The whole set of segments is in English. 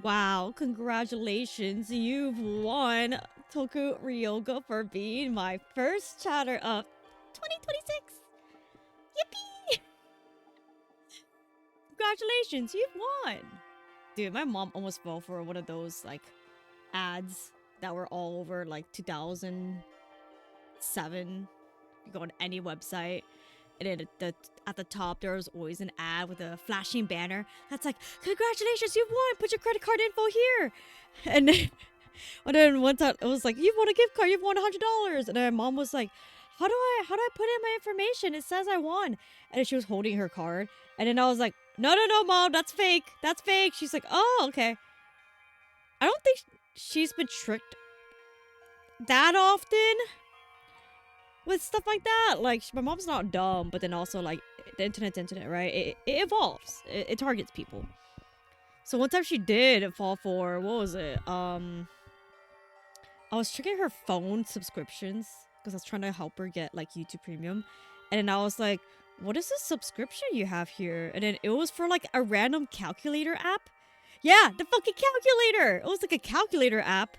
Wow, congratulations. You've won Toku Ryoga for being my first chatter of 2026. Yippee! Congratulations, you've won. Dude, my mom almost fell for one of those like ads that were all over like 2007. You go on any website, and then at the top there was always an ad with a flashing banner that's like, "Congratulations, you've won! Put your credit card info here." And then, and then one time it was like, "You've won a gift card. You've won $100." And then my mom was like, how do I put in my information? It says I won." And then she was holding her card, and then I was like, "No, no, no, mom, that's fake. That's fake." She's like, "Oh, okay." I don't think she's been tricked that often with stuff like that. Like, my mom's not dumb, but then also like the internet's internet, right? It evolves. It targets people. So one time she did fall for, what was it? I was checking her phone subscriptions because I was trying to help her get like YouTube Premium, and then I was like, "What is this subscription you have here?" And then it was for like a random calculator app. Yeah, the fucking calculator. It was like a calculator app,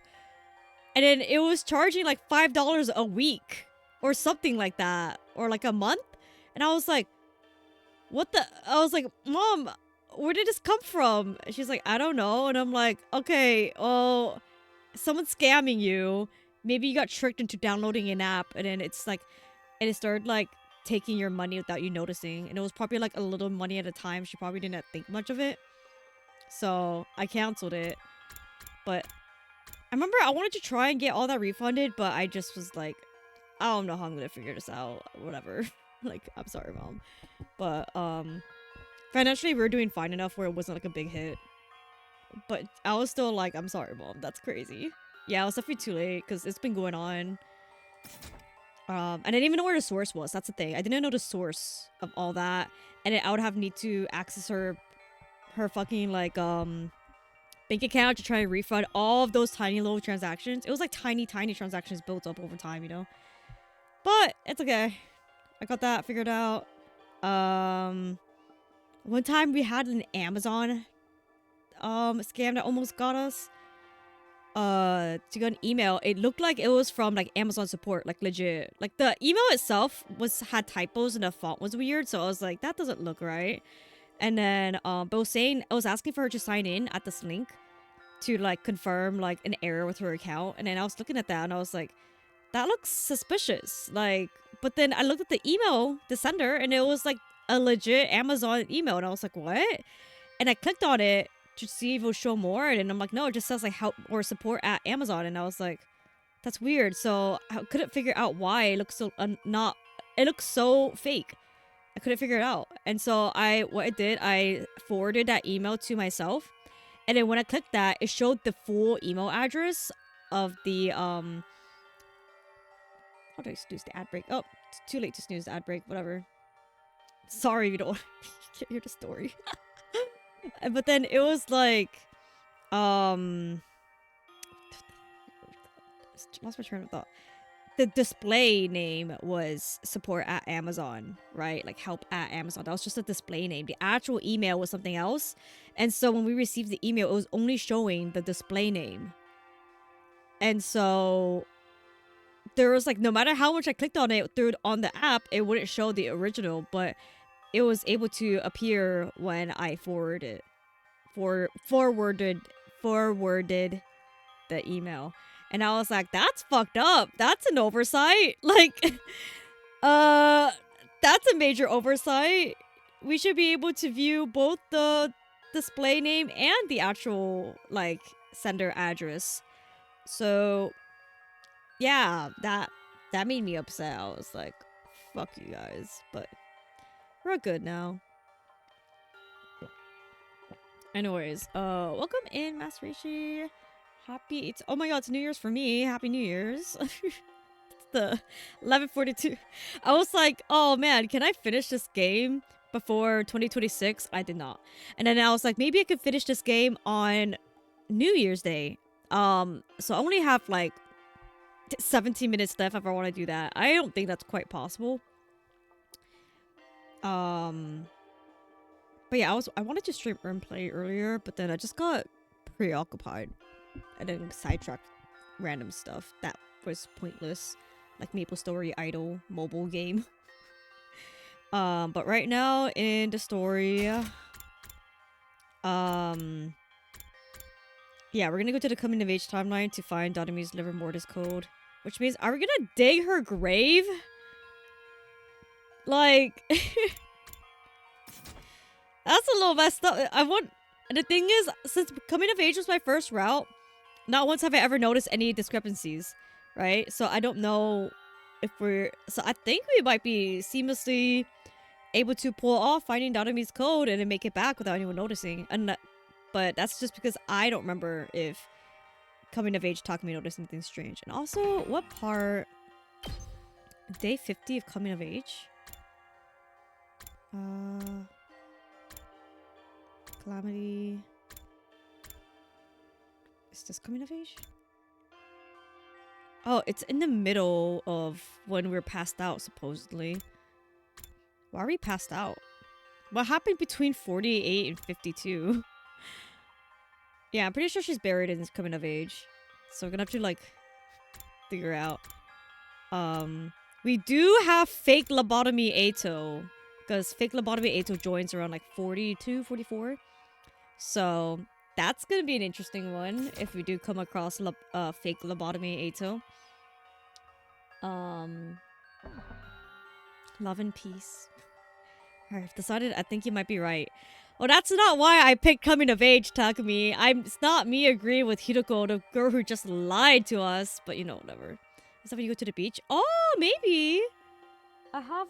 and then it was charging like $5 a week or something like that, or like a month. And I was like, "What the?" I was like, "Mom, where did this come from?" And she's like, "I don't know." And I'm like, "Okay, oh, someone's scamming you. Maybe you got tricked into downloading an app, and then it's like, and it started like taking your money without you noticing. And it was probably like a little money at a time. She probably didn't think much of it. So I canceled it. But I remember I wanted to try and get all that refunded, but I just was like, I don't know how I'm gonna figure this out. Whatever. Like, I'm sorry, mom. But financially we were doing fine enough where it wasn't like a big hit. But I was still like, I'm sorry, mom. That's crazy. Yeah, it was definitely too late because it's been going on. And I didn't even know where the source was. That's the thing. I didn't know the source of all that, and then I would have need to access her fucking like bank account to try and refund all of those tiny little transactions. It was like tiny transactions built up over time, you know. But it's okay. I got that figured out. One time we had an Amazon scam that almost got us. To get an email, it looked like it was from like Amazon support, like legit. Like the email itself had typos and the font was weird, so I was like, that doesn't look right. And then but it was asking for her to sign in at this link to like confirm like an error with her account. And then I was looking at that and I was like, that looks suspicious. Like, but then I looked at the email, the sender, and it was like a legit Amazon email, and I was like, what? And I clicked on it to see if it would show more, and I'm like, no, it just says like help or support at Amazon, and I was like, that's weird. So I couldn't figure out why it looks so not. It looks so fake. I couldn't figure it out, and so what I did, I forwarded that email to myself, and then when I clicked that, it showed the full email address of the How do I snooze the ad break? Oh, it's too late to snooze the ad break. Whatever. Sorry if you don't can't hear the story. But then it was like, um, lost my train of thought. The display name was support at Amazon, right? Like help at Amazon. That was just a display name. The actual email was something else. And so when we received the email, it was only showing the display name. And so there was like, no matter how much I clicked on it through on the app, it wouldn't show the original, but it was able to appear when I forwarded the email. And I was like, that's fucked up. That's an oversight. Like, uh, that's a major oversight. We should be able to view both the display name and the actual, like, sender address. So, yeah, that made me upset. I was like, fuck you guys. But we're good now. Anyways, welcome in, Master Rishi. Oh my god, it's New Year's for me. Happy New Year's. It's the 11:42. I was like, oh man, can I finish this game before 2026? I did not. And then I was like, maybe I could finish this game on New Year's Day. So I only have like 17 minutes left if I want to do that. I don't think that's quite possible. But yeah, I wanted to stream Earn Play earlier, but then I just got preoccupied and then sidetracked random stuff that was pointless, like Maple Story Idol mobile game. But right now in the story, yeah, we're gonna go to the coming of age timeline to find Dodomi's liver mortis code, which means are we gonna dig her grave? Like, that's a little messed up. The thing is, since coming of age was my first route, not once have I ever noticed any discrepancies, right? So I don't know if so I think we might be seamlessly able to pull off finding Dodomi's code and then make it back without anyone noticing. But that's just because I don't remember if coming of age Takumi noticed anything strange. And also, what part? Day 50 of coming of age? Calamity. Is this coming of age? Oh, it's in the middle of when we're passed out, supposedly. Why are we passed out? What happened between 48 and 52? Yeah, I'm pretty sure she's buried in this coming of age. So we're gonna have to, like, figure out. We do have fake lobotomy Ato. Because fake lobotomy Ato joins around, like, 42, 44. So that's gonna be an interesting one if we do come across fake lobotomy Ato. Love and peace. I've decided I think you might be right. Well, that's not why I picked coming of age, Takumi. It's not me agreeing with Hiroko, the girl who just lied to us. But, you know, whatever. Is that when you go to the beach? Oh, maybe. I have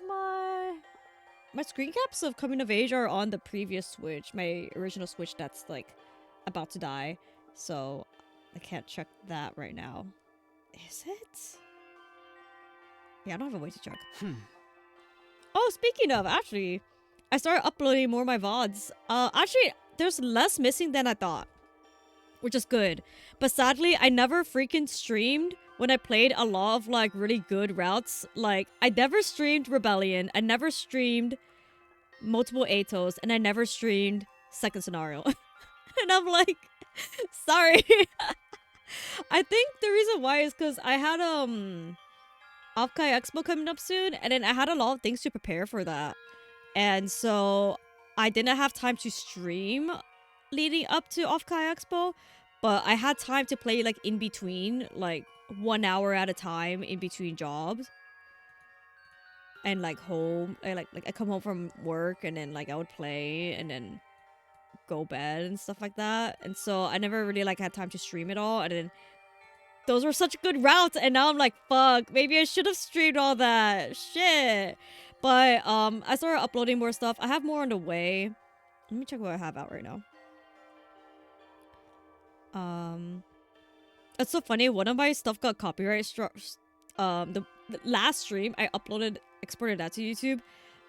my screen caps of coming of age are on the previous Switch. My original Switch that's, like, about to die. So, I can't check that right now. Is it? Yeah, I don't have a way to check. Oh, speaking of, actually, I started uploading more of my VODs. Actually, there's less missing than I thought, which is good. But sadly, I never freaking streamed when I played a lot of, like, really good routes. Like, I never streamed Rebellion, I never streamed multiple Atos, and I never streamed Second Scenario. And I'm like, sorry. I think the reason why is because I had, Offkai Expo coming up soon, and then I had a lot of things to prepare for that. And so I didn't have time to stream leading up to Offkai Expo, but I had time to play, like, in between, like 1 hour at a time in between jobs. And, like, home, I come home from work and then, like, I would play and then go bed and stuff like that. And so I never really, like, had time to stream it all. And then those were such good routes, and now I'm like, fuck, maybe I should have streamed all that. Shit. But I started uploading more stuff. I have more on the way. Let me check what I have out right now. It's so funny. One of my stuff got copyright struck. The last stream I exported that to YouTube.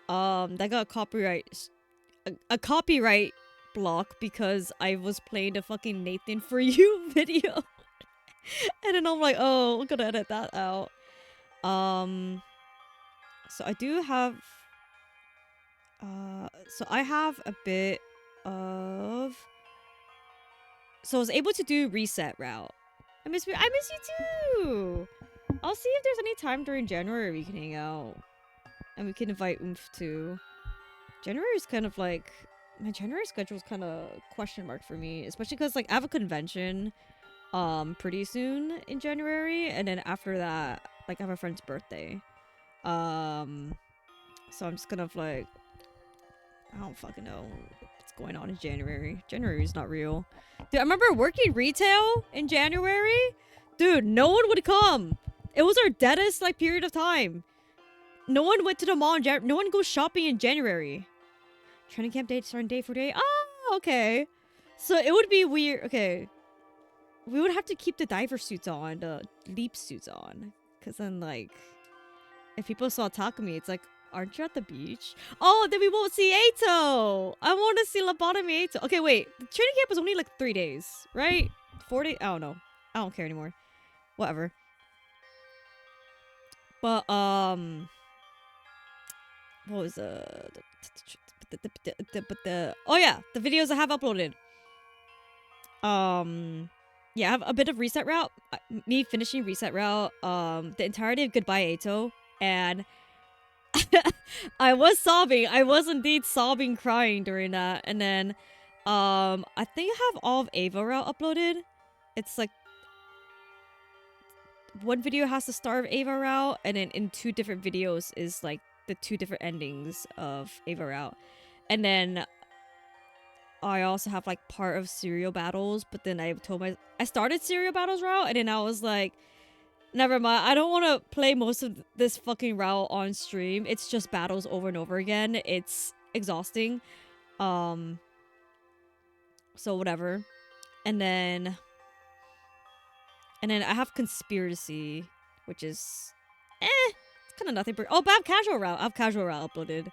That got a copyright block because I was playing the fucking Nathan For You video. And then I'm like, oh, I'm gonna edit that out. So I do have... so I have a bit of... So I was able to do reset route. I miss you too! I'll see if there's any time during January we can hang out. And we can invite Oomph too. January is kind of like... My January schedule is kind of question mark for me. Especially because, like, I have a convention pretty soon in January, and then after that, like, I have a friend's birthday. So I'm just kind of like, I don't fucking know what's going on in January. January is not real. Dude, I remember working retail in January. Dude, no one would come. It was our deadest, like, period of time. No one went to the mall in January. No one goes shopping in January. Training camp date starting day for day. Oh, okay. So it would be weird. Okay. We would have to keep the diver suits on, the leap suits on. Because then, like, if people saw Takumi, it's like, aren't you at the beach? Oh, then we won't see Ato! I want to see lobotomy Ato. Okay, wait. The training camp was only, like, 3 days, right? 4 days? I don't know. I don't care anymore. Whatever. But, what was, oh yeah, the videos I have uploaded. Yeah, I have a bit of Reset Route. Me finishing Reset Route, the entirety of Goodbye Ato, and I was sobbing. I was indeed sobbing, crying during that. And then, I think I have all of Ava Route uploaded. It's like one video has the start of Ava Route, and then in 2 different videos is like the 2 different endings of Ava Route. And then I also have like part of Serial Battles, but then I started Serial Battles route, and then I was like, never mind, I don't want to play most of this fucking route on stream. It's just battles over and over again. It's exhausting. So whatever. And then I have Conspiracy, which is it's kind of nothing. Oh, but I have Casual Route. I have Casual Route uploaded.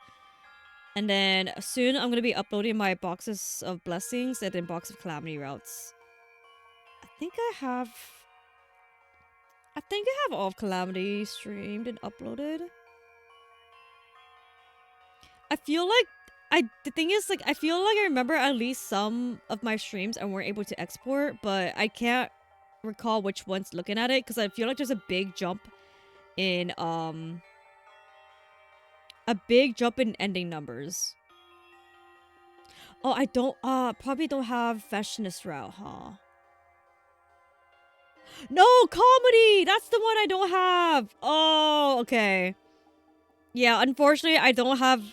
And then soon I'm gonna be uploading my Boxes of Blessings and then Box of Calamity routes. I think I have all of Calamity streamed and uploaded. I feel like the thing is, like, I feel like I remember at least some of my streams I weren't able to export, but I can't recall which ones looking at it because I feel like there's a big jump in ending numbers. Oh, I don't probably don't have Fashionist route, huh? No, comedy! That's the one I don't have! Oh, okay. Yeah, unfortunately, I don't have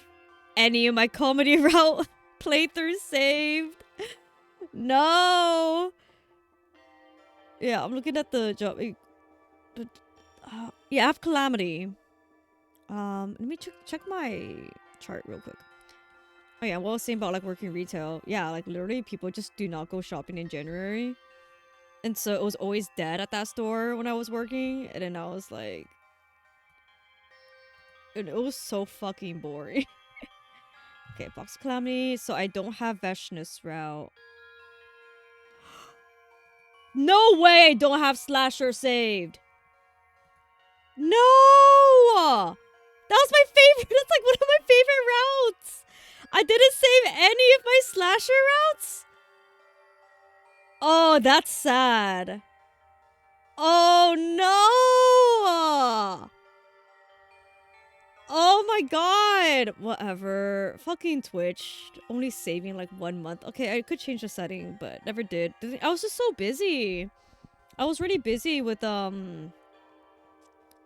any of my comedy route playthroughs saved. No! Yeah, I'm looking at the job. Yeah, I have Calamity. Let me check my chart real quick. Oh yeah, what I was saying about like working retail. Yeah, like literally people just do not go shopping in January. And so it was always dead at that store when I was working. And then I was like... And it was so fucking boring. Okay, Box of Calamity. So I don't have Veshnus route. No way I don't have Slasher saved. No! That was my favorite. That's like one of my favorite routes. I didn't save any of my Slasher routes. Oh, that's sad. Oh no! Oh my god! Whatever. Fucking Twitch. Only saving like 1 month. Okay, I could change the setting, but never did. I was just so busy. I was really busy with,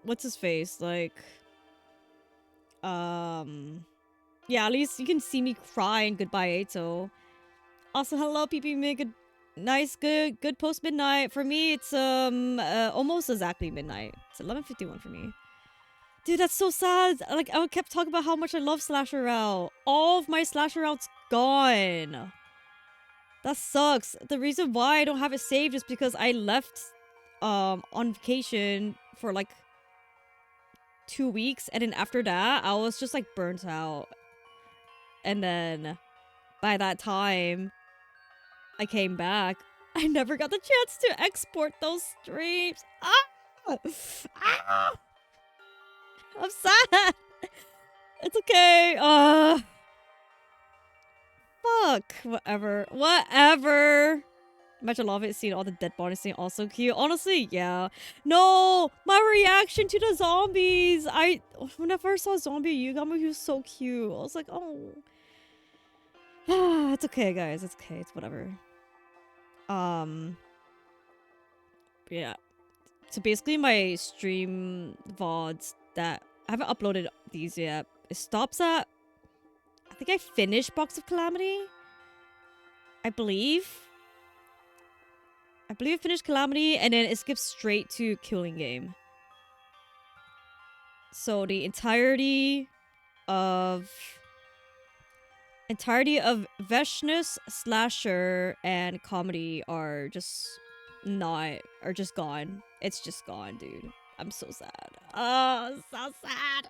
what's his face? Like, yeah, at least you can see me crying goodbye, Ato. Also, hello, PP Mig. Nice, good post midnight. For me, it's, almost exactly midnight. It's 11:51 for me. Dude, that's so sad. Like, I kept talking about how much I love Slasher Route. All of my Slasher Routes gone. That sucks. The reason why I don't have it saved is because I left on vacation for like 2 weeks, and then after that I was just like burnt out. And then by that time I came back, I never got the chance to export those streams. Ah! Ah! I'm sad. It's okay. Fuck. Whatever. Much I love it, seeing all the dead bodies being also cute. Honestly, yeah. No, my reaction to the zombies. When I first saw Zombie Yugami, he was so cute. I was like, oh. It's okay, guys. It's okay. It's whatever. Yeah. So basically, my stream VODs that I haven't uploaded these yet. It stops at, I think I finished Box of Calamity. I believe I finished Calamity, and then it skips straight to Killing Game. So the entirety of Veshnus, Slasher, and Comedy are just gone. It's just gone, dude. I'm so sad. Oh, so sad.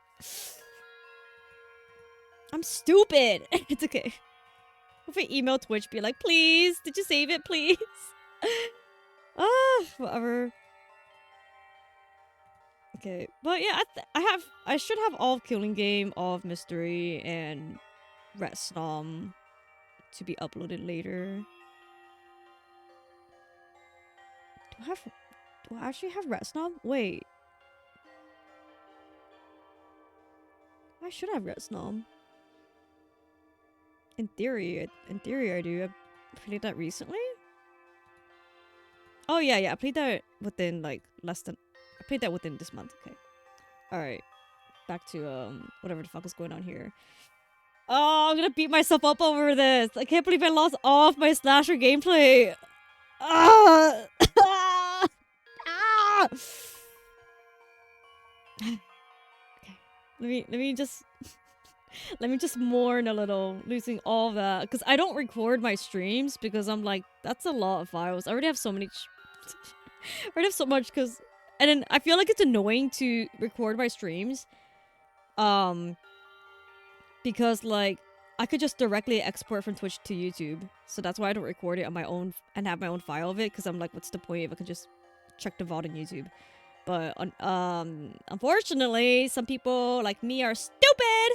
I'm stupid. It's okay. If I email Twitch, be like, please, did you save it, please? Whatever. Okay, but yeah, I should have all of Killing Game, all of Mystery, and Ret Snom to be uploaded later. Do I actually have Ret Snom? Wait. I should have Ret Snom. In theory I do. I played that recently? Oh yeah, I played that within like I played that within this month, okay. Alright. Back to whatever the fuck is going on here. Oh, I'm gonna beat myself up over this. I can't believe I lost all of my slasher gameplay. Ah! Ah! Ah! Okay. Let me just let me just mourn a little losing all of that, because I don't record my streams because I'm like, that's a lot of files. I already have so many I already have so much, because and then I feel like it's annoying to record my streams because like I could just directly export from Twitch to YouTube, so that's why I don't record it on my own and have my own file of it, because I'm like, what's the point if I could just check the VOD on YouTube? But unfortunately, some people like me are stupid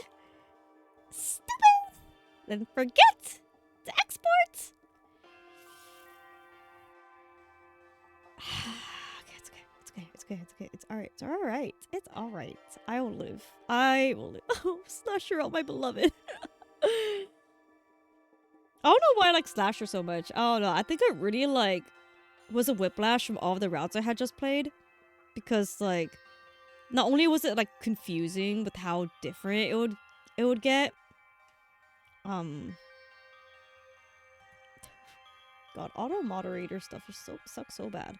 and forget to export. It's alright. It's alright. I will live. Oh, Slasher, oh my beloved. I don't know why I like Slasher so much. I don't know. I think it really like was a whiplash from all of the routes I had just played, because like not only was it like confusing with how different it would get. God, auto moderator stuff is sucks so bad.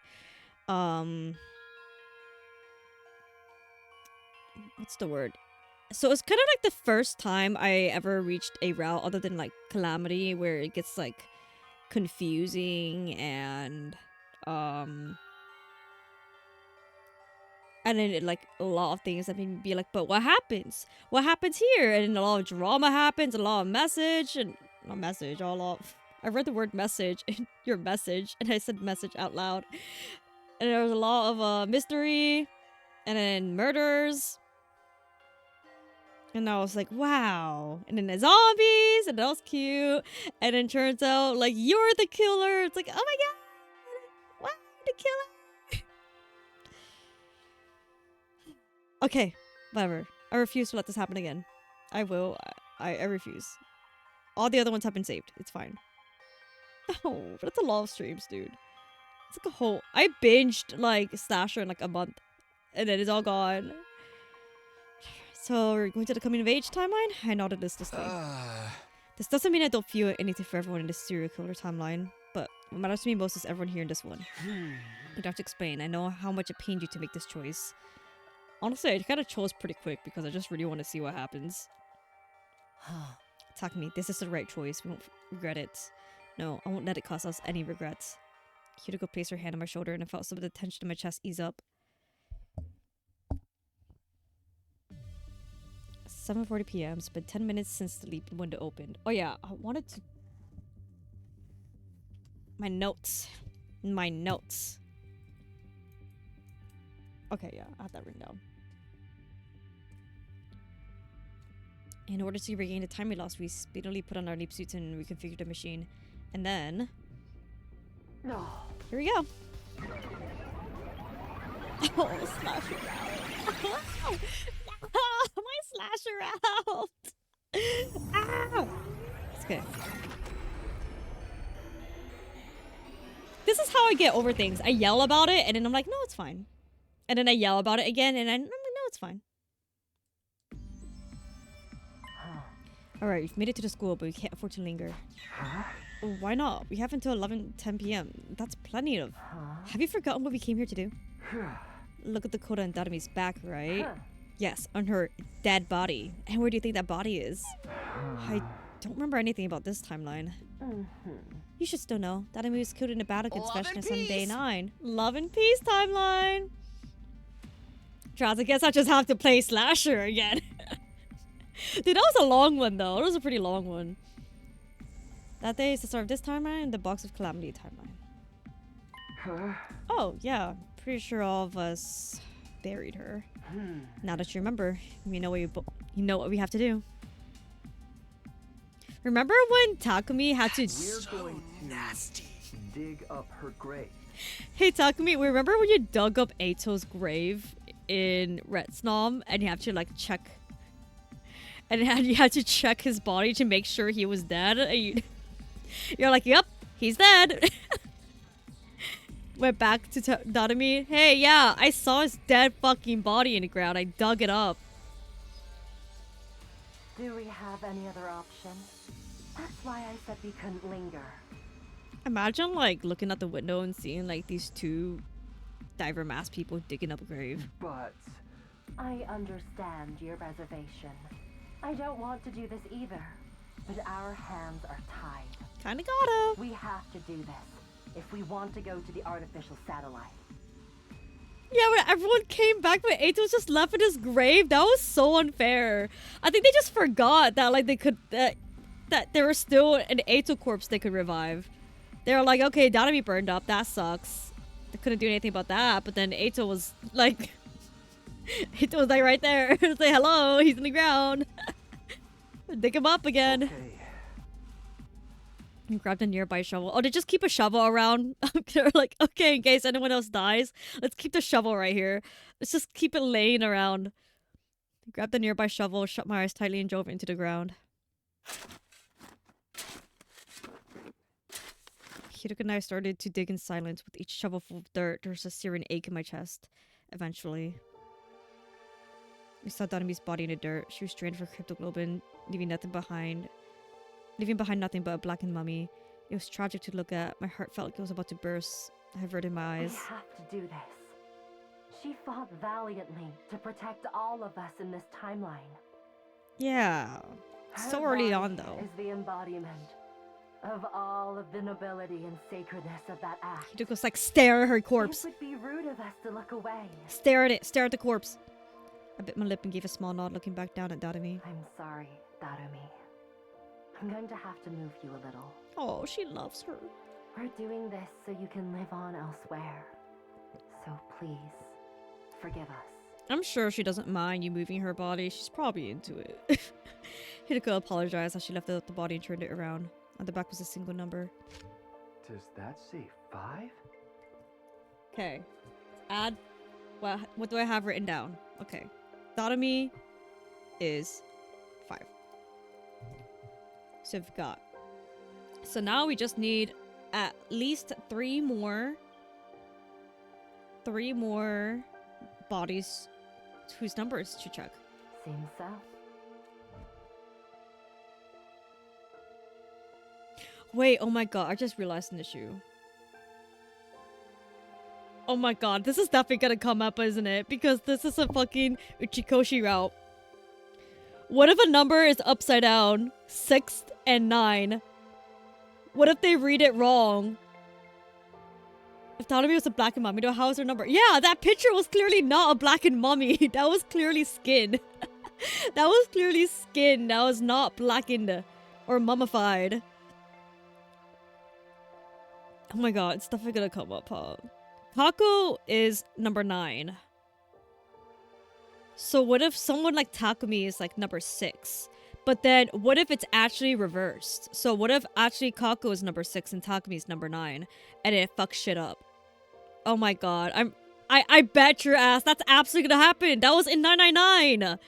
What's the word? So it's kind of like the first time I ever reached a route other than like Calamity where it gets like confusing and then it like a lot of things that made me be like, but what happens? What happens here? And a lot of drama happens, a lot of message and not message, a lot of, I read the word message in your message and I said message out loud. And there was a lot of mystery and then murders. And I was like, wow. And then the zombies, and that was cute. And then turns out, like, you're the killer. It's like, oh my god. Why the killer? Okay, whatever. I refuse to let this happen again. I will. I refuse. All the other ones have been saved. It's fine. Oh, but that's a lot of streams, dude. It's like a whole... I binged, like, Slasher in, like, a month. And then it's all gone. So, we're going to the coming of age timeline? I nodded this time. This doesn't mean I don't feel anything for everyone in this serial killer timeline, but what matters to me most is everyone here in this one. You don't have to explain. I know how much it pained you to make this choice. Honestly, I kind of chose pretty quick because I just really want to see what happens. Takumi, this is the right choice. We won't regret it. No, I won't let it cause us any regrets. Kiriko placed her hand on my shoulder and I felt some of the tension in my chest ease up. 7:40 p.m. It's been 10 minutes since the leap window opened. Oh yeah, I wanted to... My notes. Okay, yeah, I have that written down. In order to regain the time we lost, we speedily put on our leap suits and reconfigured the machine. And then... No. Here we go. Oh, Slasher out. My Slasher out. Ah! It's okay. This is how I get over things. I yell about it and then I'm like, no, it's fine. And then I yell about it again and I'm like, no, it's fine. Alright, we've made it to the school, but we can't afford to linger. Why not? We have until 11:10 p.m. That's plenty of... Have you forgotten what we came here to do? Look at the Koda and Darumi's back, right? Yes, on her dead body. And where do you think that body is? I don't remember anything about this timeline. You should still know. Darumi was killed in a battle against Freshness on day 9. Love and peace timeline! Traz, I guess I just have to play Slasher again. Dude, that was a long one though. It was a pretty long one. That day is the start of this timeline and the Box of Calamity timeline. Oh, yeah. Pretty sure all of us buried her. Now that you remember, you know what we have to do. Remember when Takumi had to... We're going nasty. dig up her grave. Hey, Takumi, remember when you dug up Ato's grave in Retsnom and you have to like check, and you had to check his body to make sure he was dead? And you're like, yep, he's dead. Went back to Dadami. Hey, yeah, I saw his dead fucking body in the ground. I dug it up. Do we have any other option? That's why I said we couldn't linger. Imagine like looking out the window and seeing like these two diver mask people digging up a grave. But I understand your reservation. I don't want to do this either, but our hands are tied. Kinda gotta. We have to do this if we want to go to the artificial satellite. Yeah, but everyone came back, but Ato was just left in his grave. That was so unfair. I think they just forgot that like they could that there was still an Ato corpse they could revive. They were like, okay, Dadami burned up. That sucks. They couldn't do anything about that. But then Ato was like, Ato was like right there. Say hello. He's in the ground. Dig him up again. okay. And grabbed a nearby shovel. Oh, they just keep a shovel around. They're like, okay, in case anyone else dies, let's keep the shovel right here. Let's just keep it laying around. Grabbed the nearby shovel, shut my eyes tightly, and drove into the ground. Hideko and I started to dig in silence. With each shovelful of dirt, there was a searing ache in my chest. Eventually, we saw Danami's body in the dirt. She was drained of her cryptoglobin, leaving behind nothing but a blackened mummy. It was tragic to look at. My heart felt like it was about to burst. I averted my eyes. We have to do this. She fought valiantly to protect all of us in this timeline. Yeah. So Her early body on, though. Is the embodiment of all of the nobility and sacredness of that act. Hideko's like, stare at her corpse. It would be rude of us to look away. Stare at it. Stare at the corpse. I bit my lip and gave a small nod, looking back down at Dadami. I'm sorry, Darumi. I'm going to have to move you a little. Oh, she loves her. We're doing this so you can live on elsewhere. So please, forgive us. I'm sure she doesn't mind you moving her body. She's probably into it. Hideko apologized as she lifted up the body and turned it around. On the back was a single number. Does that say 5? Okay. Add. What do I have written down? Okay. Dadami is 5. So we've got. So now we just need at least 3 more bodies whose numbers to check. Seems so. Wait, oh my god, I just realized an issue. Oh my god, this is definitely gonna come up, isn't it? Because this is a fucking Uchikoshi route. What if a number is upside down? 6 and 9. What if they read it wrong? If Dadami was a blackened mummy, then how is her number? Yeah, that picture was clearly not a blackened mummy. That was clearly skin. That was clearly skin. That was not blackened or mummified. Oh my god, it's definitely gonna come up, huh? Kako is number 9. So what if someone like Takumi is like number 6? But then what if it's actually reversed? So what if actually Kako is number 6 and Takumi is number 9 and it fucks shit up? Oh my god, I bet your ass that's absolutely gonna happen. That was in 999.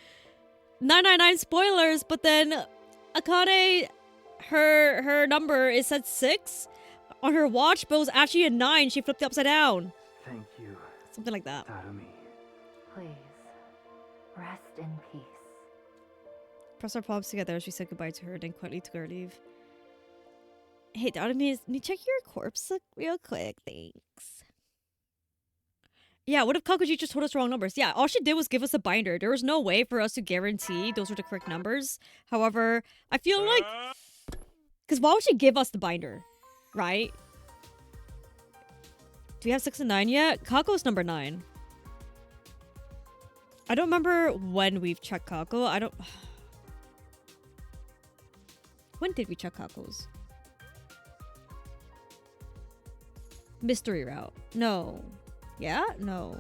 999 spoilers, but then Akane, her number is at 6 on her watch, but it was actually a 9. She flipped it upside down. Thank you, Something like that. Darumi. Please, rest in peace. Pressed our palms together as we said goodbye to her, then quietly took our leave. Hey, Dadami, let me check your corpse real quick, thanks. Yeah, what if Kakuji just told us the wrong numbers? Yeah, all she did was give us a binder. There was no way for us to guarantee those were the correct numbers. However, I feel like... Because why would she give us the binder? Right? Do we have 6 and 9 yet? Kako's number 9. I don't remember when we've checked Kako. I don't... When did we check Kako's? Mystery route. No. Yeah? No.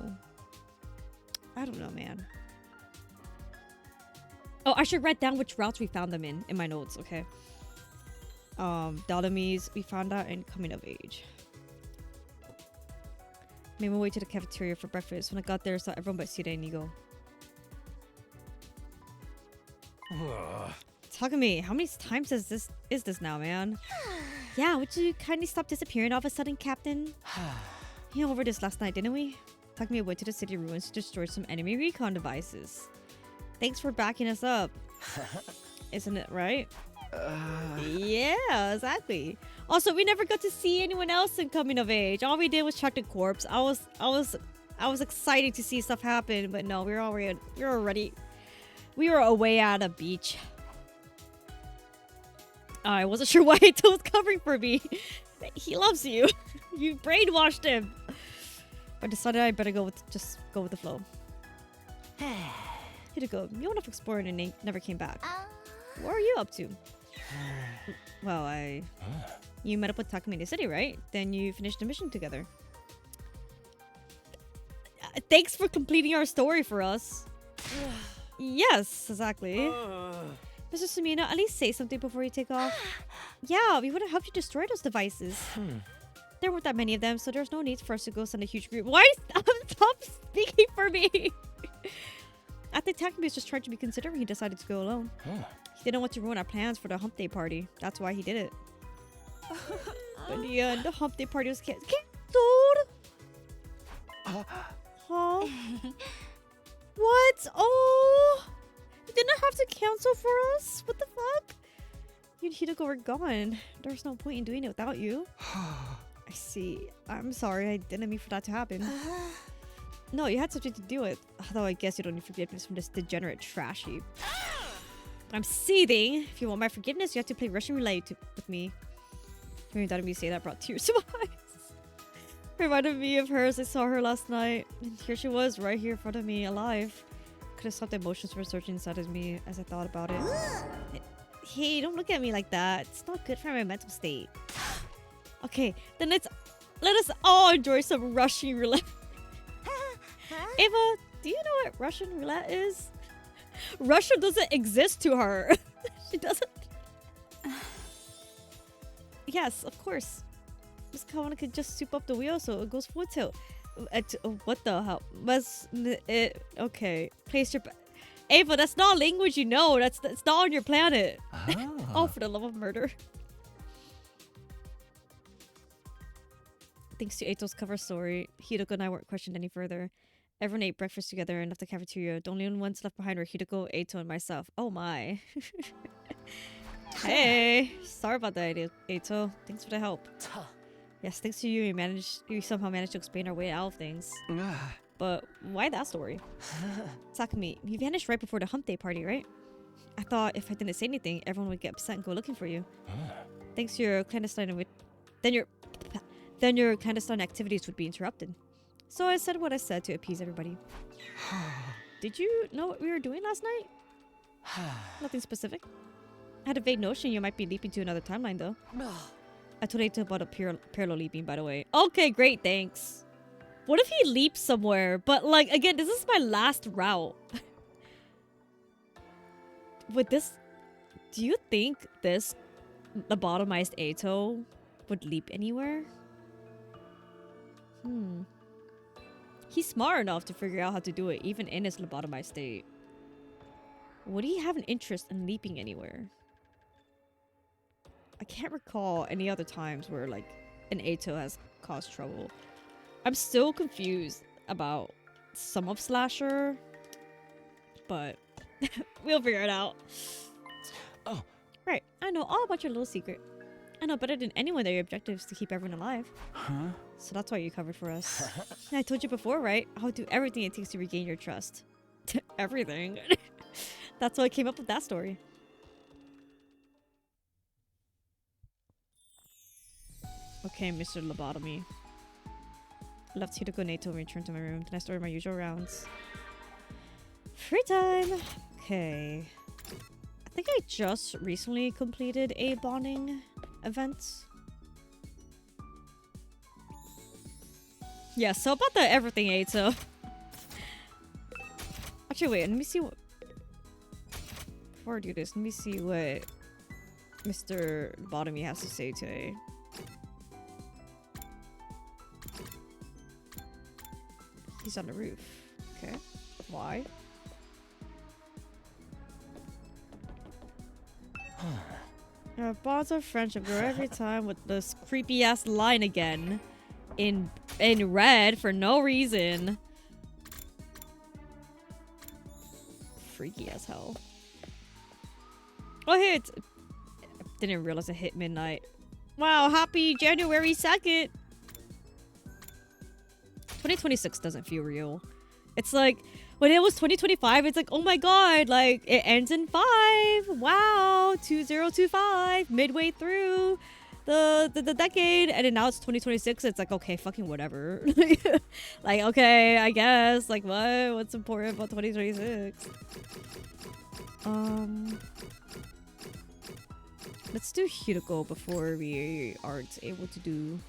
I don't know, man. Oh, I should write down which routes we found them in my notes, okay? Dadami's, we found out in Coming of Age. Made my way to the cafeteria for breakfast. When I got there, I saw everyone but Sita and Nigo. Takumi, how many times is this now, man? Yeah, would you kindly stop disappearing all of a sudden, Captain? We went over this last night, didn't we? Takumi went to the city ruins to destroy some enemy recon devices. Thanks for backing us up. Isn't it right? Yeah, exactly. Also, we never got to see anyone else in Coming of Age. All we did was check the corpse. I was excited to see stuff happen, but no, we were away at a beach. I wasn't sure why Ito was covering for me. He loves you. You brainwashed him. But I decided I better go with the flow. Here to go. You went off exploring and never came back. What are you up to? Well, you met up with Takumi in the city, right? Then you finished the mission together. Thanks for completing our story for us. Yes, exactly. Mr. Sumino, at least say something before you take off. Yeah, we would have helped you destroy those devices. There weren't that many of them, so there's no need for us to go send a huge group. Why? Stop speaking for me. I think Takumi was just trying to be considerate. He decided to go alone. He didn't want to ruin our plans for the hump day party. That's why he did it. But in the end, the hump day party was canceled. Huh? What? Oh! You didn't have to cancel for us? What the fuck? You and Hideko were gone. There's no point in doing it without you. I see. I'm sorry. I didn't mean for that to happen. No, you had something to do with. Although I guess you don't need forgiveness from this degenerate trash heap. I'm seething. If you want my forgiveness, you have to play Russian roulette with me. Hearing that of me say that brought tears to my eyes. Reminded me of her as I saw her last night. And here she was, right here in front of me, alive. Could have stopped the emotions from surging inside of me as I thought about it. Hey, don't look at me like that. It's not good for my mental state. Okay, then let us all enjoy some Russian roulette. Ava, do you know what Russian roulette is? Russia doesn't exist to her. She doesn't. Yes, of course. Miss Kawana could just soup up the wheel so it goes full tilt. What the hell? Okay. Place your... Ava, that's not a language you know. That's not on your planet. Oh, for the love of murder. Thanks to Eito's cover story, Hideko and I weren't questioned any further. Everyone ate breakfast together and left the cafeteria. The only ones left behind were Hideko, Eito, and myself. Oh my. Hey, sorry about that, Eito. Thanks for the help. Yes, thanks to you, you somehow managed to explain our way out of things. But why that story? Takumi, you vanished right before the hump day party, right? I thought if I didn't say anything, everyone would get upset and go looking for you. Thanks to your clandestine then your clandestine activities would be interrupted. So I said what I said to appease everybody. Did you know what we were doing last night? Nothing specific. I had a vague notion you might be leaping to another timeline, though. I told Eito about a parallel leaping, by the way. Okay, great, thanks. What if he leaps somewhere? But, like, again, this is my last route. Do you think this lobotomized Eito would leap anywhere? He's smart enough to figure out how to do it, even in his lobotomized state. Would he have an interest in leaping anywhere? I can't recall any other times where, like, an Eito has caused trouble. I'm still confused about some of Slasher, but we'll figure it out. Oh. Right, I know all about your little secret. I know better than anyone that your objective is to keep everyone alive. Huh? So that's why you covered for us. I told you before, right? I'll do everything it takes to regain your trust. Everything. That's why I came up with that story. Okay, Mr. Lobotomy. I left Hideko and Eito and returned to my room. Then I started my usual rounds. Free time! Okay. I think I just recently completed a bonding event. Yeah, so about the everything Eito. Actually, wait, let me see what... Before I do this, let me see what Mr. Lobotomy has to say today. He's on the roof. Okay. Why? Bonds of friendship grow every time with this creepy ass line again. In red for no reason. Freaky as hell. Oh, hey, it's... Didn't realize it hit midnight. Wow, happy January 2nd! 2026 doesn't feel real. It's like, when it was 2025, it's like, oh my god, like, it ends in 5! Wow, 2025, midway through the decade, and then now it's 2026, it's like, okay, fucking whatever. Like, okay, I guess, like, what's important about 2026? Let's do Hideko before we aren't able to do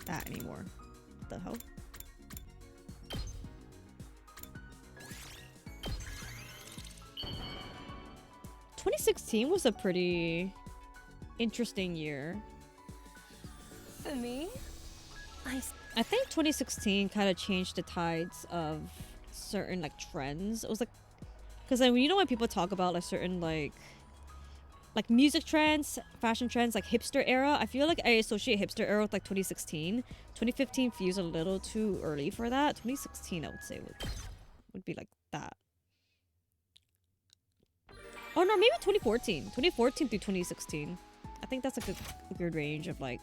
that anymore. What the hell? ...2016 was a pretty interesting year. For me? I think 2016 kind of changed the tides of certain, like, trends. It was like... Because, like, you know when people talk about, like, certain, like music trends, fashion trends, like hipster era. I feel like I associate hipster era with like 2016. 2015 feels a little too early for that. 2016 I would say would be like that. Oh no, maybe 2014. 2014 through 2016. I think that's like a good range of like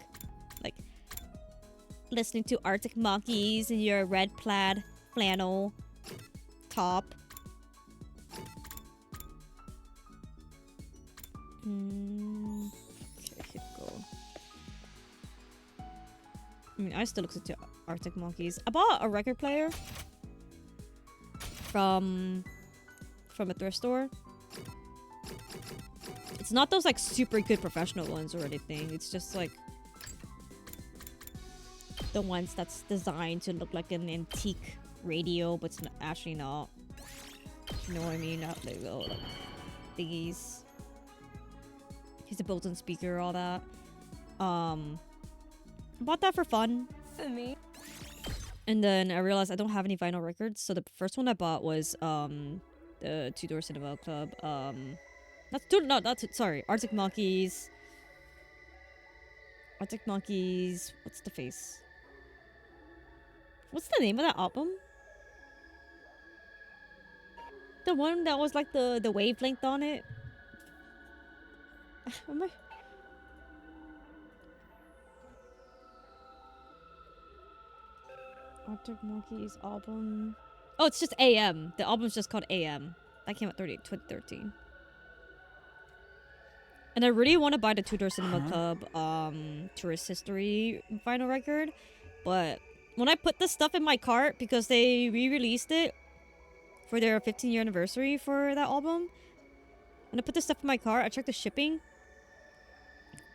listening to Arctic Monkeys in your red plaid flannel top. Okay, here we go. I mean, I still listen to Arctic Monkeys. I bought a record player from a thrift store. It's not those like super good professional ones or anything. It's just like the ones that's designed to look like an antique radio, but it's actually not. You know what I mean? Not like little like thingies. He's a built-in speaker, all that. I bought that for fun. For me? And then I realized I don't have any vinyl records, so the first one I bought was the Two Door Cinema Club. Sorry, Arctic Monkeys. Arctic Monkeys. What's the face? What's the name of that album? The one that was like the wavelength on it. Am I? Arctic Monkeys album. Oh, it's just AM. The album's just called AM. That came out 2013. And I really want to buy the Two Door Cinema Club Tourist History vinyl record, but when I put this stuff in my cart because they re-released it for their 15-year anniversary for that album, when I put this stuff in my cart, I checked the shipping.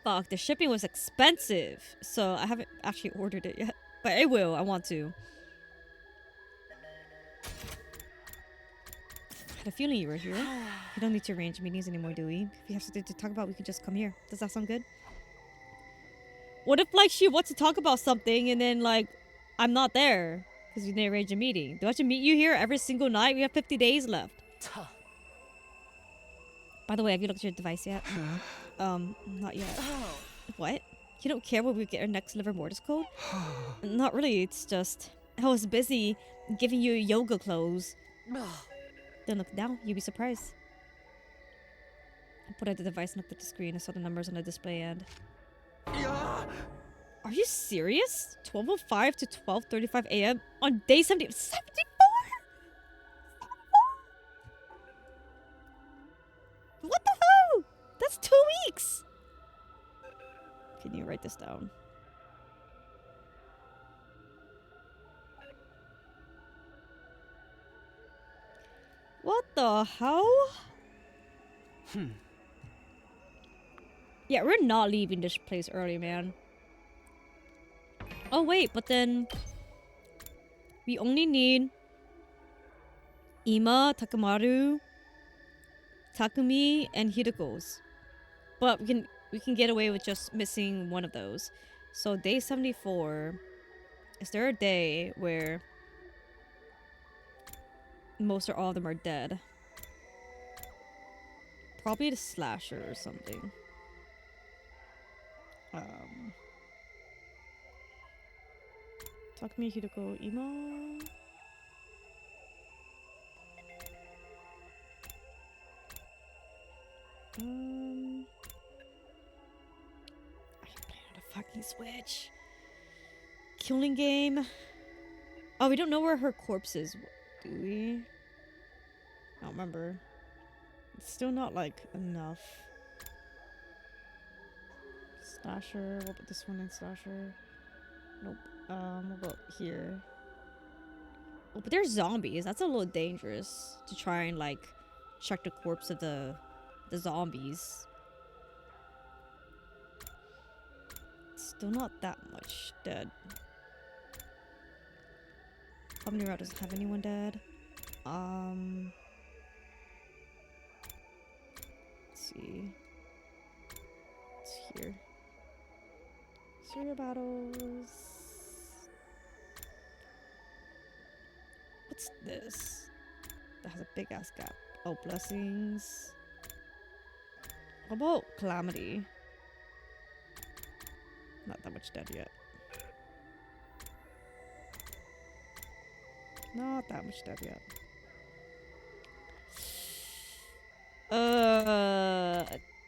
Fuck, the shipping was expensive, so I haven't actually ordered it yet, but I will. I want to. I had a feeling you were here. We don't need to arrange meetings anymore, do we? If we have something to talk about, we can just come here. Does that sound good? What if, like, she wants to talk about something and then, like, I'm not there because we didn't arrange a meeting? Do I have to meet you here every single night? We have 50 days left. By the way, have you looked at your device yet? Not yet. What? You don't care when we get our next liver mortis code? Not really, it's just... I was busy giving you yoga clothes. Then look down, you'll be surprised. I put out the device and looked at the screen. I saw the numbers on the display and... Are you serious? 12:05 to 12:35 a.m. on day 74? What the hell? That's 2 weeks! Can you write this down? What the hell? Yeah, we're not leaving this place early, man. Oh wait, but then we only need Ima, Takamaru, Takumi, and Hideko's. But we can get away with just missing one of those. So day 74. Is there a day where most or all of them are dead. Probably the slasher or something. Takumi, Hideko, Imo. I can play on a fucking Switch. Killing game. Oh, we don't know where her corpse is, do we? I don't remember. It's still not like enough. Slasher. What about this one in Slasher? Nope. What about here? Oh, but there's zombies. That's a little dangerous to try and like check the corpse of the zombies. Still not that much dead. How many route doesn't have anyone dead? Let's see. It's here. Serial battles. What's this? That has a big ass gap. Oh, blessings. How about Calamity? Not that much dead yet. Not that much dead yet.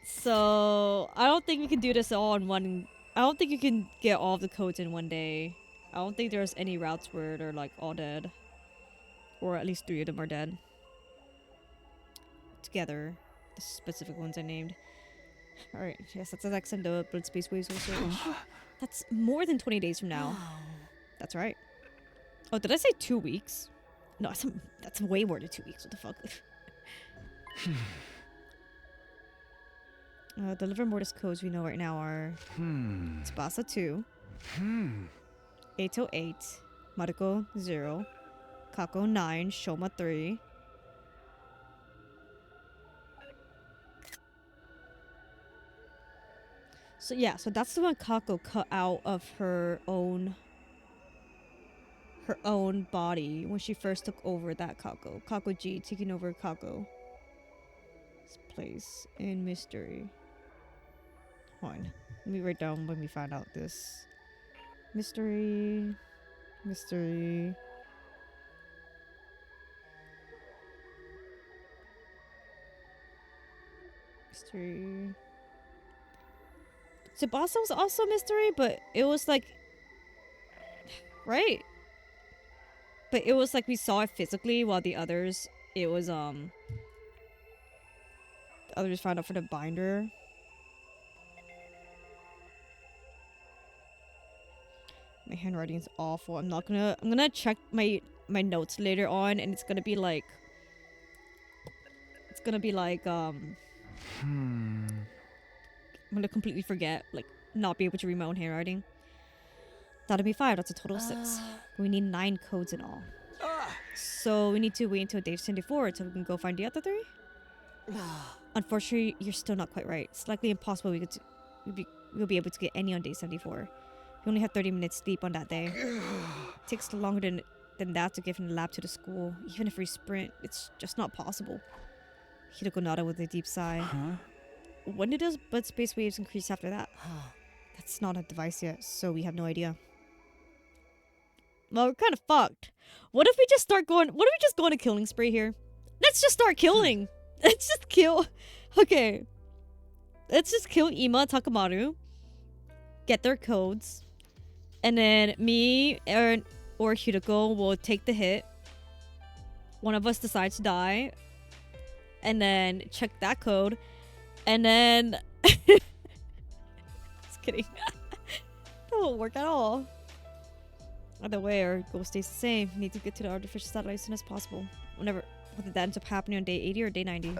So I don't think we can do this all in one. I don't think you can get all of the codes in one day. I don't think there's any routes where they're like all dead, or at least 3 of them are dead together. The specific ones I named. All right, yes, that's the next end of Blood Space Waves will search. That's more than 20 days from now. That's right. Oh, did I say 2 weeks? No, that's way more than 2 weeks. What the fuck? The liver mortis codes we know right now are Tsubasa 2, Eito 8, Maruko 0, Kako 9, Shoma 3. So yeah, so that's the one Kako cut out of her own body when she first took over that Kako. Kako G taking over Kako. This place in mystery. Hold on. Let me write down when we find out this. Mystery. Mystery. Mystery. Tsubasa was also a mystery, but it was like... Right? But it was like we saw it physically, while the others, it was, the others found out for the binder. My handwriting's awful. I'm gonna check my notes later on, and it's gonna be like, I'm gonna completely forget, like, not be able to read my own handwriting. That'll be 5. That's a total of 6. We need 9 codes in all. So we need to wait until day 74 so we can go find the other 3? Unfortunately, you're still not quite right. It's likely impossible we'll be able to get any on day 74. We only have 30 minutes sleep on that day. It takes longer than that to get from the lab to the school. Even if we sprint, it's just not possible. Hideko nodded with a deep sigh. When did those blood space waves increase after that? That's not a device yet, so we have no idea. Well, we're kind of fucked. What if we just go on a killing spree here? Let's just start killing. Let's just kill. Okay. Let's just kill Ima and Takamaru. Get their codes. And then me or Hideko will take the hit. One of us decides to die. And then check that code. And then... Just kidding. That won't work at all. Either way, our goal stays the same. We need to get to the artificial satellite as soon as possible. Whether that ends up happening on day 80 or day 90.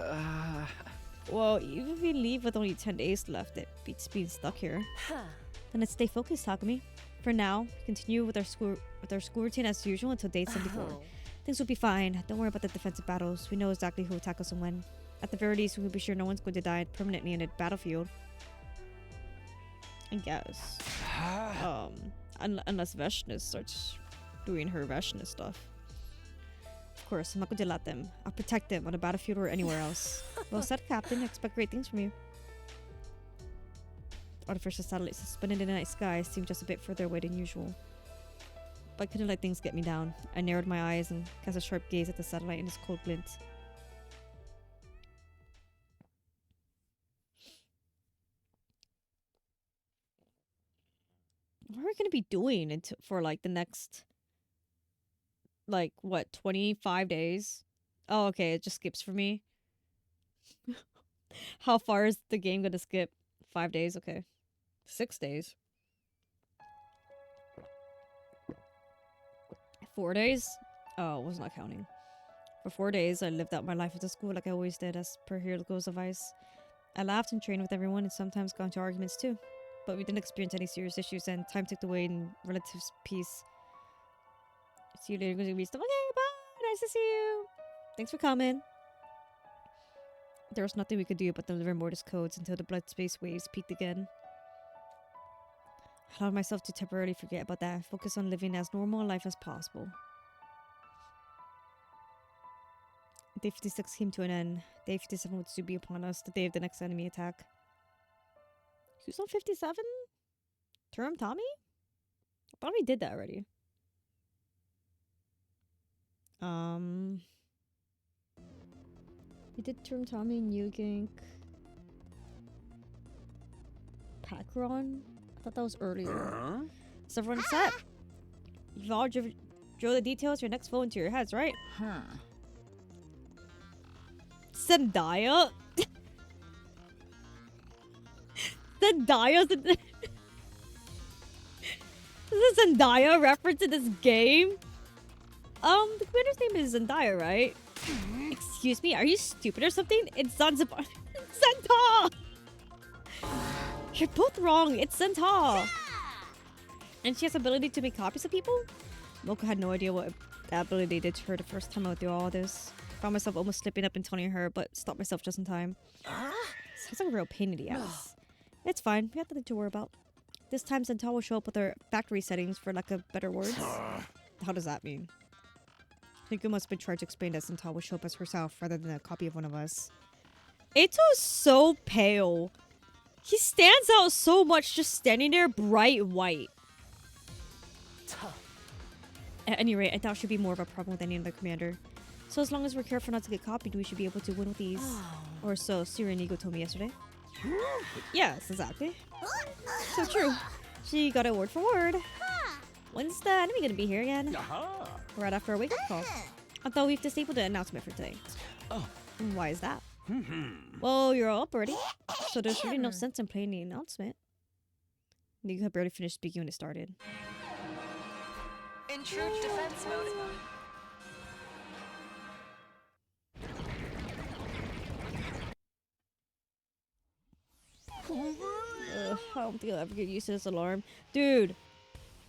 Well, even if we leave with only 10 days left, it beats being stuck here. Then let's stay focused, Takumi. For now, continue with our school routine as usual until day 74. Things will be fine. Don't worry about the defensive battles. We know exactly who will attack us and when. At the very least, we will be sure no one's going to die permanently in a battlefield. I guess. Unless Veshna starts doing her Veshna stuff. Of course. I'm not going to let them. I'll protect them on the battlefield or anywhere else. Well said, Captain. I expect great things from you. Artificial satellites suspended in the night sky seemed just a bit further away than usual. But I couldn't let things get me down. I narrowed my eyes and cast a sharp gaze at the satellite in its cold glint. What are we gonna be doing for like the next, like, what, 25 days? Oh, okay, it just skips for me. How far is the game gonna skip? 5 days? Okay. 6 days. 4 days? Oh, I was not counting. For 4 days, I lived out my life at the school like I always did, as per Heroes of Ice. I laughed and trained with everyone and sometimes got into arguments too. But we didn't experience any serious issues and time ticked away in relative peace. See you later, going to read stuff. Okay, bye! Nice to see you! Thanks for coming. There was nothing we could do but deliver Mortis codes until the blood space waves peaked again. I allowed myself to temporarily forget about that and focus on living as normal a life as possible. Day 56 came to an end. Day 57 would soon be upon us, the day of the next enemy attack. Who's on 57? Term Tommy? I thought we did that already. We did Term Tommy, New Gink, Pacron. I thought that was earlier. Is everyone set? You've all drove the details of your next flow into your heads, right? Huh. Zendaya? Zendaya's in Is this Zendaya reference in this game? The commander's name is Zendaya, right? Excuse me, are you stupid or something? It's Zanzibar. Zenta! You're both wrong. It's Zenta. And she has the ability to make copies of people? Mocha had no idea what that ability did to her the first time I went through all this. Found myself almost slipping up and telling her, but stopped myself just in time. Sounds like a real pain in the ass. It's fine. We have nothing to worry about. This time Zenta will show up with her factory settings, for lack of better words. How does that mean? I think it must have been trying to explain that Zenta will show up as herself rather than a copy of one of us. Eito is so pale. He stands out so much just standing there bright white. At any rate, I doubt she'd be more of a problem with any other commander. So as long as we're careful not to get copied, we should be able to win with ease. Or so Sirenigo told me yesterday. Yes, exactly. So true. She got it word for word. When's the enemy gonna be here again? Right after a wake-up call. I thought we've disabled the announcement for today. Why is that? Well, you're all up already, so there's really no sense in playing the announcement. Nico had barely finished speaking when it started. In true defense mode. I don't think I'll ever get used to this alarm. Dude,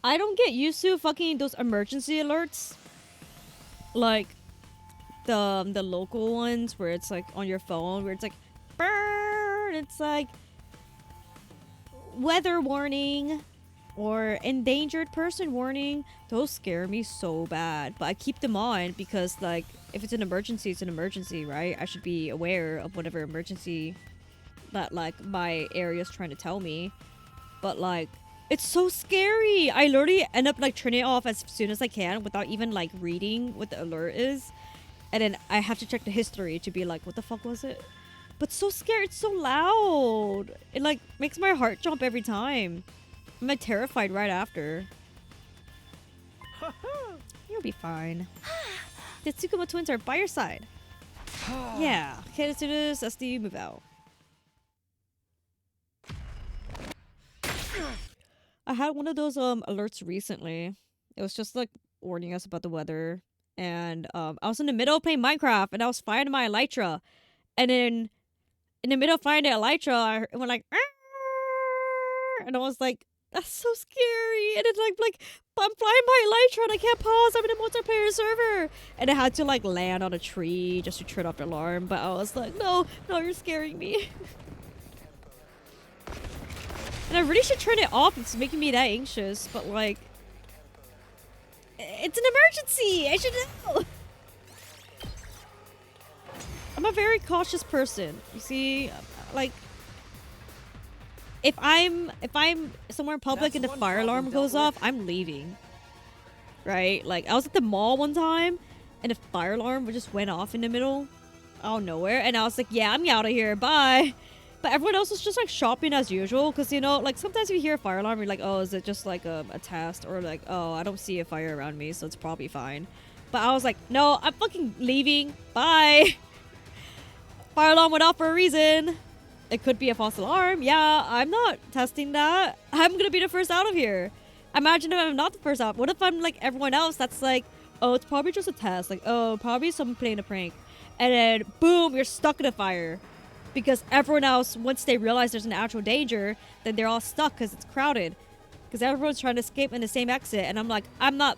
I don't get used to fucking those emergency alerts. Like, the local ones where it's like on your phone, where it's like, burn! It's like, weather warning or endangered person warning. Those scare me so bad. But I keep them on because, like, if it's an emergency, it's an emergency, right? I should be aware of whatever emergency that, like, my area's trying to tell me. But, like, it's so scary. I literally end up, like, turning it off as soon as I can without even, like, reading what the alert is. And then I have to check the history to be like, what the fuck was it? But so scary. It's so loud. It, like, makes my heart jump every time. I'm, like, terrified right after. You'll be fine. The Tsukuma twins are by your side. Yeah. Okay, let's do this. That's the move out. I had one of those alerts recently. It was just like warning us about the weather, and I was in the middle of playing Minecraft, and I was firing my Elytra, and then in the middle of firing the Elytra, I went like, "Arr!" And I was like, that's so scary. And it's like I'm flying my Elytra and I can't pause. I'm in a multiplayer server, and I had to like land on a tree just to turn off the alarm. But I was like, no, you're scaring me. And I really should turn it off. It's making me that anxious. But, like, it's an emergency. I should know. I'm a very cautious person. You see, like, if I'm somewhere in public That's and the one fire problem alarm dealt goes with. off, I'm leaving. Right? Like, I was at the mall one time, and the fire alarm just went off in the middle, out of nowhere, and I was like, yeah, I'm out of here, bye. But everyone else was just like shopping as usual, because you know, like sometimes you hear a fire alarm, you're like, oh, is it just like a test, or like, oh, I don't see a fire around me, so it's probably fine. But I was like, no, I'm fucking leaving, bye. Fire alarm went off for a reason. It could be a false alarm. Yeah, I'm not testing that. I'm gonna be the first out of here. Imagine if I'm not the first out. What if I'm like everyone else that's like, oh, it's probably just a test. Like, oh, probably someone playing a prank. And then, boom, you're stuck in a fire. Because everyone else, once they realize there's an actual danger, then they're all stuck because it's crowded. Because everyone's trying to escape in the same exit. And I'm like, I'm not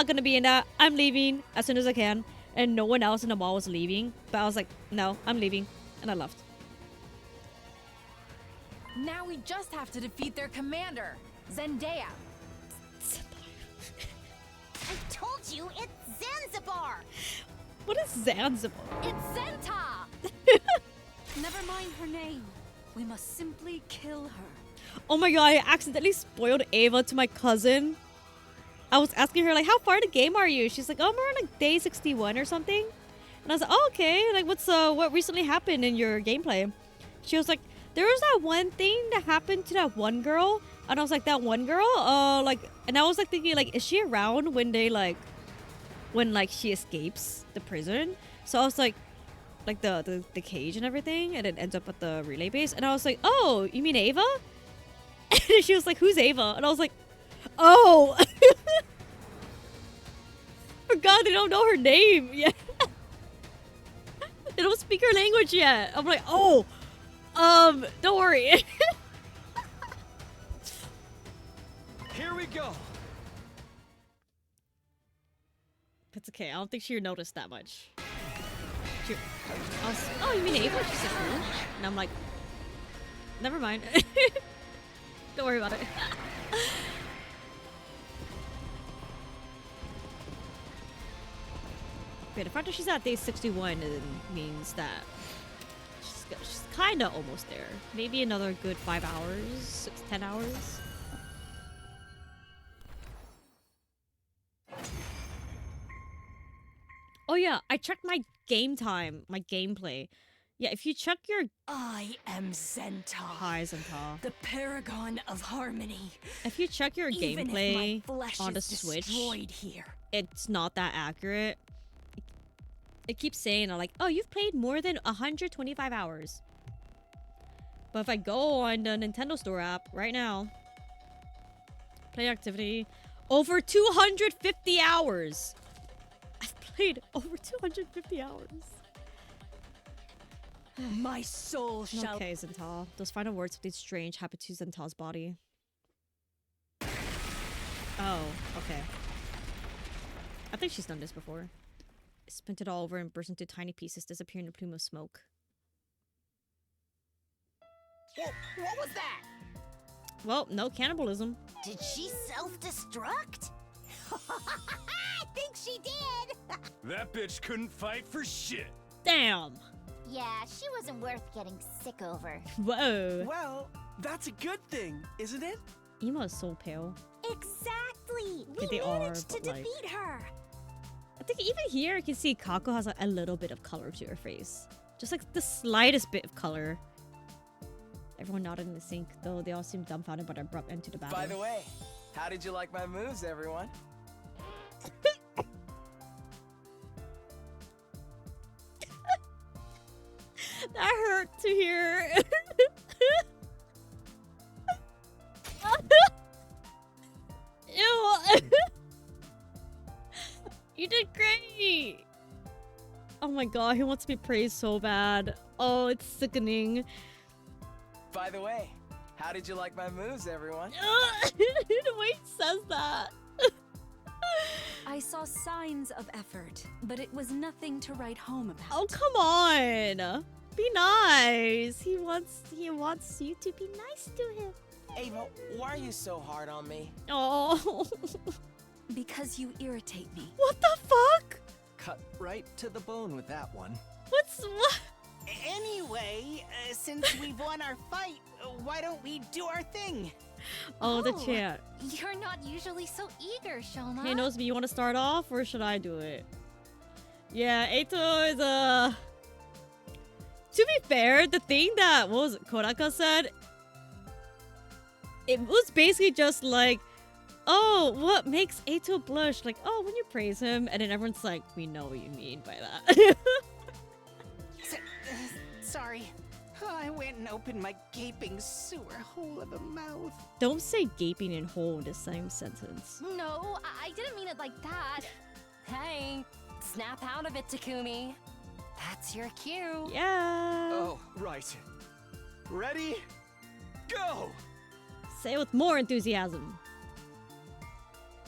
gonna be in that. I'm leaving as soon as I can. And no one else in the mall was leaving. But I was like, no, I'm leaving. And I left. Now we just have to defeat their commander, Zendaya. I told you it's Zanzibar! What is Zanzibar? It's Zenta! Never mind her name. We must simply kill her. Oh my god, I accidentally spoiled Ava to my cousin. I was asking her, like, how far in the game are you? She's like, oh, I'm around, like, day 61 or something. And I was like, oh, okay. Like, what recently happened in your gameplay? She was like, there was that one thing that happened to that one girl. And I was like, that one girl? And I was, like, thinking, like, is she around when she escapes the prison? So I was like the cage and everything, and it ends up at the relay base. And I was like, oh, you mean Ava? And she was like, who's Ava? And I was like, oh. Forgot they don't know her name yet. They don't speak her language yet. I'm like, oh, don't worry. Here we go. It's okay. I don't think she noticed that much. Oh, you mean Ava? She's like, cool. And I'm like, never mind. Don't worry about it. Okay, the fact that she's at day 61 means that she's kind of almost there. Maybe another good 5 hours, 10 hours. Oh yeah, I checked my game time, my gameplay. Yeah, if you check your I am Zenta, highs and top, the paragon of harmony. if you check your Even gameplay if my flesh on the is Switch, destroyed here. it's not that accurate. It keeps saying, like, oh, you've played more than 125 hours. But if I go on the Nintendo Store app right now, play activity, over 250 hours. I've played over 250 hours. My soul shall. Okay, Zental. Those final words something strange happened to Zental's body. Oh, okay. I think she's done this before. Spent it all over and burst into tiny pieces, disappearing in a plume of smoke. What was that? Well, no cannibalism. Did she self-destruct? I think she did! That bitch couldn't fight for shit. Damn! Yeah, she wasn't worth getting sick over. Whoa. Well, that's a good thing, isn't it? Emo is so pale. Exactly! Okay, We they are, managed to but, like- defeat her! I think even here you can see Kako has a little bit of color to her face. Just like the slightest bit of color. Everyone nodded in the sync, though they all seemed dumbfounded by the abrupt end to the battle. By the way, how did you like my moves, everyone? That hurt to hear. Ew. You did great. Oh my god, he wants to be praised so bad. Oh, it's sickening. By the way, how did you like my moves, everyone? The way he says that. I saw signs of effort, but it was nothing to write home about. Oh, come on. Be nice. He wants you to be nice to him. Ava, why are you so hard on me? Oh. Because you irritate me. What the fuck? Cut right to the bone with that one. What? Anyway, since we've won our fight, why don't we do our thing? Oh, the Oh. chant. You're not usually so eager, Shoma. Hey, Nosby, you want to start off or should I do it? Yeah, Eito is To be fair, the thing that what was it, Kodaka said, it was basically just like, oh, what makes Eito blush? Like, oh, when you praise him, and then everyone's like, we know what you mean by that. Sorry. I went and opened my gaping sewer hole of a mouth. Don't say gaping and hole in the same sentence. No, I didn't mean it like that. Hey, snap out of it, Takumi. That's your cue. Yeah. Oh, right. Ready? Go! Say it with more enthusiasm.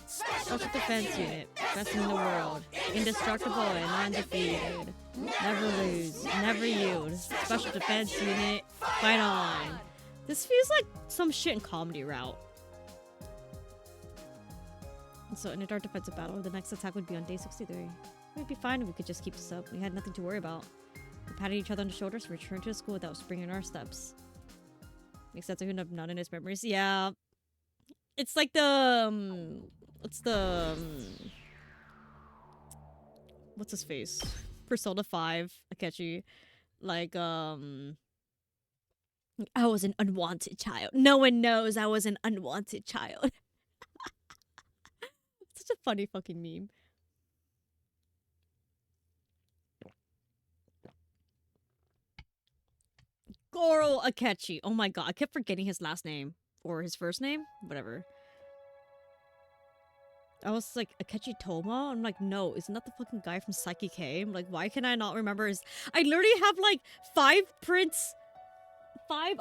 Special Defense Unit, best in the world, indestructible and undefeated. Never lose, never yield. Special Defense Unit, fight on. This feels like some shit in comedy route. And so in a dark defensive battle, the next attack would be on day 63. We'd be fine if we could just keep this up. We had nothing to worry about. We patted each other on the shoulders, returned to school without springing our steps. Makes sense of none in his memories. Yeah. It's like the what's his face? Persona 5 Akechi. Like I was an unwanted child. No one knows I was an unwanted child. Such a funny fucking meme. Goro Akechi. Oh my god, I kept forgetting his last name. Or his first name? Whatever. I was like, Akechi Toma? I'm like, no, isn't that the fucking guy from Psyche K? I'm like, why can I not remember his... I literally have like 5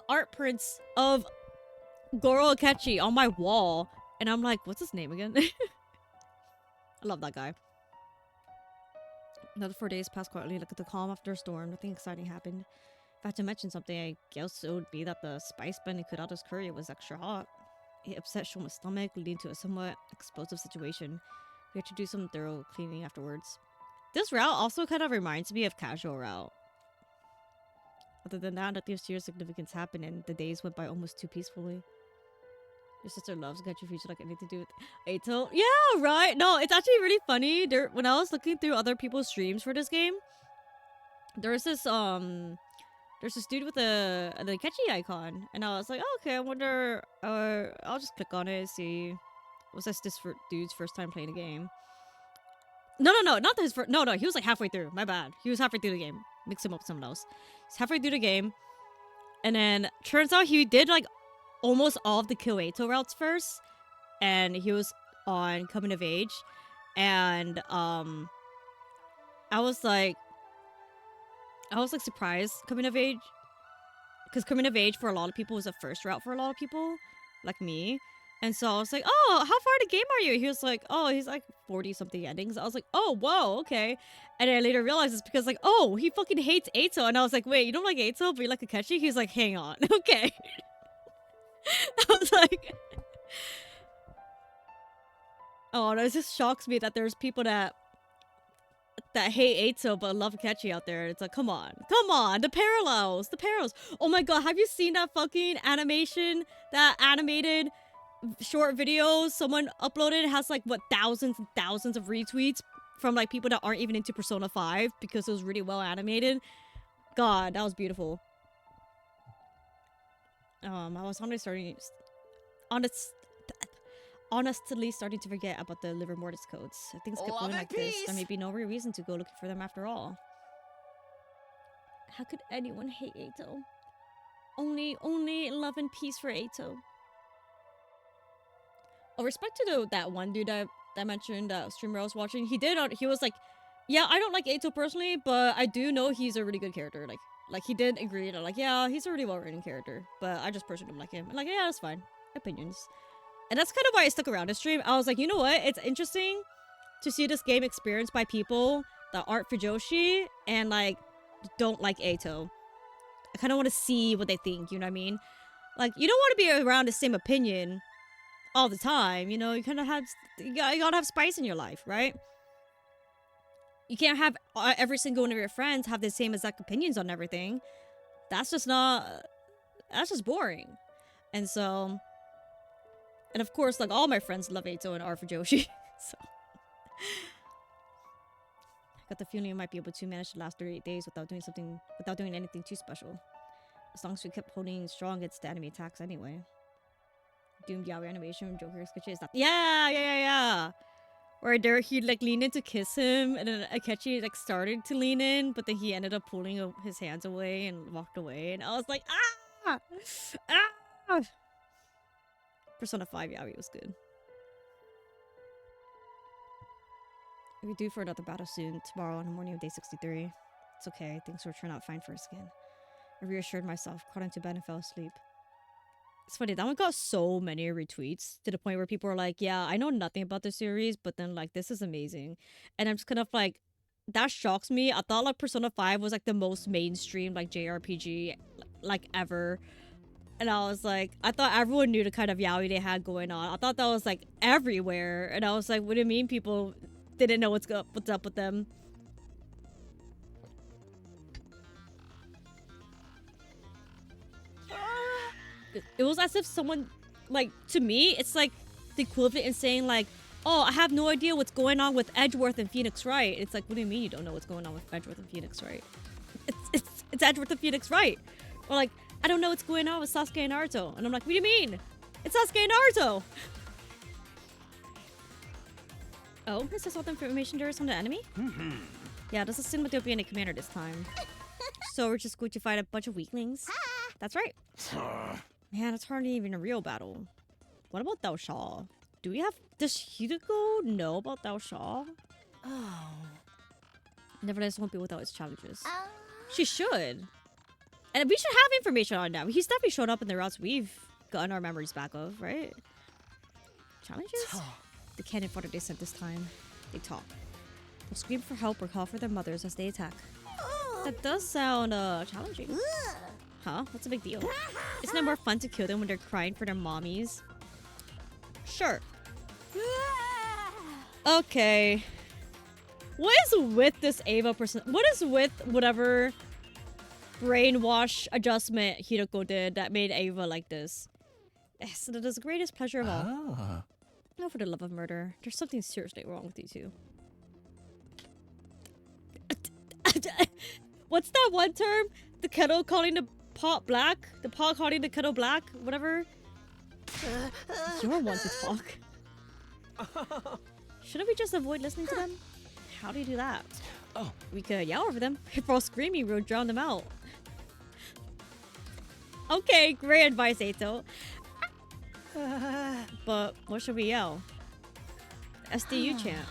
art prints of Goro Akechi on my wall. And I'm like, what's his name again? I love that guy. Another 4 days passed quietly like the calm after a storm. Nothing exciting happened. If I had to mention something, I guess it would be that the spice blend in Kurata's curry was extra hot. It upset Shoma's stomach, leading to a somewhat explosive situation. We had to do some thorough cleaning afterwards. This route also kind of reminds me of Casual Route. Other than that, nothing of serious significance happened, and the days went by almost too peacefully. Your sister loves Gachi Future like anything to do with Eito. Yeah, right? No, it's actually really funny. When I was looking through other people's streams for this game, there's this dude with the Akechi icon, and I was like, oh, okay, I wonder. I'll just click on it and see. Was this dude's first time playing a game? No, not his first. No, he was like halfway through. My bad. He was halfway through the game. Mix him up with someone else. He's halfway through the game, and then turns out he did like almost all of the Kill Eito routes first, and he was on Coming of Age, and I was like surprised Coming of Age, because Coming of Age for a lot of people was a first route for a lot of people like me, and so I was like, oh, how far in the game are you? He was like, oh, he's like 40 something endings. I was like, oh, whoa, okay. And then I later realized it's because like, oh, he fucking hates Eito, and I was like, wait, you don't like Eito but you like Akechi? He's like, hang on. Okay. I was like, oh, and it just shocks me that there's people that hate Eito but love Akechi out there. It's like, come on, the parallels. Oh my god, have you seen that fucking animation, that animated short video someone uploaded? It has like, what, thousands and thousands of retweets from like people that aren't even into Persona 5 because it was really well animated. God, that was beautiful. I was honestly starting to forget about the Liver Mortis codes. If things kept going like this, there may be no real reason to go looking for them after all. How could anyone hate Eito? Only love and peace for Eito. Oh, respect to that one dude that mentioned streamer I was watching. He was like, yeah, I don't like Eito personally, but I do know he's a really good character. Like he did agree, like, yeah, he's a really well-written character, but I just personally don't like him. And like, yeah, that's fine. Opinions. And that's kind of why I stuck around this stream. I was like, you know what? It's interesting to see this game experienced by people that aren't Fujoshi and like don't like Eito. I kind of want to see what they think, you know what I mean? Like, you don't want to be around the same opinion all the time, you know? You kind of have, you gotta have spice in your life, right? You can't have every single one of your friends have the same exact opinions on everything. That's just boring. And so, and of course, like, all my friends love Eito and are for Joshi. So, I got the feeling I might be able to manage the last 38 days without doing anything too special. As long as we kept holding strong against the enemy attacks anyway. Doomed Yaoi animation, Joker Akechi is that. Yeah. Where there he like leaned in to kiss him, and then Akechi like started to lean in, but then he ended up pulling his hands away and walked away, and I was like, ah! Persona 5 Yaoi was good. We're due for another battle soon, tomorrow on the morning of day 63. It's okay, things will turn out fine for us again. I reassured myself, crawled into bed and fell asleep. It's funny, that one got so many retweets to the point where people are like, yeah, I know nothing about the series, but then like, this is amazing. And I'm just kind of like, that shocks me. I thought like Persona 5 was like the most mainstream like JRPG like ever. And I was like, I thought everyone knew the kind of yaoi they had going on. I thought that was like everywhere. And I was like, what do you mean people didn't know what's up with them? It was as if someone, like, to me, it's like the equivalent in saying like, oh, I have no idea what's going on with Edgeworth and Phoenix Wright. It's like, what do you mean you don't know what's going on with Edgeworth and Phoenix Wright? It's Edgeworth and Phoenix Wright. Or like, I don't know what's going on with Sasuke and Naruto. And I'm like, what do you mean? It's Sasuke and Naruto! Oh, is this all the information there is on the enemy? Yeah, this is Sin Ethiopia and a commander this time. So we're just going to fight a bunch of weaklings. That's right. Man, it's hardly even a real battle. What about Dao Sha? Does Hideko know about Dao Sha? Oh. Nevertheless, won't be without its challenges. She should. And we should have information on that. He's definitely showed up in the routes we've gotten our memories back of, right? Challenges? The cannon fodder they sent this time. They talk. They'll scream for help or call for their mothers as they attack. That does sound challenging. Huh? What's the big deal? Isn't it more fun to kill them when they're crying for their mommies? Sure. Okay. What is with this Ava person? What is with whatever brainwash adjustment Hideko did that made Ava like this? So that is the greatest pleasure of all. No, for the love of murder. There's something seriously wrong with you two. What's that one term? The kettle calling the pot black? The pot calling the kettle black? Whatever. You're one to talk. Shouldn't we just avoid listening to them? How do you do that? Oh. We could yell over them. If we're all screaming, we'll drown them out. Okay, great advice, Eito. But what should we yell? SDU chant.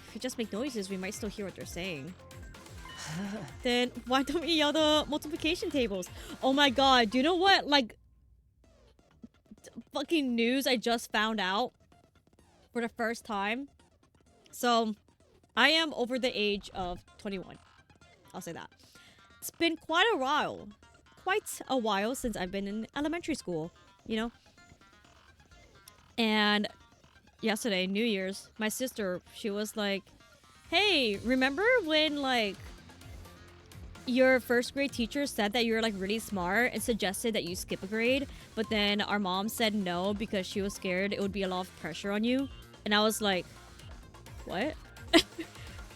If we just make noises, we might still hear what they're saying. Then why don't we yell the multiplication tables? Oh my god, do you know what, like, fucking news I just found out for the first time? So, I am over the age of 21. I'll say that. It's been quite a while since I've been in elementary school, you know? And yesterday, New Year's, my sister, she was like, hey, remember when, like, your first grade teacher said that you're, like, really smart and suggested that you skip a grade, but then our mom said no because she was scared it would be a lot of pressure on you? And I was like, what?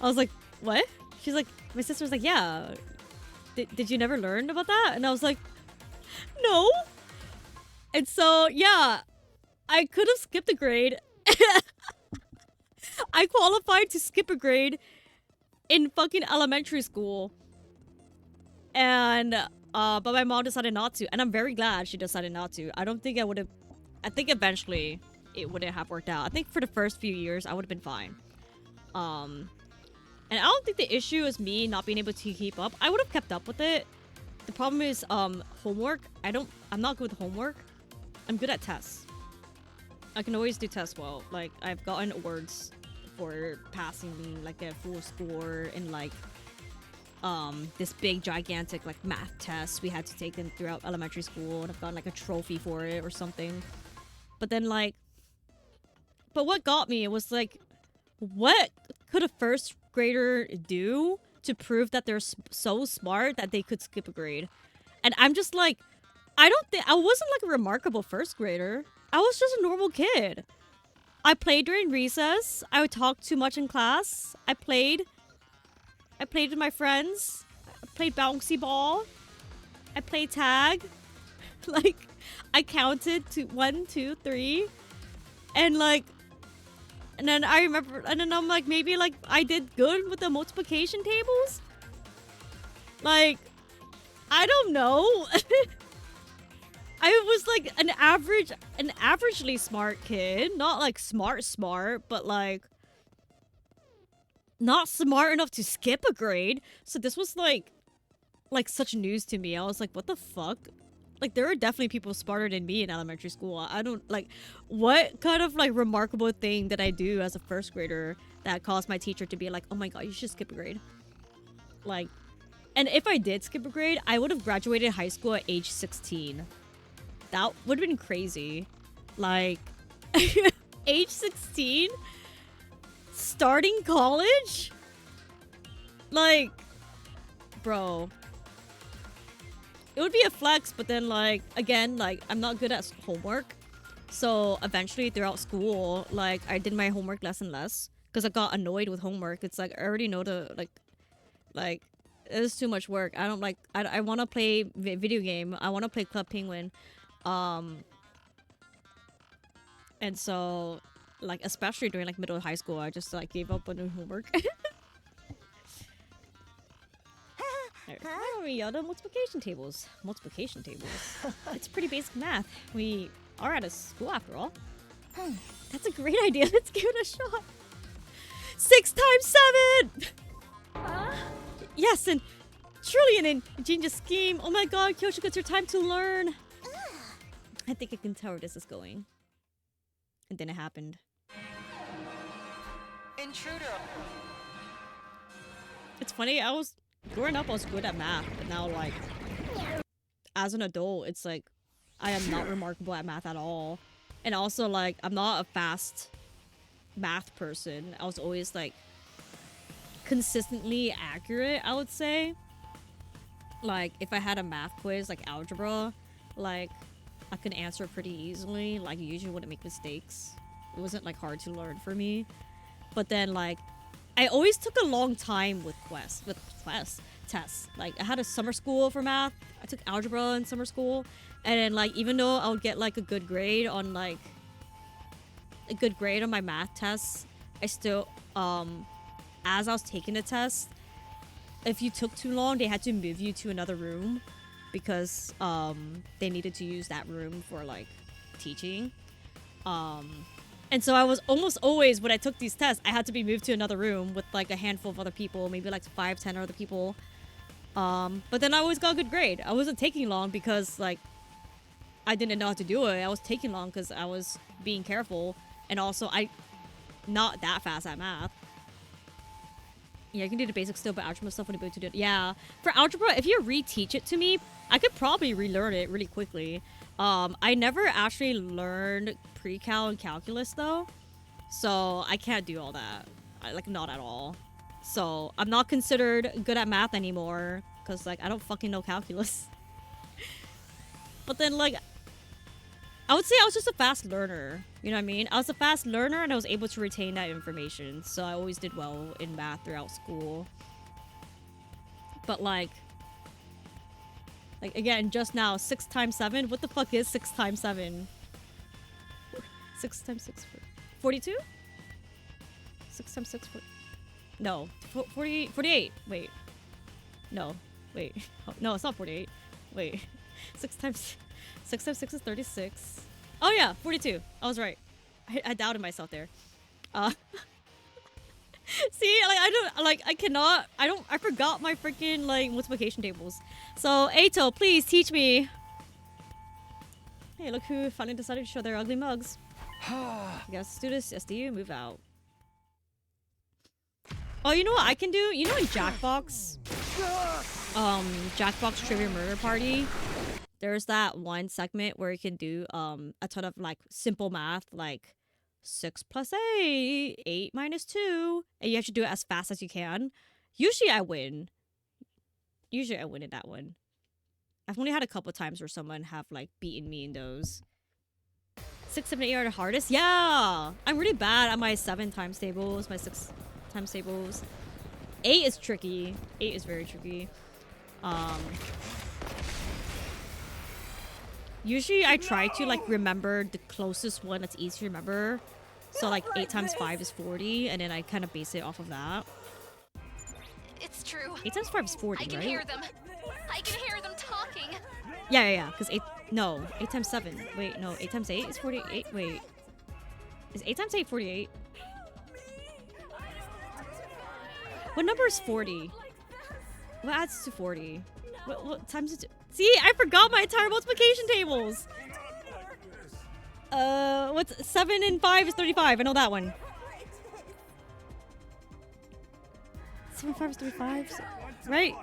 I was like, what? She's like, my sister was like, yeah. Did you never learn about that? And I was like, no. And so, yeah, I could have skipped a grade. I qualified to skip a grade in fucking elementary school. And, but my mom decided not to. And I'm very glad she decided not to. I don't think I would have, I think eventually it wouldn't have worked out. I think for the first few years, I would have been fine. And I don't think the issue is me not being able to keep up. I would have kept up with it. The problem is, homework. I'm not good with homework. I'm good at tests. I can always do tests well. Like, I've gotten awards for passing, like, a full score in, like, this big, gigantic, like, math test we had to take in throughout elementary school. And I've gotten, like, a trophy for it or something. But then, like... But what got me, it was, like... What could a first grader do to prove that they're so smart that they could skip a grade? And I'm just like, I wasn't like a remarkable first grader. I was just a normal kid. I played during recess. I would talk too much in class. I played with my friends. I played bouncy ball. I played tag. Like, I counted to 1, 2, 3. And like, and then I remember, and then I'm like, maybe like I did good with the multiplication tables? Like, I don't know. I was like an averagely smart kid. Not like smart, but like not smart enough to skip a grade. So this was like such news to me. I was like, what the fuck? Like, there are definitely people smarter than me in elementary school. I don't, like, what kind of, like, remarkable thing did I do as a first grader that caused my teacher to be like, oh my god, you should skip a grade? Like, and if I did skip a grade, I would have graduated high school at age 16. That would have been crazy. Like, age 16? Starting college? Like, bro. It would be a flex, but then, like, again, like, I'm not good at homework. So, eventually, throughout school, like, I did my homework less and less. Because I got annoyed with homework. It's like, I already know like, it's too much work. I don't like, I want to play video game. I want to play Club Penguin. And so, like, especially during, like, middle of high school, I just, like, gave up on doing homework. Why don't we the multiplication tables? Multiplication tables. It's pretty basic math. We are at a school after all. That's a great idea. Let's give it a shot. 6 times 7! Yes, and trillion in genius scheme. Oh my god, Kyoshiko, it's your time to learn. I think I can tell where this is going. And then it happened. Intruder. It's funny, growing up, I was good at math, but now, like, as an adult, it's like, I am not remarkable at math at all. And also, like, I'm not a fast math person. I was always, like, consistently accurate, I would say. Like, if I had a math quiz, like algebra, like, I could answer pretty easily. Like, I usually wouldn't make mistakes. It wasn't, like, hard to learn for me. But then, like, I always took a long time with tests. Like, I had a summer school for math. I took algebra in summer school. And then, like, even though I would get, like, a good grade on my math tests, I still, as I was taking the test, if you took too long, they had to move you to another room because, they needed to use that room for, like, teaching. And so I was almost always, when I took these tests, I had to be moved to another room with, like, a handful of other people, maybe, like, 5, 10 other people. But then I always got a good grade. I wasn't taking long because, like, I didn't know how to do it. I was taking long because I was being careful. And also, not that fast at math. Yeah, I can do the basics still, but algebra stuff wouldn't be able to do it. Yeah. For algebra, if you reteach it to me, I could probably relearn it really quickly. I never actually learned pre-cal and calculus though, so I can't do all that. Like, not at all. So I'm not considered good at math anymore because, like, I don't fucking know calculus. But then, like, I would say I was just a fast learner. You know what I mean? I was a fast learner and I was able to retain that information, so I always did well in math throughout school. But like again, just now, 6 times 7? What the fuck is 6 times 7? 6 times 6, 42? 6 times 6, 40. No, 48. Wait. No, wait. No, it's not 48. Wait. 6 times 6 is 36. Oh yeah, 42. I was right. I doubted myself there. See, like, I forgot my freaking, like, multiplication tables. So, Ato, please teach me. Hey, look who finally decided to show their ugly mugs. You guys do this, SDU, move out. Oh, you know what I can do? You know in Jackbox? Jackbox Trivia Murder Party? There's that one segment where you can do, a ton of, like, simple math, like, 6 plus 8, 8 minus 2, and you have to do it as fast as you can. Usually I win. Usually I win in that one. I've only had a couple times where someone have like beaten me in those. 6, 7, 8 are the hardest. Yeah, I'm really bad at my 7 times tables, my 6 times tables. 8 is tricky. 8 is very tricky. Usually I try to like remember the closest one that's easy to remember. So like 8 times 5 is 40, and then I kind of base it off of that. It's true. 8 times 5 is 40, I can right? hear them. I can hear them talking. Yeah. Because 8 times 7. Wait, no, 8 times 8 is 48. Wait. Is 8 times 8 48? What number is 40? What adds to 40? What times is it? See, I forgot my entire multiplication tables. What's 7 and 5 is 35. I know that one. 7 and 5 is 35. Right?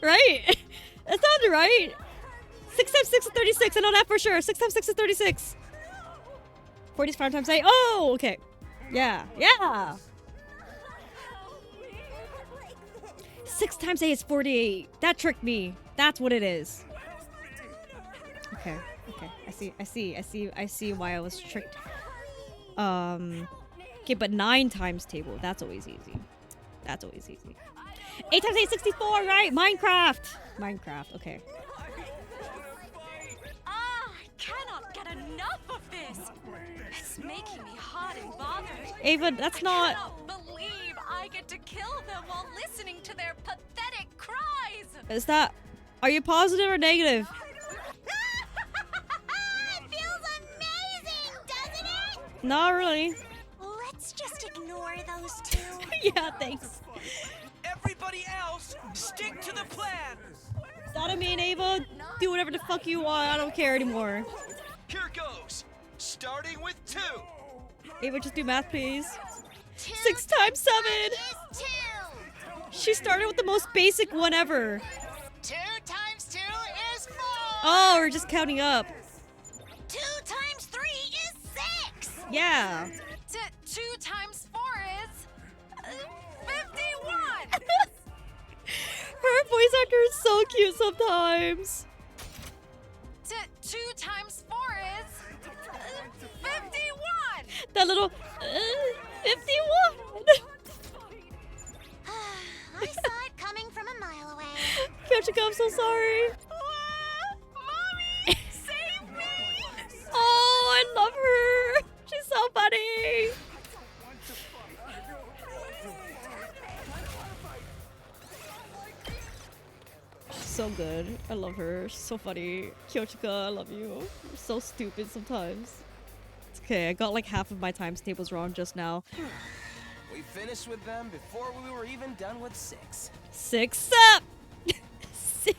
Right? That sounds right. 6 times 6 is 36. I know that for sure. 6 times 6 is 36. 40 is 5 times 8. Oh, okay. Yeah. 6 times 8 is 48. That tricked me. That's what it is. Okay. I see why I was tricked. Okay, but 9 times table. That's always easy. 8 times 8 is 64, right? Minecraft. Okay. I cannot get enough of this. It's making me hot and bothered. Ava, that's not... I cannot believe I get to kill them while listening to their pathetic cries. Is that... Are you positive or negative? It feels amazing, doesn't it? Not really. Let's just ignore those two. Yeah, thanks. Everybody else, stick to the plan. Is that what I mean, Ava? Do whatever the fuck you want. I don't care anymore. Here goes. Starting with 2. Ava, just do math, please. 2 6 times 7. is 2. She started with the most basic one ever. 2 times 2 is 4. Oh, we're just counting up. 2 times 3 is 6. Yeah. 2 times 4 is 51. Her voice actor is so cute sometimes. 2 times 4 is 51. That little 51. I saw it coming from a mile away. Kyochika, I'm so sorry. Mommy, save me. Oh, I love her. She's so funny. She's so good. I love her. She's so funny. Kyochika, I love you. You're so stupid sometimes. It's okay. I got like half of my times tables wrong just now. We finished with them before we were even done with 6. 6 up. 6.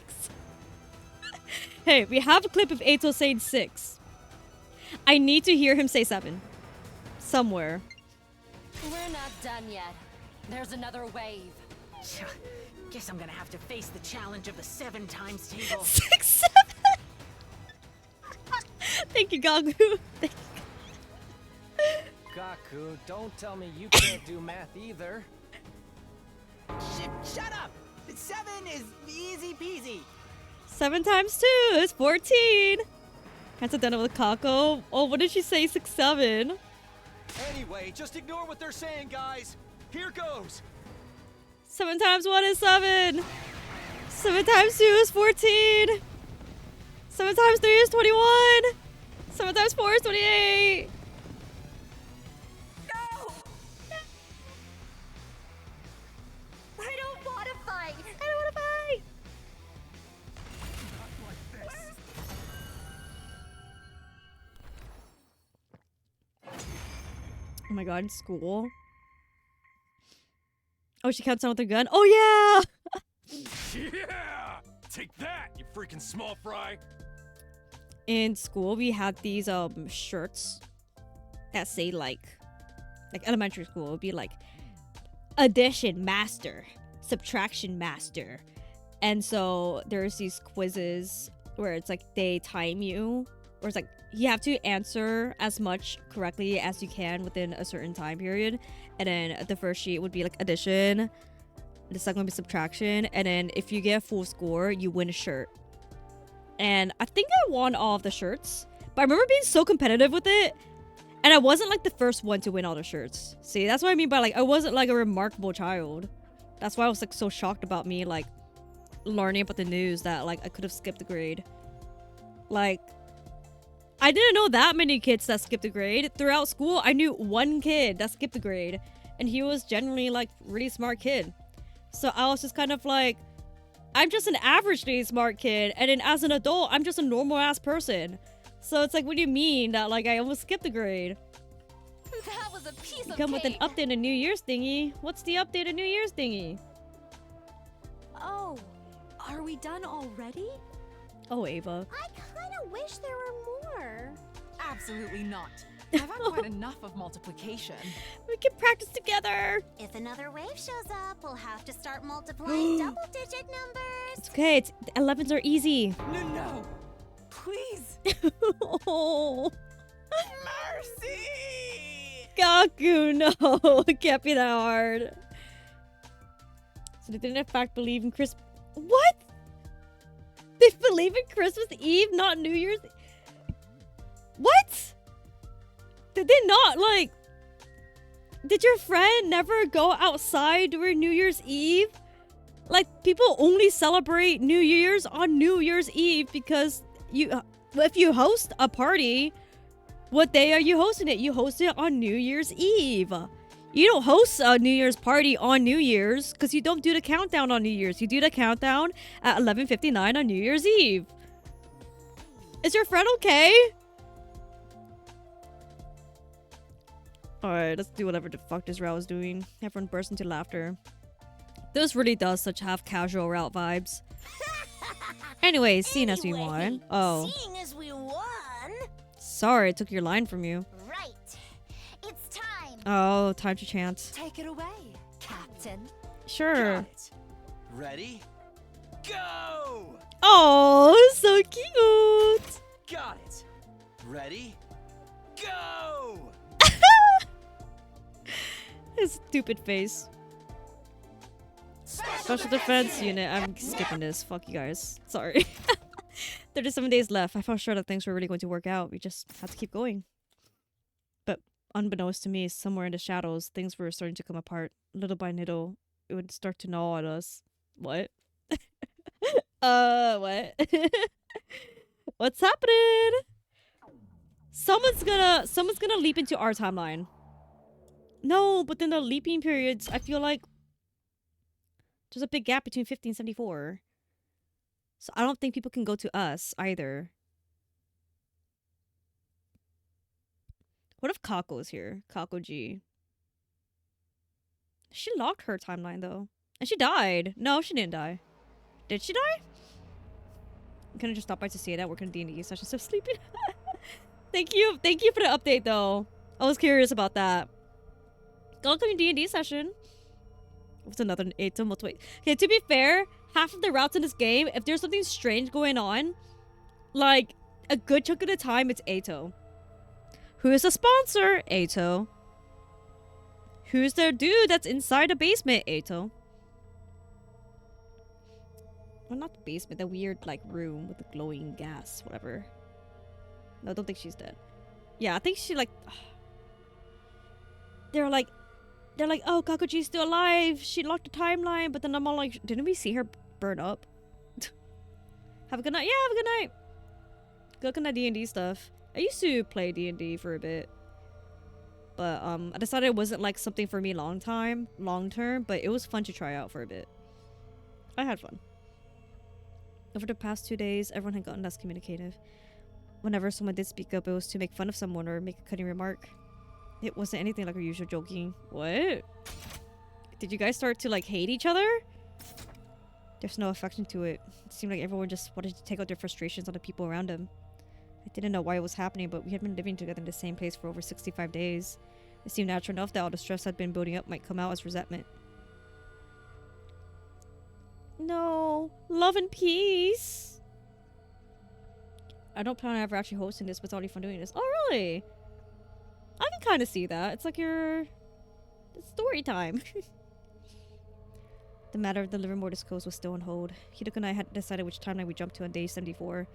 Hey, we have a clip of Eito saying 6. I need to hear him say 7. Somewhere. We're not done yet. There's another wave. Guess I'm gonna have to face the challenge of the 7 times table. 6, 7. Thank you, Gagu. Thank you. Gaku, don't tell me you can't do math either. Shut up! 7 is easy peasy. 7 times 2 is 14. Hands done it with Kako. Oh, what did she say? 6, 7. Anyway, just ignore what they're saying, guys. Here goes. 7 times 1 is 7. 7 times 2 is 14. 7 times 3 is 21. 7 times 4 is 28. No! I don't want to fight. I don't want to fight. Oh my god, in school. Oh, she counts down with her gun. Oh yeah! Yeah! Take that, you freaking small fry. In school, we had these shirts that say like elementary school would be like addition master, subtraction master, and so there's these quizzes where it's like they time you or it's like you have to answer as much correctly as you can within a certain time period. And then the first sheet would be like addition, the second one would be subtraction, and then if you get a full score, you win a shirt. And I think I won all of the shirts, but I remember being so competitive with it, and I wasn't like the first one to win all the shirts. See, that's what I mean by like I wasn't like a remarkable child. That's why I was like so shocked about me like learning about the news that like I could have skipped a grade. Like, I didn't know that many kids that skipped a grade. Throughout school, I knew one kid that skipped a grade, and he was generally like really smart kid. So I was just kind of like, I'm just an averagely smart kid, and then as an adult, I'm just a normal ass person. So it's like, what do you mean that like I almost skipped a grade? That was a piece of Come with an cake. update and New Year's thingy. What's the update and New Year's thingy? Oh, are we done already? Oh, Ava. I kind of wish there were more. Absolutely not. I've had quite enough of multiplication. We can practice together. If another wave shows up, we'll have to start multiplying double-digit numbers. It's okay. It's 11s are easy. No. Please. Oh, Mercy! Gaku, no. It can't be that hard. So they didn't in fact believe in Christmas. What? They believe in Christmas Eve, not New Year's? What? Did they not, like... Did your friend never go outside during New Year's Eve? Like, people only celebrate New Year's on New Year's Eve because if you host a party, what day are you hosting it? You host it on New Year's Eve. You don't host a New Year's party on New Year's because you don't do the countdown on New Year's. You do the countdown at 11:59 on New Year's Eve. Is your friend okay? Alright, let's do whatever the fuck this route is doing. Everyone bursts into laughter. This really does such have casual route vibes. Anyways, seeing as we won. Oh. Seeing as we won. Sorry, I took your line from you. Right. It's time. Oh, time to chant. Take it away, Captain. Sure. Got it. Ready? Go! Oh, so cute. Got it. Ready? Go! His stupid face. Special Defense Unit. I'm skipping this. Fuck you guys. Sorry. 37 days left. I felt sure that things were really going to work out. We just had to keep going. But unbeknownst to me, somewhere in the shadows, things were starting to come apart. Little by little, it would start to gnaw at us. What? What? What's happening? Someone's gonna leap into our timeline. No, but then the leaping periods, I feel like there's a big gap between 50 and 74. So I don't think people can go to us either. What if Kako's here? Kako G. She locked her timeline though. And she died. No, she didn't die. Did she die? I'm gonna just stop by to say that. We're gonna D&D session, so sleeping. Thank you for the update though. I was curious about that. Welcome D&D session. What's another 8 to multiple? Okay, to be fair, half of the routes in this game, if there's something strange going on, like a good chunk of the time, it's Ato. Who is the sponsor? Ato. Who's the dude that's inside the basement? Ato. Well, not the basement, the weird like room with the glowing gas, whatever. No, I don't think she's dead. Yeah, I think she like. They're like, oh, Kakuji's still alive. She locked the timeline, but then I'm all like, didn't we see her burn up? Have a good night. Yeah, have a good night. Good luck on that D&D stuff. I used to play D&D for a bit, but I decided it wasn't like something for me long term. But it was fun to try out for a bit. I had fun. Over the past 2 days, everyone had gotten less communicative. Whenever someone did speak up, it was to make fun of someone or make a cutting remark. It wasn't anything like our usual joking. What? Did you guys start to like hate each other? There's no affection to it. It seemed like everyone just wanted to take out their frustrations on the people around them. I didn't know why it was happening, but we had been living together in the same place for over 65 days. It seemed natural enough that all the stress that had been building up might come out as resentment. No. Love and peace. I don't plan on ever actually hosting this, but it's already fun doing this. Oh, really? I can kind of see that. It's like your story time. The matter of the Livermore Discos was still on hold. Hideko and I had decided which timeline we jumped to on day 74.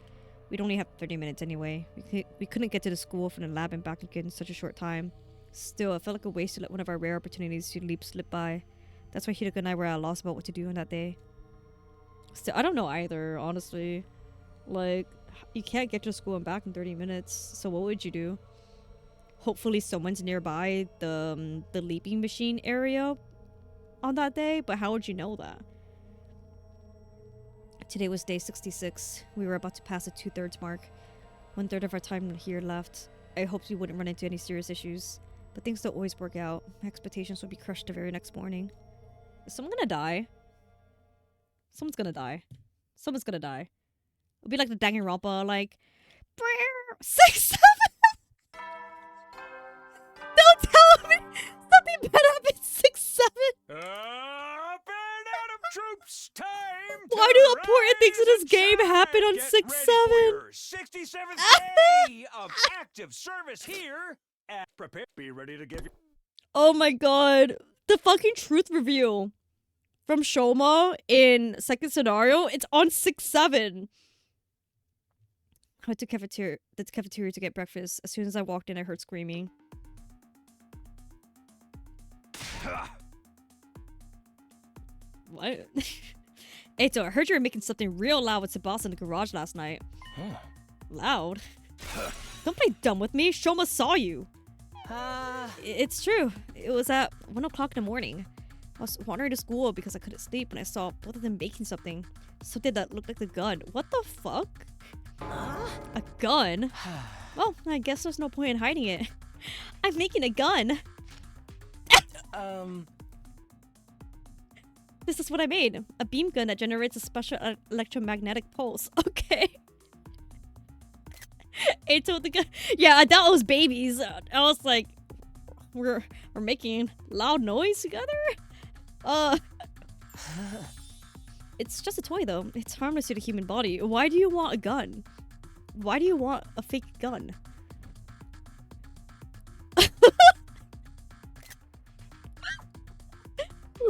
We'd only have 30 minutes anyway. We couldn't get to the school from the lab and back again in such a short time. Still, it felt like a waste to let one of our rare opportunities to leap slip by. That's why Hideko and I were at a loss about what to do on that day. Still, I don't know either, honestly. Like, you can't get to school and back in 30 minutes, so what would you do? Hopefully someone's nearby the leaping machine area on that day, but how would you know that? Today was day 66. We were about to pass the 2/3 mark. 1/3 of our time here left. I hoped we wouldn't run into any serious issues, but things don't always work out. My expectations would be crushed the very next morning. Is someone gonna die? Someone's gonna die. Someone's gonna die. It'll be like the Danganronpa, like 6, 7. Don't tell me something bad happened 6, 7. Band out of troops, time. Why do important things in this game happen on 6, 7? 67th day of active service here. At prepare, be ready to give you. Oh my god, the fucking truth reveal from Shoma in second scenario. It's on 6, 7. I went to the cafeteria to get breakfast. As soon as I walked in, I heard screaming. What? Eito, I heard you were making something real loud with Tsubasa in the garage last night. Loud? Don't play dumb with me. Shoma saw you. It's true. It was at 1 o'clock in the morning. I was wandering to school because I couldn't sleep when I saw both of them making something. Something that looked like a gun. What the fuck? A gun? Well, I guess there's no point in hiding it. I'm making a gun. This is what I made. A beam gun that generates a special electromagnetic pulse. Okay. Eito the gun. Yeah, I thought it was babies. I was like, we're making loud noise together? It's just a toy though. It's harmless to the human body. Why do you want a gun? Why do you want a fake gun?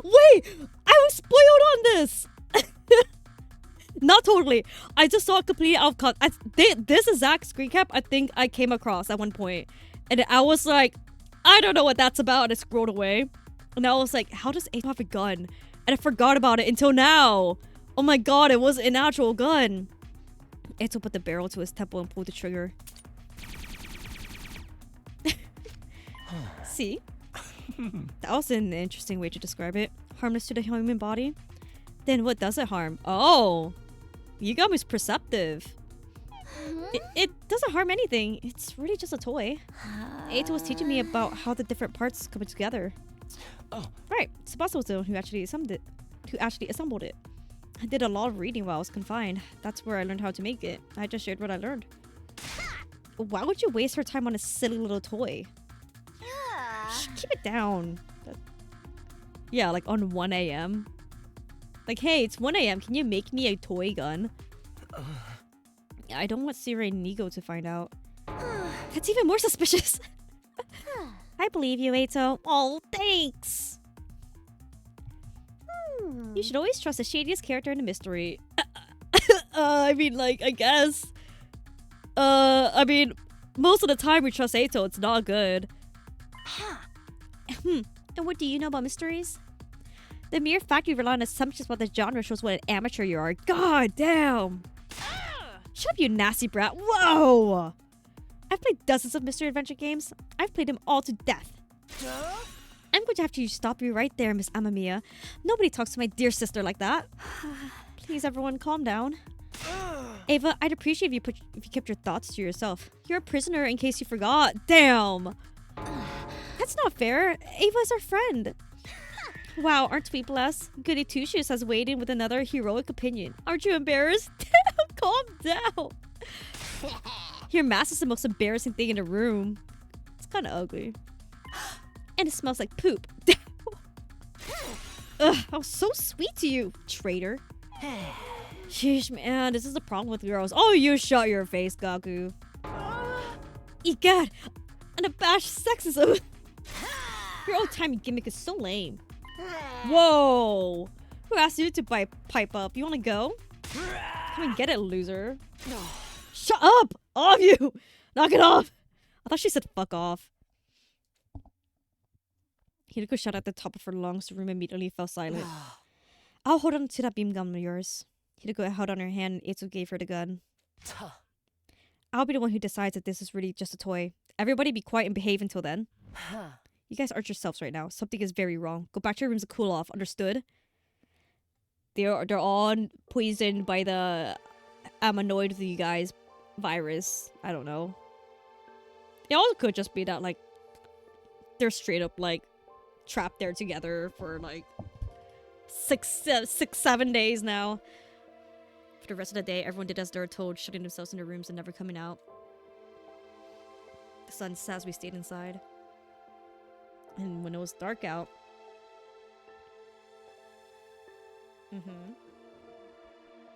Wait! I was spoiled on this! Not totally. I just saw it completely out of context. This exact screen cap I think I came across at one point. And I was like, I don't know what that's about. And I scrolled away. And I was like, how does Eito have a gun? And I forgot about it until now. Oh my god, it was an actual gun. Eito put the barrel to his temple and pulled the trigger. See? That was an interesting way to describe it. Harmless to the human body? Then what does it harm? Oh! Yugamu's perceptive. It doesn't harm anything. It's really just a toy. Eito was teaching me about how the different parts come together. Oh. Right. Tsubasa was the one who actually assembled it. I did a lot of reading while I was confined. That's where I learned how to make it. I just shared what I learned. Why would you waste her time on a silly little toy? Shh, keep it down. Yeah, like on 1 a.m. Like, hey, it's 1 a.m. Can you make me a toy gun? I don't want Siri and Nigo to find out. That's even more suspicious. I believe you, Eito. Oh, thanks. You should always trust the shadiest character in a mystery. I mean, like, I guess. I mean, most of the time we trust Eito. It's not good. And what do you know about mysteries? The mere fact you rely on assumptions about the genre shows what an amateur you are. God damn. Shut up, you nasty brat. Whoa. I've played dozens of mystery adventure games. I've played them all to death. I'm going to have to stop you right there, Miss Amamiya. Nobody talks to my dear sister like that. Please, everyone, calm down. Ava, I'd appreciate if you kept your thoughts to yourself. You're a prisoner in case you forgot. Damn. That's not fair. Ava is our friend. Wow, aren't we blessed? Goody Two-Shoes has weighed in with another heroic opinion. Aren't you embarrassed? Calm down. Your mask is the most embarrassing thing in the room. It's kind of ugly. And it smells like poop. Ugh, I was so sweet to you, traitor. Sheesh, man, this is the problem with girls. Oh, you shut your face, Gaku. Egad, unabashed sexism. Your old-timey gimmick is so lame. Whoa! Who asked you to pipe up? You wanna go? Come and get it, loser. Shut up! All of you! Knock it off! I thought she said fuck off. Hideko shut at the top of her lungs. The room immediately fell silent. I'll hold on to that beam gun of yours. Hideko held on her hand and Eito gave her the gun. I'll be the one who decides that this is really just a toy. Everybody be quiet and behave until then. You guys aren't yourselves right now. Something is very wrong. Go back to your rooms to cool off. Understood? They're all poisoned by the I'm annoyed with you guys virus. I don't know. It also could just be that like they're straight up like trapped there together for like 7 days now. For the rest of the day, everyone did as they were told, shutting themselves in their rooms and never coming out. The sun set as we stayed inside. And when it was dark out... Let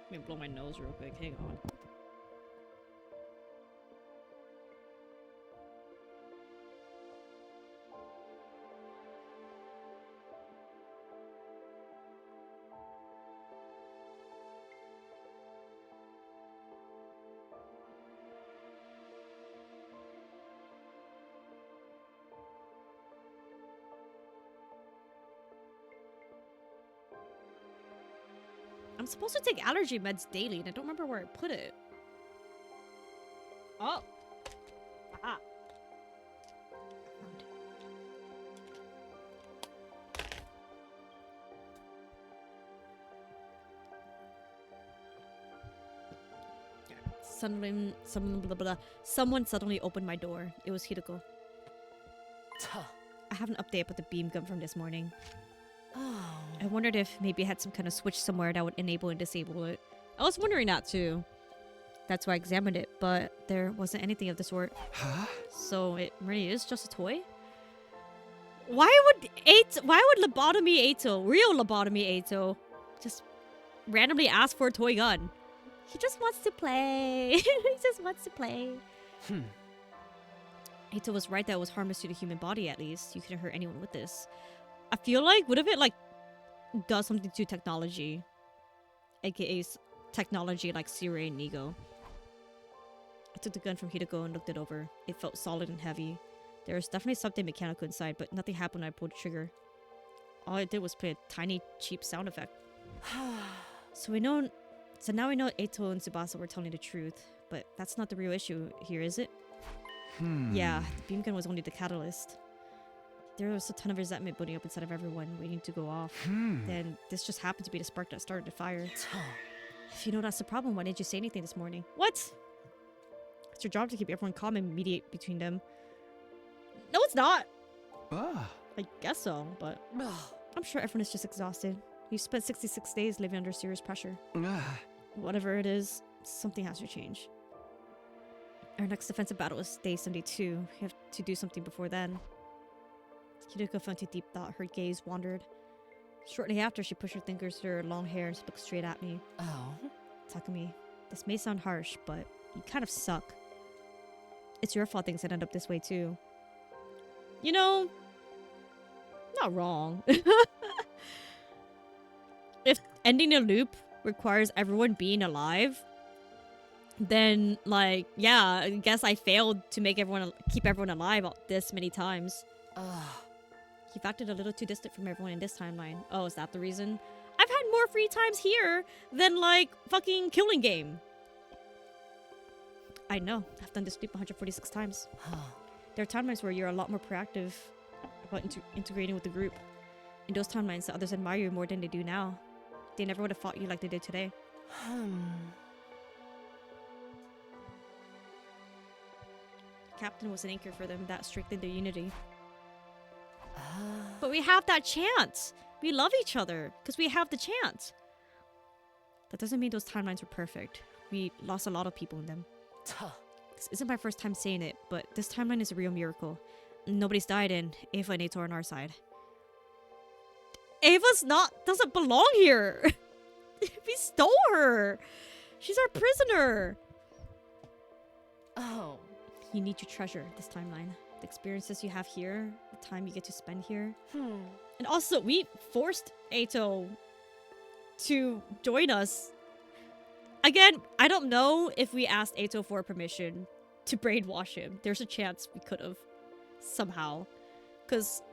me blow my nose real quick, hang on. I'm supposed to take allergy meds daily, and I don't remember where I put it. Oh. Aha. Found it. Someone suddenly opened my door. It was Hideko. I have an update about the beam gun from this morning. I wondered if maybe I had some kind of switch somewhere that would enable and disable it. I was wondering that too. That's why I examined it, but there wasn't anything of the sort. So it really is just a toy? Why would lobotomy Eito, real lobotomy Eito, just randomly ask for a toy gun? He just wants to play. He just wants to play. Eito was right that it was harmless to the human body, at least. You couldn't hurt anyone with this. I feel like, what if it, like, does something to technology? AKA technology like Sirei and Nigo. I took the gun from Hideko and looked it over. It felt solid and heavy. There was definitely something mechanical inside, but nothing happened when I pulled the trigger. All I did was play a tiny, cheap sound effect. So now we know Eito and Tsubasa were telling the truth, but that's not the real issue here, is it? Yeah, the beam gun was only the catalyst. There was a ton of resentment building up inside of everyone, waiting to go off. Then this just happened to be the spark that started the fire. If you know that's the problem, why didn't you say anything this morning? What? It's your job to keep everyone calm and mediate between them. No, it's not. I guess so, but I'm sure everyone is just exhausted. You spent 66 days living under serious pressure. Whatever it is, something has to change. Our next defensive battle is day 72. We have to do something before then. Hideko fell into deep thought. Her gaze wandered. Shortly after, she pushed her fingers through her long hair and looked straight at me. Takumi, this may sound harsh, but you kind of suck. It's your fault things ended up this way too. You know, not wrong. If ending a loop requires everyone being alive, then like, yeah, I guess I failed to keep everyone alive this many times. You've acted a little too distant from everyone in this timeline. Oh, is that the reason? I've had more free times here than like fucking Killing Game. I know. I've done this loop 146 times. There are timelines where you're a lot more proactive about integrating with the group. In those timelines, the others admire you more than they do now. They never would have fought you like they did today. Captain was an anchor for them that strengthened their unity. But we have that chance. We love each other because we have the chance. That doesn't mean those timelines were perfect. We lost a lot of people in them. This isn't my first time saying it, but this timeline is a real miracle. Nobody's died, and Eva and Eito are on our side. Eva's doesn't belong here. We stole her. She's our prisoner. Oh. You need to treasure this timeline. The experiences you have here, the time you get to spend here. And also, we forced Eito to join us. Again, I don't know if we asked Eito for permission to brainwash him. There's a chance we could have. Somehow. Because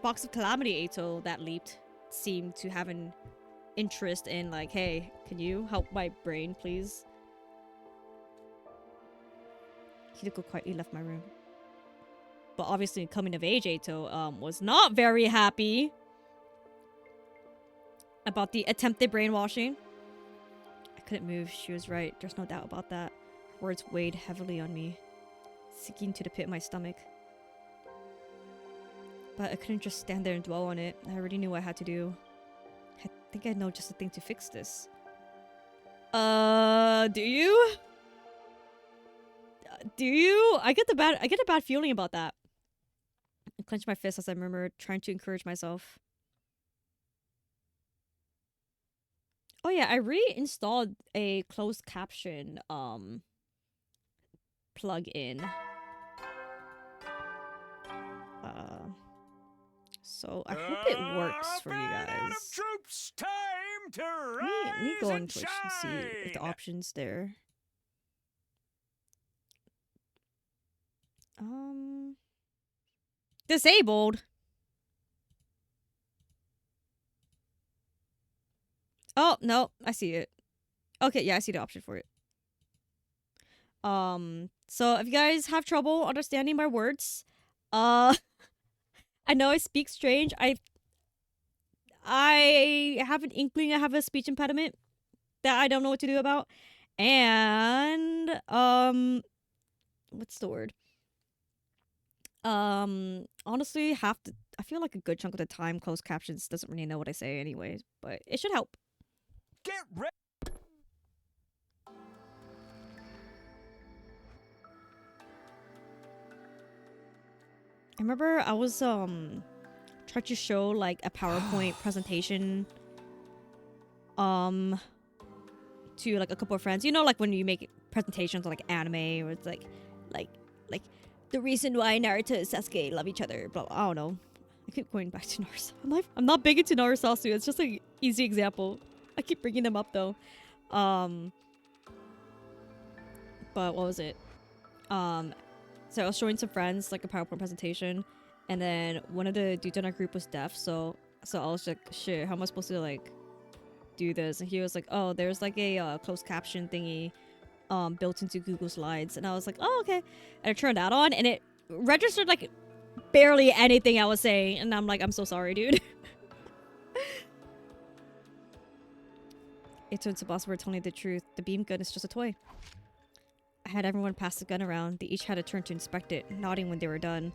Box of Calamity Eito that leaped seemed to have an interest in like, hey, can you help my brain, please? Hideko quietly left my room. But obviously, coming of age Eito was not very happy about the attempted brainwashing. I couldn't move. She was right. There's no doubt about that. Her words weighed heavily on me, sinking to the pit of my stomach. But I couldn't just stand there and dwell on it. I already knew what I had to do. I think I know just the thing to fix this. Do you? Do you? I get a bad feeling about that. I clenched my fist as I murmured, trying to encourage myself. Oh yeah, I reinstalled a closed caption plug-in. So I hope it works for you guys. Troops, time to Let me go on Twitch and see if the option's there. Disabled. Oh, no, I see it. Okay, yeah, I see the option for it. So if you guys have trouble understanding my words, I know I speak strange. I have an inkling I have a speech impediment that I don't know what to do about. And what's the word? Honestly, I feel like a good chunk of the time closed captions doesn't really know what I say anyways, but it should help. Get ready. I remember I was trying to show like a PowerPoint presentation to like a couple of friends. You know, like when you make presentations on like anime where it's like the reason why Naruto and Sasuke love each other, blah, blah, I don't know. I keep going back to Naruto. I'm not big into Naruto. It's just an easy example. I keep bringing them up though. But what was it? So I was showing some friends like a PowerPoint presentation, and then one of the dudes in our group was deaf, so I was like, shit, how am I supposed to like do this? And he was like, oh, there's like a closed caption thingy built into Google Slides. And I was like, oh, okay. And I turned that on, and it registered like barely anything I was saying, and I'm like, I'm so sorry, dude. Eito and Tsubasa were telling the truth. The beam gun is just a toy. I had everyone pass the gun around. They each had a turn to inspect it, nodding when they were done.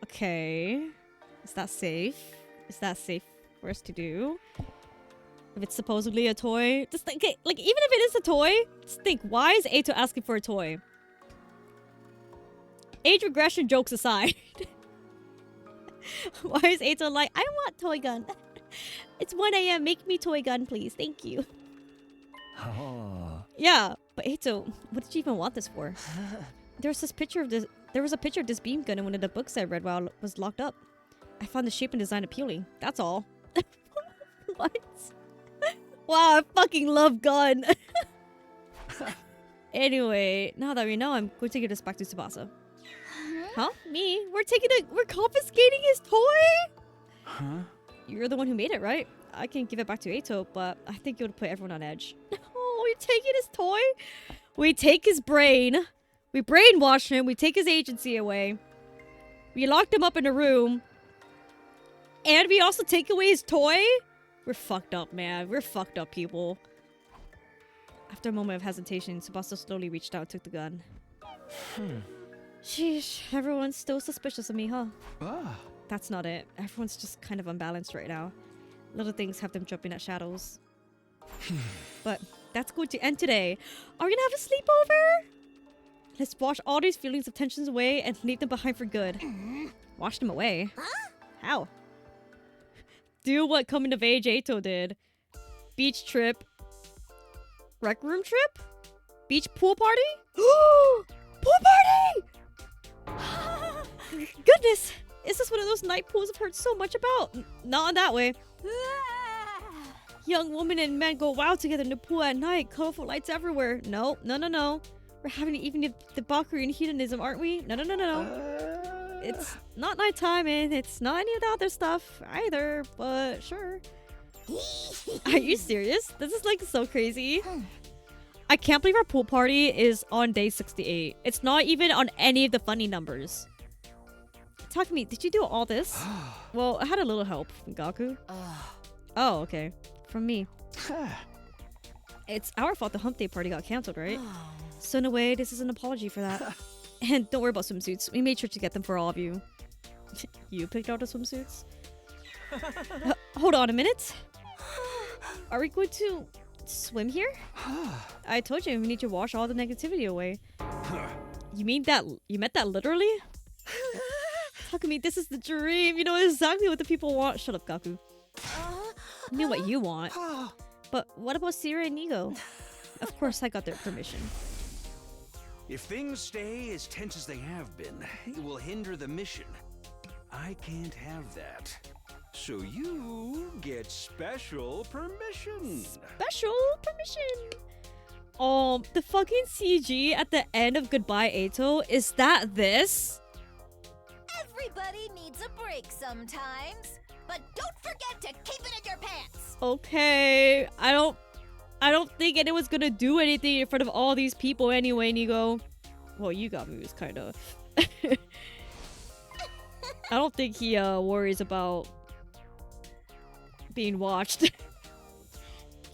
Okay. Is that safe? Is that safe for us to do? If it's supposedly a toy, just think, okay, like even if it is a toy, just think, why is Eito asking for a toy? Age regression jokes aside. Why is Eito like, I want toy gun. It's 1 a.m. Make me toy gun, please. Thank you. Oh. Yeah, but Eito, what did you even want this for? There was a picture of this beam gun in one of the books I read while it was locked up. I found the shape and design appealing. That's all. What? Wow, I fucking love gun. Anyway, now that we know, I'm going to give this back to Tsubasa. Huh? Me? We're confiscating his toy? Huh? You're the one who made it, right? I can give it back to Eito, but I think it would put everyone on edge. Oh, you're taking his toy? We take his brain. We brainwash him. We take his agency away. We locked him up in a room. And we also take away his toy? We're fucked up, man. We're fucked up, people. After a moment of hesitation, Tsubasa slowly reached out and took the gun. Sheesh, everyone's still suspicious of me, huh? Ah. That's not it. Everyone's just kind of unbalanced right now. Little things have them jumping at shadows. But that's going to end today. Are we gonna have a sleepover? Let's wash all these feelings of tensions away and leave them behind for good. Wash them away? Huh? How? do what coming of age Ato did. Beach trip. Rec room trip? Beach pool party? Pool party! Goodness! Is this one of those night pools I've heard so much about? Not in that way. Young woman and men go wild together in the pool at night. Colorful lights everywhere. No. We're having even debauchery and hedonism, aren't we? No. It's not nighttime and it's not any of the other stuff either, but sure. Are you serious? This is like so crazy. I can't believe our pool party is on day 68. It's not even on any of the funny numbers. Takumi, did you do all this? Well, I had a little help from Gaku. Oh, okay. From me. It's our fault the hump day party got cancelled, right? So in a way, this is an apology for that. And don't worry about swimsuits. We made sure to get them for all of you. You picked out the swimsuits? Hold on a minute. Are we going to swim here? I told you we need to wash all the negativity away. You mean that? You meant that literally? Takumi, this is the dream. You know exactly what the people want. Shut up, Gaku. You know what you want. But what about Sierra and Nigo? Of course, I got their permission. If things stay as tense as they have been, it will hinder the mission. I can't have that. So you get special permission. Special permission. The fucking CG at the end of Goodbye Ato, is that this? Everybody needs a break sometimes. But don't forget to keep it in your pants. Okay, I don't think anyone's gonna do anything in front of all these people anyway, Nigo. Well, you got moves, kinda. I don't think he worries about being watched.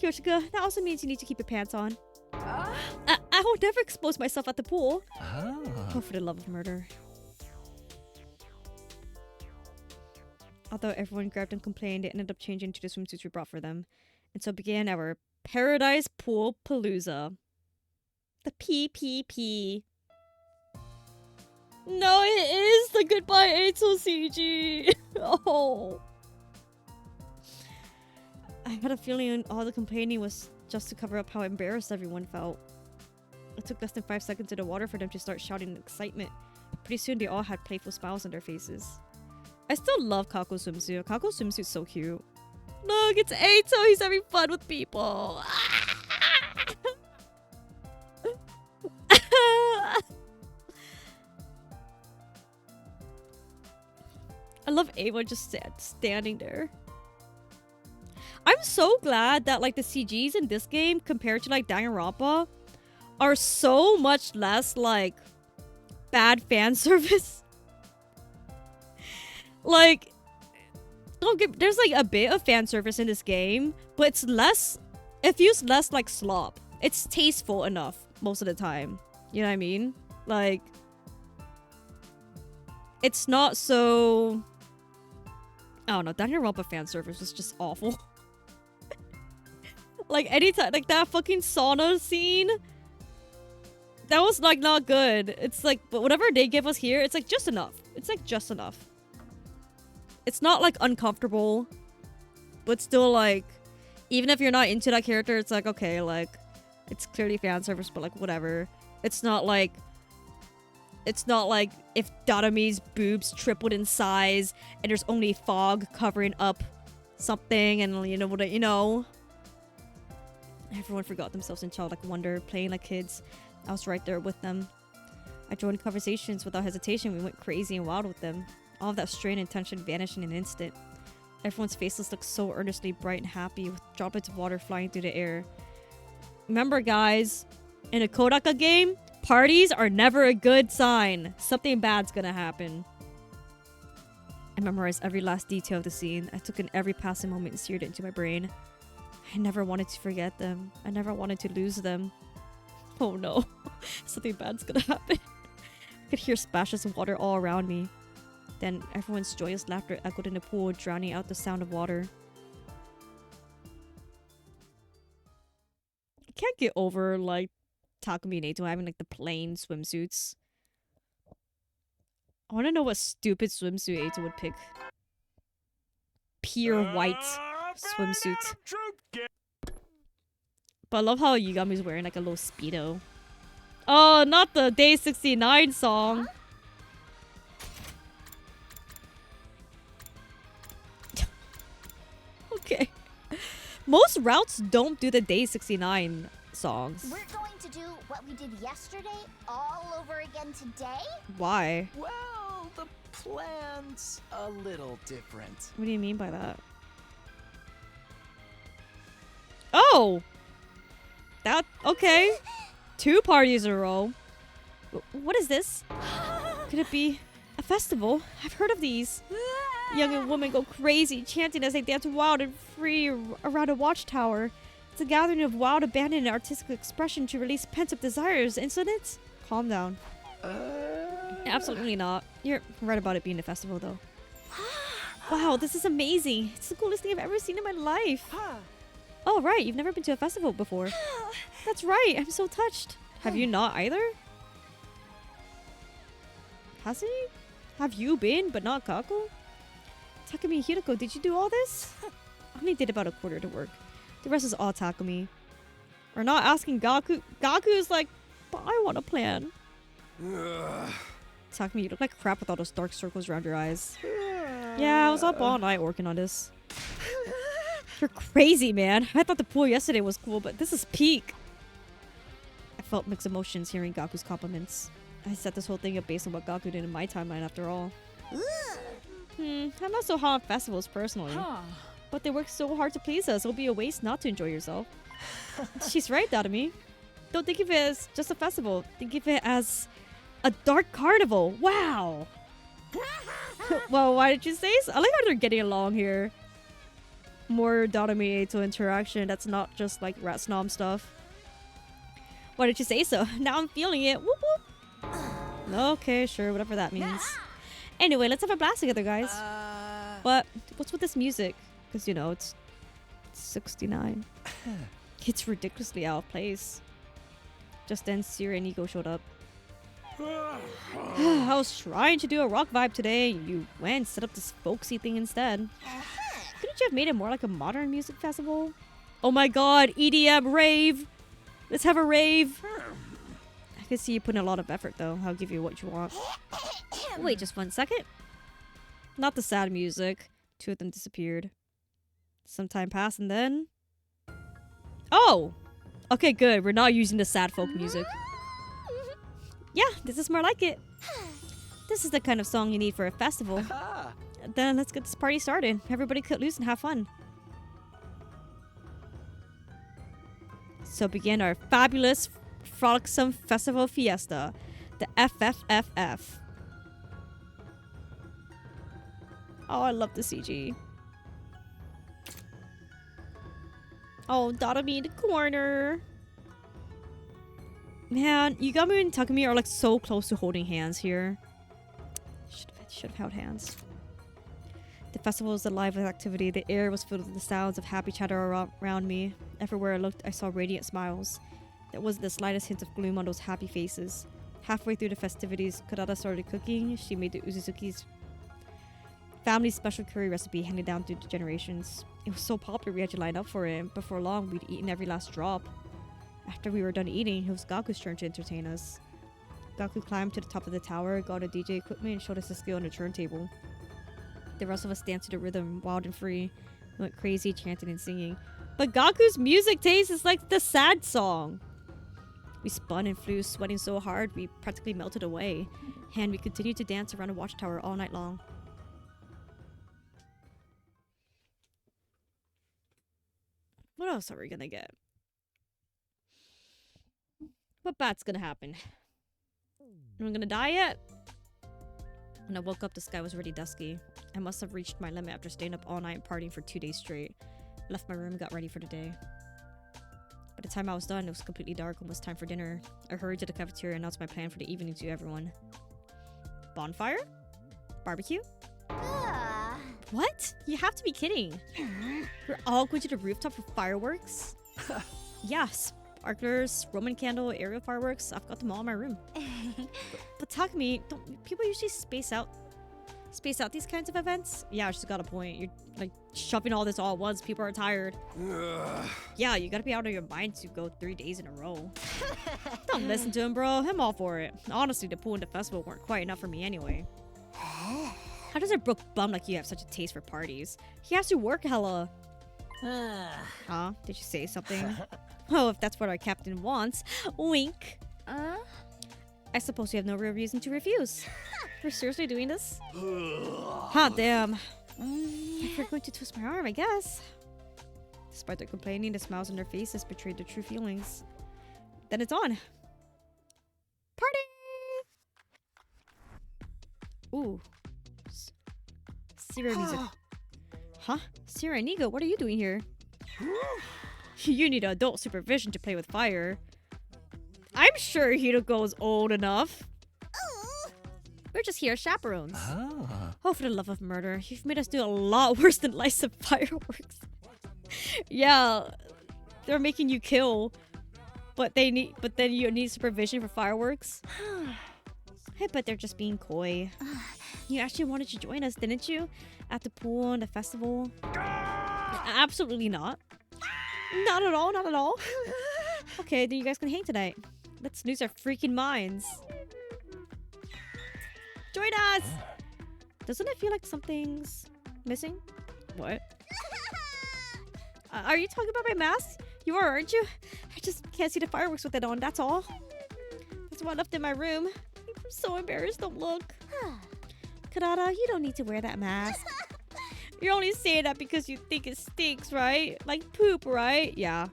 Yoshika, that also means you need to keep your pants on. I will never expose myself at the pool. Oh, for the love of murder. Although everyone grabbed and complained, they ended up changing to the swimsuits we brought for them. And so began our Paradise Pool Palooza. The PPP. No, it is the Goodbye Ato CG. Oh. I had a feeling all the complaining was just to cover up how embarrassed everyone felt. It took less than 5 seconds in the water for them to start shouting in excitement. Pretty soon they all had playful smiles on their faces. I still love Kako's swimsuit. Kako's swimsuit's so cute. Look, it's Ato. He's having fun with people. I love Ava just standing there. I'm so glad that like the CGs in this game compared to like Danganronpa are so much less like bad fan service. Like, there's like a bit of fan service in this game, but it's less, it feels less like slop. It's tasteful enough most of the time. You know what I mean? Like, it's not so, I don't know, Danganronpa fan service was just awful. Like, anytime, like that fucking sauna scene, that was like not good. It's like, but whatever they give us here, it's like just enough. It's like just enough. It's not like uncomfortable, but still like, even if you're not into that character, it's like, okay, like, it's clearly fan service, but like whatever. It's not like if Datomi's boobs tripled in size and there's only fog covering up something, and you know what, you know. Everyone forgot themselves in childlike wonder, playing like kids. I was right there with them. I joined conversations without hesitation. We went crazy and wild with them. All of that strain and tension vanished in an instant. Everyone's faces looked so earnestly bright and happy, with droplets of water flying through the air. Remember, guys, in a Kodaka game, parties are never a good sign. Something bad's gonna happen. I memorized every last detail of the scene. I took in every passing moment and seared it into my brain. I never wanted to forget them. I never wanted to lose them. Oh no. Something bad's gonna happen. I could hear splashes of water all around me. Then everyone's joyous laughter echoed in the pool, drowning out the sound of water. I can't get over, like, Takumi and Ato having, like, the plain swimsuits. I want to know what stupid swimsuit Ato would pick. pure white swimsuit. But I love how Yugami's wearing like a little Speedo. Oh, not the Day 69 song. Okay. Most routes don't do the Day 69 songs. We're going to do what we did yesterday all over again today? Why? Well, the plan's a little different. What do you mean by that? Oh! That... Okay. 2 parties in a row. What is this? Could it be a festival? I've heard of these. Young women go crazy, chanting as they dance wild and free around a watchtower. It's a gathering of wild, abandoned artistic expression to release pent-up desires. Incidents? Calm down. Absolutely not. You're right about it being a festival, though. Wow, this is amazing. It's the coolest thing I've ever seen in my life. Oh, right. You've never been to a festival before. That's right. I'm so touched. Have you not either? Has he? Have you been, but not Kaku? Takumi and Hiroko, did you do all this? I only did about a quarter to work. The rest is all Takumi. We're not asking Gaku. Gaku's like, but I want a plan. Takumi, you look like crap with all those dark circles around your eyes. Yeah, I was up all night working on this. You're crazy, man. I thought the pool yesterday was cool, but this is peak. I felt mixed emotions hearing Gaku's compliments. I set this whole thing up based on what Gaku did in my timeline after all. I'm not so hot on festivals personally. But they work so hard to please us. It'll be a waste not to enjoy yourself. She's right, Dadami. Don't think of it as just a festival. Think of it as a dark carnival. Wow. Well, why did you say so? I like how they're getting along here. More Dadami Eito interaction. That's not just like rat snom stuff. Why did you say so? Now I'm feeling it. Whoop whoop. Okay, sure. Whatever that means. Anyway, let's have a blast together, guys. But what's with this music? Because, you know, it's 69. It's ridiculously out of place. Just then, Siri and Nico showed up. I was trying to do a rock vibe today. You went and set up this folksy thing instead. Couldn't you have made it more like a modern music festival? Oh my god, EDM rave! Let's have a rave! I can see you putting a lot of effort, though. I'll give you what you want. Wait just 1 second. Not the sad music. 2 of them disappeared. Some time passed and then... Oh! Okay, good. We're not using the sad folk music. Yeah, this is more like it. This is the kind of song you need for a festival. Then let's get this party started. Everybody cut loose and have fun. So begin our fabulous, frolicsome festival fiesta. The FFFF. Oh, I love the CG. Oh, Dadami in the corner. Man, Yugami and Takumi are like so close to holding hands here. Should have held hands. The festival was alive with activity. The air was filled with the sounds of happy chatter around me. Everywhere I looked, I saw radiant smiles. There wasn't the slightest hint of gloom on those happy faces. Halfway through the festivities, Kurata started cooking. She made the Uzuzuki's family special curry recipe handed down through the generations. It was so popular we had to line up for it. Before long, we'd eaten every last drop. After we were done eating, it was Gaku's turn to entertain us. Gaku climbed to the top of the tower, got a DJ equipment, and showed us his skill on the turntable. The rest of us danced to the rhythm, wild and free. We went crazy, chanting and singing. But Gaku's music taste is like the sad song. We spun and flew, sweating so hard we practically melted away. And we continued to dance around the watchtower all night long. What else are we gonna get? What bad's gonna happen? Am I gonna die yet? When I woke up, the sky was already dusky. I must have reached my limit after staying up all night and partying for 2 days straight. I left my room and got ready for the day. By the time I was done, it was completely dark and it was time for dinner. I hurried to the cafeteria and announced my plan for the evening to everyone. Bonfire? Barbecue? What? You have to be kidding. We're all going to the rooftop for fireworks? Yes. Sparklers, Roman candle, aerial fireworks. I've got them all in my room. But Takumi, don't people usually space space out these kinds of events. Yeah, she's got a point. You're like shoving all this all at once. People are tired. Yeah, you gotta be out of your mind to go 3 days in a row. Don't listen to him, bro. I'm all for it. Honestly, the pool and the festival weren't quite enough for me anyway. How does a Brook bum like you have such a taste for parties? He has to work hella. Huh? Did you say something? Oh, if that's what our captain wants. Wink. I suppose you have no real reason to refuse. We're seriously doing this? Hot damn. If you're going to twist my arm, I guess. Despite their complaining, the smiles on their faces betrayed their true feelings. Then it's on. Party! Ooh. Sierra music. Huh? Sierra Inigo, what are you doing here? You need adult supervision to play with fire. I'm sure Hiroko is old enough. We're just here as chaperones. Oh, for the love of murder. You've made us do a lot worse than lights and fireworks. Yeah, they're making you kill. But then you need supervision for fireworks. I bet they're just being coy. You actually wanted to join us, didn't you? At the pool and the festival? Absolutely not. Not at all, not at all. Okay, then you guys can hang tonight. Let's lose our freaking minds. Join us! Doesn't it feel like something's missing? What? Are you talking about my mask? You are, aren't you? I just can't see the fireworks with it on, that's all. That's what I left in my room. I'm so embarrassed, don't look. Kadada, you don't need to wear that mask. You're only saying that because you think it stinks, right? Like poop, right? Yeah.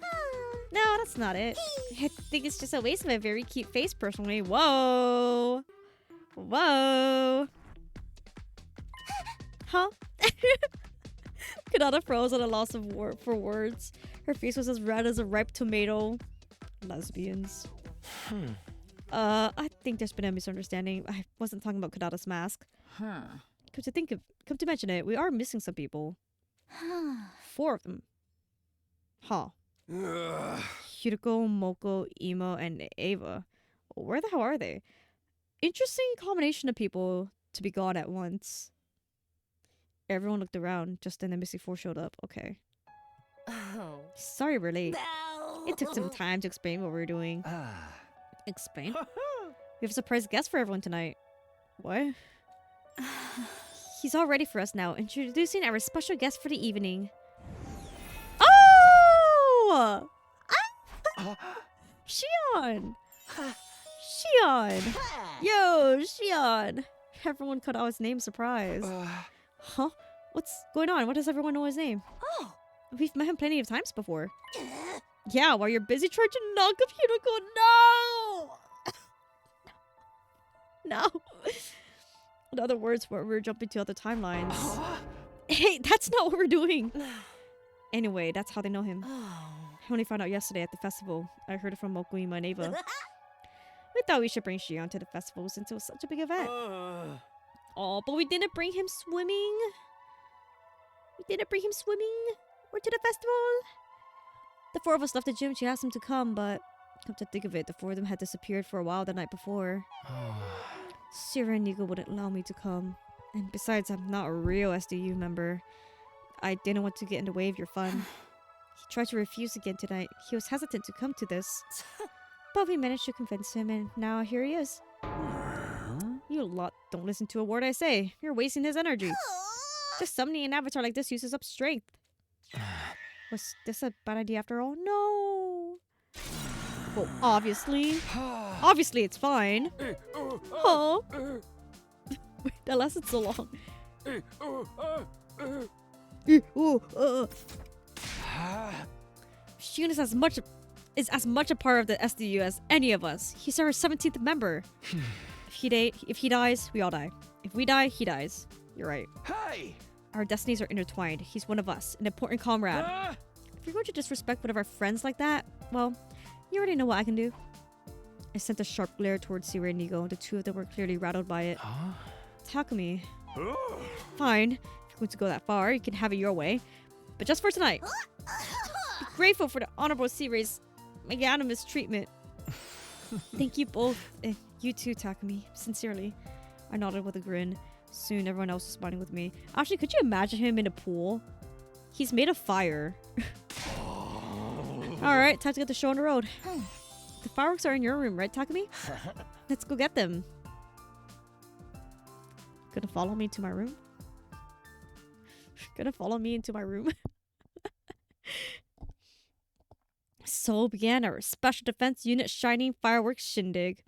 No, that's not it. I think it's just a waste of a very cute face, personally. Whoa. Whoa. Huh? Kadada froze at a loss of for words. Her face was as red as a ripe tomato. Lesbians. I think there's been a misunderstanding. I wasn't talking about Kadada's mask. Come to mention it, we are missing some people. 4 of them. Huh. Hiroko, Moko, Imo, and Ava. Where the hell are they? Interesting combination of people to be gone at once. Everyone looked around just then the missing 4 showed up. Okay. Sorry we're late. It took some time to explain what we were doing. Explain? We have a surprise guest for everyone tonight. What? He's all ready for us now. Introducing our special guest for the evening. Oh! Shion! Shion! Yo, Shion! Everyone cut out his name, surprise. Huh? What's going on? Why does everyone know his name? Oh. We've met him plenty of times before. Yeah, while you're busy trying to knock up Hiroko. No! No. In other words, we're jumping to other timelines. Hey, that's not what we're doing. Anyway, that's how they know him. I only found out yesterday at the festival. I heard it from Mokuima and Ava. We thought we should bring Shion to the festival since it was such a big event. Oh, but we didn't bring him swimming. We didn't bring him swimming or to the festival. The 4 of us left the gym to ask him to come, but come to think of it, the 4 of them had disappeared for a while the night before. Sierra and Nigo wouldn't allow me to come. And besides, I'm not a real SDU member. I didn't want to get in the way of your fun. He tried to refuse again tonight. He was hesitant to come to this. But we managed to convince him, and now here he is. You lot don't listen to a word I say. You're wasting his energy. Just summoning an avatar like this uses up strength. Was this a bad idea after all? No. Well, obviously. Obviously, it's fine. Huh? Wait, that lasted so long. Shion is as much a part of the SDU as any of us. He's our 17th member. If he dies, we all die. If we die, he dies. You're right. Hey! Our destinies are intertwined. He's one of us, an important comrade. If you're going to disrespect one of our friends like that, well, you already know what I can do. I sent a sharp glare towards Sierra and Nigo. The 2 of them were clearly rattled by it. Takumi. Fine. If you're going to go that far, you can have it your way. But just for tonight. Be grateful for the honorable Sierra's magnanimous treatment. Thank you both. You too, Takumi. Sincerely. I nodded with a grin. Soon everyone else is spawning with me. Actually, could you imagine him in a pool? He's made of fire. Alright, time to get the show on the road. The fireworks are in your room, right, Takumi? Let's go get them. Gonna follow me to my room? Gonna follow me into my room? So began our Special Defense Unit Shining Fireworks Shindig.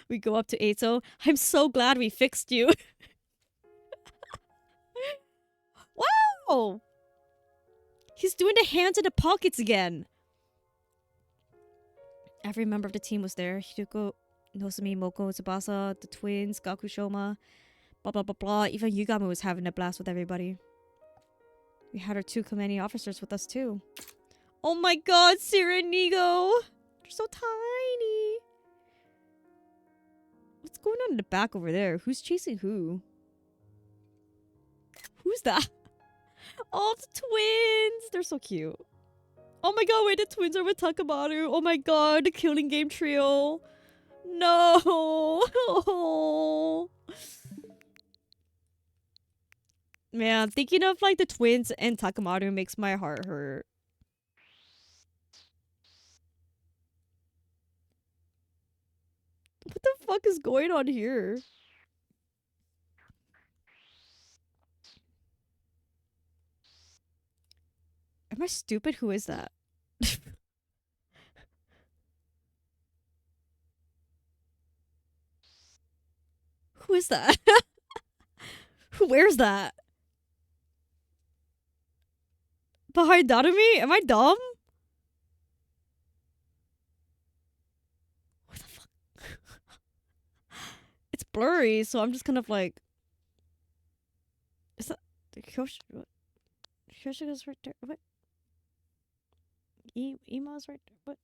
We go up to Eito. I'm so glad we fixed you. Wow! He's doing the hands in the pockets again. Every member of the team was there. Hideko, Nozomi, Moko, Tsubasa, the twins, Gaku, Shoma, blah blah blah blah. Even Yugamo was having a blast with everybody. We had our 2 commanding officers with us too. Oh my god, Sira and Nigo! They're so tiny! What's going on in the back over there? Who's chasing who? Who's that? Oh, the twins! They're so cute. Oh my god, wait, the twins are with Takamaru. Oh my god, the Killing Game trio. No! Oh. Man, thinking of like the twins and Takamaru makes my heart hurt. What the fuck is going on here? Am I stupid? Who is that? Who is that? Who wears that? Behind Darumi? Am I dumb? What the fuck? It's blurry, so I'm just kind of like... Is that... What? Kyoshiga's right there. What? Ima's right there. What?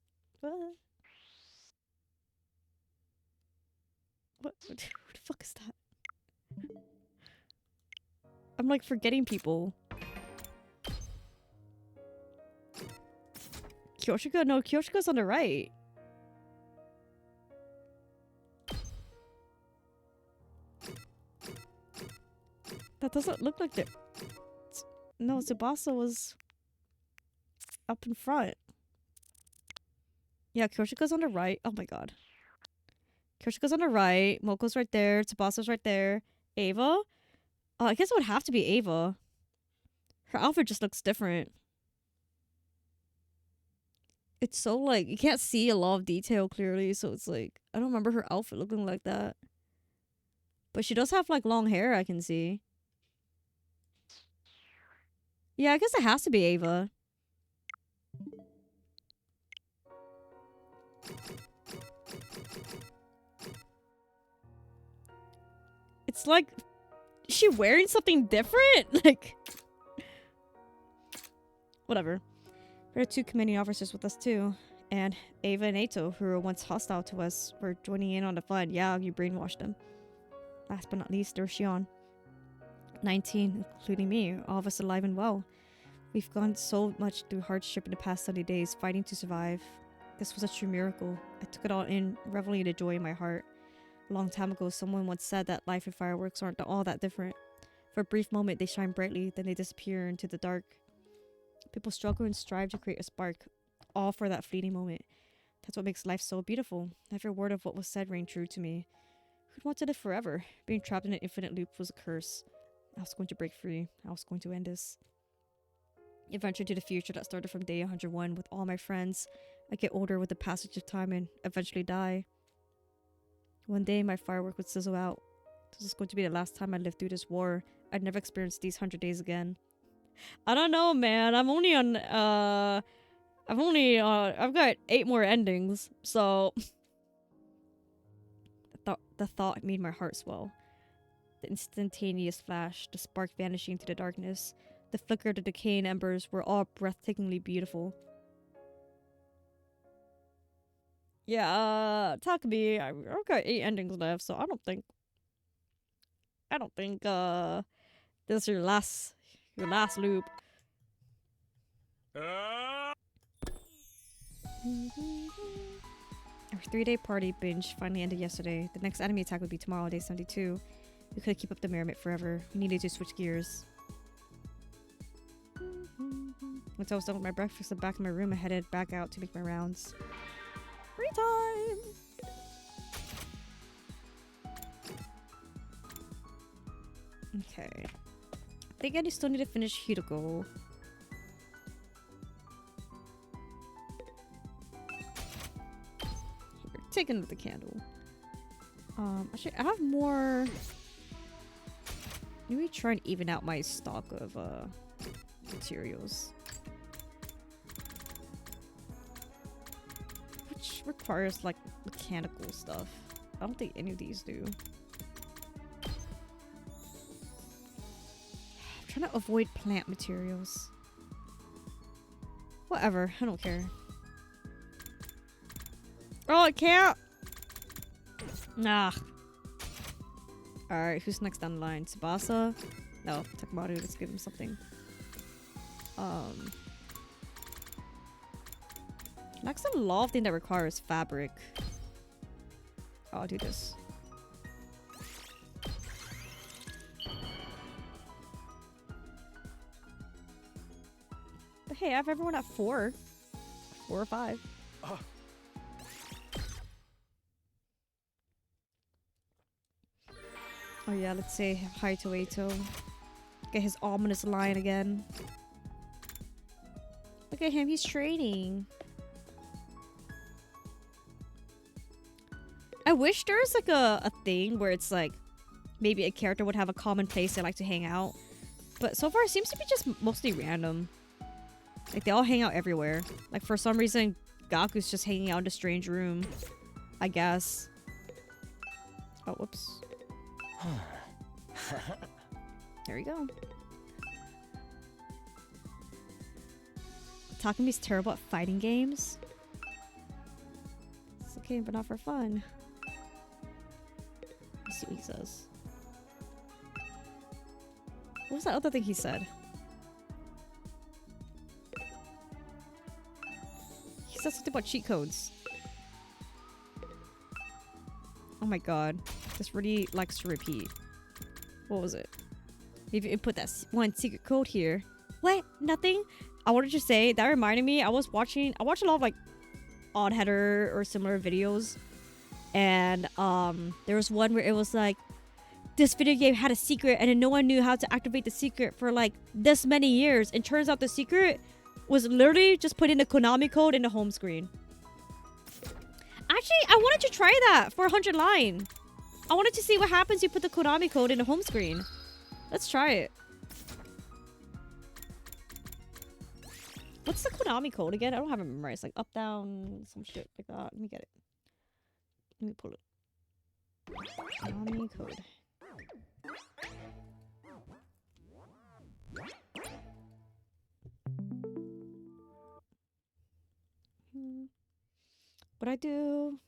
What? Who the fuck is that? I'm like forgetting people. Kyoshika? No, Kyoshika's on the right. That doesn't look like it. No, Tsubasa was up in front. Yeah, Kyoshika's on the right. Oh my god. Kyoshika's on the right. Moko's right there. Tsubasa's right there. Ava? I guess it would have to be Ava. Her outfit just looks different. It's so like, you can't see a lot of detail clearly, so it's like, I don't remember her outfit looking like that. But she does have like long hair, I can see. Yeah, I guess it has to be Ava. It's like, is she wearing something different? Like, whatever. There are 2 commanding officers with us too. And Ava and Eito, who were once hostile to us, were joining in on the fun. Yeah, you brainwashed them. Last but not least, there's Shion. 19, including me, all of us alive and well. We've gone so much through hardship in the past 70 days, fighting to survive. This was a true miracle. I took it all in, reveling in the joy in my heart. A long time ago, someone once said that life and fireworks aren't all that different. For a brief moment, they shine brightly, then they disappear into the dark. People struggle and strive to create a spark, all for that fleeting moment. That's what makes life so beautiful. Every word of what was said rang true to me. Who'd want to live forever? Being trapped in an infinite loop was a curse. I was going to break free. I was going to end this. Adventure to the future that started from day 101 with all my friends. I get older with the passage of time and eventually die. One day my firework would sizzle out. This is going to be the last time I live through this war. I'd never experience these 100 days again. I don't know, man. I've got 8 more endings, so the thought made my heart swell. The instantaneous flash, the spark vanishing into the darkness, the flicker of the decaying embers were all breathtakingly beautiful. Yeah, Takumi, I've got 8 endings left, so I don't think this is your last loop. Our Our 3-day party binge finally ended yesterday. The next enemy attack would be tomorrow, day 72. We couldn't keep up the merriment forever. We needed to switch gears. Once I was done with my breakfast in the back of my room, I headed back out to make my rounds. Free time! Okay. I think I still need to finish Hidoko. Here, take another candle. Actually, I have more. Maybe try and even out my stock of materials, which requires like mechanical stuff. I don't think any of these do. I'm trying to avoid plant materials. Whatever, I don't care. Oh, I can't. Nah. Alright, who's next down the line? Tsubasa? No, Takamado, let's give him something. Next a law thing that requires fabric. Oh, I'll do this. But hey, I have everyone at 4. 4 or 5. Oh yeah, let's say hi to Eito. Get his ominous line again. Look at him, he's training. I wish there was like a thing where it's like maybe a character would have a common place they like to hang out. But so far it seems to be just mostly random. Like they all hang out everywhere. Like for some reason Gaku's just hanging out in a strange room, I guess. Oh, whoops. There we go. Takami's terrible at fighting games. It's okay, but not for fun. Let's see what he says. What was that other thing he said? He said something about cheat codes. Oh my god. This really likes to repeat. What was it? If you input that one secret code here. What? Nothing? I wanted to say, that reminded me, I watch a lot of like Odd Header or similar videos. And there was one where it was like, this video game had a secret and then no one knew how to activate the secret for like this many years. And turns out the secret was literally just putting the Konami code in the home screen. Actually, I wanted to try that for 100 line. I wanted to see what happens if you put the Konami code in the home screen. Let's try it. What's the Konami code again? I don't have it memorized. Like up, down, some shit like that. Let me get it. Let me pull it. Konami code. Would I do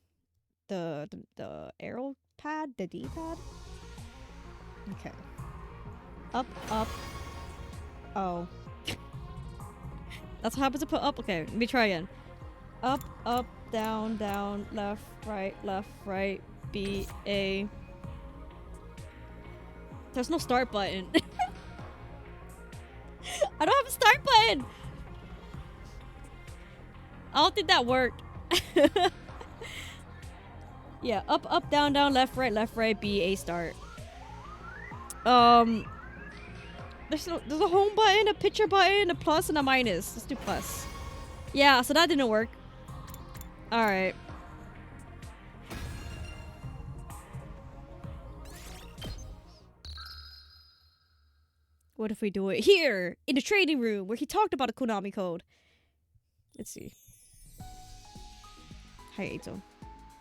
the arrow pad, the D pad? Okay. Up, up. Oh. That's what happens to put up. Okay, let me try again. Up, up, down, down, left, right, B, A. There's no start button. I don't have a start button. I don't think that worked. Yeah, up, up, down, down, left, right, B, A, start. There's a home button, a picture button, a plus, and a minus. Let's do plus. Yeah, so that didn't work. Alright. What if we do it here, in the trading room, where he talked about a Konami code? Let's see. Hi, Eito.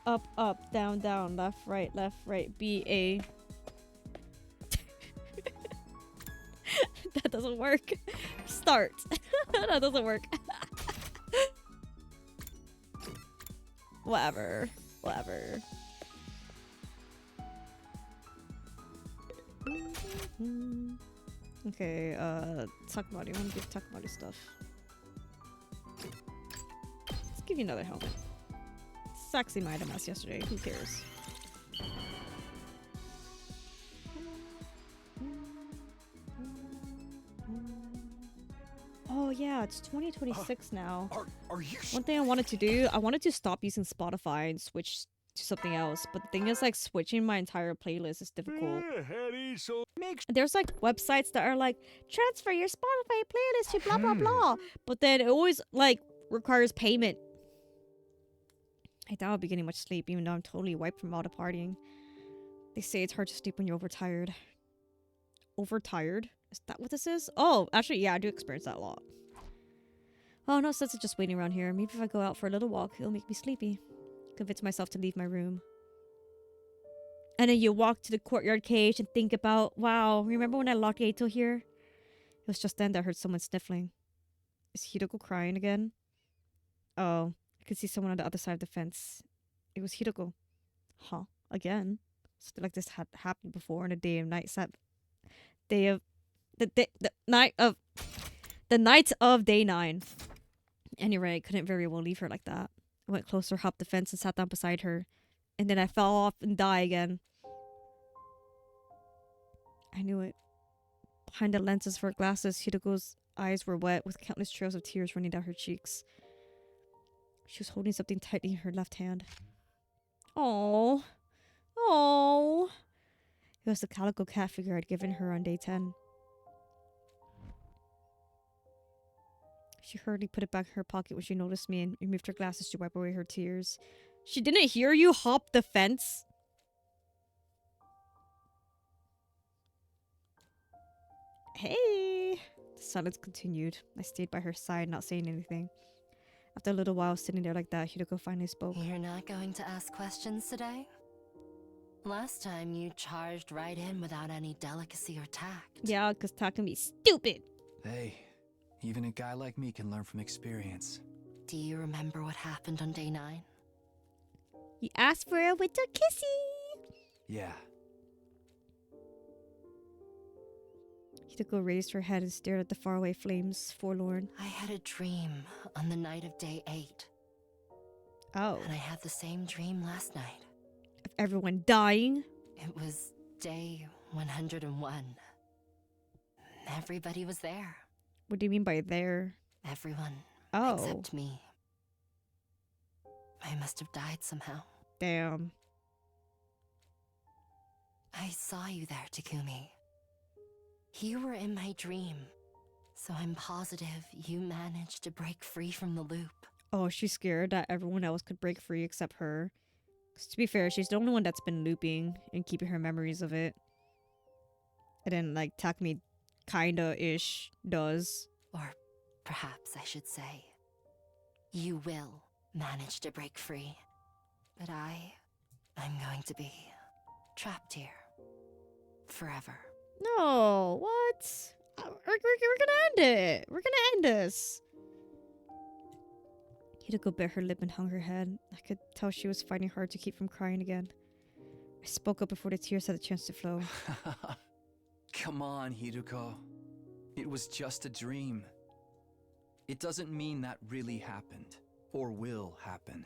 Up, up, down, down, left, right, B, A. That doesn't work. Start. That doesn't work. Whatever. Whatever. Okay, Takamado. I want to give Takamado stuff. Let's give you another helmet. exact same item as yesterday. Who cares? Oh yeah, it's 2026 now. Are you One thing I wanted to do, I wanted to stop using Spotify and switch to something else. But the thing is, like, switching my entire playlist is difficult. Hetty, so make There's like websites that are like, transfer your Spotify playlist to blah blah blah. But then it always like requires payment. I doubt I'll be getting much sleep, even though I'm totally wiped from all the partying. They say it's hard to sleep when you're overtired. Overtired? Is that what this is? Oh, actually, yeah, I do experience that a lot. Oh, no sense of just waiting around here. Maybe if I go out for a little walk, it'll make me sleepy. Convince myself to leave my room. And then you walk to the courtyard cage and think about, wow, remember when I locked Ato here? It was just then that I heard someone sniffling. Is Hiroko crying again? Oh, I could see someone on the other side of the fence. It was Hiroko. Huh? Again? Something like this had happened before on a day of night set. The night of day 9. Anyway, I couldn't very well leave her like that. I went closer, hopped the fence, and sat down beside her. And then I fell off and died again. I knew it. Behind the lenses of her glasses, Hiroko's eyes were wet with countless trails of tears running down her cheeks. She was holding something tightly in her left hand. Oh, oh! It was the calico cat figure I'd given her on day 10. She hurriedly put it back in her pocket when she noticed me and removed her glasses to wipe away her tears. She didn't hear you hop the fence? Hey! The silence continued. I stayed by her side, not saying anything. After a little while sitting there like that, Hiroko finally spoke. You're not going to ask questions today? Last time you charged right in without any delicacy or tact. Yeah, because tact can be stupid. Hey, even a guy like me can learn from experience. Do you remember what happened on day 9? You asked for a winter kissy! Yeah. Hiroko raised her head and stared at the faraway flames, forlorn. I had a dream on the night of day 8. Oh. And I had the same dream last night. Of everyone dying? It was day 101. Everybody was there. What do you mean by there? Everyone. Oh. Except me. I must have died somehow. Damn. I saw you there, Takumi. You were in my dream. So I'm positive you managed to break free from the loop. Oh, she's scared that everyone else could break free except her. 'Cause to be fair, she's the only one that's been looping and keeping her memories of it. And then, like, Takumi kinda-ish does. Or perhaps I should say, you will manage to break free. But I'm going to be trapped here. Forever. No, what? We're gonna end it. We're gonna end this. Hiroko bit her lip and hung her head. I could tell she was fighting hard to keep from crying again. I spoke up before the tears had a chance to flow. Come on, Hiruko. It was just a dream. It doesn't mean that really happened, or will happen.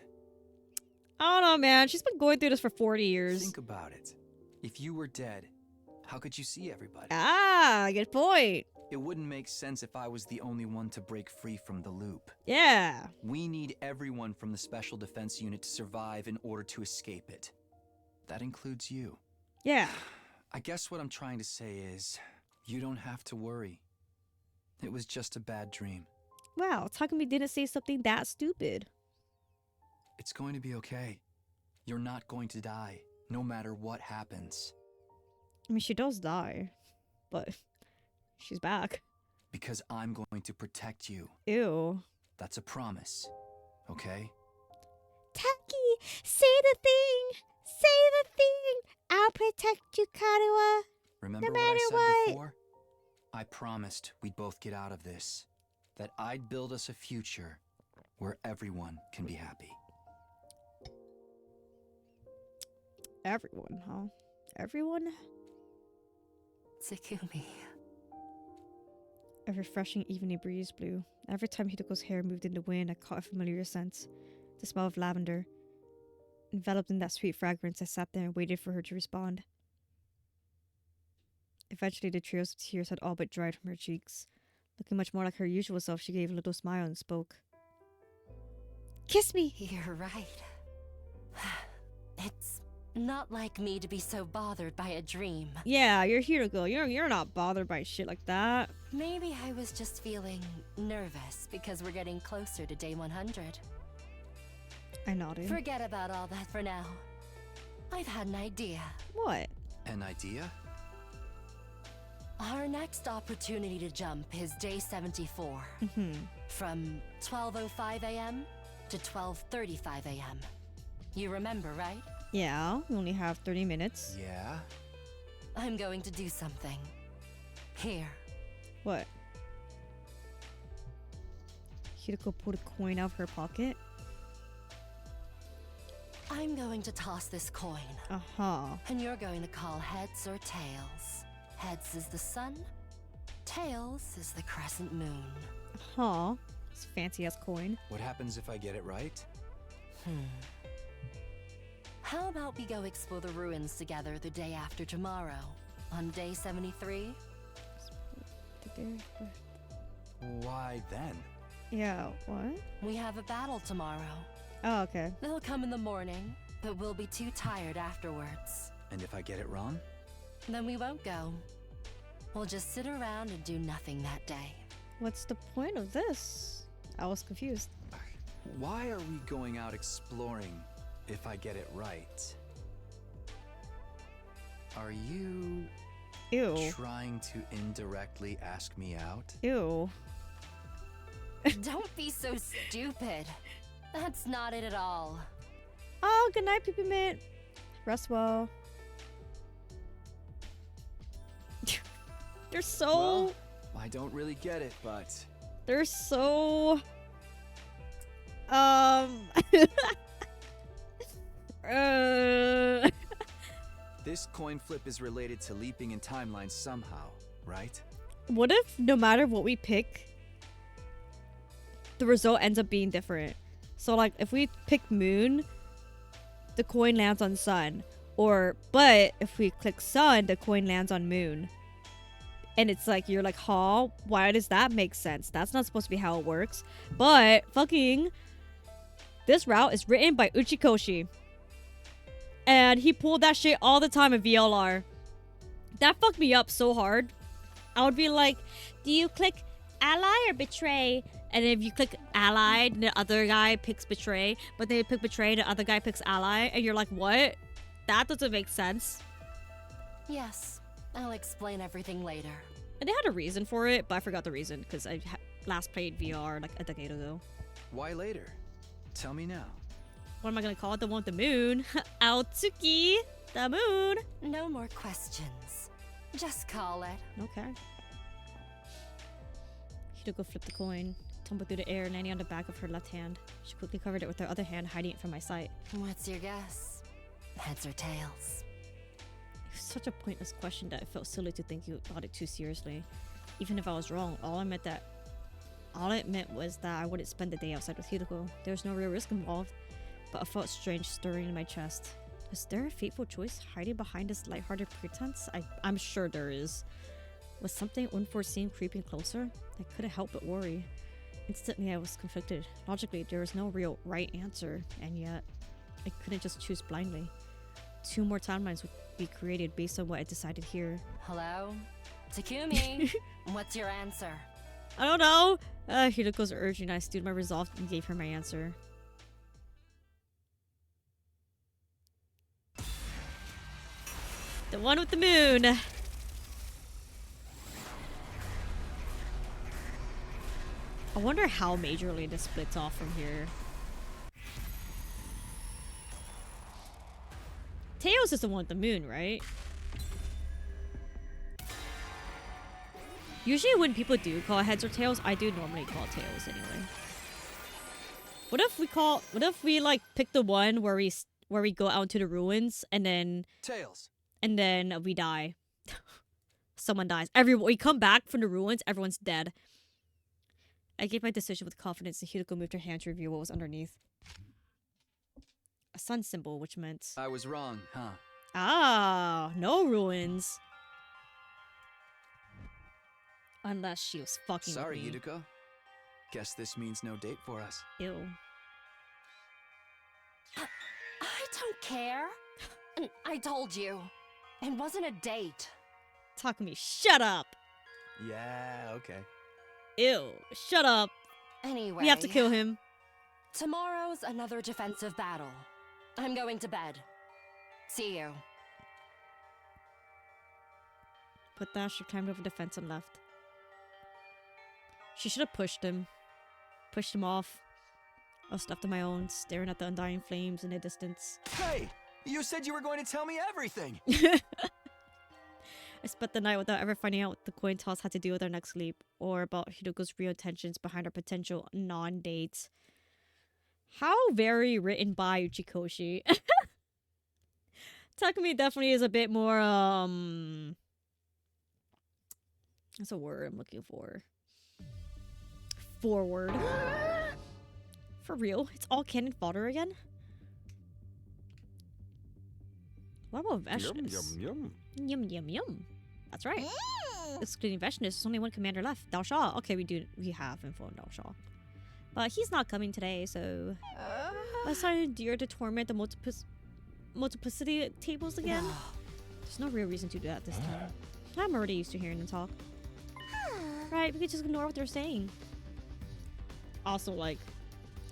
I don't know, man. She's been going through this for 40 years. Think about it. If you were dead, how could you see everybody? Ah, good point. It wouldn't make sense if I was the only one to break free from the loop. Yeah. We need everyone from the Special Defense Unit to survive in order to escape it. That includes you. Yeah. I guess what I'm trying to say is, you don't have to worry. It was just a bad dream. Wow, Takumi didn't say something that stupid. It's going to be okay. You're not going to die, no matter what happens. I mean, she does die, but she's back. Because I'm going to protect you. Ew. That's a promise, okay? Taki, say the thing! Say the thing! I'll protect you, Karuha. Remember No what I matter said what. before? I promised we'd both get out of this. That I'd build us a future where everyone can be happy. Everyone, huh? Everyone? Takumi. A refreshing evening breeze blew. Every time Hiroko's hair moved in the wind, I caught a familiar scent. The smell of lavender. Enveloped in that sweet fragrance, I sat there and waited for her to respond. Eventually, the trails of tears had all but dried from her cheeks. Looking much more like her usual self, she gave a little smile and spoke. Kiss me! You're right. It's not like me to be so bothered by a dream. Yeah, you're here to go. You're not bothered by shit like that. Maybe I was just feeling nervous because we're getting closer to day 100. I nodded. Forget about all that for now. I've had an idea. What? An idea? Our next opportunity to jump is day 74. From 12:05 a.m. to 12:35 a.m. You remember, right? Yeah, we only have 30 minutes. Yeah? I'm going to do something. Here. What? Hideko pulled a coin out of her pocket. I'm going to toss this coin. Uh-huh. And you're going to call heads or tails. Heads is the sun. Tails is the crescent moon. Huh. This fancy-ass coin. What happens if I get it right? How about we go explore the ruins together the day after tomorrow? On day 73? Why then? Yeah, what? We have a battle tomorrow. Oh, okay. They'll come in the morning, but we'll be too tired afterwards. And if I get it wrong? Then we won't go. We'll just sit around and do nothing that day. What's the point of this? I was confused. Why are we going out exploring if I get it right? Are you Ew. trying to indirectly ask me out? Ew. Don't be so stupid. That's not it at all. Oh, good night, Pee-Pee Mate. Rest well. They're so... Well, I don't really get it, but... They're so... This coin flip is related to leaping in timelines somehow, right? What if no matter what we pick, the result ends up being different? So like if we pick moon, the coin lands on sun. But if we click sun, the coin lands on moon. And it's like, you're like, huh? Why does that make sense? That's not supposed to be how it works. But fucking, this route is written by Uchikoshi. And he pulled that shit all the time in VLR. That fucked me up so hard. I would be like, do you click ally or betray? And if you click ally, the other guy picks betray. But then you pick betray, the other guy picks ally. And you're like, what? That doesn't make sense. Yes, I'll explain everything later. And they had a reason for it, but I forgot the reason because I last played VR like a decade ago. Why later? Tell me now. What am I gonna call it? The one with the moon? Aotsuki! The moon! No more questions. Just call it. Okay. Hideko flipped the coin, tumbled through the air, landing on the back of her left hand. She quickly covered it with her other hand, hiding it from my sight. What's your guess? Heads or tails? It was such a pointless question that it felt silly to think about it too seriously. Even if I was wrong, all it meant was that I wouldn't spend the day outside with Hideko. There was no real risk involved, but I felt strange stirring in my chest. Is there a fateful choice hiding behind this lighthearted pretense? I'm sure there is. Was something unforeseen creeping closer? I couldn't help but worry. Instantly, I was conflicted. Logically, there was no real right answer, and yet I couldn't just choose blindly. 2 more timelines would be created based on what I decided here. Hello? Takumi, what's your answer? I don't know. Hideko's urging. I stewed my resolve and gave her my answer. The one with the moon. I wonder how majorly this splits off from here. Tails is the one with the moon, right? Usually when people do call heads or tails, I do normally call tails anyway. What if we like pick the one where we go out into the ruins and then Tails. and then we die. Someone dies. We come back from the ruins, everyone's dead. I gave my decision with confidence and Hideko moved her hand to review what was underneath. a sun symbol, which meant I was wrong, huh? no ruins. Unless she was fucking Sorry, with me. Hideko. Guess this means no date for us. Ew. I don't care. I told you. It wasn't a date. Takumi, shut up. Yeah, okay. Ew, shut up. Anyway. We have to kill him. Tomorrow's another defensive battle. I'm going to bed. See you. Put that, she climbed over the fence and left. She should have pushed him. Pushed him off. I was left on my own, staring at the undying flames in the distance. Hey! You said you were going to tell me everything! I spent the night without ever finding out what the coin toss had to do with our next sleep, or about Hideko's real intentions behind our potential non-date. How very written by Uchikoshi. Takumi definitely is a bit more, that's a word I'm looking for. Forward. For real? It's all cannon fodder again? What about Veshness? Yum. Yum, yum, yum. That's right. Excluding Veshness, there's only one commander left. Dao Sha. Okay, we have info on Dao Sha. But he's not coming today, so... Let's try to endure to torment the multiplicity tables again. There's no real reason to do that this time. I'm already used to hearing them talk. Right, we could just ignore what they're saying. Also, like,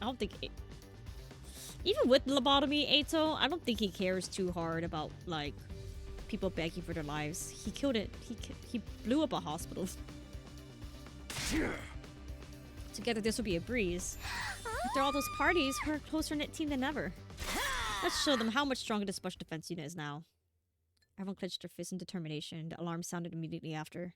I don't think... Even with lobotomy, Eito, I don't think he cares too hard about, like, people begging for their lives. He killed it. He blew up a hospital. Together, this will be a breeze. After all those parties, we're a closer knit team than ever. Let's show them how much stronger this special defense unit is now. Everyone clenched their fists in determination. The alarm sounded immediately after.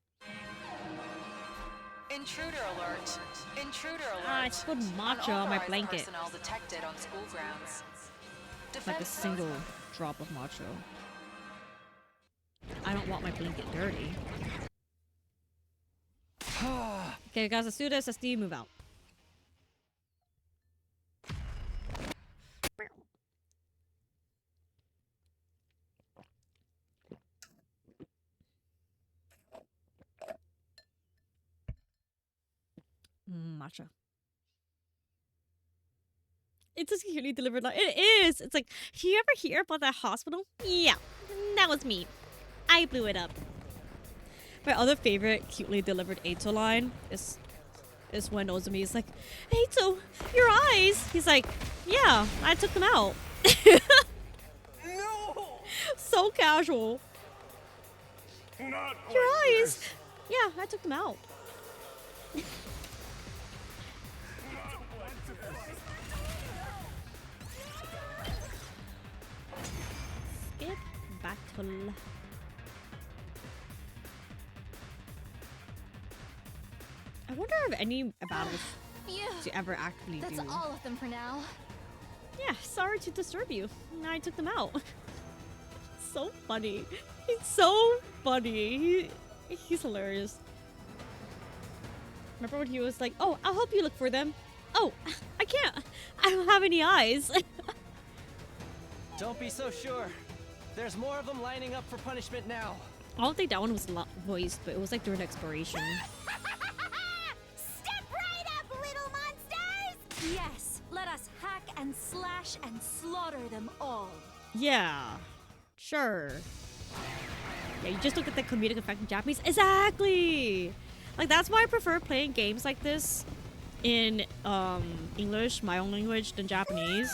Intruder alert. Intruder alert. I spilled matcha on my Unauthorized blanket. Personnel detected on school grounds. Like a Defense single drop of matcha. I don't want my blanket dirty. Okay, guys, let's do this. Let's move out. Matcha. It's a securely delivered line. It is! It's like, did you ever hear about that hospital? Yeah, that was me. I blew it up. My other favorite cutely delivered Eito line is when Ozumi is like, Eito, your eyes! He's like, yeah, I took them out. No! So casual. Not Your like eyes! this. Yeah, I took them out. Skip battle. I wonder if any battles Yeah, to ever actually that's do. all of them for now. Yeah, sorry to disturb you. I took them out. So funny. He's so funny. He's hilarious. Remember when he was like, oh, I'll help you look for them. Oh, I can't. I don't have any eyes. Don't be so sure. There's more of them lining up for punishment now. I don't think that one was voiced, but it was like during exploration. Step right up, little monsters! Yes, let us hack and slash and slaughter them all. Yeah, sure. Yeah, you just look at the comedic effect in Japanese. Exactly! Like, that's why I prefer playing games like this in English, my own language, than Japanese.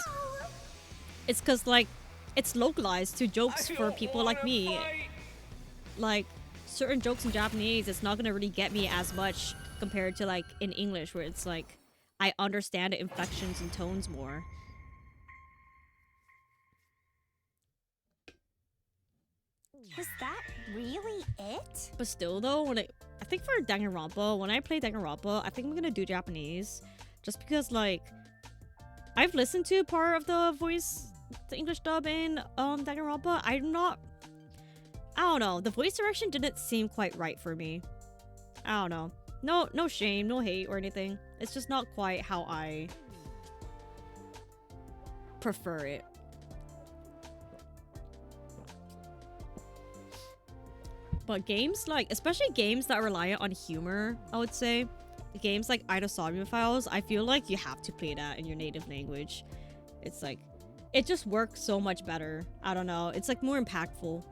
It's because, like, it's localized to jokes for people like me. Like, certain jokes in Japanese, it's not gonna really get me as much compared to, like, in English, where it's like, I understand the inflections and tones more. Was that really it? But still, though, I think for Danganronpa, when I play Danganronpa, I think I'm gonna do Japanese. Just because, like, I've listened to part of the English dub in Danganronpa. I don't know. The voice direction didn't seem quite right for me. I don't know. No shame, no hate or anything. It's just not quite how I prefer it. But games like, especially games that rely on humor, I would say, games like Idosomnia Files, I feel like you have to play that in your native language. It's like, it just works so much better. I don't know. It's like more impactful.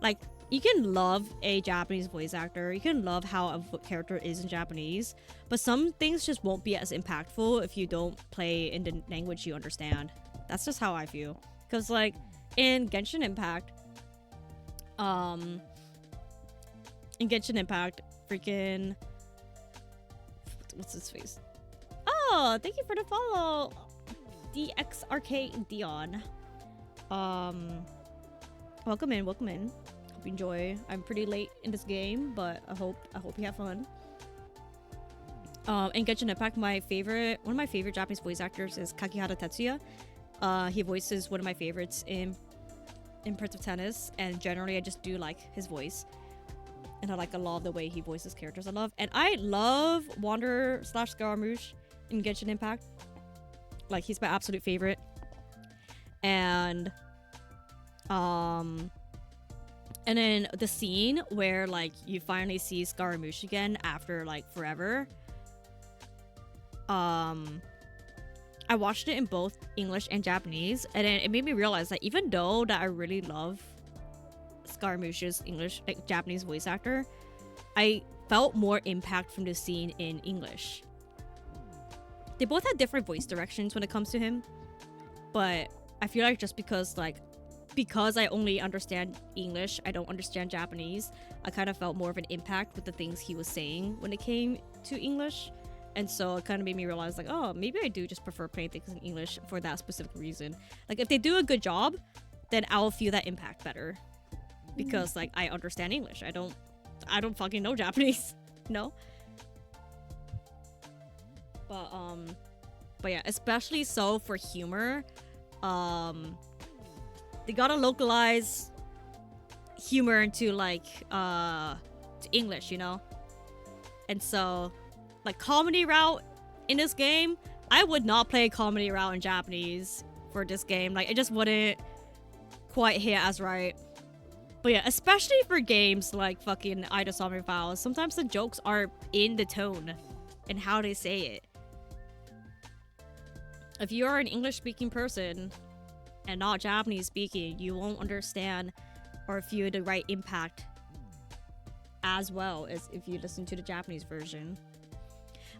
Like, you can love a Japanese voice actor. You can love how a character is in Japanese. But some things just won't be as impactful if you don't play in the language you understand. That's just how I feel. Because, like, in Genshin Impact, freaking... What's his face? Oh, thank you for the follow, DXRK Dion. Welcome in. Hope you enjoy. I'm pretty late in this game, but I hope you have fun. In Genshin Impact, one of my favorite Japanese voice actors is Kakihara Tetsuya. He voices one of my favorites in Prince of Tennis, and generally I just do like his voice. And I like a lot of the way he voices characters I love. And I love Wanderer / Scaramouche in Genshin Impact. Like, he's my absolute favorite. And then the scene where, like, you finally see Scaramouche again after, like, forever. I watched it in both English and Japanese, and then it made me realize that even though that I really love Scaramouche's Japanese voice actor, I felt more impact from the scene in English. They both had different voice directions when it comes to him, but I feel like just because I only understand English, I don't understand Japanese, I kind of felt more of an impact with the things he was saying when it came to English. And so it kind of made me realize, like, oh, maybe I do just prefer playing things in English for that specific reason. Like, if they do a good job, then I'll feel that impact better. Because, like, I understand English. I don't fucking know Japanese. No? But yeah, especially so for humor. They gotta localize humor into, like, to English, you know? And so, like, comedy route in this game, I would not play comedy route in Japanese for this game. Like, it just wouldn't quite hit as right. But yeah, especially for games like fucking Idosomnia Files, sometimes the jokes are in the tone and how they say it. If you are an English-speaking person and not Japanese-speaking, you won't understand or feel the right impact as well as if you listen to the Japanese version.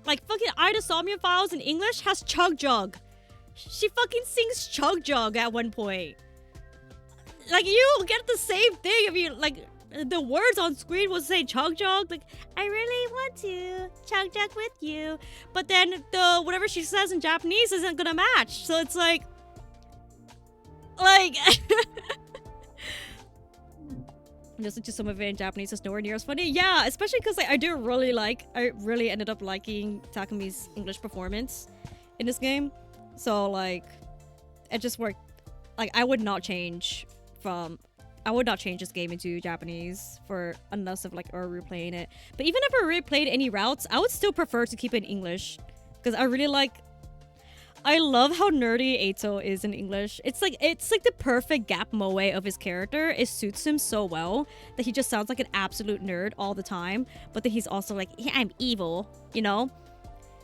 Like, fucking Idosomnia Files in English has Chug Jug. She fucking sings Chug Jug at one point. Like, you get the same thing if you, like, the words on screen will say Chug Jug. Like, I really want to Chug Jug with you. But then whatever she says in Japanese isn't gonna match. So it's like listen to some of it in Japanese, it's nowhere near as funny. Yeah, especially because like, I really ended up liking Takumi's English performance in this game. So like, it just worked. Like, I would not change this game into Japanese unless I were replaying it. But even if I replayed any routes, I would still prefer to keep it in English because I love how nerdy Eito is in English. It's like the perfect gap moe of his character. It suits him so well that he just sounds like an absolute nerd all the time, but then he's also like, yeah, I'm evil, you know?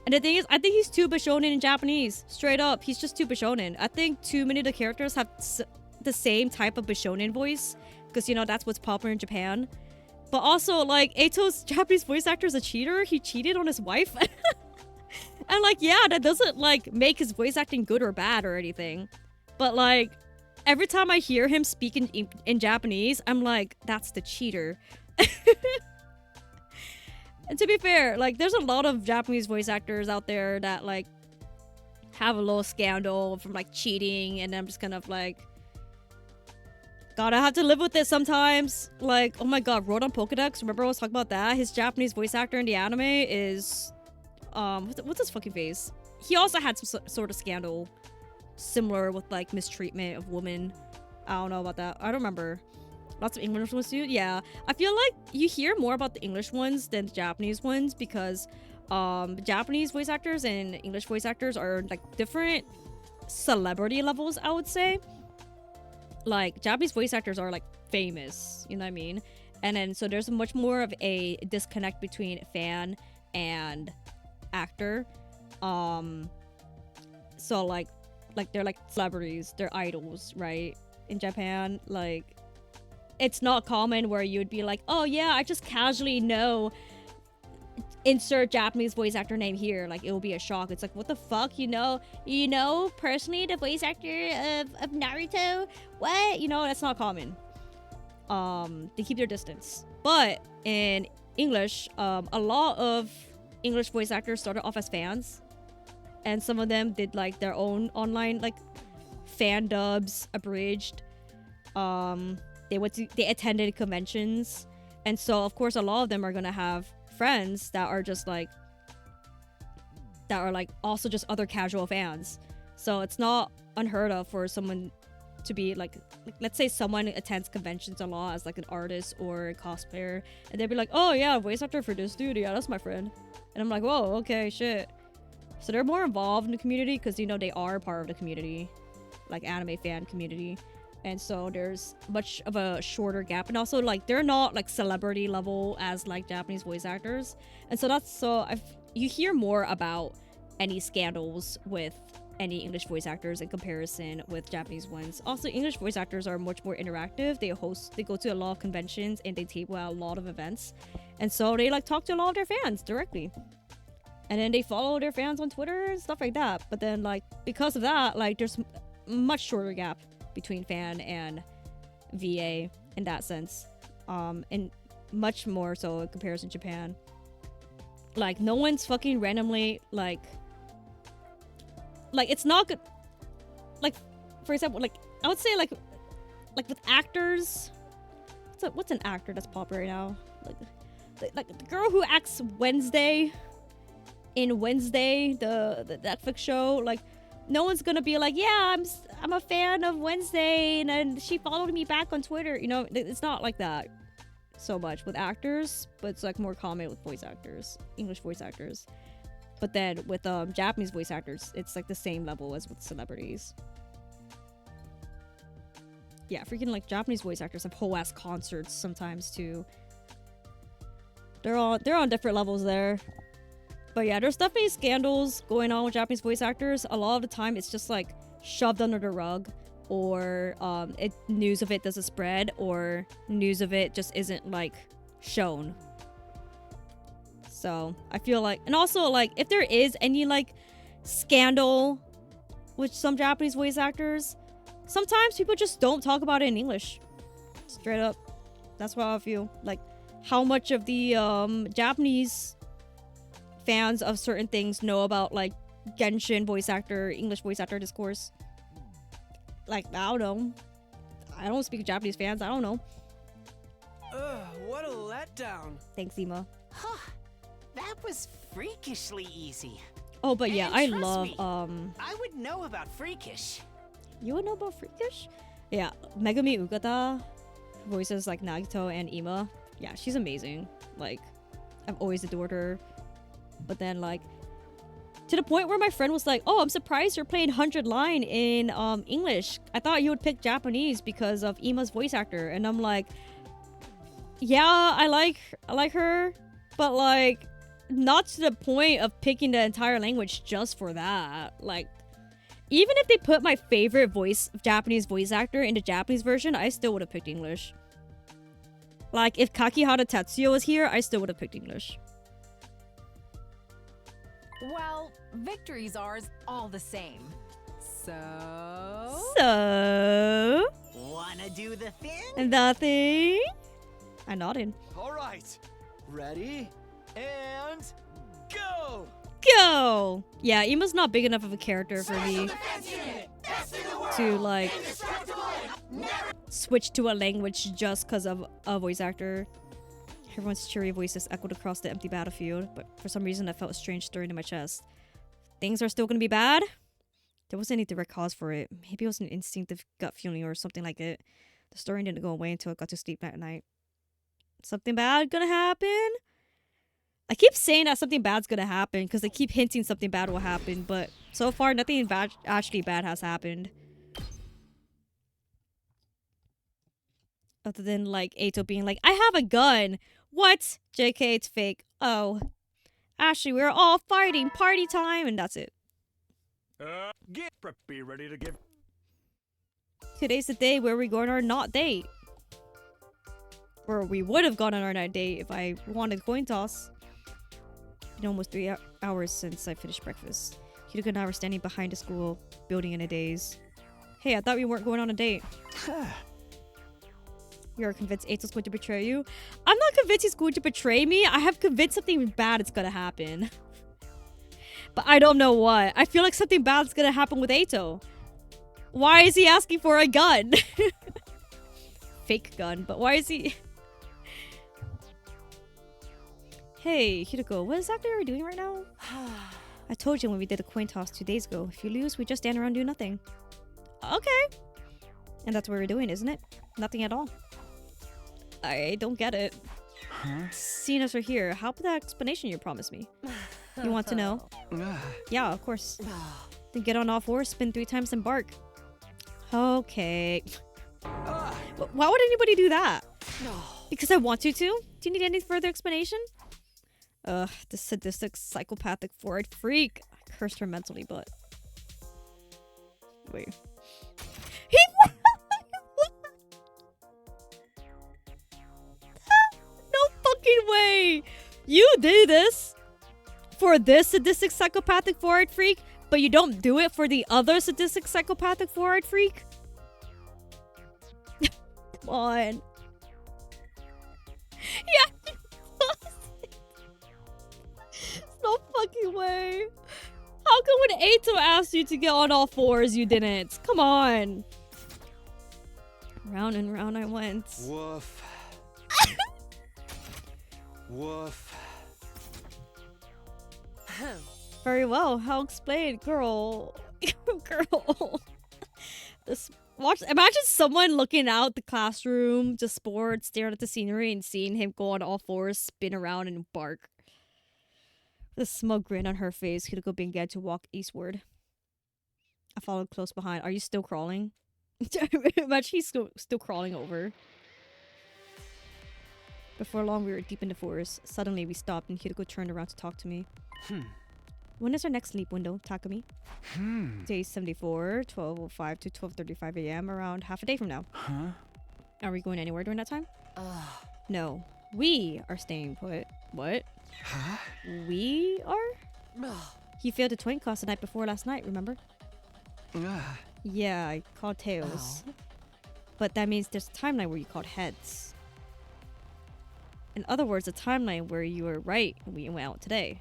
And the thing is, I think he's too Bishonen in Japanese. Straight up, he's just too Bishonen. I think too many of the characters have the same type of Bishonen voice because, you know, that's what's popular in Japan. But also, like, Eito's Japanese voice actor is a cheater. He cheated on his wife. And, like, yeah, that doesn't, like, make his voice acting good or bad or anything. But, like, every time I hear him speak in Japanese, I'm like, that's the cheater. And to be fair, like, there's a lot of Japanese voice actors out there that, like, have a little scandal from, like, cheating. And I'm just kind of like, God, I have to live with it sometimes. Like, oh my God, Rodon Pokédex. Remember I was talking about that? His Japanese voice actor in the anime is... what's his fucking face? He also had some sort of scandal similar with, like, mistreatment of women. I don't know about that. I don't remember. Lots of English ones too. Yeah, I feel like you hear more about the English ones than the Japanese ones because Japanese voice actors and English voice actors are, like, different celebrity levels, I would say. Like, Japanese voice actors are, like, famous, you know what I mean? And then so there's much more of a disconnect between fan and actor. So like they're like celebrities, they're idols, right? In Japan, like it's not common where you'd be like, oh yeah, I just casually know insert Japanese voice actor name here. Like it will be a shock. It's like, what the fuck? You know personally the voice actor of Naruto? What? That's not common. They keep their distance. But in English, a lot of English voice actors started off as fans, and some of them did like their own online like fan dubs, abridged. They attended conventions, and so of course a lot of them are gonna have friends that are also just other casual fans. So it's not unheard of for someone to be like let's say someone attends conventions a lot as like an artist or a cosplayer, and they'd be like, oh yeah, voice actor for this dude, yeah, that's my friend. And I'm like, whoa, okay, shit. So they're more involved in the community because they are part of the community, like anime fan community. And so there's much of a shorter gap, and also like they're not like celebrity level as like Japanese voice actors. And so you hear more about any scandals with any English voice actors in comparison with Japanese ones. Also, English voice actors are much more interactive. They go to a lot of conventions and they tape out a lot of events, and so they like talk to a lot of their fans directly, and then they follow their fans on Twitter and stuff like that. But then like because of that, like there's much shorter gap between fan and VA in that sense, and much more so in comparison to Japan. Like no one's fucking randomly like it's not good. Like for example, like I would say like with actors, what's an actor that's popular right now? Like the girl who acts Wednesday in Wednesday, the Netflix show. Like no one's gonna be like, yeah, I'm a fan of Wednesday, and then she followed me back on Twitter. It's not like that so much with actors, but it's like more common with voice actors, English voice actors. But then with Japanese voice actors, it's like the same level as with celebrities. Yeah, freaking like Japanese voice actors have whole ass concerts sometimes too. They're on different levels there. But yeah, there's definitely scandals going on with Japanese voice actors. A lot of the time, it's just like shoved under the rug, or news of it doesn't spread, or news of it just isn't like shown. So I feel like, and also like if there is any like scandal with some Japanese voice actors, sometimes people just don't talk about it in English. Straight up, that's how I feel. Like how much of the Japanese fans of certain things know about like Genshin voice actor, English voice actor discourse. Like I don't know. I don't speak to Japanese fans. I don't know. Ugh, what a letdown. Thanks, Ema. Huh. That was freakishly easy. Oh, but yeah, And I trust love me, I would know about freakish. You would know about freakish? Yeah, Megumi Ugata voices like Nagito and Ema. Yeah, she's amazing. Like I've always adored her. But then like to the point where my friend was like, oh, I'm surprised you're playing 100 Line in English. I thought you would pick Japanese because of Ema's voice actor. And I'm like, yeah, I like her, but like not to the point of picking the entire language just for that. Like even if they put my favorite Japanese voice actor in the Japanese version, I still would have picked English. Like if Kakihara Tetsuya was here, I still would have picked English. Well, victory's ours all the same. So... Wanna do the thing? And that thing? I nodded. All right. Ready? And go! Go! Yeah, Ema's not big enough of a character for me to like switch to a language just because of a voice actor. Everyone's cheery voices echoed across the empty battlefield, but for some reason I felt a strange stirring in my chest. Things are still gonna be bad? There wasn't any direct cause for it. Maybe it was an instinctive gut feeling or something like it. The stirring didn't go away until I got to sleep that night. Something bad gonna happen? I keep saying that something bad's gonna happen because they keep hinting something bad will happen, but so far nothing actually bad has happened. Other than like Ato being like, I have a gun. What? JK, it's fake. Oh. Ashley, we're all fighting. Party time. And that's it. Get preppy, ready to give. Today's the day where we're going on our not date. Or we would have gone on our night date if I wanted coin toss. It's been almost 3 hours since I finished breakfast. Hideko and I were standing behind a school building in a daze. Hey, I thought we weren't going on a date. You're convinced Ato's going to betray you? I'm not convinced he's going to betray me. I have convinced something bad is going to happen. But I don't know what. I feel like something bad is going to happen with Ato. Why is he asking for a gun? Fake gun, but why is he... Hey, Hideko, what exactly are we doing right now? I told you when we did the coin toss 2 days ago. If you lose, we just stand around and do nothing. Okay. And that's what we're doing, isn't it? Nothing at all. I don't get it. Huh? Seeing as we're here, how about that explanation you promised me? You want to know? Yeah, of course. Then get on all fours, spin 3 times, and bark. Okay. Why would anybody do that? Because I want you to? Do you need any further explanation? Ugh, this sadistic, psychopathic, four-eyed freak. I cursed her mentally, but... Wait. He... No fucking way! You did this for this sadistic, psychopathic, four-eyed freak, but you don't do it for the other sadistic, psychopathic, four-eyed freak? Come on. Yeah. No fucking way. How come when Ato asked you to get on all fours, you didn't? Come on. Round and round I went. Woof. Woof. Very well. I'll explain, girl. Girl. This watch. Imagine someone looking out the classroom, just bored, staring at the scenery, and seeing him go on all fours, spin around, and bark. With a smug grin on her face, Hideko began to walk eastward. I followed close behind. Are you still crawling? Imagine he's still crawling over. Before long, we were deep in the forest. Suddenly, we stopped, and Hideko turned around to talk to me. When is our next sleep window, Takumi? Day 74, 12:05 to 12:35 a.m. Around half a day from now. Huh? Are we going anywhere during that time? No. We are staying put. What? Huh? We are? He failed a twin class the night before last night, remember? Yeah, I called tails. But that means there's a timeline where you called heads. In other words, a timeline where you were right when we went out today.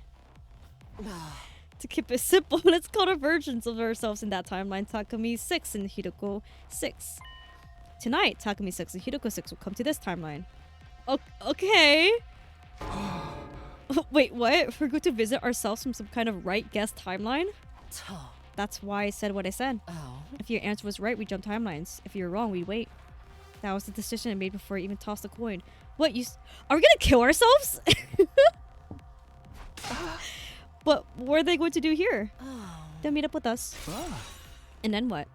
To keep it simple, let's call the versions of ourselves in that timeline Takumi 6 and Hideko 6. Tonight, Takumi 6 and Hideko 6 will come to this timeline. Okay. Wait, what? We're going to visit ourselves from some kind of right guess timeline? That's why I said what I said. If your answer was right, we jump timelines. If you were wrong, we wait. That was the decision I made before I even tossed the coin. What, are we gonna kill ourselves? But what are they going to do here? They'll meet up with us. And then what?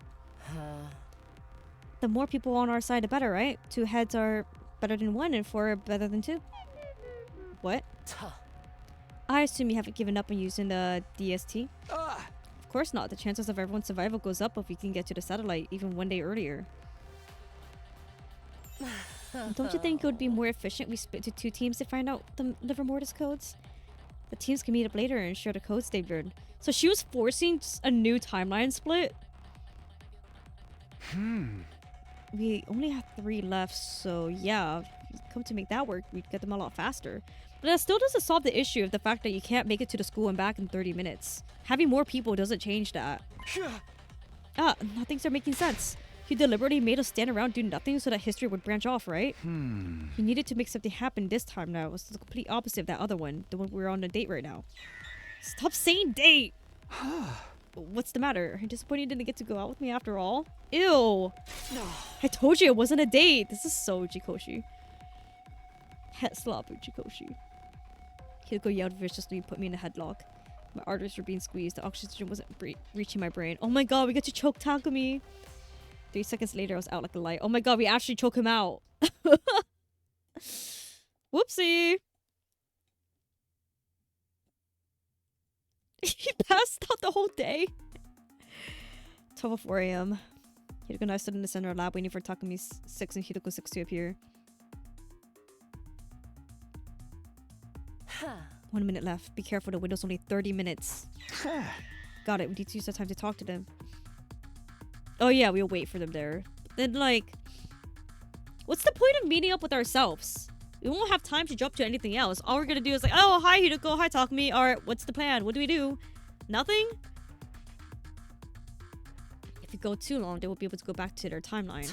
The more people on our side, the better, right? 2 heads are better than 1 and 4 are better than 2. What? I assume you haven't given up on using the DST? Of course not. The chances of everyone's survival goes up if we can get to the satellite even 1 day earlier. Don't you think it would be more efficient we split to 2 teams to find out the Livermortis codes? The teams can meet up later and share the codes they've learned. So she was forcing a new timeline split? We only have 3 left, so yeah, if we come to make that work, we'd get them a lot faster. But that still doesn't solve the issue of the fact that you can't make it to the school and back in 30 minutes. Having more people doesn't change that. Now things are making sense. He deliberately made us stand around do nothing so that history would branch off, right? He needed to make something happen this time now. It was the complete opposite of that other one, the one we're on a date right now. Stop saying date! What's the matter? Are you disappointed you didn't get to go out with me after all? Ew! I told you it wasn't a date! This is so Ujikoshi. Head slap Ujikoshi. Hideko yelled viciously and put me in a headlock. My arteries were being squeezed. The oxygen wasn't reaching my brain. Oh my god, we got to choke Takumi! 3 seconds later, I was out like a light. Oh my god, we actually choke him out! Whoopsie. He passed out the whole day. 12:04 a.m. Hideko and I stood in the center lab waiting for Takumi 6 and Hideko 6 to appear. 1 minute left. Be careful, the window's only 30 minutes. Got it, we need to use that time to talk to them. Oh yeah, we'll wait for them there. Then like, what's the point of meeting up with ourselves? We won't have time to jump to anything else. All we're gonna do is like, oh, hi Hideko, hi Takumi. Alright, what's the plan? What do we do? Nothing? If you go too long, they won't be able to go back to their timeline.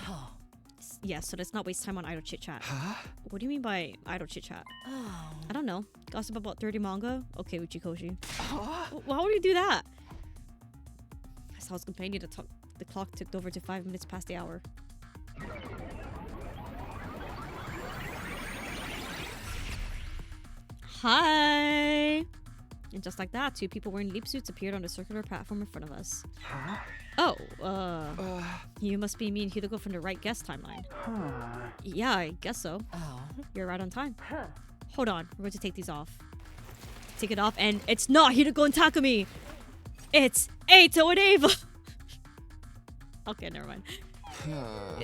Yeah, so let's not waste time on idle chit-chat. Huh? What do you mean by idle chit-chat? I don't know. Gossip about 30 manga? Okay, Uchikoshi. Why would you do that? As I was complaining, the clock ticked over to 5 minutes past the hour. Hi! And just like that, two people wearing leap suits appeared on the circular platform in front of us. Huh? Oh, you must be me and Hideko from the right guest timeline. Yeah, I guess so. Oh. You're right on time. Hold on, we're going to take these off. Take it off, and it's not Hideko and Takumi! It's Eito and Ava! Okay, never mind.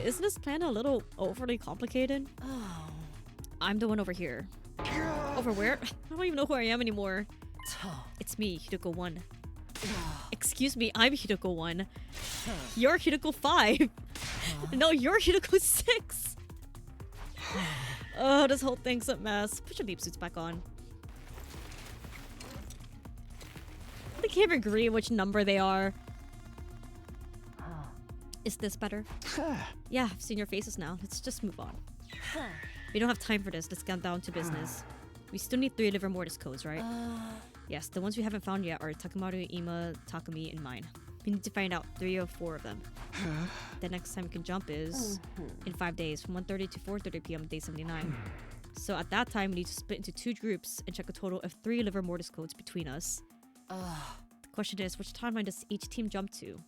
Isn't this plan a little overly complicated? Oh. I'm the one over here. Over where? I don't even know who I am anymore. It's me, Hideko 1. Excuse me, I'm Hideko 1. You're Hideko 5. No, you're Hideko 6. Oh, this whole thing's a mess. Put your leap suits back on. They can't agree which number they are. Is this better? Yeah, I've seen your faces now. Let's just move on. We don't have time for this. Let's get down to business. We still need 3 liver mortis codes, right? Yes, the ones we haven't found yet are Takemaru, Ima, Takumi, and mine. We need to find out 3 or 4 of them. The next time we can jump is in 5 days, from 1:30 to 4:30 p.m. day 79. So at that time, we need to split into 2 groups and check a total of 3 liver mortis codes between us. The question is, which timeline does each team jump to?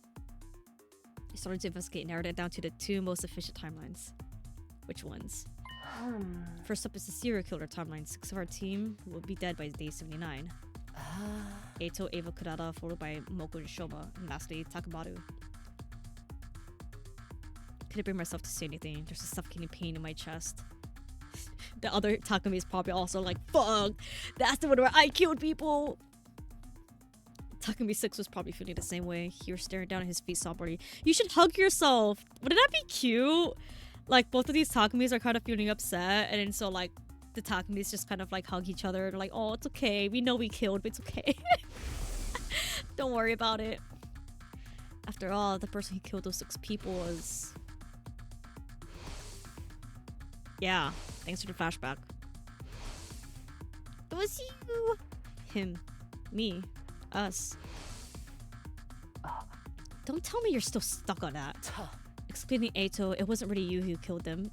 We started to investigate and narrowed it down to the 2 most efficient timelines. Which ones? First up is the serial killer timeline. 6 of our team will be dead by day 79. Eito, Ava, Kurata, followed by Moko and Shoma, and lastly Takemaru. Couldn't bring myself to say anything. There's a suffocating pain in my chest. The other Takumi is probably also like, fuck, that's the one where I killed people. Takumi 6 was probably feeling the same way. He was staring down at his feet somberly. You should hug yourself. Wouldn't that be cute? Like, both of these Takumis are kind of feeling upset, and then so like the Takumis just kind of like hug each other. They're like, oh, it's okay. We know we killed, but it's okay. Don't worry about it. After all, the person who killed those 6 people was... Yeah, thanks for the flashback. It was you! Him. Me. Us. Don't tell me you're still stuck on that. Excluding Eito, it wasn't really you who killed them.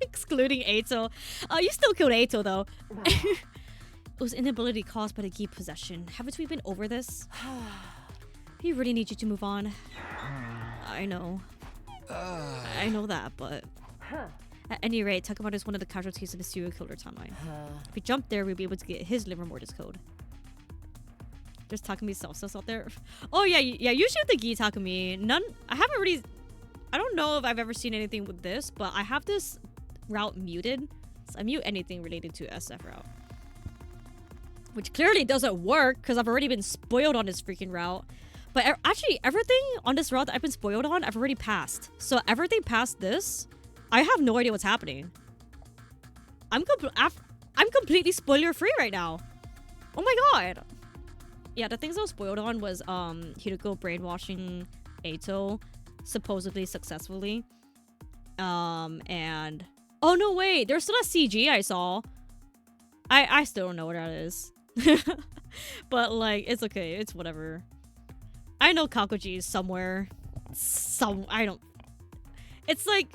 Excluding Eito. You still killed Eito though. It was inability caused by the gi possession. Haven't we been over this? We really need you to move on. I know. I know that, but... At any rate, Takemaru is one of the casualties in the serial killer timeline. If we jump there, we'll be able to get his liver mortis code. There's Takumi Celsus out there. Oh yeah, usually with the gi Takumi, I haven't really... I don't know if I've ever seen anything with this, but I have this route muted. So I mute anything related to SF route. Which clearly doesn't work, because I've already been spoiled on this freaking route. But actually, everything on this route that I've been spoiled on, I've already passed. So everything past this, I have no idea what's happening. I'm completely spoiler free right now. Oh my god. Yeah, the things I was spoiled on was Hideko brainwashing Eito supposedly successfully. And oh no, wait, there's still a CG I saw. I still don't know what that is. But like, it's okay, it's whatever. I know Kakuji is somewhere. It's like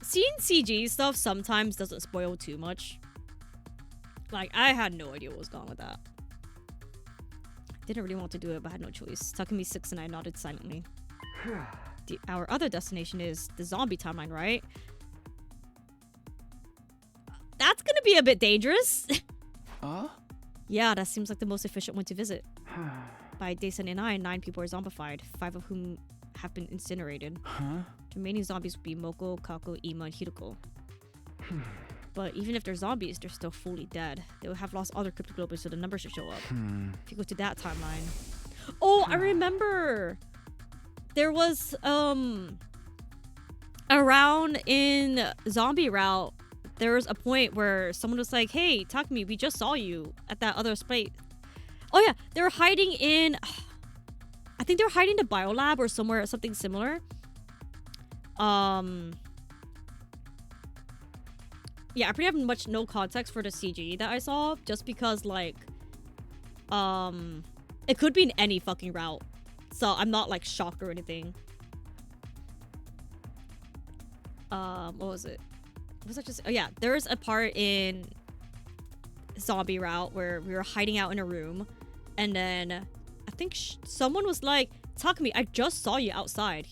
seeing CG stuff sometimes doesn't spoil too much. Like, I had no idea what was going on with that. Didn't really want to do it, but had no choice. Takumi 6 and I nodded silently. Our other destination is the zombie timeline, right? could be a bit dangerous. Huh? Yeah, that seems like the most efficient one to visit. By day 79, 9 people are zombified, 5 of whom have been incinerated. Huh? The remaining zombies would be Moko, Kako, Ima, and Hiruko. But even if they're zombies, they're still fully dead. They would have lost all their cryptoglobins, so the numbers should show up. If you go to that timeline. Oh, I remember! There was, around in Zombie Route, there was a point where someone was like, hey, Takumi, we just saw you at that other space. Oh yeah, they were hiding in... I think they were hiding in the biolab or somewhere, something similar. Yeah, I pretty have no context for the CG that I saw, just because, like, it could be in any fucking route. So I'm not, like, shocked or anything. What was it? Was that just... Oh yeah, there's a part in Zombie Route where we were hiding out in a room, and then I think someone was like, Takumi, I just saw you outside.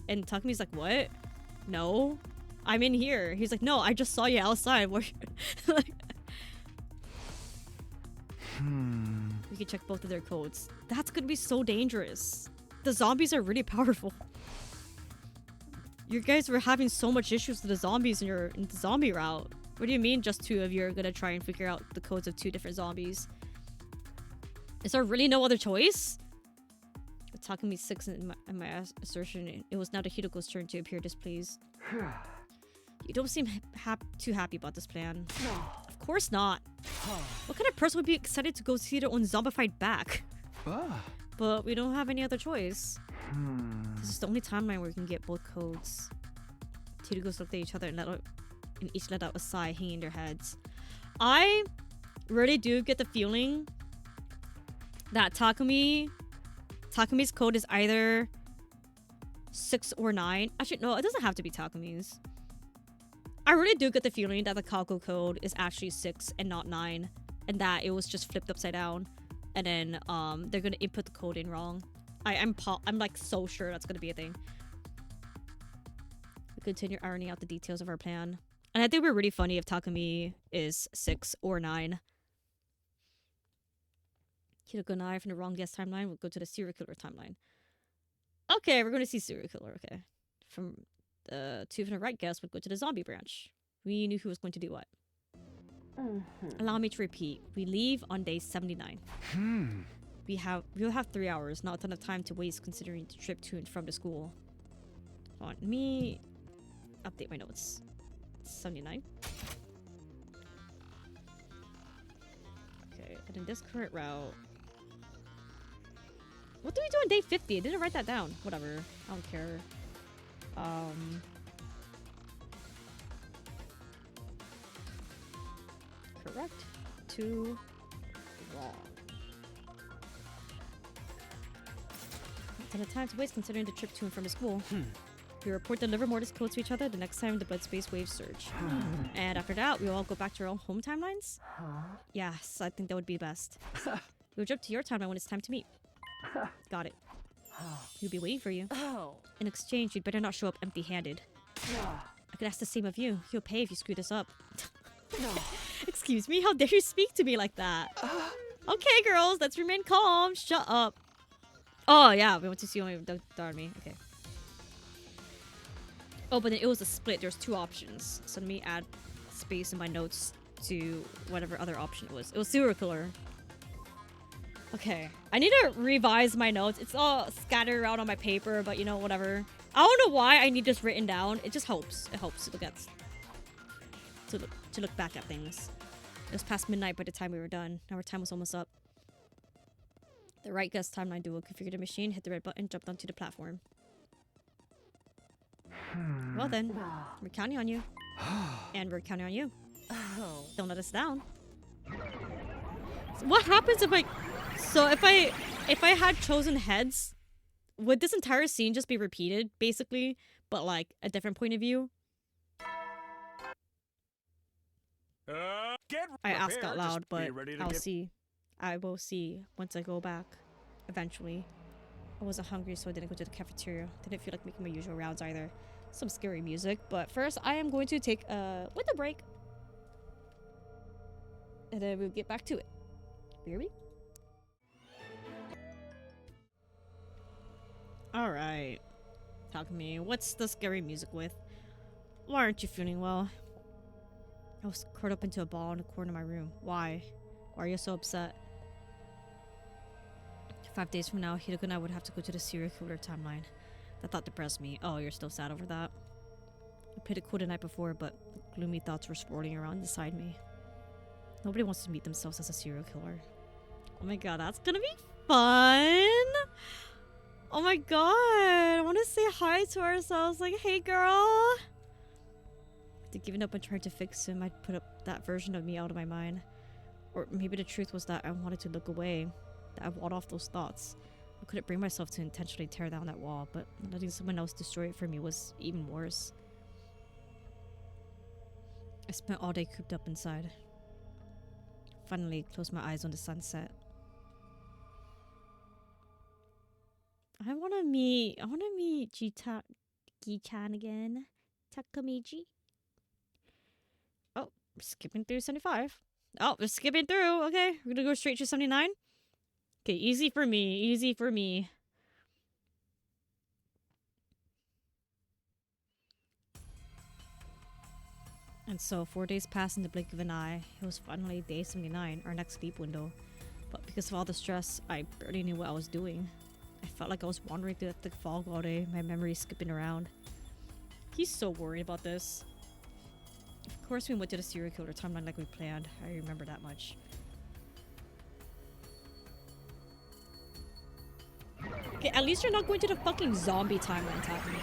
And Takumi's like, what? No, I'm in here. He's like, no, I just saw you outside. Like, we can check both of their codes. That's gonna be so dangerous. The zombies are really powerful. You guys were having so much issues with the zombies in the zombie route. What do you mean just 2 of you are gonna try and figure out the codes of 2 different zombies? Is there really no other choice? Talking me 6 in my assertion. It was now the Hiruko's turn to appear displeased. You don't seem too happy about this plan. No. Of course not. What kind of person would be excited to go see their own zombified back? But we don't have any other choice. This is the only timeline where we can get both codes. Hirukos looked at each other and each let out a sigh, hanging their heads. I really do get the feeling that Takumi's code is either 6 or 9. Actually, no, it doesn't have to be Takumi's. I really do get the feeling that the Kako code is actually 6 and not 9, and that it was just flipped upside down, and then they're gonna input the code in wrong. I'm like so sure that's gonna be a thing. We continue ironing out the details of our plan, and I think we're really funny if Takumi is 6 or 9. Hiroko and I from the wrong guess timeline will go to the serial killer timeline. Okay, we're going to see serial killer. Okay. From the 2 from the right guess would go to the zombie branch. We knew who was going to do what. Allow me to repeat. We leave on day 79. We'll have 3 hours, not a ton of time to waste considering the trip to and from the school. Hold on, let me update my notes. 79. Okay, and in this current route... What do we do on day 50? I didn't write that down. Whatever. I don't care. Correct. 2 wrong. Not a time to waste considering the trip to and from the school. We report the Livermortis codes to each other the next time the blood space waves surge. And after that, we all go back to our own home timelines? Yes, I think that would be best. We'll jump to your timeline when it's time to meet. Got it. We'll be waiting for you. In exchange, you'd better not show up empty-handed. I could ask the same of you. You'll pay if you screw this up. Excuse me? How dare you speak to me like that? Okay, girls, let's remain calm. Shut up. Oh, yeah, we want to see only darn me. Okay. Oh, but then it was a split. There's 2 options. So let me add space in my notes to whatever other option it was. It was serial killer. Okay. I need to revise my notes. It's all scattered around on my paper, but you know, whatever. I don't know why I need this written down. It just helps. It helps to look at... To look back at things. It was past midnight by the time we were done. Our time was almost up. The right guess timeline duo configured the machine, hit the red button, jumped onto the platform. Well then, we're counting on you. And we're counting on you. Don't let us down. So what happens if I... So if I had chosen heads, would this entire scene just be repeated, basically, but like a different point of view? I ask out loud, but I'll see. I will see once I go back, eventually. I wasn't hungry, so I didn't go to the cafeteria. Didn't feel like making my usual rounds either. Some scary music, but first I am going to take a winter break. and then we'll get back to it. Baby? Alright. Takumi, what's the scary music with? Why aren't you feeling well? I was curled up into a ball in the corner of my room. Why? Why are you so upset? 5 days from now, Hideko and I would have to go to the serial killer timeline. That thought depressed me. Oh, you're still sad over that? I played it cool the night before, but gloomy thoughts were swirling around inside me. Nobody wants to meet themselves as a serial killer. Oh my god, that's gonna be fun! Oh my god, I want to say hi to ourselves. Like, hey girl! After giving up and trying to fix him, I'd put up that version of me out of my mind. Or maybe the truth was that I wanted to look away. That I walled off those thoughts. I couldn't bring myself to intentionally tear down that wall, but letting someone else destroy it for me was even worse. I spent all day cooped up inside. Finally, closed my eyes on the sunset. I wanna meet Gi-chan again. Takamiji. Oh, we're skipping through 75. Oh, we're skipping through. Okay, we're gonna go straight to 79. Okay, easy for me. Easy for me. And so, 4 days passed in the blink of an eye. It was finally day 79, our next sleep window. But because of all the stress, I barely knew what I was doing. I felt like I was wandering through the thick fog all day, my memories skipping around. He's so worried about this. Of course we went to the serial killer timeline like we planned. I remember that much. Okay, at least you're not going to the fucking zombie timeline, Takumi.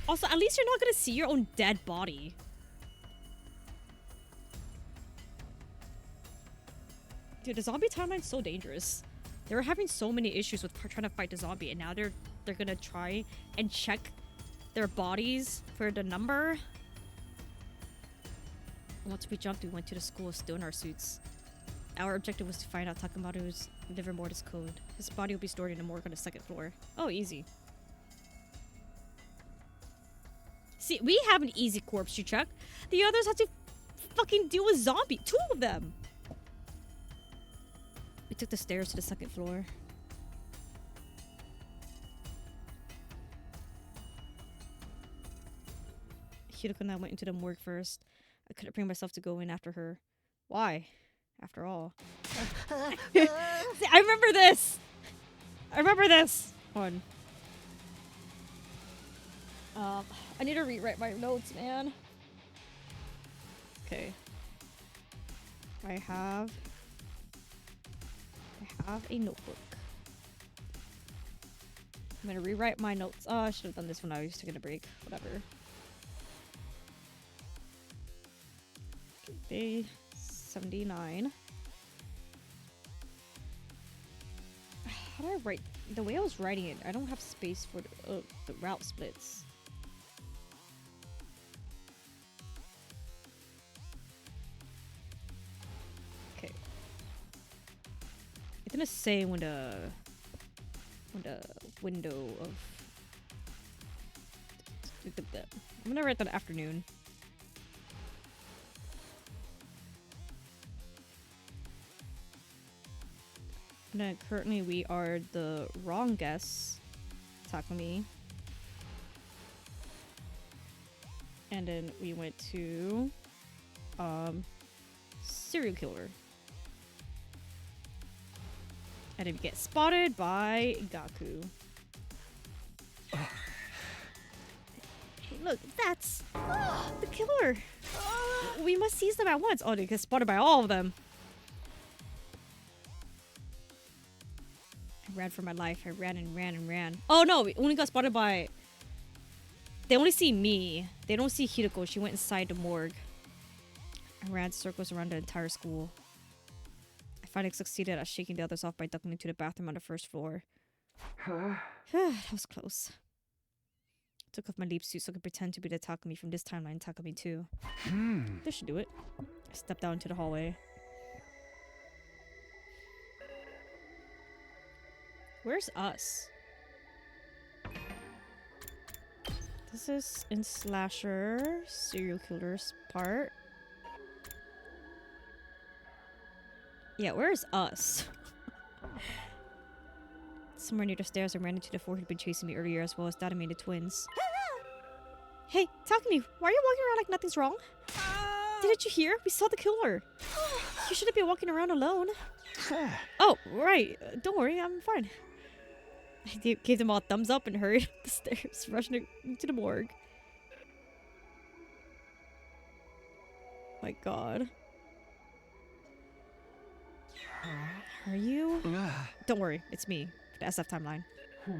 Also, at least you're not gonna see your own dead body. Dude, the zombie timeline's so dangerous. They were having so many issues with trying to fight the zombie, and now they're gonna try and check their bodies for the number. Once we jumped, we went to the school still in our suits. Our objective was to find out Takamato's liver mortis code. His body will be stored in a morgue on the 2nd floor. Oh, easy. See, we have an easy corpse to check. The others have to fucking deal with zombie. 2 of them. We took the stairs to the 2nd floor. Hideko and I went into the morgue first. I couldn't bring myself to go in after her. Why? After all. See, I remember this! I remember this! Hold on. I need to rewrite my notes, man. Okay. I have a notebook. I'm gonna rewrite my notes. Oh, I should have done this when I was taking a break. Whatever. Day 79. How do I write? The way I was writing it, I don't have space for the route splits. Okay. It didn't say when the window of. I'm gonna write that afternoon. And then currently we are the wrong guests, Takumi. And then we went to serial killer. And then we get spotted by Gaku. Hey, look, that's the killer. We must seize them at once. Oh, they get spotted by all of them. I ran for my life. I ran and ran and ran. Oh no, we only got spotted by... They only see me. They don't see Hideko. She went inside the morgue. I ran circles around the entire school. I finally succeeded at shaking the others off by ducking into the bathroom on the 1st floor. That was close. I took off my leap suit so I could pretend to be the Takumi from this timeline, Takumi 2. This should do it. I stepped out into the hallway. Where's us? This is in Slasher, serial killers part. Yeah, where's us? Somewhere near the stairs, I ran into the four who'd been chasing me earlier, as well as Dadame and the twins. Hey, Takumi, why are you walking around like nothing's wrong? Didn't you hear? We saw the killer. You shouldn't be walking around alone. Oh, right. Don't worry, I'm fine. I gave them all a thumbs up and hurried up the stairs, rushing to the morgue. My god. Are you? Don't worry, it's me. The SF timeline. What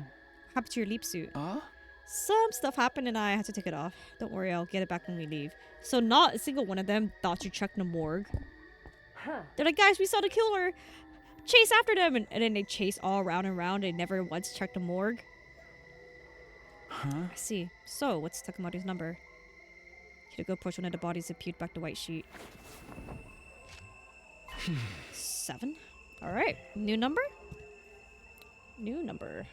happened to your leap suit? Some stuff happened and I had to take it off. Don't worry, I'll get it back when we leave. So not a single one of them thought you checked the morgue. They're like, guys, we saw the killer. Chase after them. And then they chase all around and around. They never once checked the morgue. I see. So, what's Takamari's number? Hideko pushed one of the bodies and peeled back the white sheet. 7? Alright. New number? New number.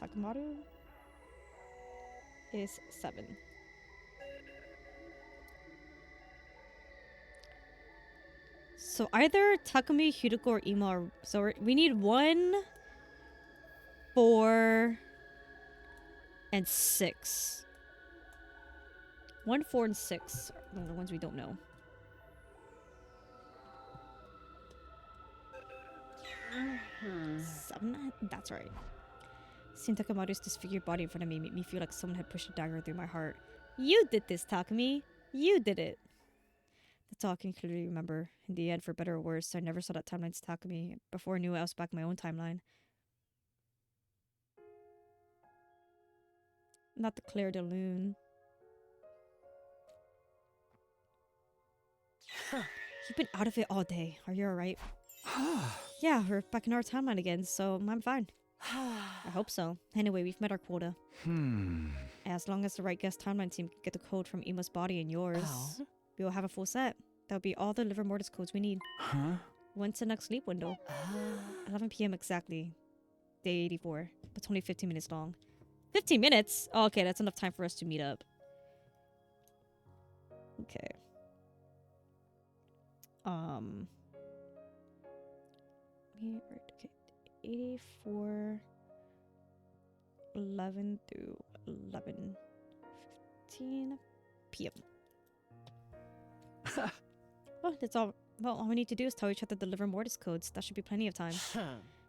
Takamaru is 7. So either Takumi, Hideko, or Ima are... So we need 1, 4, and 6. 1, 4, and 6 are the ones we don't know. Seven? That's right. Seeing Takamaru's disfigured body in front of me made me feel like someone had pushed a dagger through my heart. You did this, Takumi. You did it. That's all I can clearly remember. In the end, for better or worse, I never saw that timeline's Takumi. Before I knew it, I was back in my own timeline. Not the Claire de Lune. You've been out of it all day. Are you alright? Yeah, we're back in our timeline again, so I'm fine. I hope so. Anyway, we've met our quota. As long as the right guest timeline team can get the code from Ima's body and yours, we will have a full set. That'll be all the Liver Mortis codes we need. When's the next sleep window? 11 p.m. exactly. Day 84. But it's only 15 minutes long. 15 minutes? Oh, okay, that's enough time for us to meet up. Okay. Okay. 84... 11 through 11:15 p.m. Oh, that's all. Well, all we need to do is tell each other the Liver Mortis codes. That should be plenty of time.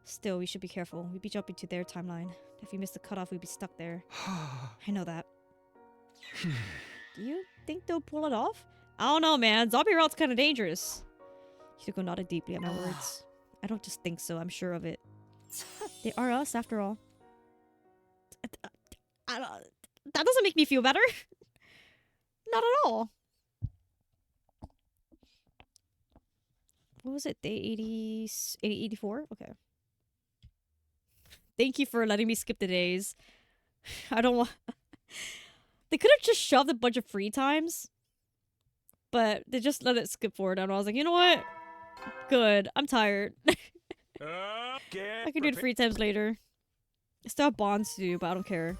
Still, we should be careful. We'd be jumping to their timeline. If we miss the cutoff, we'd be stuck there. I know that. Do you think they'll pull it off? I don't know, man. Zombie Rout's kind of dangerous. Hideko nodded deeply at my words. I don't just think so. I'm sure of it. They are us, after all. That doesn't make me feel better. Not at all. What was it? Day 84? Okay. Thank you for letting me skip the days. I don't want... They could have just shoved a bunch of free times. But they just let it skip forward. And I was like, you know what? Good. I'm tired. I can do the free times later. I still have bonds to do, but I don't care.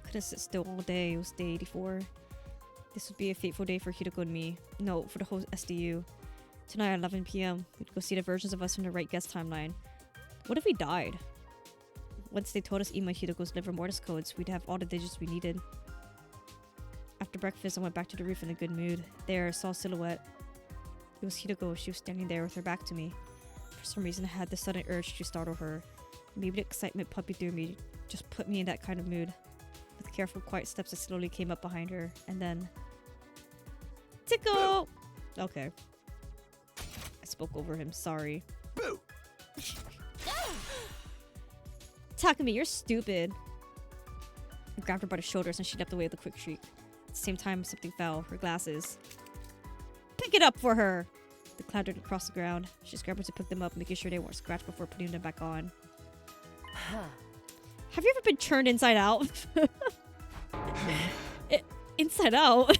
Couldn't sit still all day. It was day 84. This would be a fateful day for Hideko and me. No, for the whole SDU. Tonight at 11 p.m. we'd go see the versions of us from the right guest timeline. What if we died? Once they told us Ima and Hideko's Liver Mortis codes, we'd have all the digits we needed. After breakfast, I went back to the roof in a good mood. There, I saw a silhouette. It was Hideko. She was standing there with her back to me. For some reason, I had the sudden urge to startle her. Maybe the excitement pumping through me just put me in that kind of mood. With careful, quiet steps, I slowly came up behind her, and then... Tickle! Okay. I spoke over him. Sorry. Boo! Takumi, you're stupid. I grabbed her by the shoulders and she leapt away with a quick shriek. At the same time, something fell. Her glasses. Pick it up for her! They clattered across the ground. She scrambled to pick them up, making sure they weren't scratched before putting them back on. Have you ever been turned inside out? Inside out?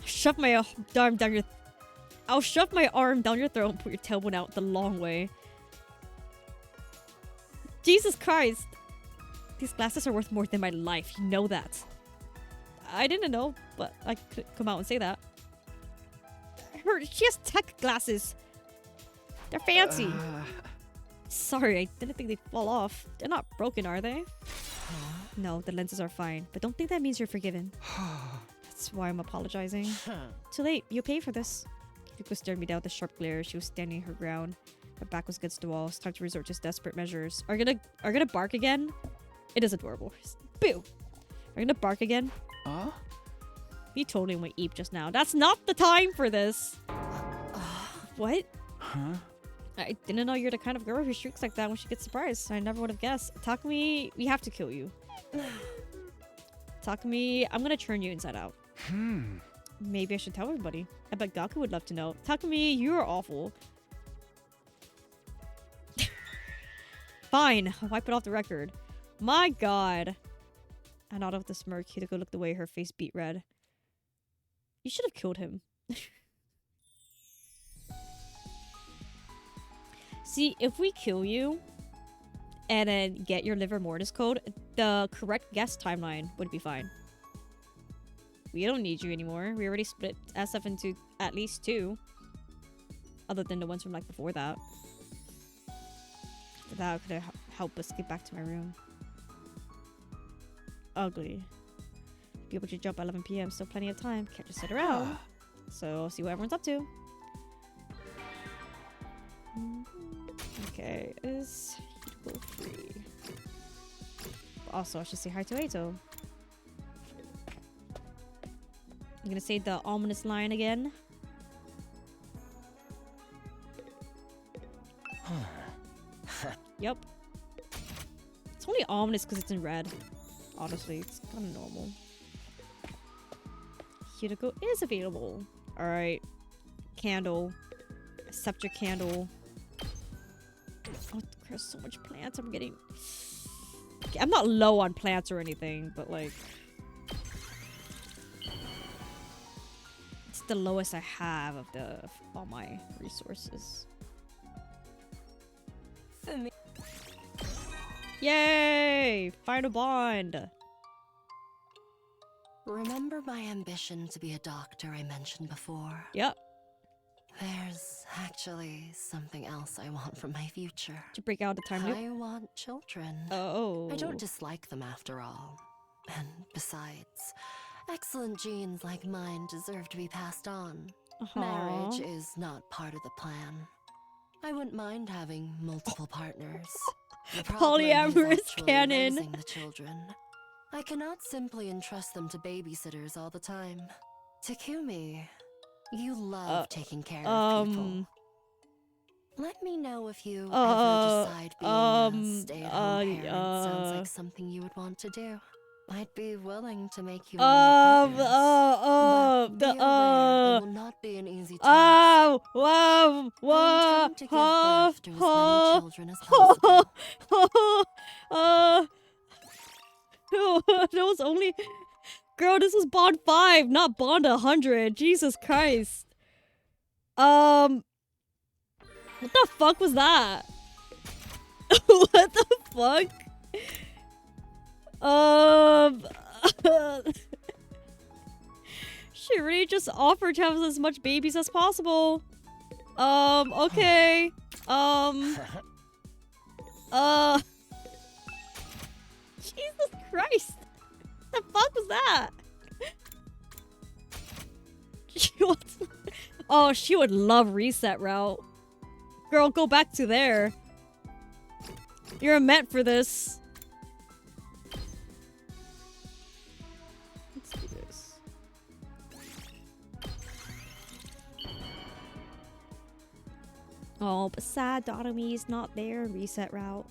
Shove my arm down your... I'll shove my arm down your throat and put your tailbone out the long way. Jesus Christ. These glasses are worth more than my life. You know that. I didn't know, but I could come out and say that. She has tech glasses. They're fancy. Sorry, I didn't think they'd fall off. They're not broken, are they? No, the lenses are fine. But don't think that means you're forgiven. That's why I'm apologizing. Too late. You pay for this. Yuko stared me down with a sharp glare. She was standing her ground. Her back was against the wall. It's time to resort to desperate measures. Are gonna bark again? It is adorable. Boo! Are you gonna bark again? You totally went eep just now. That's not the time for this. What? Huh? I didn't know you're the kind of girl who shrieks like that when she gets surprised. I never would have guessed. Takumi, we have to kill you. Takumi, I'm gonna turn you inside out. Maybe I should tell everybody. I bet Gaku would love to know. Takumi, you're awful. Fine, I'll wipe it off the record. My god. I nodded with a smirk. Hideko looked away, her face beat red. You should have killed him. See, if we kill you and then get your Livor Mortis code, the correct guess timeline would be fine. We don't need you anymore. We already split SF into at least 2. Other than the ones from like before that. That could have helped us get back to my room. Ugly. Be able to jump at 11 PM. Still plenty of time. Can't just sit around. So, see what everyone's up to. Okay, is Hideko free? Also, I should say hi to Eito. I'm gonna say the ominous line again. Yep. It's only ominous because it's in red. Honestly, it's kind of normal. Hideko is available. Alright. Candle. Scepter candle. Oh, there's so much plants I'm getting. Okay, I'm not low on plants or anything, but like... it's the lowest I have of all my resources. For me. Yay! Find a bond! Remember my ambition to be a doctor I mentioned before? Yep. There's actually something else I want from my future. To break out the time loop? I want children. Oh. I don't dislike them after all. And besides, excellent genes like mine deserve to be passed on. Marriage is not part of the plan. I wouldn't mind having multiple partners. The problem is Polyamorous actually canon. raising the children. I cannot simply entrust them to babysitters all the time. Takumi, you love taking care of people. Let me know if you ever decide being a stay-at-home parent sounds like something you would want to do. I'd be willing to make you one of my partners. But be aware it will not be an easy task. I'm trying to give birth to as many children as possible. That was only... Girl, this was Bond 5, not Bond 100. Jesus Christ. What the fuck was that? What the fuck? She really just offered to have as much babies as possible. Okay. Jesus Christ. What the fuck was that? Oh, she would love reset route. Girl, go back to there. You're meant for this. Let's do this. Oh, but sad Dotomi's not there. Reset route.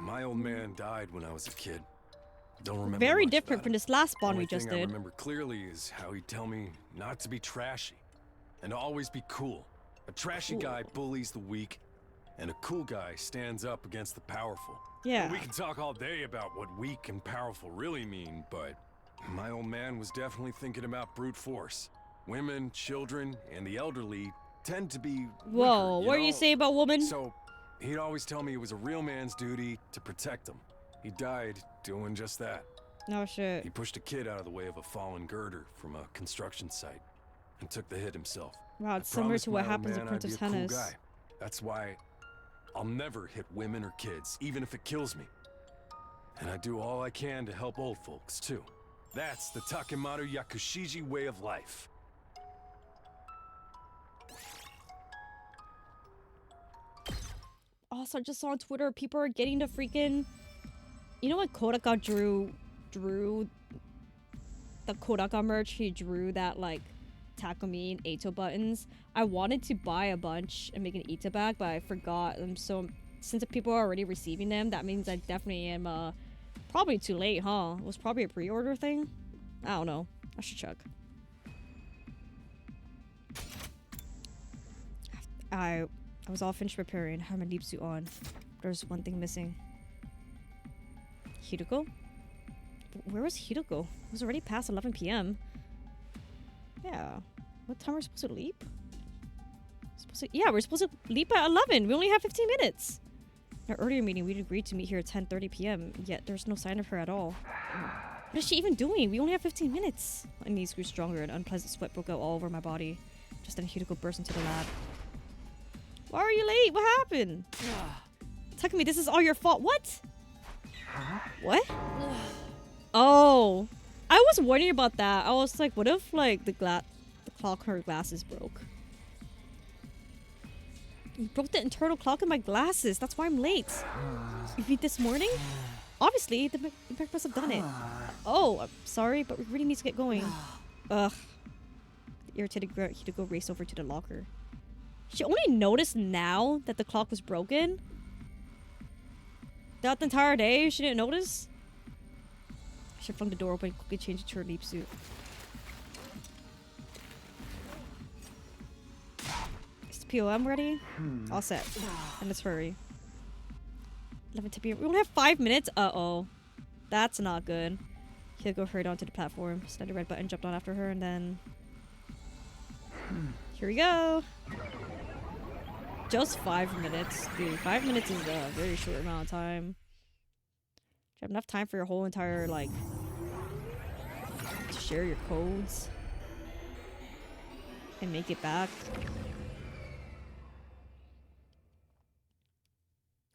My old man died when I was a kid. Don't remember. Very much different about from it. this last Bond Only we just thing I did. remember clearly is how he'd tell me not to be trashy and to always be cool. A trashy guy bullies the weak, and a cool guy stands up against the powerful. Yeah. Well, we can talk all day about what weak and powerful really mean, but my old man was definitely thinking about brute force. Women, children, and the elderly tend to be Whoa, weaker, what do you say about women? So He'd always tell me it was a real man's duty to protect him. He died doing just that. No shit. He pushed a kid out of the way of a fallen girder from a construction site and took the hit himself. Wow, I it's similar promised to what my old happens to man I'd Princess be a cool Hennis. guy. That's why I'll never hit women or kids, even if it kills me. And I do all I can to help old folks, too. That's the Takemaru Yakushiji way of life. Also, I just saw on Twitter people are getting the freaking. You know when Kodaka drew the Kodaka merch? He drew that like Takumi and Eito buttons. I wanted to buy a bunch and make an Ita bag, but I forgot. So since people are already receiving them, that means I definitely am probably too late, huh? It was probably a pre-order thing. I don't know. I should check. I was all finished preparing. Had my deep suit on. There's one thing missing. Hideko? Where was Hideko? It was already past 11 p.m. Yeah. What time are we supposed to leap? Yeah, we're supposed to leap at 11. We only have 15 minutes. In our earlier meeting, we'd agreed to meet here at 10:30 p.m. Yet there's no sign of her at all. What is she even doing? We only have 15 minutes. My knees grew stronger and unpleasant sweat broke out all over my body. Just then Hideko burst into the lab. Why are you late? What happened? Takumi, this is all your fault. What? What? Oh. I was worrying about that. I was like, what if like the clock on her glasses broke? You broke the internal clock in my glasses. That's why I'm late. You read this morning? Obviously, the Mac must have done it. Oh, I'm sorry, but we really need to get going. Ugh. The irritated Hideko raced over to the locker. She only noticed now that the clock was broken? Throughout the entire day, she didn't notice? She flung the door open and quickly changed to her leap suit. Is the POM ready? All set. And let's hurry. 11 to p.m. We only have 5 minutes? Uh-oh. That's not good. Hideko hurried onto the platform. Slid the red button, jumped on after her, and then... Here we go! Just 5 minutes. Dude, 5 minutes is a very short amount of time. Do you have enough time for your whole entire, like... to share your codes? And make it back?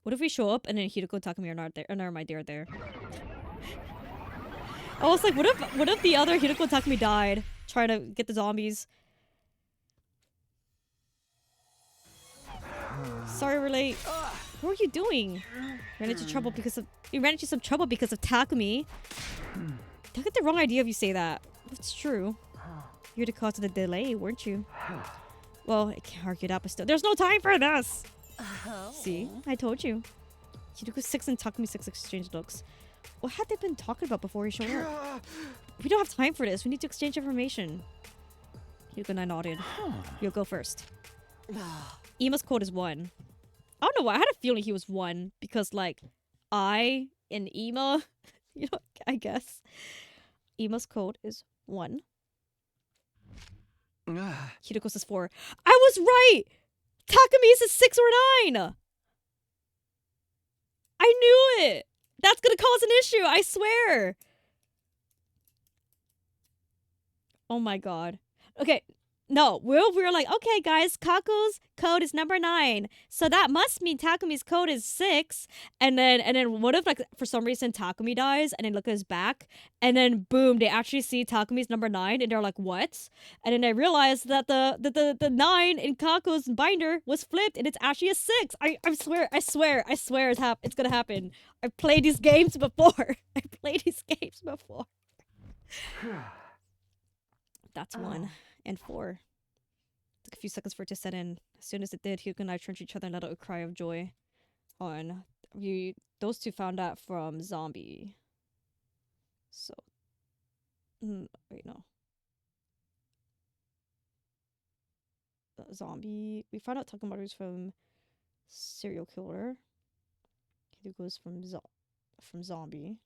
What if we show up and then Hideko and Takumi are not there? Oh, never mind, they're there. I was like, what if the other Hideko and Takumi died trying to get the zombies? Sorry we're late. What are you doing? You ran into some trouble because of Takumi. Don't get the wrong idea if you say that. It's true. You're the cause of the delay, weren't you? Well, I can't argue that, but still. There's no time for this! See? I told you. Hideko 6 and Takumi 6 exchanged looks. What had they been talking about before he showed up? We don't have time for this. We need to exchange information. Hideko and I nodded. You'll go first. Ima's code is 1. I don't know why. I had a feeling he was 1 because, like, I and Ima, you know, I guess. Ima's code is 1. Hideko says 4. I was right! Takumi says 6 or 9! I knew it! That's gonna cause an issue, I swear! Oh my god. Okay. No, we're like, okay, guys, Kaku's code is number 9, so that must mean Takumi's code is 6. And then what if, like, for some reason Takumi dies, and then look at his back, and then boom, they actually see Takumi's number 9, and they're like, what? And then they realize that the 9 in Kaku's binder was flipped, and it's actually a 6. I swear it's gonna happen. I've played these games before. That's 1. And 4. Took a few seconds for it to set in. As soon as it did, Hideko and I turned to each other and let out a cry of joy. Those two found out from Zombie. So, wait, no. Zombie. We found out Takemaru's from Serial Killer. Hideko's from Zombie.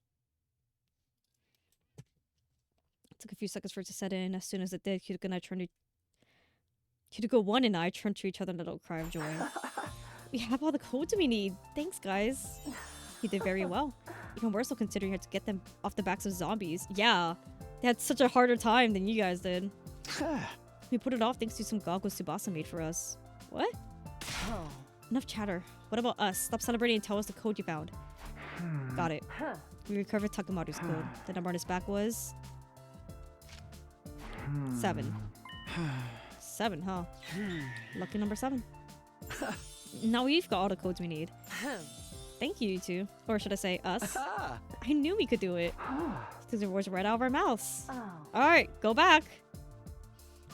Took a few seconds for it to set in. As soon as it did, Hideko 1 and I turned to each other in a little cry of joy. We have all the codes we need. Thanks, guys. You did very well. Even worse, though, considering you had to get them off the backs of zombies. Yeah, they had such a harder time than you guys did. We put it off thanks to some goggles Tsubasa made for us. What? Oh. Enough chatter. What about us? Stop celebrating and tell us the code you found. Got it. We recovered Takemaru's code. The number on his back was... 7. 7, huh? Lucky number 7. Now we've got all the codes we need. Thank you, you two. Or should I say, us. I knew we could do it. Because the words right out of our mouths. Alright, go back.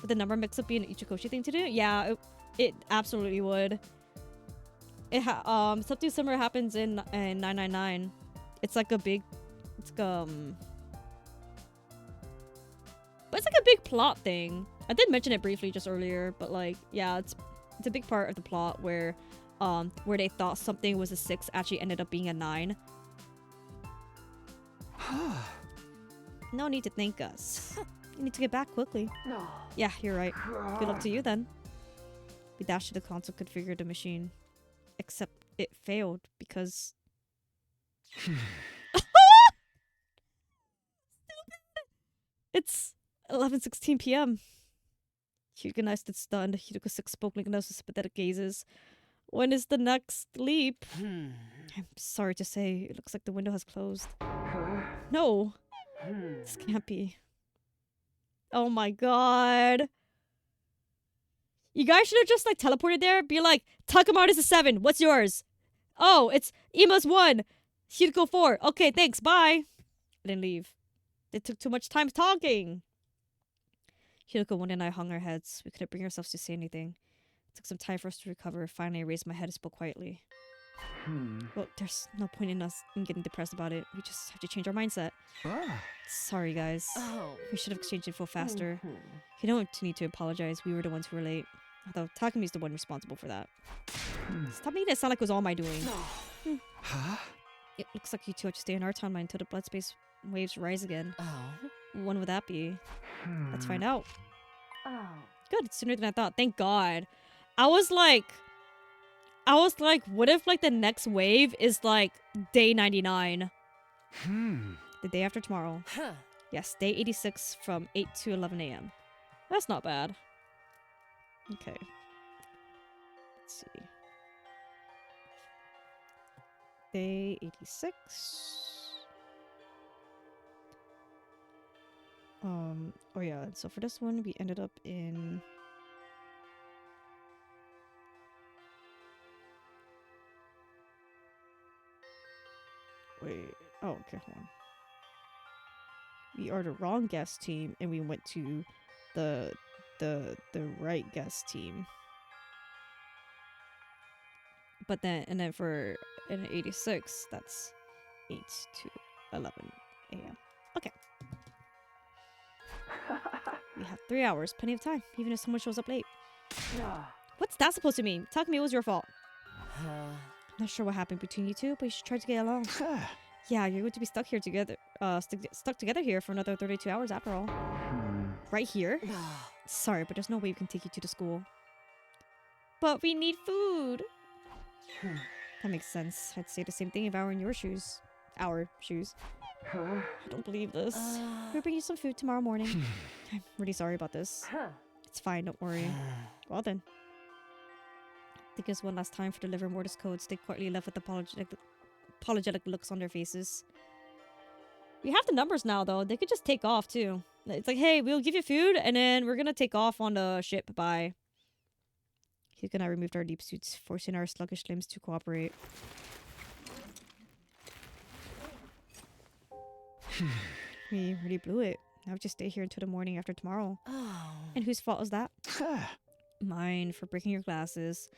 Would the number mix-up be an Ichikoshi thing to do? Yeah, it absolutely would. Something similar happens in 999. It's like a big... but it's like a big plot thing. I did mention it briefly just earlier, but like, yeah, it's a big part of the plot where they thought something was a 6 actually ended up being a 9. No need to thank us. You need to get back quickly. No. Yeah, you're right. Good luck to you then. We dashed to the console, configured the machine. Except it failed because... It's 11:16 p.m. Hyuga and I stood stunned. Hiruko 6 spoke, looking at us with sympathetic gazes. When is the next leap? I'm sorry to say, it looks like the window has closed. No. This can't be. Oh my god. You guys should have just like teleported there. Be like, Takemaru's a 7. What's yours? Oh, it's Ima's 1. Hiruko 4. Okay, thanks. Bye. I didn't leave. They took too much time talking. Hiruko 1 and I hung our heads. We couldn't bring ourselves to say anything. It took some time for us to recover. Finally, I raised my head and spoke quietly. Well, there's no point in us getting depressed about it. We just have to change our mindset. Sorry, guys. We should have exchanged info faster. You don't need to apologize. We were the ones who were late. Although Takemi's the one responsible for that. Stop making it sound like it was all my doing. It looks like you two have to stay in our timeline until the blood space waves rise again. When would that be? Let's find out. Good, sooner than I thought. Thank God. I was like, what if like the next wave is like day 99? The day after tomorrow. Yes, day 86 from 8 to 11 a.m. That's not bad. Okay. Let's see. Day 86. Oh yeah, so for this one we ended up in wait, oh okay, hold on. We are the wrong guest team and we went to the right guest team. But then for an 86, that's 8 to 11 a.m. Okay. We have 3 hours, plenty of time, even if someone shows up late. What's that supposed to mean? Takemi, it was your fault. Not sure what happened between you two, but you should try to get along. Yeah, you're going to be stuck here together. Stuck together here for another 32 hours after all. Right here? Sorry, but there's no way we can take you to the school. But we need food. That makes sense. I'd say the same thing if I were in your shoes. Our shoes. I don't believe this. We'll bring you some food tomorrow morning. I'm really sorry about this. It's fine, don't worry. Well then. I think it's one last time for the liver mortis codes. They quietly left with apologetic looks on their faces. We have the numbers now though. They could just take off too. It's like, hey, we'll give you food and then we're gonna take off on the ship. Bye. Hyuga and I removed our deep suits, forcing our sluggish limbs to cooperate. We really blew it. Now we just stay here until the morning after tomorrow. And whose fault is that? Mine, for breaking your glasses.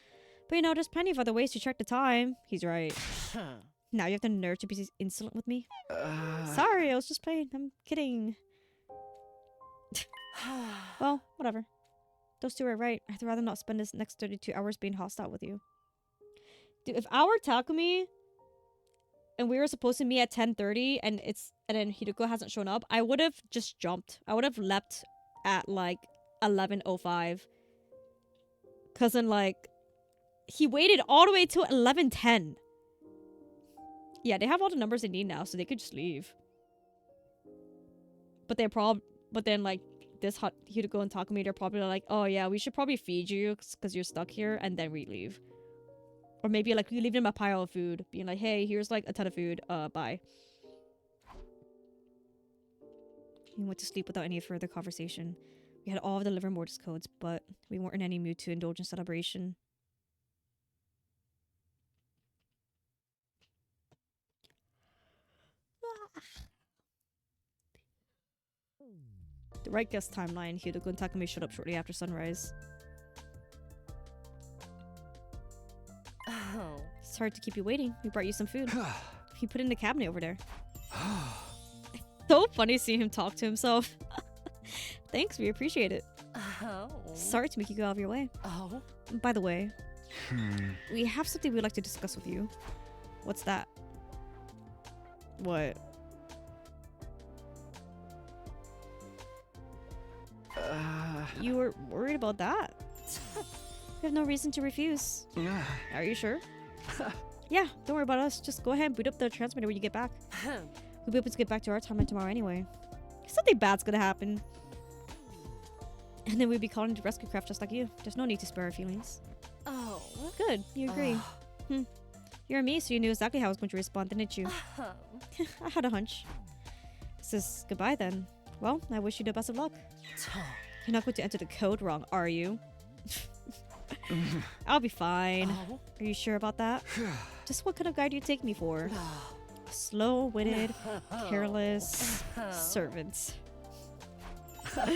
But you know, there's plenty of other ways to check the time. He's right. Now you have the nerve to be insolent with me? Sorry, I was just playing. I'm kidding. Well, whatever. Those two are right. I'd rather not spend this next 32 hours being hostile with you. Dude, if I were Takemi and we were supposed to meet at 10:30 and then Hiruko hasn't shown up, I would have just jumped. I would have leapt at like 11:05. Cause then like He waited all the way till 11:10. Yeah, they have all the numbers they need now, so they could just leave. But then like this Hideko and Takumi, they're probably like, oh yeah, we should probably feed you because you're stuck here, and then we leave. Or maybe like we leave them a pile of food, being like, hey, here's like a ton of food, bye. We went to sleep without any further conversation. We had all of the Livermortis codes, but we weren't in any mood to indulge in celebration. The right guess timeline, Hideko and Takumi showed up shortly after sunrise. Oh. Sorry to keep you waiting. We brought you some food. He put it in the cabinet over there. So funny seeing him talk to himself. Thanks, we appreciate it. Oh. Sorry to make you go out of your way. Oh. By the way, we have something we'd like to discuss with you. What's that? What? You were worried about that? We have no reason to refuse. Are you sure? Yeah, don't worry about us. Just go ahead and boot up the transmitter when you get back. We'll be able to get back to our timeline tomorrow anyway. Something bad's gonna happen. And then we'll be calling the rescue craft just like you. There's no need to spare our feelings. Oh. Good, you agree. You're me, so you knew exactly how I was going to respond, didn't you? I had a hunch. This is goodbye then. Well, I wish you the best of luck. You're not going to enter the code wrong, are you? I'll be fine. Oh. Are you sure about that? Just what kind of guy do you take me for? Slow-witted, careless servant. What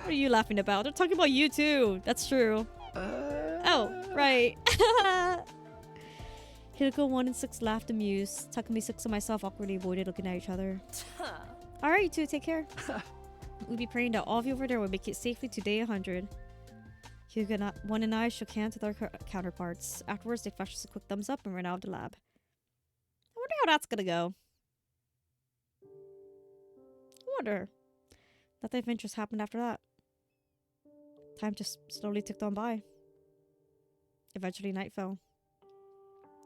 are you laughing about? They're talking about you too. That's true. Oh, right. Hideko 1 and 6 laughed amused. Takumi 6 and myself awkwardly avoided looking at each other. Alright, you two, take care. We'll be praying that all of you over there will make it safely to day 100. Hideko 1 and I shook hands with our counterparts. Afterwards, they flashed us a quick thumbs up and ran out of the lab. I wonder how that's gonna go. I wonder. Nothing adventurous happened after that. Time just slowly ticked on by. Eventually, night fell.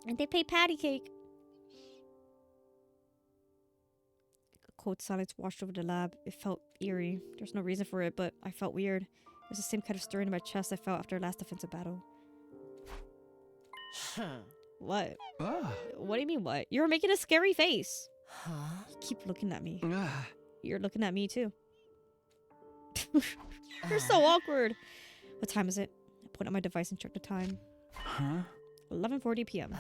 And they played patty cake. A cold silence washed over the lab. It felt eerie. There's no reason for it, but I felt weird. It was the same kind of stirring in my chest I felt after our last defensive battle. What? What do you mean, what? You're making a scary face. Huh? You keep looking at me. You're looking at me, too. You're so awkward. What time is it? I point at my device and check the time. 11:40 p.m.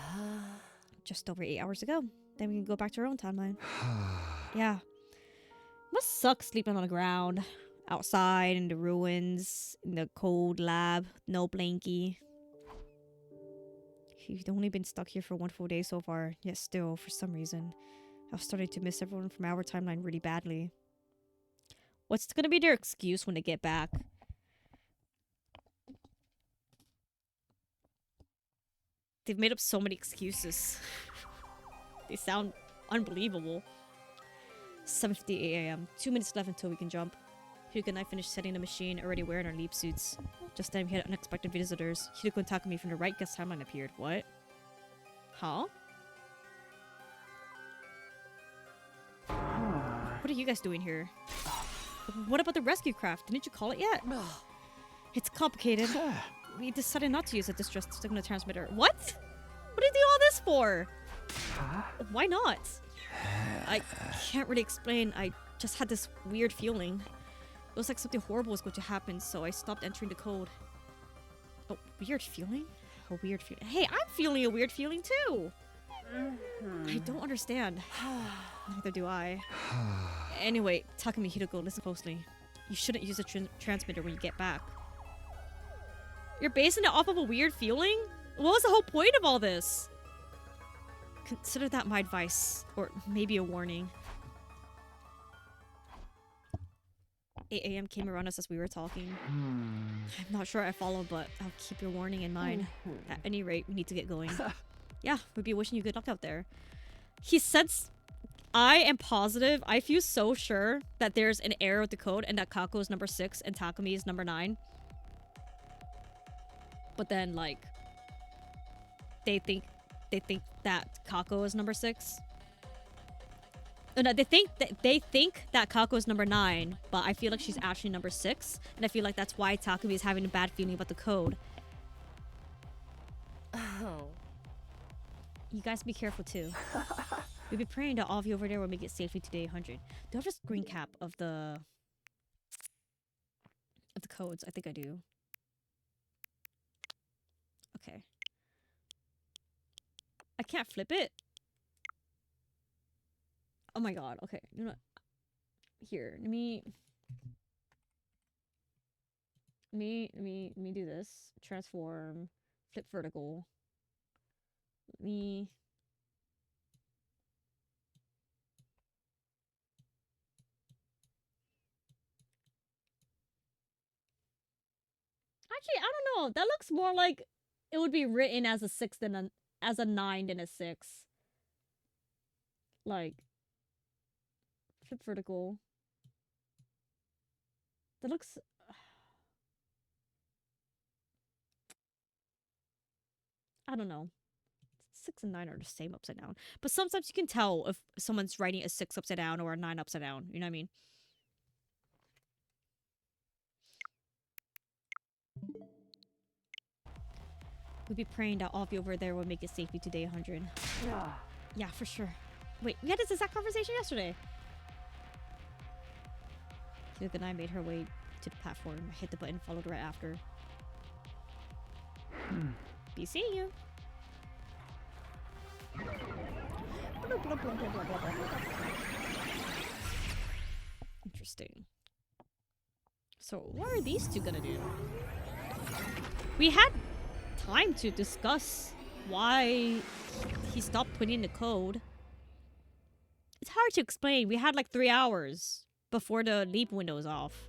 Just over 8 hours ago. Then we can go back to our own timeline. Yeah. Must suck sleeping on the ground. Outside, in the ruins, in the cold lab. No blankie. You've only been stuck here for 1 full day so far. Yet still, for some reason, I was starting to miss everyone from our timeline really badly. What's gonna be their excuse when they get back? They've made up so many excuses. They sound unbelievable. 7:58 a.m. 2 minutes left until we can jump. Hideko and I finished setting the machine, already wearing our leap suits. Just then we had unexpected visitors. Hideko and Takumi from the right guest timeline appeared. What? Huh? What are you guys doing here? What about the rescue craft? Didn't you call it yet? It's complicated. We decided not to use a distress signal transmitter. What? What did you do all this for? Why not? I can't really explain. I just had this weird feeling. It was like something horrible was going to happen, so I stopped entering the code. A weird feeling? A weird feeling. Hey, I'm feeling a weird feeling too. I don't understand. Neither do I. Anyway, Takumi, Hideko, listen closely. You shouldn't use a transmitter when you get back. You're basing it off of a weird feeling? What was the whole point of all this? Consider that my advice, or maybe a warning. 8 a.m. came around us as we were talking. I'm not sure I followed, but I'll keep your warning in mind. At any rate, we need to get going. Yeah, we'll be wishing you good luck out there. He says, I am positive, I feel so sure that there's an error with the code and that Kako is number 6 and Takumi is number 9. but then like they think that Kako is number 6. No, they think that Kako is number 9, but I feel like she's actually number 6, and I feel like that's why Takumi is having a bad feeling about the code. Oh. You guys be careful too. We'll be praying that all of you over there will make it safely to day 100. Do I have a screen cap of the codes? I think I do. Okay. I can't flip it. Oh my god. Okay. You know what? Here, let me do this. Transform, flip vertical. Let me Actually, I don't know. That looks more like it would be written as a 6 than as a 9 than a 6. Like flip vertical. That looks I don't know. 6 and 9 are the same upside down. But sometimes you can tell if someone's writing a 6 upside down or a 9 upside down. You know what I mean? We'll be praying that all of you over there will make it safely to day 100. Yeah, for sure. Wait, we had this exact conversation yesterday. Hideko and I made her way to the platform, hit the button, followed right after. Be seeing you. Interesting. So, what are these two gonna do? We had time to discuss why he stopped putting in the code. It's hard to explain. We had like 3 hours before the leap window is off.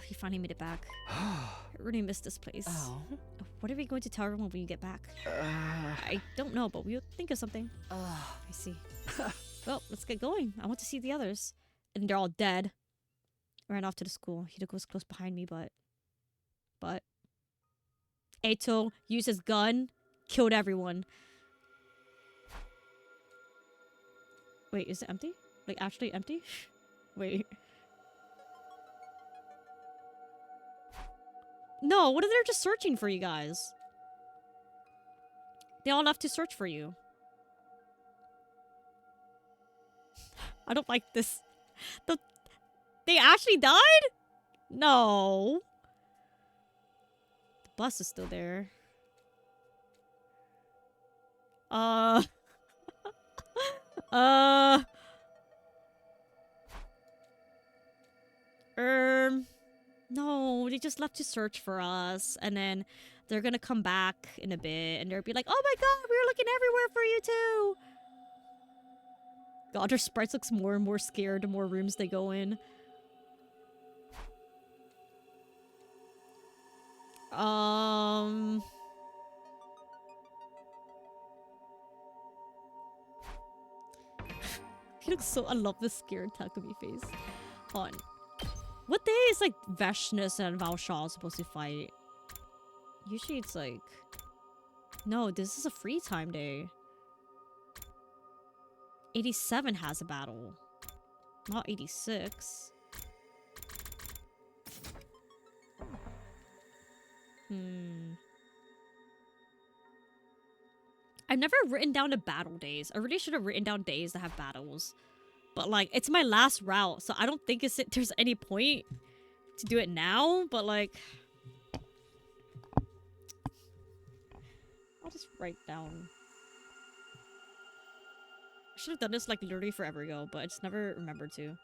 He finally made it back. I really miss this place. Oh. What are we going to tell everyone when you get back? I don't know, but we'll think of something. I see. Well, let's get going. I want to see the others. And they're all dead. I ran off to the school. Hideko was close behind me, but Eito used his gun, killed everyone. Wait, is it empty? Like, actually empty? Wait. No, what if they're just searching for you guys? They all left to search for you. I don't like this. They actually died? No. The bus is still there. No, they just left to search for us, and then they're gonna come back in a bit, and they'll be like, "Oh my god, we were looking everywhere for you too." God, their sprites looks more and more scared the more rooms they go in. He looks so. I love this scared Takumi face. Hold on. What day is like Veshness and Valshal supposed to fight? Usually it's like... No, this is a free time day. 87 has a battle. Not 86. I've never written down the battle days. I really should have written down days that have battles. But like, it's my last route, so I don't think there's any point to do it now, but like... I'll just write down. I should have done this like literally forever ago, but I just never remembered to.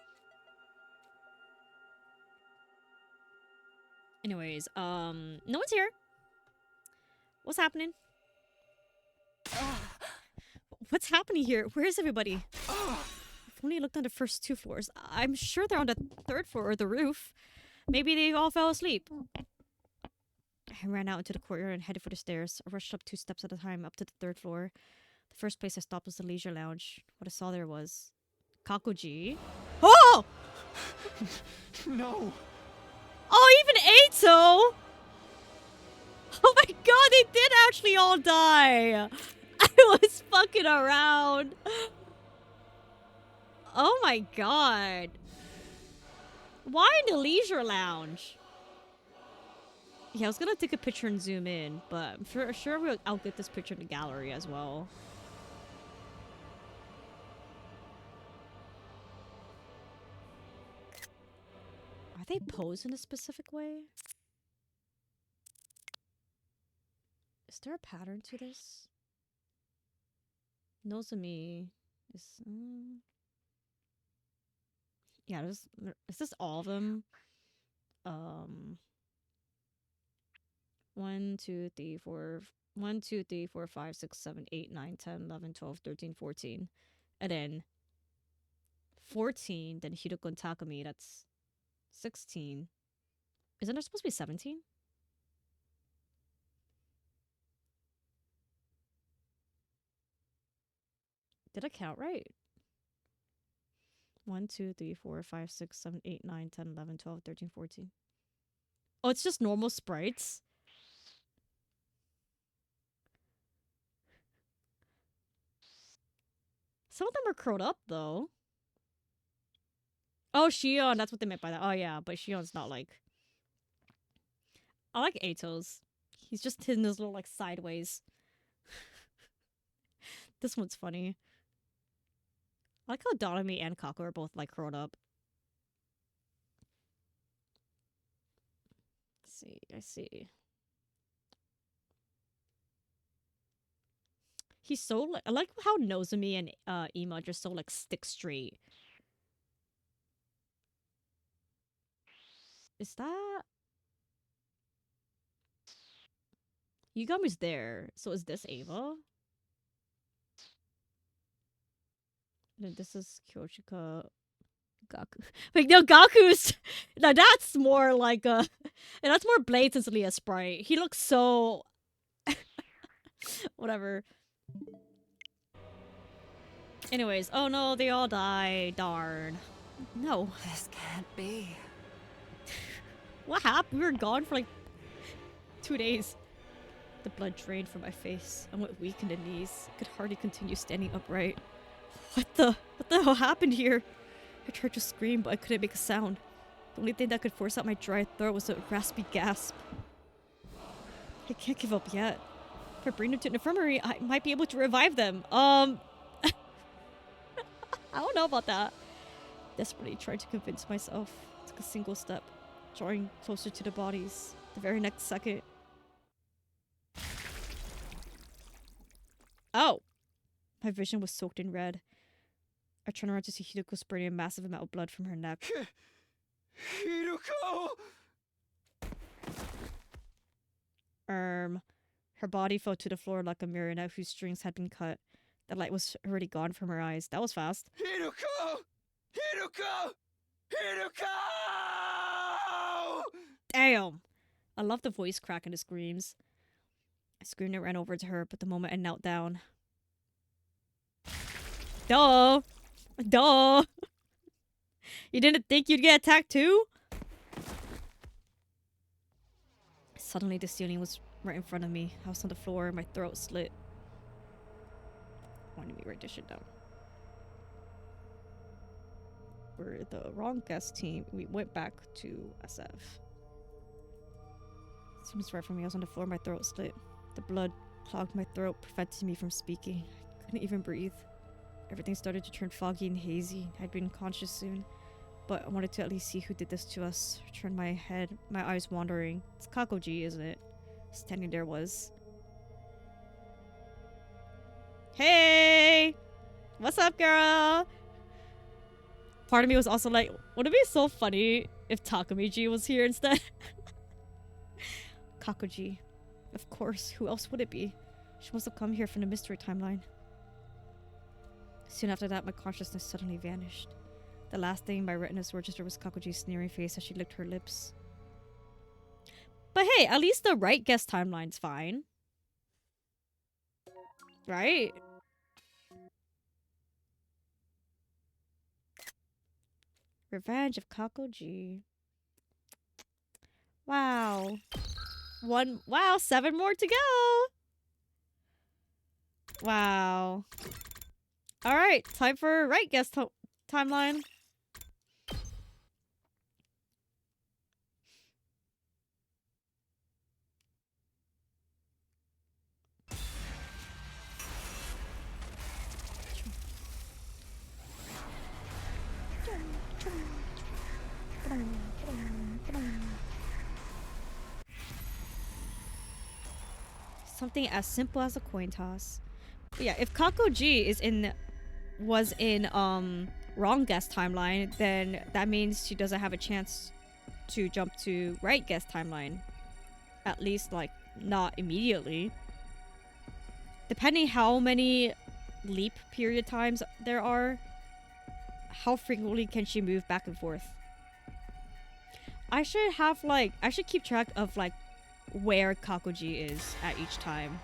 Anyways, no one's here. What's happening? What's happening here? Where is everybody? I've only looked on the first 2 floors. I'm sure they're on the 3rd floor or the roof. Maybe they all fell asleep. I ran out into the courtyard and headed for the stairs. I rushed up 2 steps at a time up to the 3rd floor. The first place I stopped was the leisure lounge. What I saw there was... Kakuji. Oh! No! Oh, even Eito! Oh my god, they did actually all die! I was fucking around. Oh my god. Why in the leisure lounge? Yeah, I was gonna take a picture and zoom in, but I'm sure I'll get this picture in the gallery as well. Are they posed in a specific way? Is there a pattern to this? Nozomi is... yeah, is this all of them? 1, 2, 3, 4... 1, 2, 3, 4, 5, 6, 7, 8, 9, 10, 11, 12, 13, 14. And then 14, then Hiroko and Takumi, that's 16. Isn't there supposed to be 17? Did I count right? 1, 2, 3, 4, 5, 6, 7, 8, 9, 10, 11, 12, 13, 14. Oh, it's just normal sprites? Some of them are curled up, though. Oh, Shion, that's what they meant by that. Oh, yeah, but Shion's not like... I like Ato's. He's just in his little, like, sideways. This one's funny. I like how Donami and Kako are both, like, curled up. Let's see, I see. He's so, like, I like how Nozomi and Ima just so, like, stick straight. Is that... Yugami's there, so is this Ava? And then this is Kyoshika... Gaku. Wait, no, Gaku's... Now that's more like a... that's more blatantly a sprite. He looks so... Whatever. Anyways, oh no, they all die. Darn. No. This can't be. What happened? We were gone for like 2 days. The blood drained from my face. I went weak in the knees. I could hardly continue standing upright. What the hell happened here? I tried to scream, but I couldn't make a sound. The only thing that could force out my dry throat was a raspy gasp. I can't give up yet. If I bring them to an infirmary, I might be able to revive them. I don't know about that. Desperately tried to convince myself. Took a single step, drawing closer to the bodies. The very next second. Oh! My vision was soaked in red. I turned around to see Hiroko spraying a massive amount of blood from her neck. Hiroko! Her body fell to the floor like a marionette whose strings had been cut. The light was already gone from her eyes. That was fast. Hiroko! Hiroko! Hiroko! Damn! I love the voice crack and the screams. I screamed and ran over to her, but the moment I knelt down... Duh! Duh! You didn't think you'd get attacked too? Suddenly the ceiling was right in front of me. I was on the floor and my throat slit. Wanted me to write this shit down. We're the wrong guest team. We went back to SF. Seems right for me. I was on the floor, my throat slit. The blood clogged my throat, preventing me from speaking. I couldn't even breathe. Everything started to turn foggy and hazy. I'd been conscious soon, but I wanted to at least see who did this to us. I turned my head, my eyes wandering. It's Kakoji, isn't it? Standing there was. Hey! What's up, girl? Part of me was also like, would it be so funny if Takamiji was here instead? Kakoji. Of course, who else would it be? She must have come here from the mystery timeline. Soon after that, my consciousness suddenly vanished. The last thing my retinas registered was Kakoji's sneering face as she licked her lips. But hey, at least the right guess timeline's fine. Right? Revenge of Kakoji. Wow. Wow, 7 more to go. Wow. All right, time for right guess timeline. Something as simple as a coin toss. But yeah, if Kako G was in wrong guess timeline, then that means she doesn't have a chance to jump to right guess timeline. At least like not immediately. Depending how many leap period times there are, how frequently can she move back and forth? I should keep track of like where Kakoji is at each time.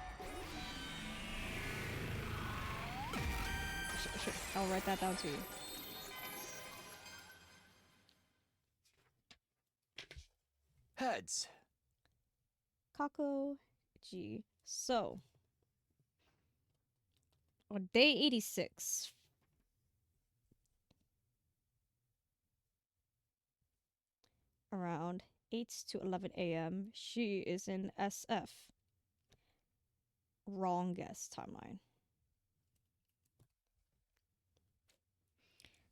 I'll write that down too. Heads. Kakoji. So, on day 86, around 8 to 11 a.m., she is in SF. Wrong guess timeline.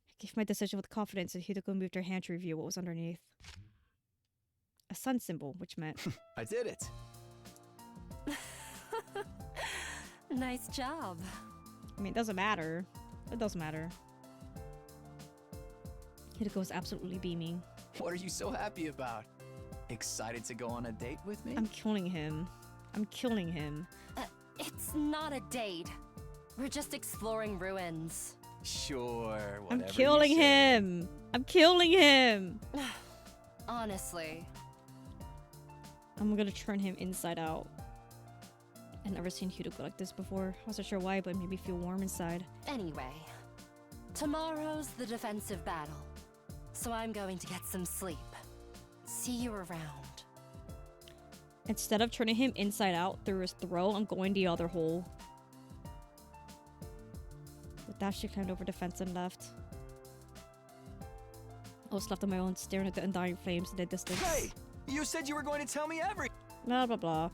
I gave my decision with confidence, and Hideko moved her hand to review what was underneath. A sun symbol, which meant... I did it. Nice job. I mean, it doesn't matter. It doesn't matter. Hideko is absolutely beaming. What are you so happy about? Excited to go on a date with me? I'm killing him. I'm killing him. It's not a date. We're just exploring ruins. Sure, whatever I'm you killing say. him. I'm killing him. Honestly. I'm gonna turn him inside out. I've never seen Hideko like this before. I wasn't sure why, but it made me feel warm inside. Anyway, tomorrow's the defensive battle, so I'm going to get some sleep. See you around. Instead of turning him inside out through his throat, I'm going the other hole. With that, she climbed over the fence and left. I was left on my own, staring at the undying flames in the distance. Hey! You said you were going to tell me every... Blah, blah, blah.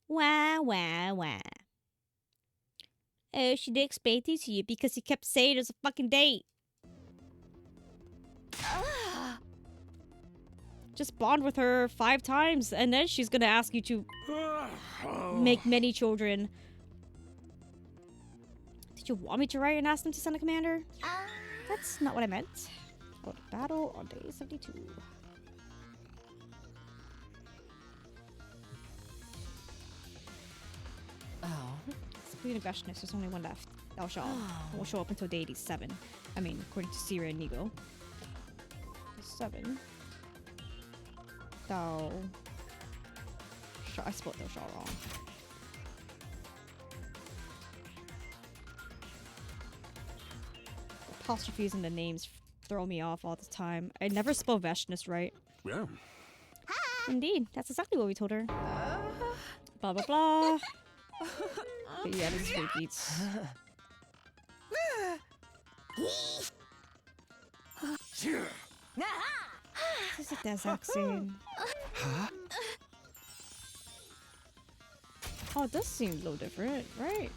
Wah, wah, wah. Oh, she didn't explain it to you because you kept saying it was a fucking date. Just bond with her 5 times, and then she's gonna ask you to make many children. Did you want me to write and ask them to send a commander? That's not what I meant. Oh, battle on day 72. Oh. Speaking of Vashnis, there's only one left. Dao Shao. Won't show up until day 87. I mean, according to Sira and Nigo. 7. Dao Shao. I spelled Dao Shao wrong. Apostrophes in the names throw me off all the time. I never spell Vashnis right. Yeah. Indeed, that's exactly what we told her. Blah blah blah. But yeah, this is repeats. This is a exact scene. Oh, it does seem a little different, right?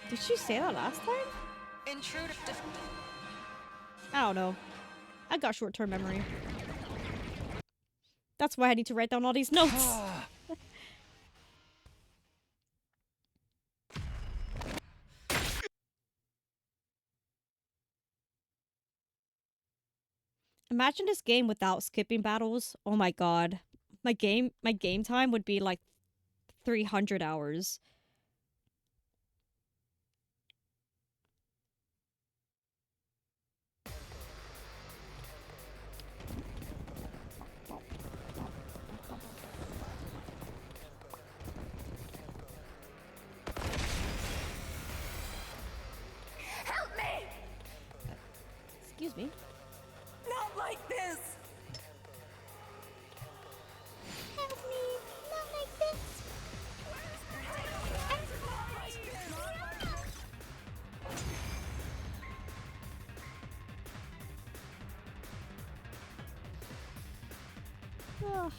Did she say that last time? I don't know. I got short-term memory. That's why I need to write down all these notes. Imagine this game without skipping battles. Oh my god. My game time would be like 300 hours. Excuse me. Not like this! Help me, not like this. Ugh.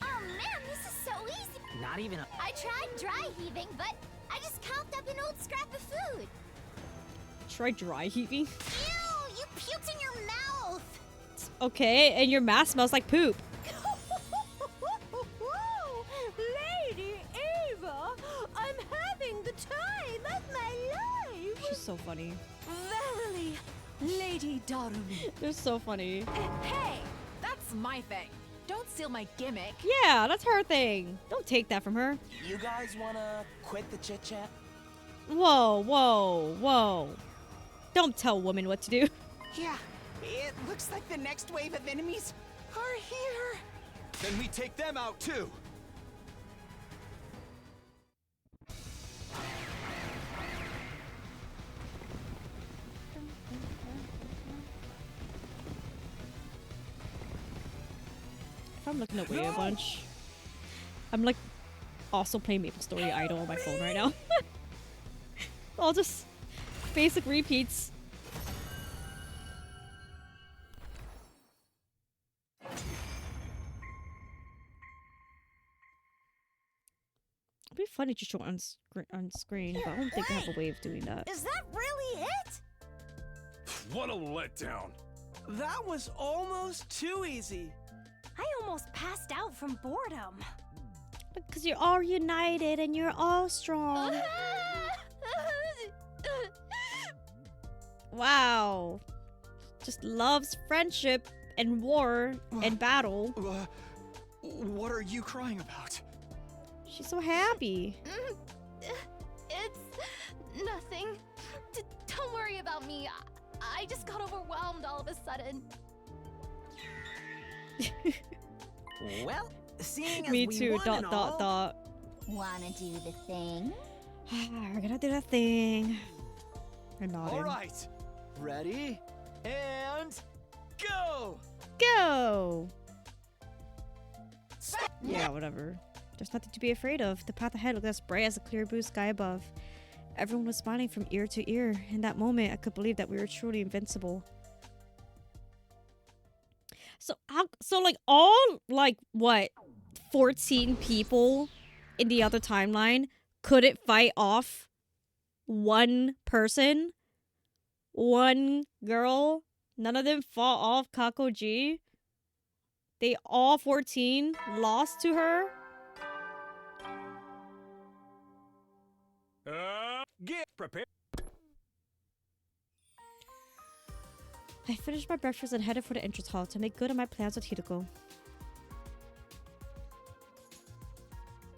Oh man, this is so easy. Not even a. I tried dry heaving, but I just coughed up an old scrap of food. Try dry heaving. Ew, you puked in your mouth. Okay, and your mask smells like poop. Lady Ava, I'm having the time of my life. She's so funny. Verily, Lady Darumi. They're so funny. Hey, that's my thing. Don't steal my gimmick. Yeah, that's her thing. Don't take that from her. You guys wanna quit the chit chat? Whoa, whoa, whoa. Don't tell women what to do. Yeah, it looks like the next wave of enemies are here. Then we take them out too. If I'm looking away a bunch, I'm like also playing Maple Story Idol on my phone right now. All just basic repeats. It'd be funny to show on screen, but I don't think I have a way of doing that. Is that really it? What a letdown. That was almost too easy. I almost passed out from boredom. Because you're all united and you're all strong. Wow. Just loves friendship and war and battle. What are you crying about? She's so happy. It's nothing. Don't worry about me. I just got overwhelmed all of a sudden. Well, seeing as Me we too. won Dot and dot all, dot. Wanna do the thing? We're gonna do that thing. We're nodding. All right. Ready? And go! Go! Yeah, whatever. There's nothing to be afraid of. The path ahead looked as bright as the clear blue sky above. Everyone was smiling from ear to ear. In that moment, I could believe that we were truly invincible. So like all like what 14 people in the other timeline couldn't fight off one person, one girl. None of them fought off Kakoji. They all 14 lost to her. Get prepared. I finished my breakfast and headed for the entrance hall to make good on my plans with Hideko.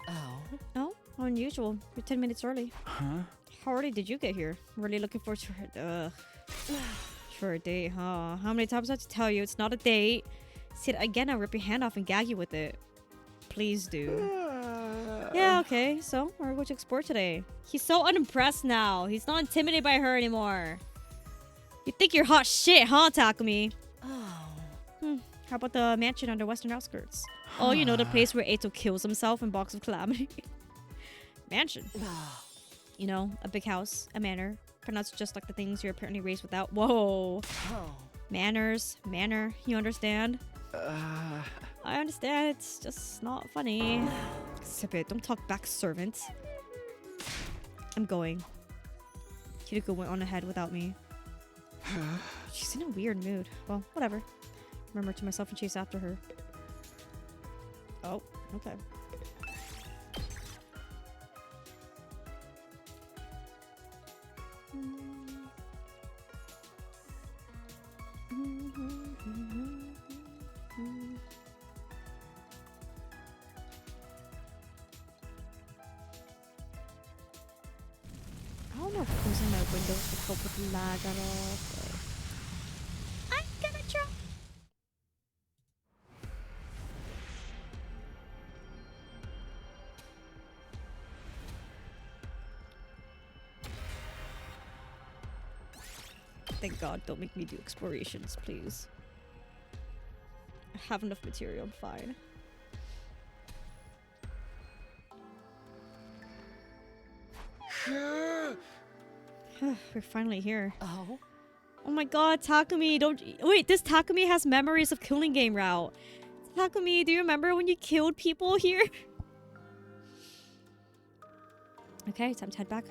Oh, Oh, how unusual. You're 10 minutes early. Huh? How early did you get here? Really looking forward to it. For a date, huh? How many times do I have to tell you it's not a date? See it again, I'll rip your hand off and gag you with it. Please do. Yeah, okay. So, where are we going to explore today? He's so unimpressed now. He's not intimidated by her anymore. You think you're hot shit, huh, Takumi? oh. How about the mansion on the western outskirts? Oh, you know, the place where Eito kills himself in Box of Calamity. Mansion. You know, a big house, a manor. Pronounced just like the things you're apparently raised without. Whoa. Oh. Manners, manner, you understand? I understand, it's just not funny. Sip it, don't talk back, servant. I'm going. Kiriko went on ahead without me. She's in a weird mood. Well, whatever. Murmur to myself and chase after her. Oh, okay. I don't know if closing my windows would help with lag at all, but I'm gonna try. Thank God, don't make me do explorations, please. I have enough material, I'm fine. We're finally here. Oh? Oh my god, Takumi, don't... Wait, this Takumi has memories of killing game route. Takumi, do you remember when you killed people here? Okay, time to head back.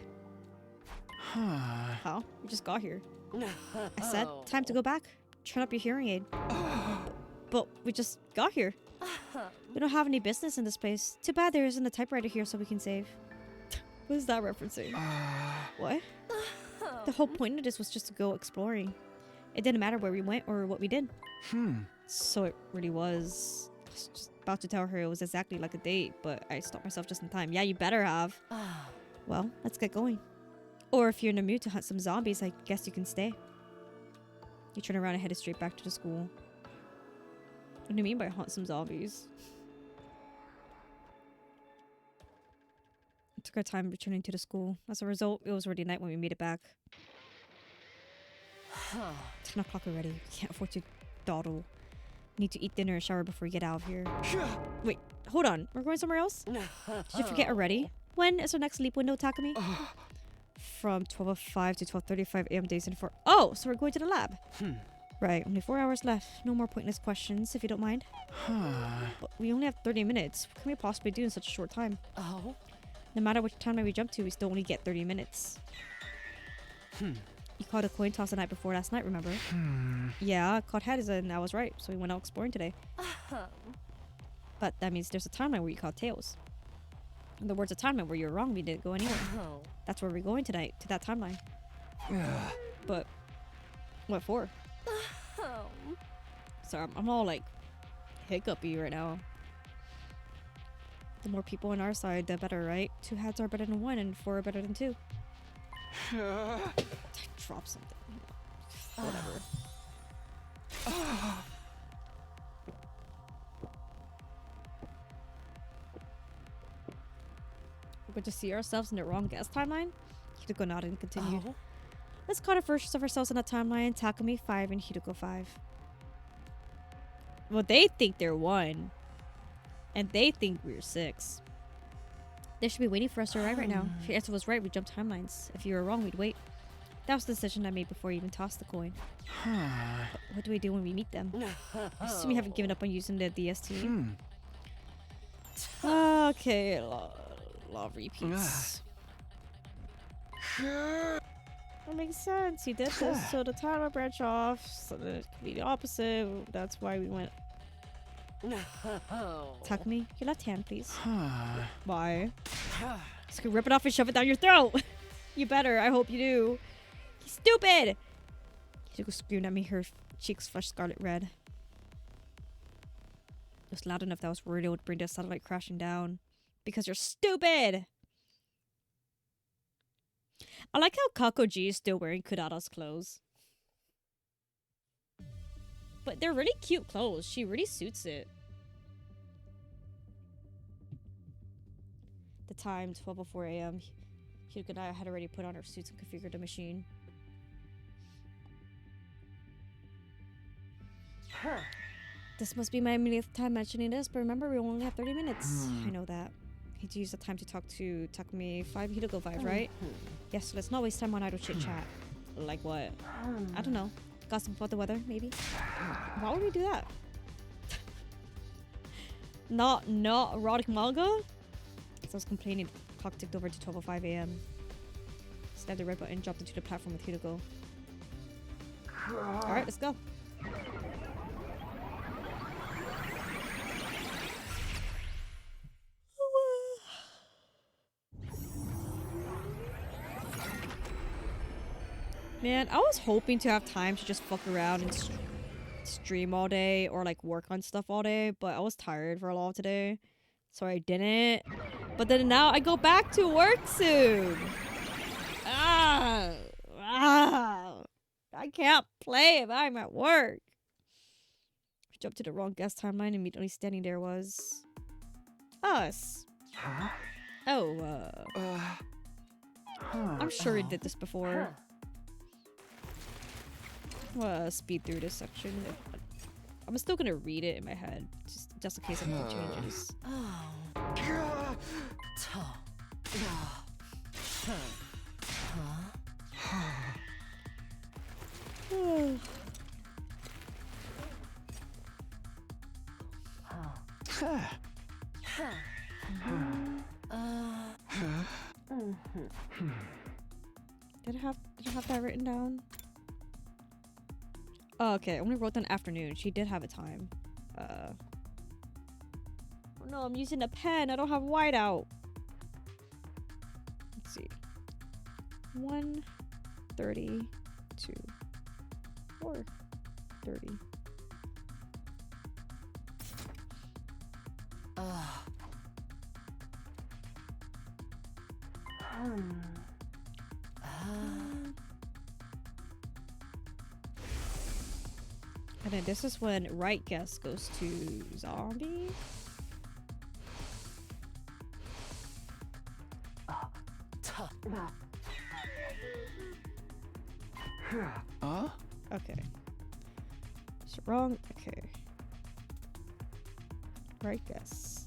How? We just got here. I said, time to go back. Turn up your hearing aid. But we just got here. We don't have any business in this place. Too bad there isn't a typewriter here so we can save. What is that referencing? What? The whole point of this was just to go exploring. It didn't matter where we went or what we did. So it really was. I was just about to tell her it was exactly like a date, but I stopped myself just in time. Yeah, you better have. Well, let's get going. Or if you're in the mood to hunt some zombies, I guess you can stay. You turn around and headed straight back to the school. What do you mean by hunt some zombies? It took our time returning to the school. As a result, it was already night when we made it back. 10 o'clock already. We can't afford to dawdle. We need to eat dinner and shower before we get out of here. Wait, hold on. We're going somewhere else? Did you forget already? When is our next sleep window, Takumi? From 12:05 to 12:35 a.m. days and 4. Oh, so we're going to the lab. Right, only 4 hours left. No more pointless questions, if you don't mind. But we only have 30 minutes. What can we possibly do in such a short time? Oh? No matter which timeline we jump to, we still only get 30 minutes. You called a coin toss the night before last night, remember? Yeah, I called heads and I was right, so we went out exploring today. But that means there's a timeline where you called tails. In the words of timeline where you're wrong, we didn't go anywhere. That's where we're going tonight, to that timeline. But what for? So I'm all like hiccupy right now. The more people on our side, the better, right? 2 heads are better than 1 and 4 are better than 2. I dropped something. Whatever. We're going to see ourselves in the wrong guess timeline? Hideko nodded and continued. Let's call the versions of ourselves in that timeline. Takumi 5 and Hideko 5. Well, they think they're 1. And they think we're 6. They should be waiting for us to arrive right now. If your answer was right, we'd jump timelines. If you were wrong, we'd wait. That was the decision I made before you even tossed the coin. What do we do when we meet them? I assume you haven't given up on using the DST. Okay, a lot of repeats. That makes sense. You did this so the time will branch off, so that it could be the opposite. That's why we went. Takumi, your left hand, please. Why? Just gonna rip it off and shove it down your throat. You better. I hope you do. He's stupid. Hideko screamed at me, her cheeks flushed scarlet red. It was loud enough that I was worried it would bring the satellite crashing down. Because you're stupid. I like how Kakoji is still wearing Kurata's clothes. But they're really cute clothes. She really suits it. The time, 12:04 a.m. Hideko and I had already put on our suits and configured the machine. This must be my millionth time mentioning this, but remember we only have 30 minutes. I know that. I need to use the time to talk to Takumi 5, Hideko 5, right? Yes, so let's not waste time on idle chit-chat. Like what? I don't know. Gossip about the weather, maybe? Why would we do that? not erotic manga? So I was complaining, the clock ticked over to 12:05 a.m. Stabbed the red button, dropped into the platform with Hideko. Alright, let's go. Man, I was hoping to have time to just fuck around and stream all day or like work on stuff all day, but I was tired for a lot of today, so I didn't. But then now I go back to work soon. I can't play if I'm at work. I jumped to the wrong guest timeline and immediately standing there was us. Oh, I'm sure we did this before. Speed through this section. I'm still gonna read it in my head, just in case anything changes. Did I have that written down? Oh, okay. I only wrote down afternoon. She did have a time. Oh no, I'm using a pen. I don't have whiteout. Let's see. 1:30 to 4:30. And then this is when right guess goes to zombie. Huh? Okay. So wrong. Okay. Right guess.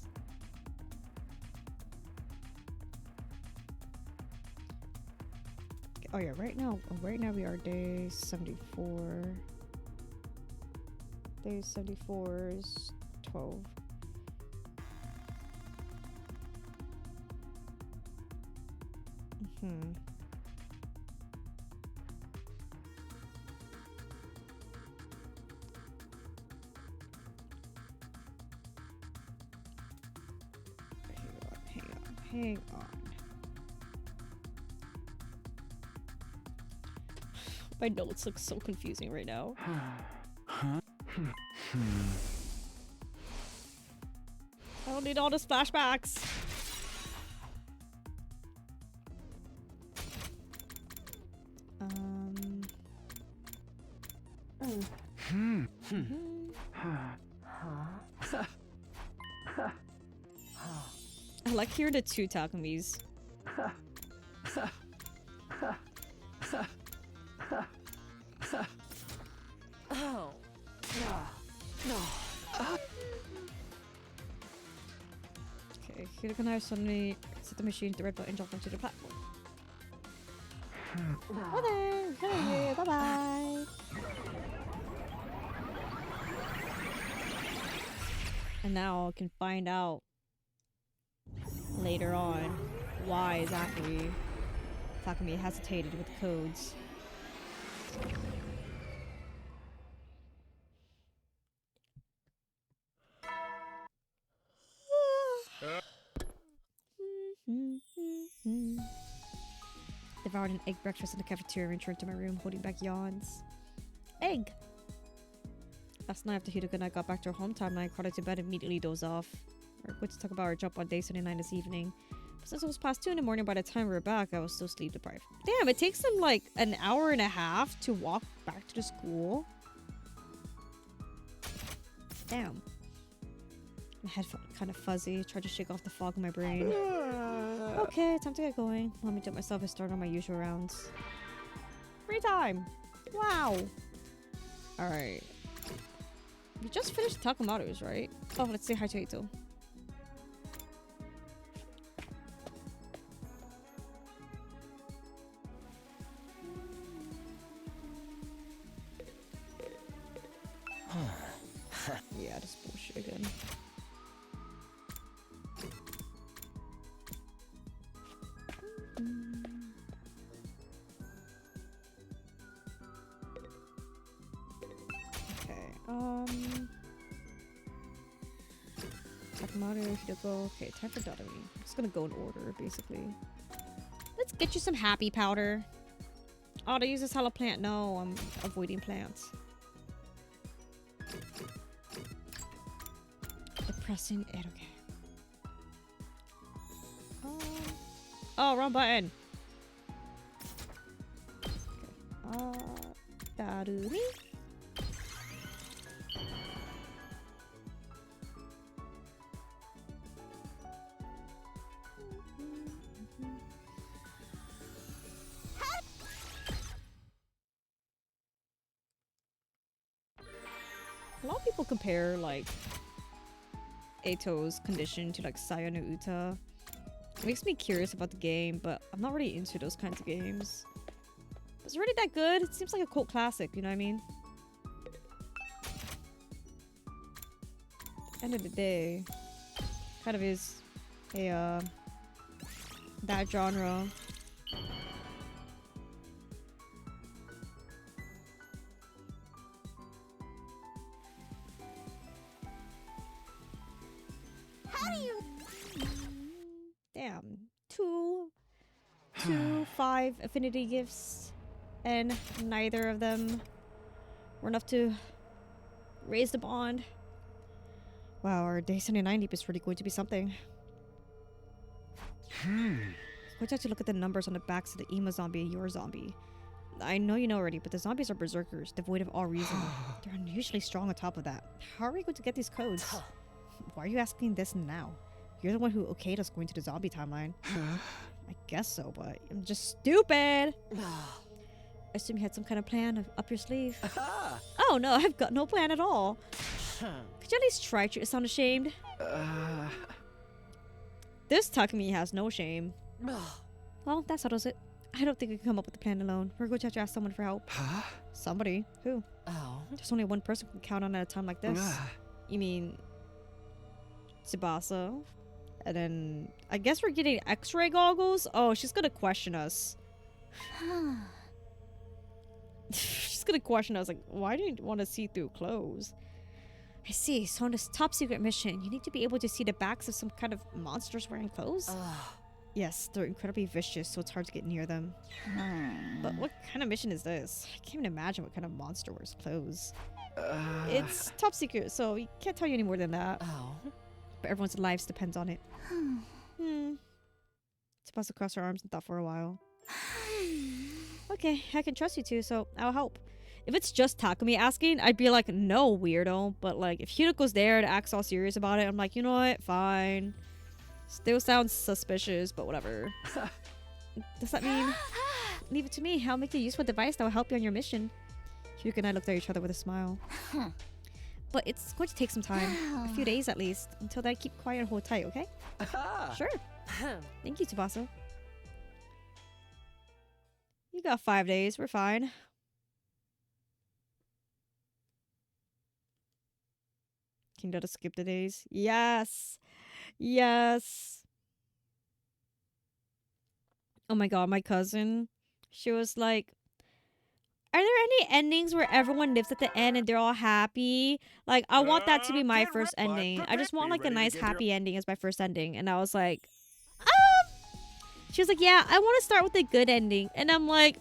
Oh yeah, right now we are day 74. Day 74 is 12. Hang on. My notes look so confusing right now. I don't need all these flashbacks. I like hearing the two Takumis. Oh. Okay, Hideko and I suddenly set the machine, the red button, jump onto the platform. Oh there! Hello, bye bye! And now I can find out later on why exactly Takumi hesitated with the codes. Devoured an egg breakfast in the cafeteria and returned to my room holding back yawns. Egg! Last night after Hideko and I got back to our home time, I crawled into bed and immediately dozed off. We were going to talk about our jump on day 79 this evening. But since it was past 2 in the morning by the time we were back, I was still sleep deprived. Damn, it takes them like an hour and a half to walk back to the school. Damn. My head felt kind of fuzzy. Tried to shake off the fog in my brain. Okay, time to get going. Let me jump myself and start on my usual rounds. Free time! Wow! Alright. We just finished Takumaru's, right? Oh, let's say hi to Ito. Yeah, this bullshit again. Okay, Takumaru, Hideko. Okay, time for Dadami. I'm just gonna go in order, basically. Let's get you some happy powder. Oh, they use this hollow plant. No, I'm avoiding plants. Depressing Eroge. Oh, wrong button. Okay. Darumi. A lot of people compare like Ato's condition to like Saya no Uta. It makes me curious about the game, but I'm not really into those kinds of games. Is it really that good? It seems like a cult classic, you know what I mean? End of the day, kind of is a that genre. How do you... Damn. 5 affinity gifts, and neither of them were enough to raise the bond. Wow, our day 79 deep is really going to be something. Going to have to look at the numbers on the backs of the Ema zombie and your zombie. I know you know already, but the zombies are berserkers, devoid of all reason. They're unusually strong on top of that. How are we going to get these codes? Why are you asking this now? You're the one who okayed us going to the zombie timeline. I guess so, but I'm just stupid. I assume you had some kind of plan up your sleeve. Oh no, I've got no plan at all. Could you at least try to sound ashamed? This Takumi has no shame. Well, that settles it. I don't think we can come up with a plan alone. We're going to have to ask someone for help. Somebody? Who? Oh. There's only one person we can count on at a time like this. You mean Tsubasa? And then I guess we're getting X-ray goggles. Oh, she's gonna question us. She's gonna question us like, why do you want to see through clothes? I see. So on this top secret mission, you need to be able to see the backs of some kind of monsters wearing clothes. Yes, they're incredibly vicious, so it's hard to get near them. But what kind of mission is this? I can't even imagine what kind of monster wears clothes. It's top secret, so we can't tell you any more than that. But everyone's lives depends on it. Tsubasa crossed her arms and thought for a while. Okay, I can trust you two, so I'll help. If it's just Takumi asking, I'd be like, no, weirdo. But like, if Hiruko's there and acts all serious about it, I'm like, you know what? Fine. Still sounds suspicious, but whatever. Does that mean... Leave it to me. I'll make a useful device that will help you on your mission. Hiruko and I looked at each other with a smile. But it's going to take some time. A few days at least. Until then, keep quiet and hold tight, okay? Sure. Thank you, Tsubasa. You got 5 days. We're fine. Can you skip the days? Yes. Yes. Oh my god, my cousin. She was like, are there any endings where everyone lives at the end and they're all happy? Like, I want that to be my first ending. I just want like a nice happy ending as my first ending. And I was like, she was like, yeah, I want to start with a good ending. And I'm like,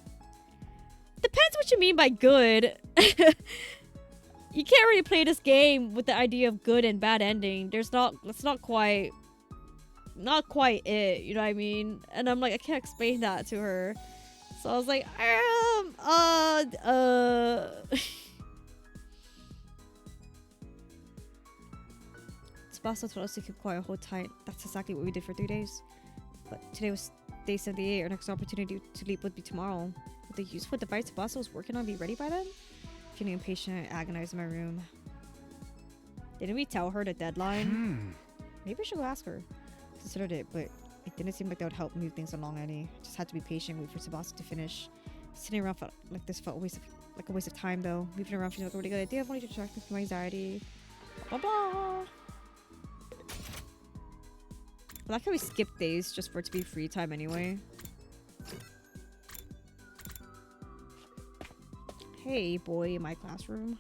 depends what you mean by good. You can't really play this game with the idea of good and bad ending. That's not quite it, you know what I mean? And I'm like, I can't explain that to her. So I was like, Tsubasa told us to keep quiet, hold tight. That's exactly what we did for 3 days. But today was day 78. Our next opportunity to leap would be tomorrow. Would the useful device Tsubasa was working on be ready by then? Feeling impatient and agonized in my room. Didn't we tell her the deadline? Maybe I should go ask her. Considered it, but it didn't seem like that would help move things along any. Just had to be patient, wait for Tsubasa to finish. Sitting around like this felt a waste of time though. Moving around feels like a really good idea. I wanted to distract me from my anxiety. Blah blah. I like how we skip days just for it to be free time anyway. Hey, boy in my classroom.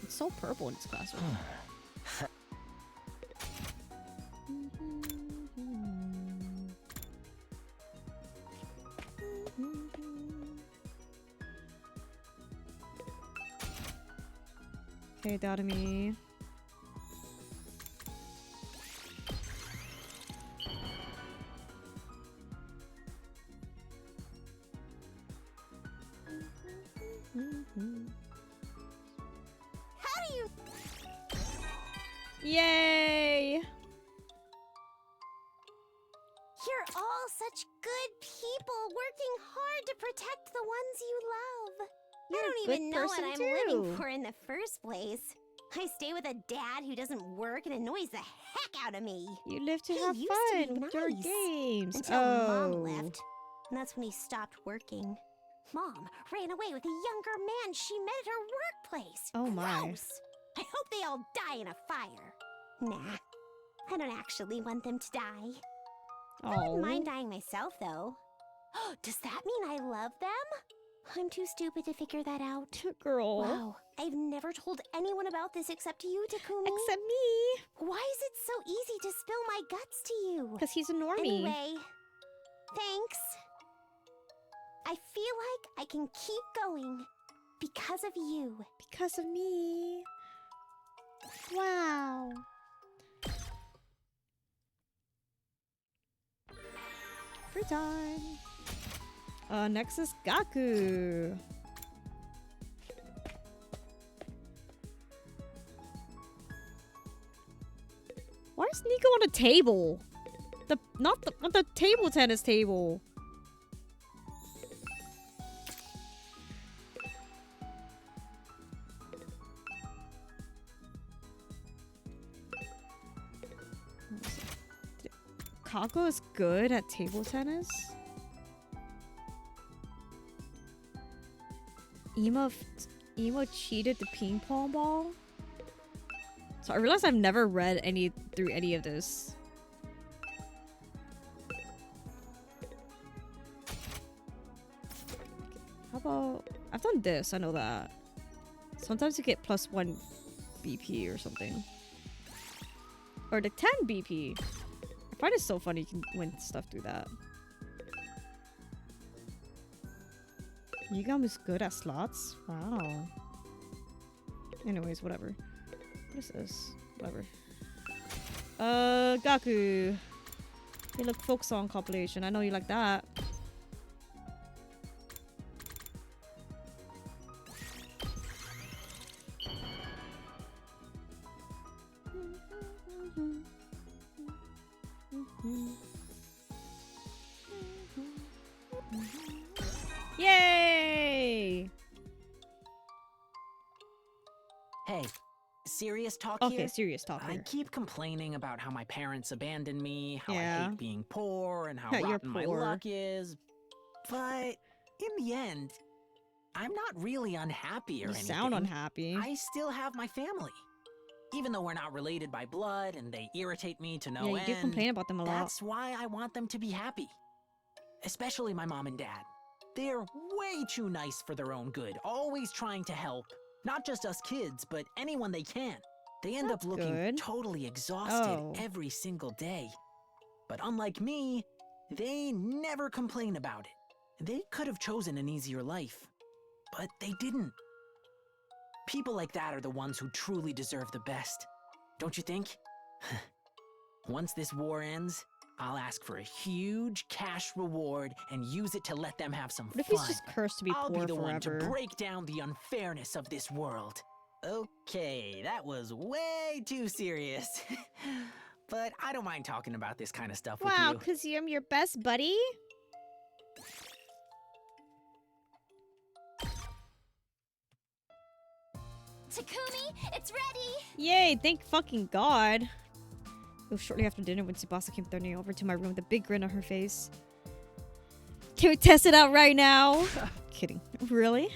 It's so purple in this classroom. Okay, Dadami. How do you... Yay! You're all such good people working hard to protect the ones you love. I don't good even know what person I'm too. living for in the first place. I stay with a dad who doesn't work and annoys the heck out of me. You live to He have used to fun be with your nice, games. Until oh. Mom left. And that's when he stopped working. Mom ran away with a younger man she met at her workplace. Oh my. Gross. I hope they all die in a fire. Nah, I don't actually want them to die. I Oh. wouldn't mind dying myself, though. Does that mean I love them? I'm too stupid to figure that out. Girl. Wow, I've never told anyone about this except you, Takumi. Except me. Why is it so easy to spill my guts to you? Because he's a normie. Anyway, thanks. I feel like I can keep going because of you. Because of me. Wow. Free time. Next is Gaku. Why is Nico on a table? Not the table tennis table. Kako is good at table tennis. Emo cheated the ping pong ball. So I realize I've never read through any of this. How about I've done this, I know that. Sometimes you get +1 BP or something. Or the 10 BP. I find it so funny you can win stuff through that. Yugam is good at slots? Wow. Anyways, whatever. What is this? Whatever. Gaku. Hey, look, folk song compilation. I know you like that. Yay! Hey, serious talk Okay, here? serious talk I here. keep complaining about how my parents abandoned me, how I Yeah. hate being poor, and how That you're rotten my poor. luck is. But in the end, I'm not really unhappy or You anything. sound unhappy. I still have my family. Even though we're not related by blood and they irritate me to no Yeah, you end. do complain about them a lot. That's why I want them to be happy. Especially my mom and dad. They're way too nice for their own good, always trying to help. Not just us kids, but anyone they can. They end up That's looking good. totally exhausted Oh. every single day. But unlike me, they never complain about it. They could have chosen an easier life, but they didn't. People like that are the ones who truly deserve the best. Don't you think? Once this war ends, I'll ask for a huge cash reward and use it to let them have some What if fun. he's just cursed to be I'll poor be the one to forever? break down the unfairness of this world. Okay, that was way too serious. But I don't mind talking about this kind of stuff Wow, with you. because I'm your best buddy? Takumi, it's ready! Yay, thank fucking God. It was shortly after dinner when Tsubasa came thundering over to my room with a big grin on her face. Can we test it out right now? Kidding. Really?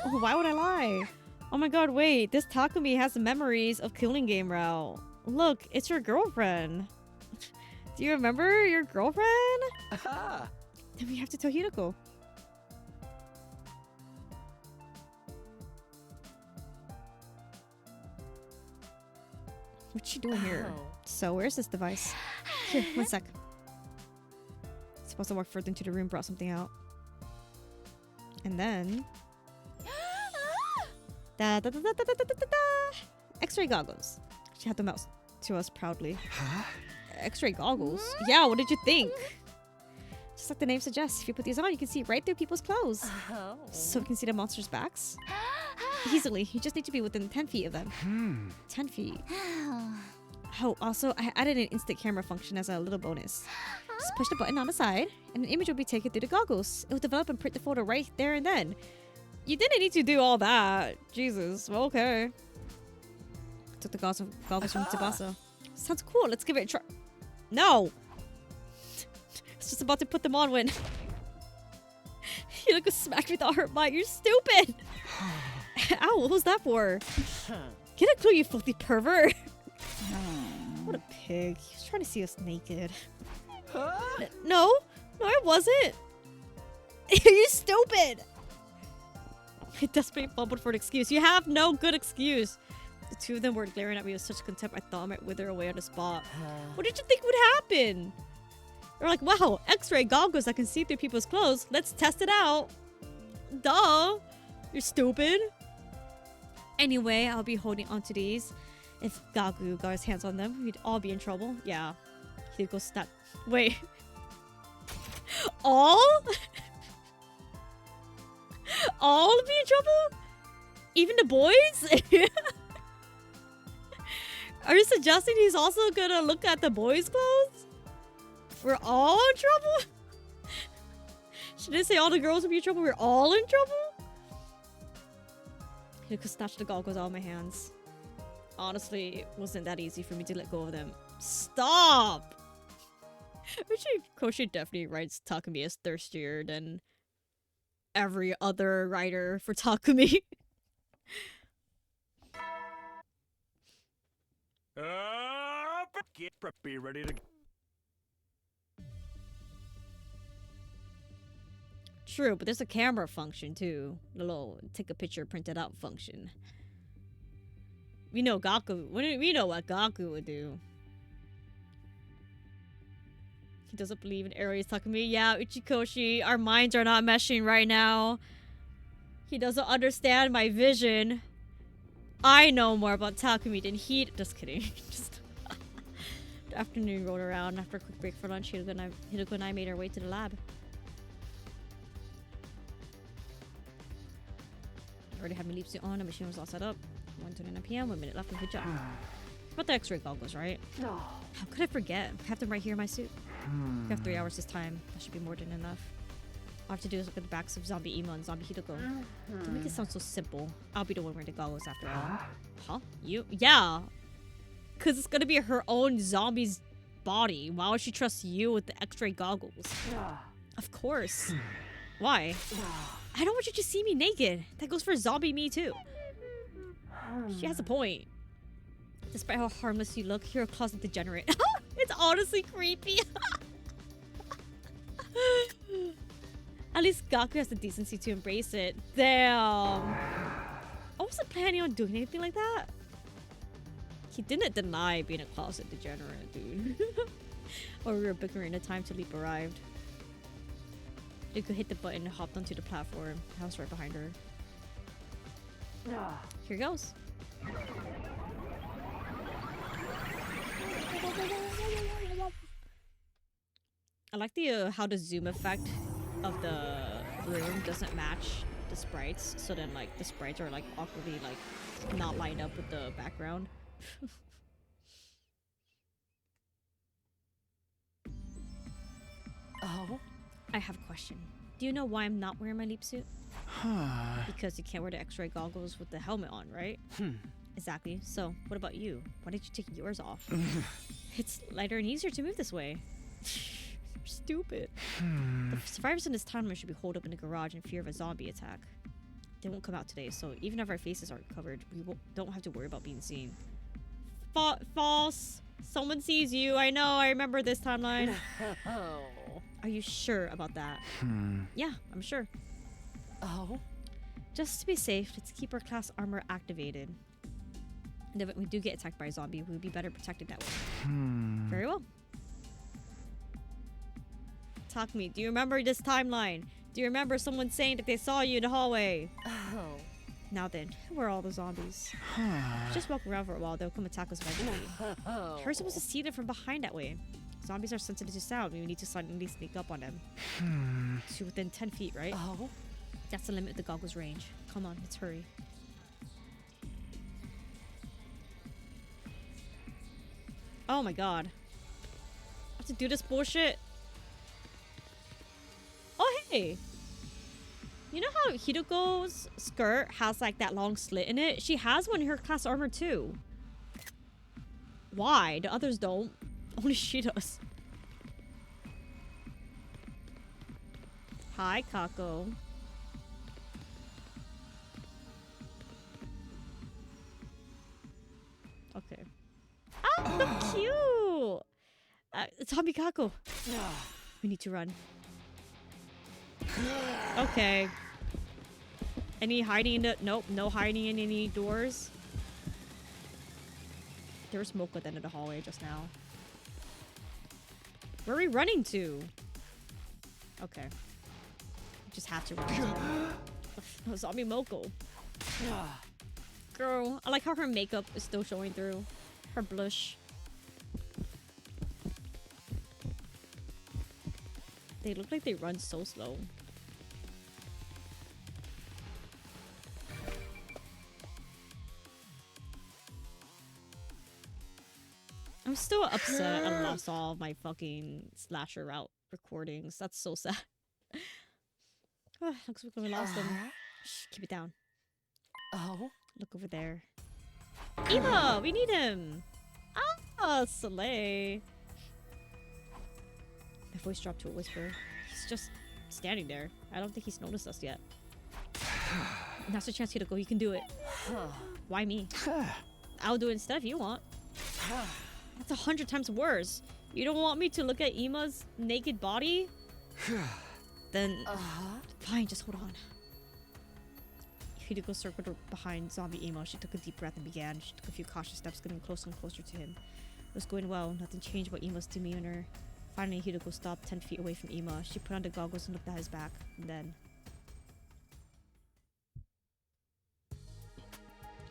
Oh, why would I lie? Oh my god, wait. This Takumi has the memories of killing game route. Look, it's your girlfriend. Do you remember your girlfriend? Aha! Then we have to tell Hideko. What you doing here? Oh. So where's this device? Here, one sec. Supposed to walk further into the room, brought something out. And then da da da da da da da da da. X-ray goggles. She had them out to us proudly. Huh? X-ray goggles? Yeah, what did you think? Just like the name suggests, if you put these on, you can see right through people's clothes. Oh. So we can see the monsters' backs. Easily. You just need to be within 10 feet of them. 10 feet. Oh, also, I added an instant camera function as a little bonus. Just push the button on the side, and an image will be taken through the goggles. It will develop and print the photo right there and then. You didn't need to do all that. Jesus. Well, okay. Took the goggles from Tsubasa. Sounds cool. Let's give it a try. No. I was just about to put them on when Hideko smacked me with all her might. You're stupid. Ow, what was that for? Get a clue, you filthy pervert. What a pig. He was trying to see us naked. No, I wasn't. You're stupid. I desperately fumbled for an excuse. You have no good excuse. The two of them were glaring at me with such contempt I thought I might wither away on the spot. What did you think would happen? They're like, wow, X-ray goggles that can see through people's clothes. Let's test it out. Duh. You're stupid. Anyway, I'll be holding onto these. If Gagu got his hands on them, we'd all be in trouble. Yeah. He'd go snap. Wait. All? All be in trouble? Even the boys? Are you suggesting he's also gonna look at the boys' clothes? We're all in trouble? Should I say all the girls would be in trouble? We're all in trouble? I could snatch the goggles out of my hands. Honestly, it wasn't that easy for me to let go of them. Stop! Actually, Koshi definitely writes Takumi as thirstier than every other writer for Takumi. Be ready to. True, but there's a camera function too. The little take a picture, print it out function. We know Gaku. We know what Gaku would do. He doesn't believe in Aries Takumi. Yeah, Uchikoshi, our minds are not meshing right now. He doesn't understand my vision. I know more about Takumi than he. Just kidding. Just the afternoon rolled around. After a quick break for lunch, Hideko and I made our way to the lab. I already had my leap suit on. The machine was all set up. 1:29 p.m. 1 minute left. Good job. About the X-ray goggles, right? No. How could I forget? I have them right here in my suit. We have 3 hours this time. That should be more than enough. All I have to do is look at the backs of Zombie Ema and Zombie Hideko. Don't make it sound so simple. I'll be the one wearing the goggles after all. Huh? You? Yeah. Because it's going to be her own zombie's body. Why would she trust you with the X-ray goggles? Of course. Why? I don't want you to see me naked. That goes for zombie me too. She has a point. Despite how harmless you look, you're a closet degenerate. It's honestly creepy. At least Gaku has the decency to embrace it. Damn. I wasn't planning on doing anything like that. He didn't deny being a closet degenerate, dude. Or we were bickering the time to leap arrived. Yuko hit the button and hopped onto the platform. I was right behind her. Here goes. I like the how the zoom effect of the room doesn't match the sprites, so then like the sprites are like awkwardly like not lined up with the background. Oh? I have a question. Do you know why I'm not wearing my leap suit? Because you can't wear the X-ray goggles with the helmet on, right? Exactly. So, what about you? Why did you take yours off? It's lighter and easier to move this way. You're stupid. The survivors in this timeline should be holed up in the garage in fear of a zombie attack. They won't come out today, so even if our faces aren't covered, we don't have to worry about being seen. False. Someone sees you. I know. I remember this timeline. Are you sure about that? Yeah, I'm sure. Oh? Just to be safe, let's keep our class armor activated. And if we do get attacked by a zombie, we'll be better protected that way. Very well. Talk to me. Do you remember this timeline? Do you remember someone saying that they saw you in the hallway? Oh. Now then, where are all the zombies? Just walk around for a while, they'll come attack us eventually. We're supposed to see them from behind that way. Zombies are sensitive to sound. We need to suddenly sneak up on them. To within 10 feet, right? Oh? That's the limit of the goggles range. Come on, let's hurry. Oh my god. I have to do this bullshit. Oh, hey! You know how Hiruko's skirt has like that long slit in it? She has one in her class armor too. Why? The others don't. Only she does. Hi, Kako. Okay. Oh, so cute! Tommy Kako. We need to run. Okay. Any hiding in the... Nope, no hiding in any doors. There was smoke at the end of the hallway just now. Where are we running to? Okay. Just have to run. No, Zombie Moko. Girl, I like how her makeup is still showing through. Her blush. They look like they run so slow. I'm still upset I lost all my fucking slasher route recordings. That's so sad. Looks like we lost them. Shh, keep it down. Oh? Look over there. Eva! We need him! Ah, Soleil. My voice dropped to a whisper. He's just standing there. I don't think he's noticed us yet. Now's your chance, Hiroko. You can do it. Why me? I'll do it instead if you want. That's 100 times worse. You don't want me to look at Ima's naked body? Then, fine, just hold on. Hiroko circled behind zombie Ima. She took a deep breath and began. She took a few cautious steps, getting closer and closer to him. It was going well. Nothing changed about Ima's demeanor. Finally, Hiroko stopped 10 feet away from Ima. She put on the goggles and looked at his back. And then...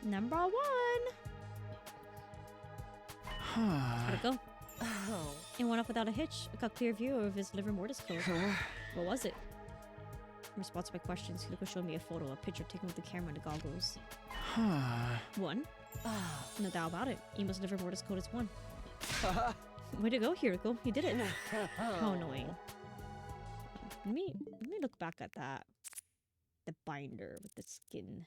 Number 1! How'd it go? Oh. It went off without a hitch. I got a clear view of his liver mortis code. What was it? In response to my questions, Hiroko showed me a photo, a picture taken with the camera and the goggles. 1? No doubt about it. Ima's liver mortis code is 1. Way to go, Hiroko. You did it. How annoying. Let me look back at that. The binder with the skin.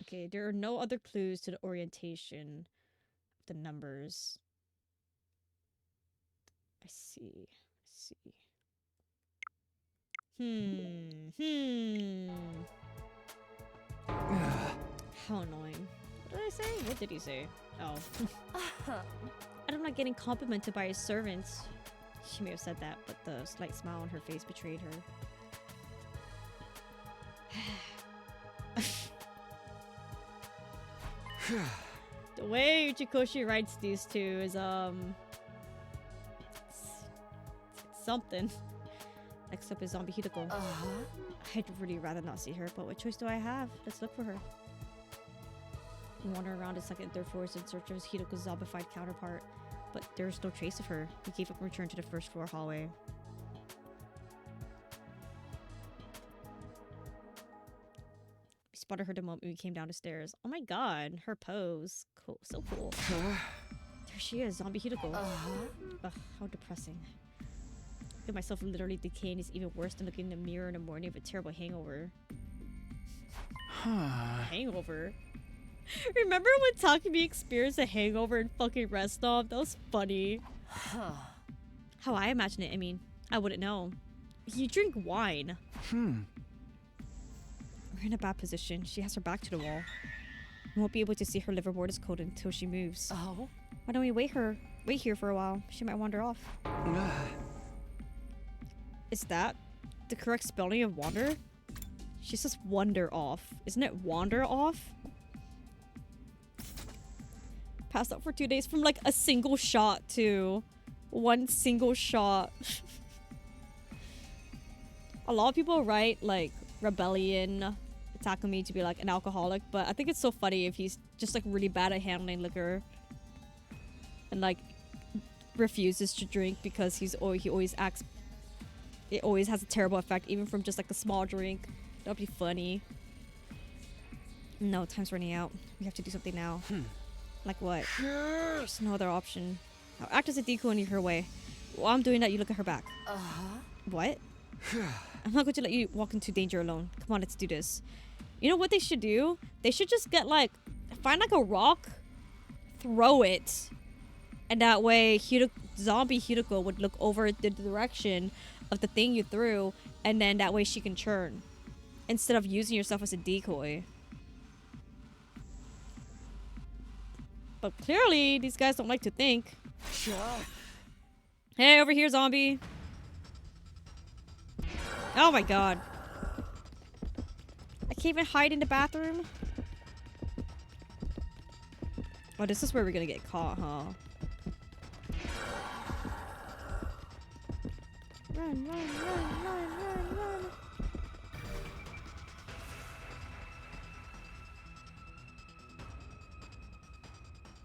Okay, there are no other clues to the orientation of the numbers. I see. How annoying. What did I say? What did he say? Oh. I'm not getting complimented by his servants. She may have said that, but the slight smile on her face betrayed her. The way Uchikoshi writes these two is it's something. Next up is Zombie Hiroko. I'd really rather not see her, but what choice do I have? Let's look for her. We wander around the second and third floors in search of Hiroko's zombified counterpart, but there's no trace of her. We gave up and returned to the first floor hallway. We spotted her the moment we came down the stairs. Oh my god, her pose. Cool, so cool. There she is, Zombie Hiroko. Ugh, how depressing. Look at myself literally decaying is even worse than looking in the mirror in the morning of a terrible hangover. Hangover? Remember when Takumi experienced a hangover in fucking Rest Stop? That was funny. How I imagine it, I mean, I wouldn't know. You drink wine. We're in a bad position. She has her back to the wall. We won't be able to see her liver mortis code until she moves. Why don't we wait here for a while? She might wander off. Is that the correct spelling of wander? She says wander off. Isn't it wander off? Passed out for 2 days from like a single shot too. One single shot. A lot of people write like Rebellion Takumi to be like an alcoholic, but I think it's so funny if he's just like really bad at handling liquor and like refuses to drink because he always acts. It always has a terrible effect, even from just like a small drink. That'd be funny. No, time's running out. We have to do something now. Like what? There's no other option. I'll act as a decoy and lead her away. While I'm doing that, you look at her back. What? I'm not going to let you walk into danger alone. Come on, let's do this. You know what they should do? They should just get like, find like a rock, throw it, and that way zombie Hiroko would look over the direction of the thing you threw, and then that way she can churn instead of using yourself as a decoy. But clearly, these guys don't like to think. Hey, over here, zombie. Oh my god. I can't even hide in the bathroom. Oh, this is where we're gonna get caught, huh? Run, run, run, run, run, run.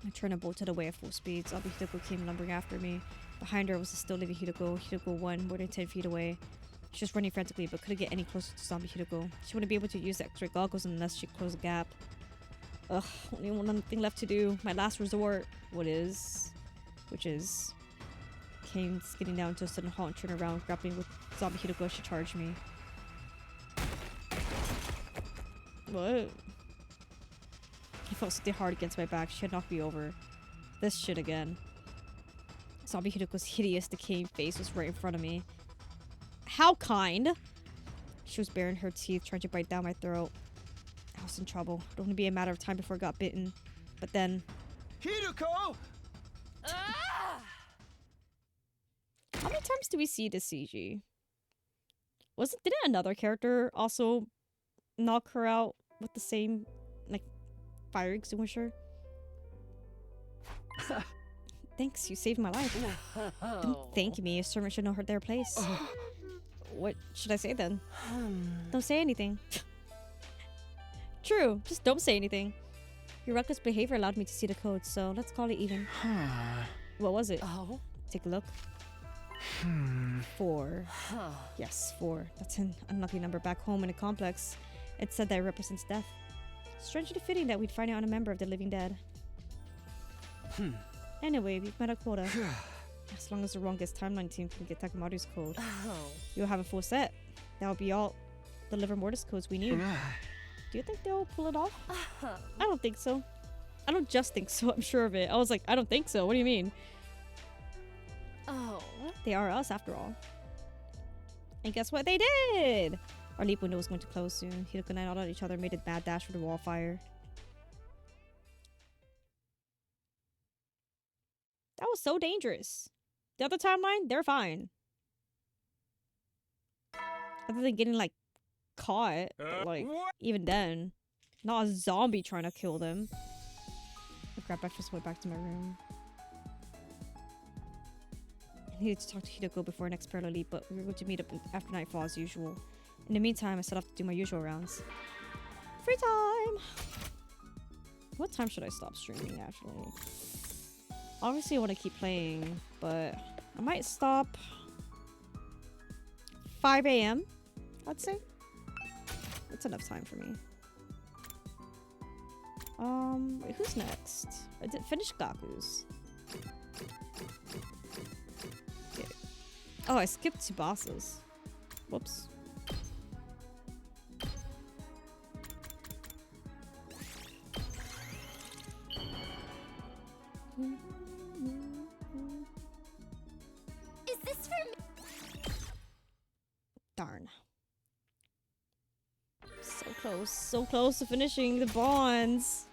I turned and bolted away at full speed. Zombie Hideko came lumbering after me. Behind her was a still living Hideko. Hideko 1, more than 10 feet away. She was running frantically, but couldn't get any closer to zombie Hideko. She wouldn't be able to use the X-ray goggles unless she closed the gap. Ugh, only one thing left to do. My last resort. Which is... Came skidding down to a sudden halt and turned around, grappling with zombie Hideko as she charged me. What? He felt something hard against my back. She had knocked me over. This shit again. Zombie Hideko's hideous, decaying face was right in front of me. How kind! She was baring her teeth, trying to bite down my throat. I was in trouble. It would only be a matter of time before I got bitten. But then... Hideko! How many times do we see this CG? Didn't another character also knock her out with the same, like, fire extinguisher? Thanks, you saved my life. Don't thank me. A servant should know their place. What should I say then? Don't say anything. True, just don't say anything. Your reckless behavior allowed me to see the code, so let's call it even. What was it? Take a look. 4. Yes, 4. That's an unlucky number back home in the complex. It said that it represents death. Strangely fitting that we'd find it on a member of the living dead. Anyway, we've met our quota. As long as the wrongest timeline team can get Takemaru's code, you'll have a full set. That'll be all the liver mortis codes we need. Do you think they'll pull it off? I don't think so. I don't just think so, I'm sure of it. I was like, I don't think so. What do you mean? They are us, after all. And guess what they did? Our leap window was going to close soon. Hideko and I all at each other, made a mad dash for the wall fire. That was so dangerous. The other timeline, they're fine. Other than getting, like, caught. But, like, even then. Not a zombie trying to kill them. I grabbed breakfast and went back to my room. I needed to talk to Hideko before our next parallel leap, but we were going to meet up after nightfall as usual. In the meantime, I set off to do my usual rounds. Free time! What time should I stop streaming, actually? Obviously, I want to keep playing, but I might stop 5 a.m., I'd say. That's enough time for me. Wait, who's next? I did finish Gaku's. Okay. Oh, I skipped Tsubasa's. Whoops. Is this for me? Darn. So close to finishing the bonds.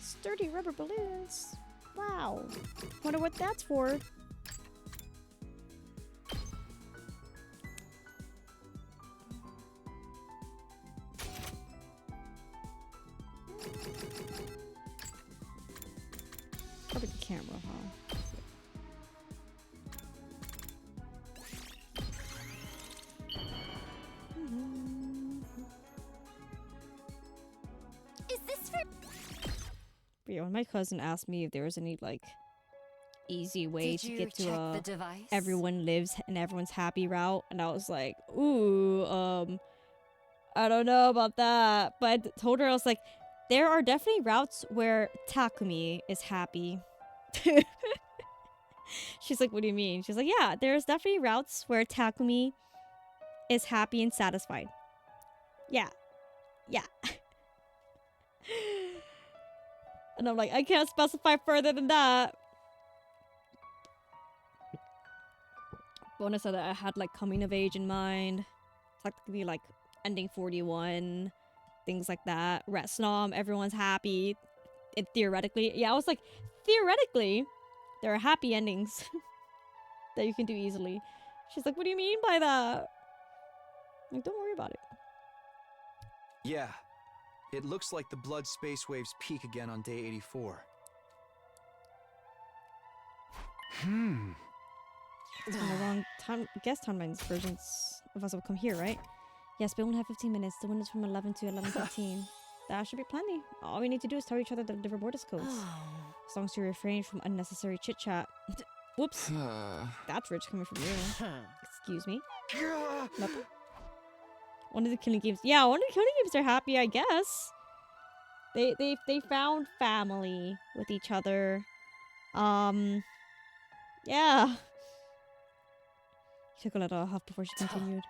Sturdy rubber balloons. Wow. Wonder what that's for. Probably the camera, huh? Is this for... But yeah, when my cousin asked me if there was any, like, easy way Did to you get to check a the device? everyone lives and everyone's happy route, and I was like, ooh, I don't know about that. But I told her, I was like, there are definitely routes where Takumi is happy. She's like, what do you mean? She's like, yeah, there's definitely routes where Takumi is happy and satisfied. Yeah. Yeah. And I'm like, I can't specify further than that. Bonus said that I had like coming of age in mind. Technically like ending 41. Things like that. Retsnom, everyone's happy. And theoretically, yeah, I was like, theoretically, there are happy endings that you can do easily. She's like, what do you mean by that? I'm like, don't worry about it. Yeah. It looks like the blood space waves peak again on day 84. On the wrong time. Guess timelines versions of us will come here, right? Yes, we only have 15 minutes. The window is from 11 to 11:15. That should be plenty. All we need to do is tell each other the different borders codes. As long as you refrain from unnecessary chit chat. Whoops. That's rich coming from you. Excuse me. Nothing. One of the killing games. Yeah, one of the killing games are happy, I guess. They found family with each other. Yeah. She took a little huff before she continued.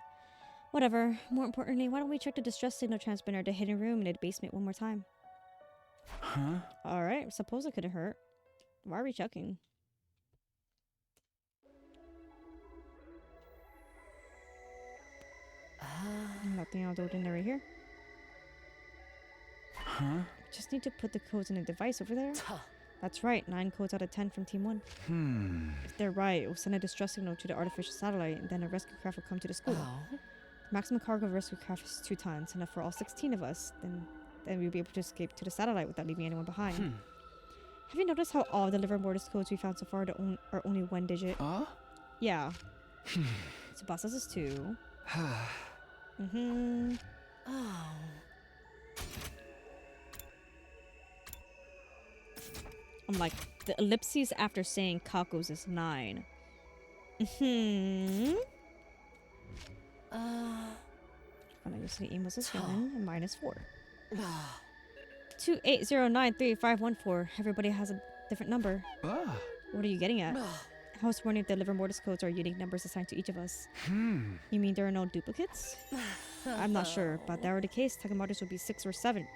Whatever. More importantly, why don't we check the distress signal transmitter, the hidden room in the basement one more time? Huh? Alright, suppose it couldn't hurt. Why are we checking? Nothing out of the ordinary here. Huh? Just need to put the codes in a device over there. That's right, 9 codes out of 10 from Team 1. If they're right, we'll send a distress signal to the artificial satellite, and then a rescue craft will come to the school. The maximum cargo of a rescue craft is 2 tons, enough for all 16 of us. Then we'll be able to escape to the satellite without leaving anyone behind. Have you noticed how all the liver mortis codes we found so far are only 1 digit? Yeah. Tsubasa's is 2. I'm like, the ellipses after saying Kako's is 9. When I used to emos is 1 and mine is 4. 280935514. Everybody has a different number. What are you getting at? I was wondering if the liver mortis codes are unique numbers assigned to each of us. You mean there are no duplicates? I'm not sure, but if that were the case, Takamaru's would be 6 or 7.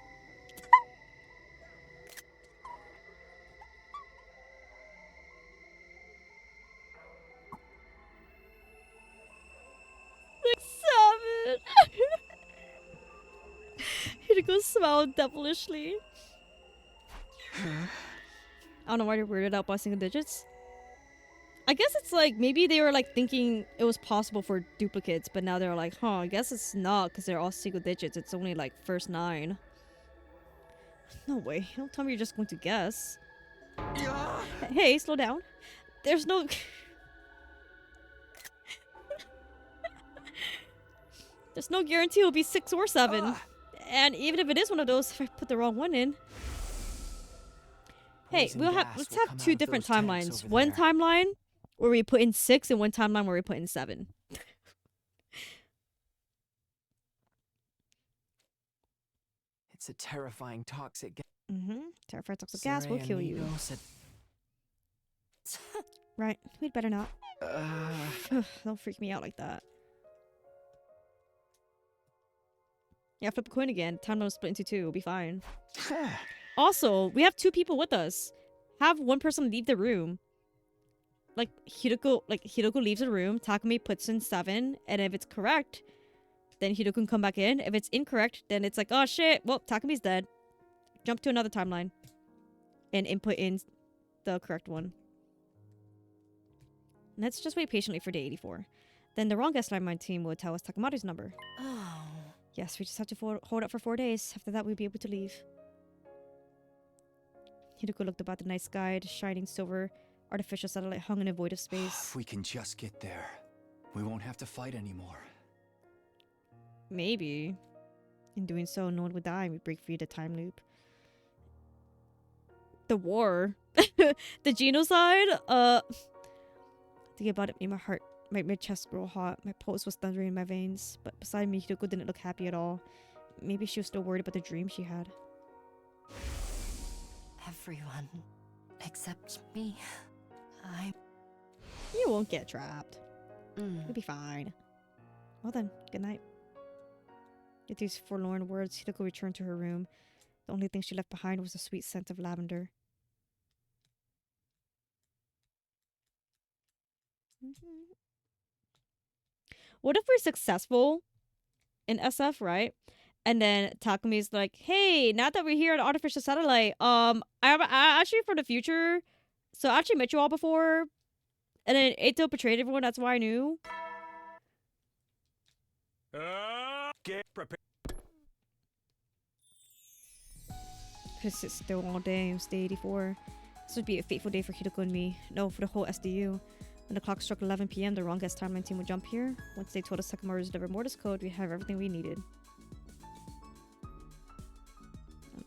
Hideko smiled devilishly. I don't know why they're weirded out by single digits. I guess it's like, maybe they were like thinking it was possible for duplicates, but now they're like, huh, I guess it's not because they're all single digits. It's only like first 9. No way. Don't tell me you're just going to guess. Hey, slow down. There's no... There's no guarantee it'll be 6 or 7. And even if it is one of those, if I put the wrong one in... Hey, let's have 2 different timelines. One timeline where we put in 6 and one timeline where we put in 7. It's a terrifying toxic gas. Terrifying toxic gas will kill you. Right, we'd better not. Don't freak me out like that. Yeah, flip a coin again. Timeline will split into 2. We'll be fine. Also, we have 2 people with us. Have one person leave the room. Like Hideko leaves the room. Takumi puts in 7, and if it's correct, then Hideko can come back in. If it's incorrect, then it's like, oh shit, well, Takumi's dead. Jump to another timeline and input in the correct one. Let's just wait patiently for day 84. Then the wrong guest timeline team will tell us Takamaru's number. Yes, we just have to hold up for 4 days. After that, we'll be able to leave. Hideko looked about the night sky. The shining silver artificial satellite hung in a void of space. If we can just get there, we won't have to fight anymore. Maybe. In doing so, no one would die and we break free of the time loop. The war. The genocide? Thinking about it made my heart, my chest grow hot. My pulse was thundering in my veins. But beside me, Hideko didn't look happy at all. Maybe she was still worried about the dream she had. Everyone except me. You won't get trapped. You'll be fine. Well then, good night. With these forlorn words, Hideko returned to her room. The only thing she left behind was the sweet scent of lavender. What if we're successful in SF, right? And then Takumi's like, hey, now that we're here at Artificial Satellite, I'm actually from the future. So I actually met you all before. And then Eito betrayed everyone, that's why I knew. Get prepared. Could sit still all day. It was day 84. This would be a fateful day for Hideko and me. No, for the whole SDU. When the clock struck 11 p.m., the Wrongest Timeline team would jump here. Once they told us Sakamaru's delivered Mortis code, we'd have everything we needed.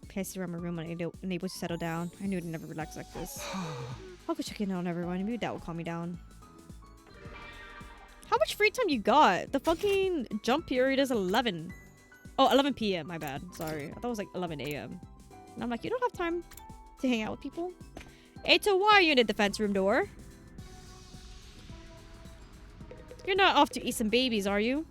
Paced around my room, unable to settle down. I knew I'd never relax like this. I'll go check in on everyone. Maybe that will calm me down. How much free time you got? The fucking jump period is 11. Oh, 11 p.m. My bad. Sorry. I thought it was like 11 a.m. And I'm like, you don't have time to hang out with people? Eito, why are you in the defense room door? You're not off to eat some babies, are you?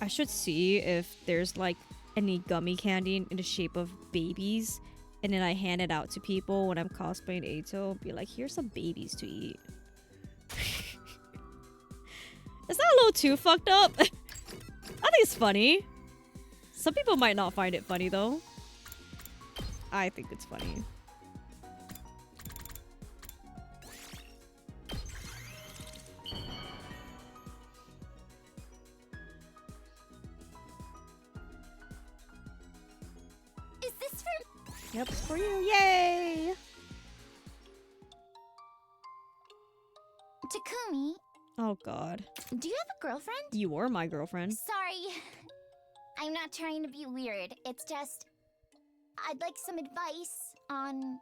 I should see if there's like any gummy candy in the shape of babies, and then I hand it out to people when I'm cosplaying Eito. Be like, here's some babies to eat. Is that a little too fucked up? I think it's funny. Some people might not find it funny though. I think it's funny. Is this for... Yep, it's for you. Yay! Takumi, Oh god. do you have a girlfriend? You were my girlfriend. Sorry. I'm not trying to be weird. It's just... I'd like some advice on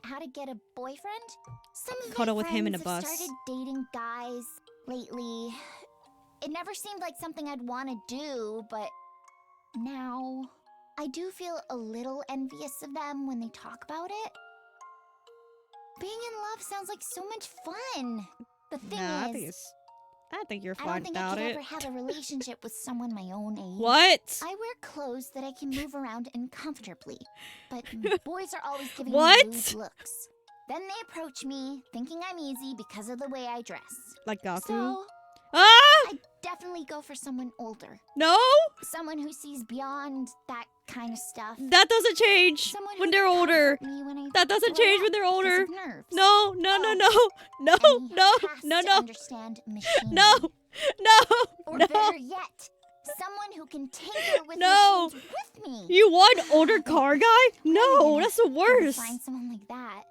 how to get a boyfriend. Some of Cuddle my with him in a friends bus. have started dating guys lately. It never seemed like something I'd want to do, but now I do feel a little envious of them when they talk about it. Being in love sounds like so much fun. The thing is, I think you're I fine don't think I without could it. ever have a relationship with someone my own age. What? I wear clothes that I can move around in comfortably, but boys are always giving What? me lewd looks. Then they approach me, thinking I'm easy because of the way I dress. Like Gaku? So, Ah! I definitely go for someone older. No? Someone who sees beyond that kind of stuff. That doesn't change Someone when who they're can older. comfort me when I That doesn't throw change up when they're because older. of nerves. No, no, no, no, no, And he no, has no, to no, understand machinery. no, no, Or no. better yet, someone who can tinker with No. machines with me. You want older car guy? No, gonna that's the Never worst. find someone like that.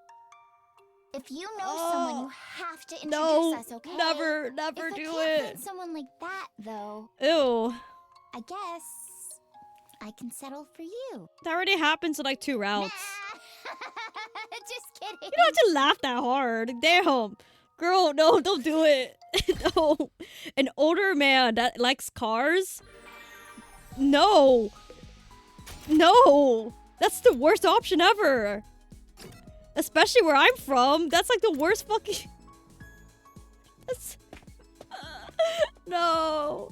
If you know someone, you have to introduce No, us, okay? never If do I can't it. find someone like that, though, Ew. I guess I can settle for you. That already happens in like 2 rounds. Just kidding. You don't have to laugh that hard. Damn. Girl, no, don't do it. No. An older man that likes cars? No. No. That's the worst option ever. Especially where I'm from. That's like the worst fucking... That's... No.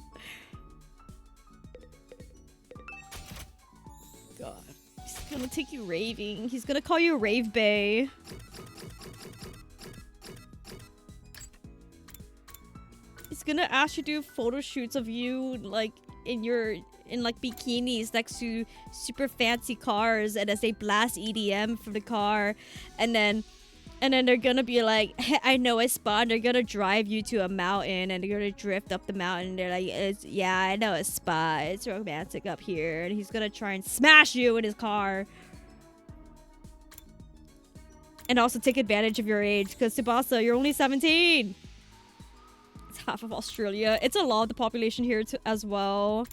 God. He's gonna take you raving. He's gonna call you Rave Bay. He's gonna ask you to do photo shoots of you like in like bikinis next to super fancy cars, and as they blast EDM from the car, and then they're gonna be like, hey, I know a spot, and they're gonna drive you to a mountain, and they're gonna drift up the mountain, and they're like, yeah, I know a spot, it's romantic up here, and he's gonna try and smash you in his car. And also take advantage of your age, because Tsubasa, you're only 17. It's half of Australia. It's a lot of the population here too, as well.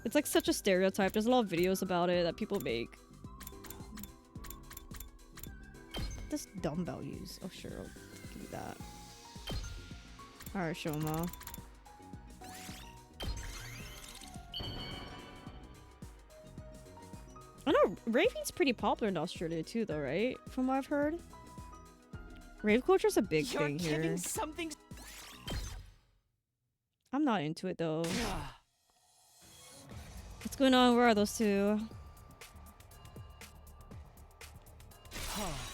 It's like such a stereotype. There's a lot of videos about it that people make. This dumbbell use. Oh sure, I'll give you that. Alright, Shoma. I know raving's pretty popular in Australia too, though, right? From what I've heard. Rave culture's a big thing here. Something. I'm not into it though. What's going on? Where are those two?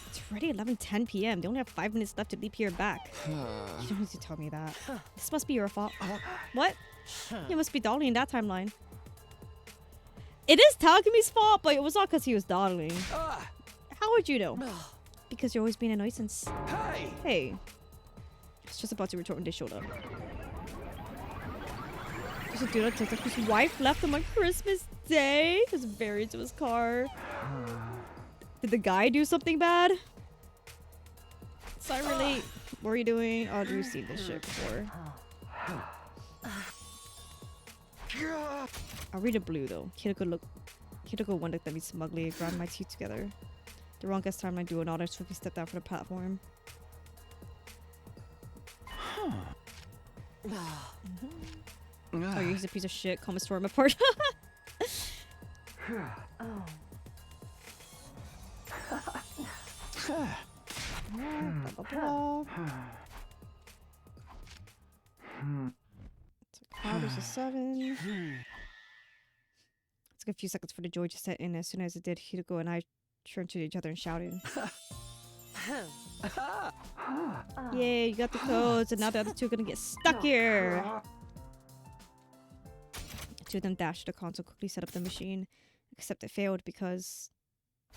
It's already 11:10 p.m. They only have 5 minutes left to leave here and back. You don't need to tell me that. This must be your fault. What? You must be dawdling in that timeline. It is Takumi's fault, but it was not because he was dawdling. How would you know? Because you're always being a nuisance. Hey. I was just about to return when they showed up. There's a dude on TikTok whose wife left him on Christmas Day. He was very into his car. Did the guy do something bad? So I relate. What are you doing? Oh, we've seen this shit before. I'll read a blue though. Hideko one looked at me smugly, grabbed my teeth together. The wrongest time I do an honor swiftly stepped down from the platform. Oh, he's a piece of shit. Come and storm apart. There's a 7. It took a few seconds for the joy to set in. As soon as it did, Hideko and I turned to each other and shouted. Yay, you got the codes, and now the other two are gonna get stuck here. Two of them dashed to the console, quickly set up the machine, except it failed because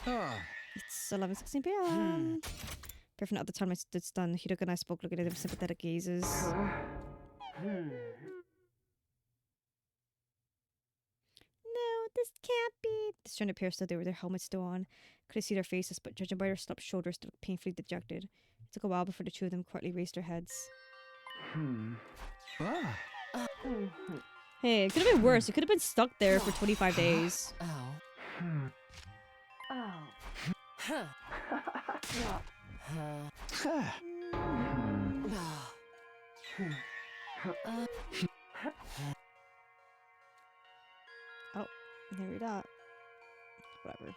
it's 11:16 p.m. But from the other time I stood stunned, Hideko and I spoke, looking at them with sympathetic gazes. No, this can't be. The stranded pair stood there with their helmets still on. Couldn't see their faces, but judging by their slumped shoulders, they looked painfully dejected. It took a while before the two of them quietly raised their heads. Hey, it could have been worse. You could have been stuck there for 25 days. Oh, didn't read that. Whatever.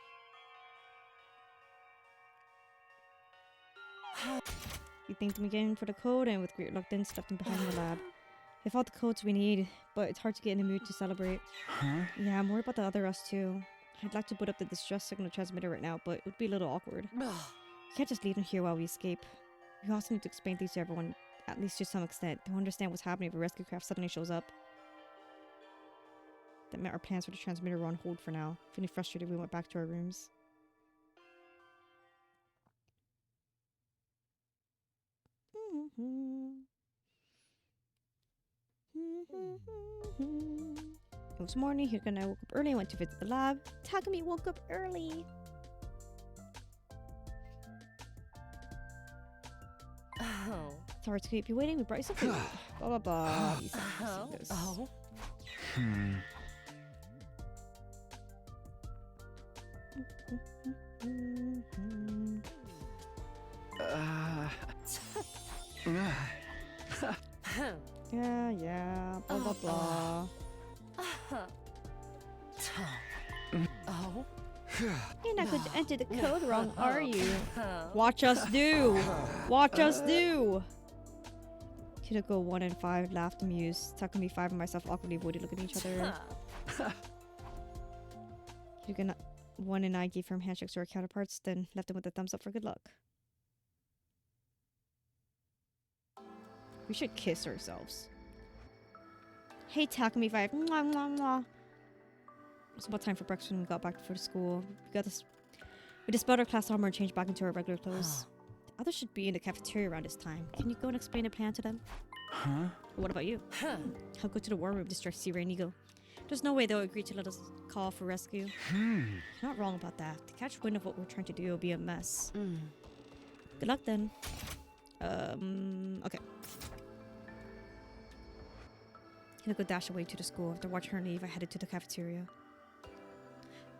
We thanked him again for the code and with great reluctance left him behind in the lab. We found the codes we need, but it's hard to get in the mood to celebrate. Yeah, I'm worried about the other us too. I'd like to put up the distress signal transmitter right now, but it would be a little awkward. We can't just leave them here while we escape. We also need to explain things to everyone, at least to some extent. They'll understand what's happening if a rescue craft suddenly shows up. That meant our plans for the transmitter were on hold for now. Feeling frustrated, we went back to our rooms. It was morning. Hideko and I woke up early and went to visit the lab. Takumi woke up early. Oh. Sorry to keep you waiting. We brought you some food. Blah blah blah. Yeah, blah blah blah. You're not going to enter the code wrong, are you? Watch us do! Watch us do! Hideko 1 and 5 laughed amused. Takumi 5 and myself awkwardly avoided looking at each other. Hideko 1 and I gave firm handshakes to our counterparts, then left them with a thumbs up for good luck. We should kiss ourselves. Hey Takumi 5. Mwah, mwah, mwah. It was about time for breakfast when we got back for school. We dispelled our class armor and changed back into our regular clothes. The others should be in the cafeteria around this time. Can you go and explain the plan to them? What about you? I'll go to the war room to distract Siri and Ego. There's no way they'll agree to let us call for rescue. You're not wrong about that. To catch wind of what we're trying to do will be a mess. Good luck then. Okay. Hideko dashed away to the school. After watching her leave, I headed to the cafeteria.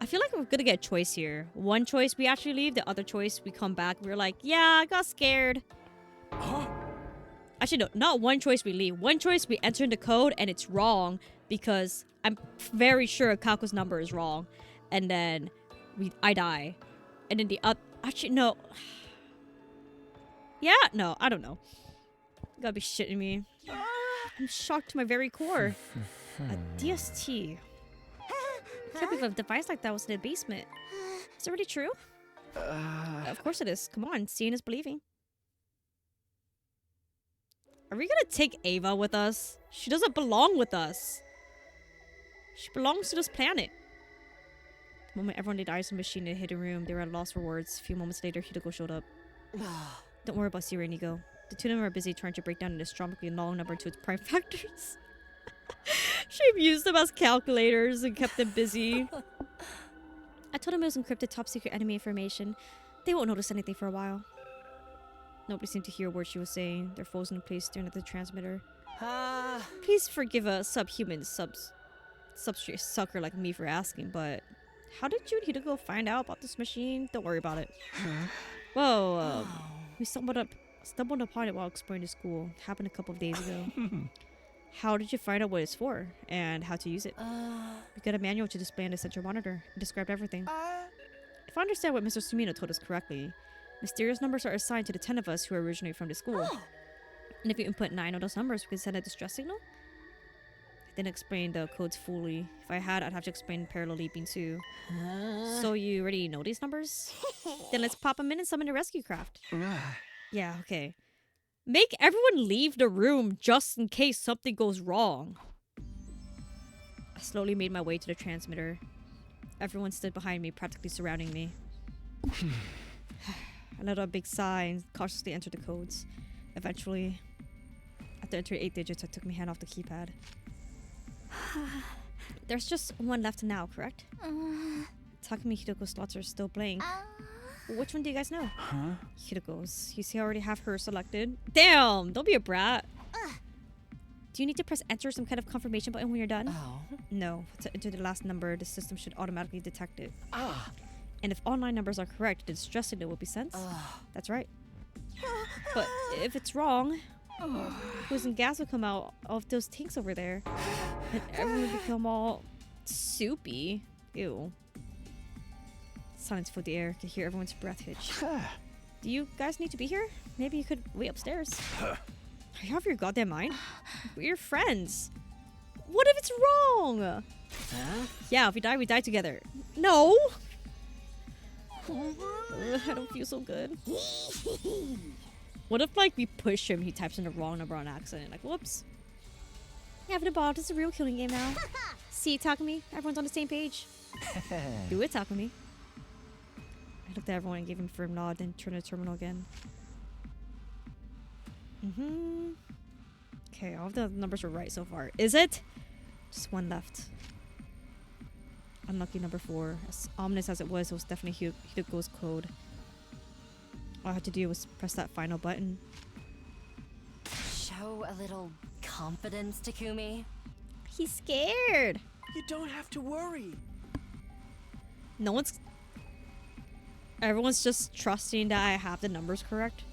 I feel like we're gonna get a choice here. One choice we actually leave, the other choice we come back. We're like, yeah, I got scared. Actually, no, not one choice we leave. One choice we enter in the code and it's wrong because I'm very sure Kako's number is wrong. And then I die. And then the other... Actually, no. Yeah? No, I don't know. You gotta be shitting me. I'm shocked to my very core. A DST. I can't believe a device like that was in the basement. Is it really true? Of course it is. Come on, seeing is believing. Are we gonna take Ava with us? She doesn't belong with us. She belongs to this planet. The moment everyone dies in the machine in a hidden room, they were at a loss for words. A few moments later, Hideko showed up. Don't worry about Siri and Nigo. The two of them are busy trying to break down an astronomically long number to its prime factors. She used them as calculators and kept them busy. I told them it was encrypted top secret enemy information. They won't notice anything for a while. Nobody seemed to hear a word she was saying. They're frozen in place staring at the transmitter. Please forgive a subhuman substrate sucker like me for asking, but how did you and Hideko find out about this machine? Don't worry about it. Whoa, we stumbled upon it while exploring the school. It happened a couple of days ago. How did you find out what it's for and how to use it? We got a manual to display on the central monitor. It described everything. If I understand what Mr. Sumino told us correctly, mysterious numbers are assigned to the 10 of us who are originally from the school. And if you input 9 of those numbers, we can send a distress signal? I didn't explain the codes fully. If I had, I'd have to explain parallel leaping too. So you already know these numbers? Then let's pop them in and summon a rescue craft. Yeah, okay. Make everyone leave the room just in case something goes wrong. I slowly made my way to the transmitter. Everyone stood behind me, practically surrounding me. I let out a big sigh and cautiously entered the codes. Eventually, after entering 8 digits, I took my hand off the keypad. There's just one left now, correct? Takumi Hideko's slots are still blank. Which one do you guys know? Hideko's. You see I already have her selected. Damn! Don't be a brat. Do you need to press enter or some kind of confirmation button when you're done? No. To enter the last number, the system should automatically detect it. And if all 9 numbers are correct, the distress signal will be sent. That's right. But if it's wrong, poison gas will come out of those tanks over there. And everyone will become all soupy. Ew. Silence filled the air. I could hear everyone's breath hitch. Do you guys need to be here? Maybe you could wait upstairs. Are you out of your goddamn mind? We're your friends. What if it's wrong? Yeah, if we die together. No! I don't feel so good. What if, like, we push him, he types in the wrong number on accident? Like, whoops. Yeah, but this is a real killing game now. See, Takumi? Everyone's on the same page. Do it, Takumi. I looked at everyone and gave him a firm nod, then turned to the terminal again. Okay, all of the numbers were right so far. Is it? Just one left. Unlucky number 4. As ominous as it was definitely Hideko's code. All I had to do was press that final button. Show a little confidence, Takumi. He's scared. You don't have to worry. No one's... Everyone's just trusting that I have the numbers correct.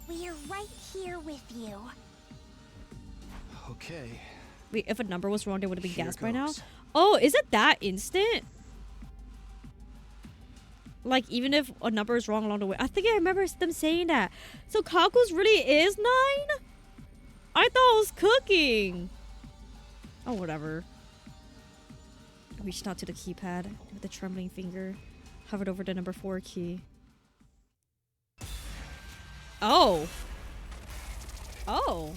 We're right here with you. Okay. Wait, if a number was wrong, they would have been Here gassed by now? goes. Oh, is it that instant? Like, even if a number is wrong along the way. I think I remember them saying that. So Kaku's really is 9? I thought I was cooking. Oh, whatever. I reached out to the keypad with a trembling finger. Hovered over the number 4 key. Oh. Oh.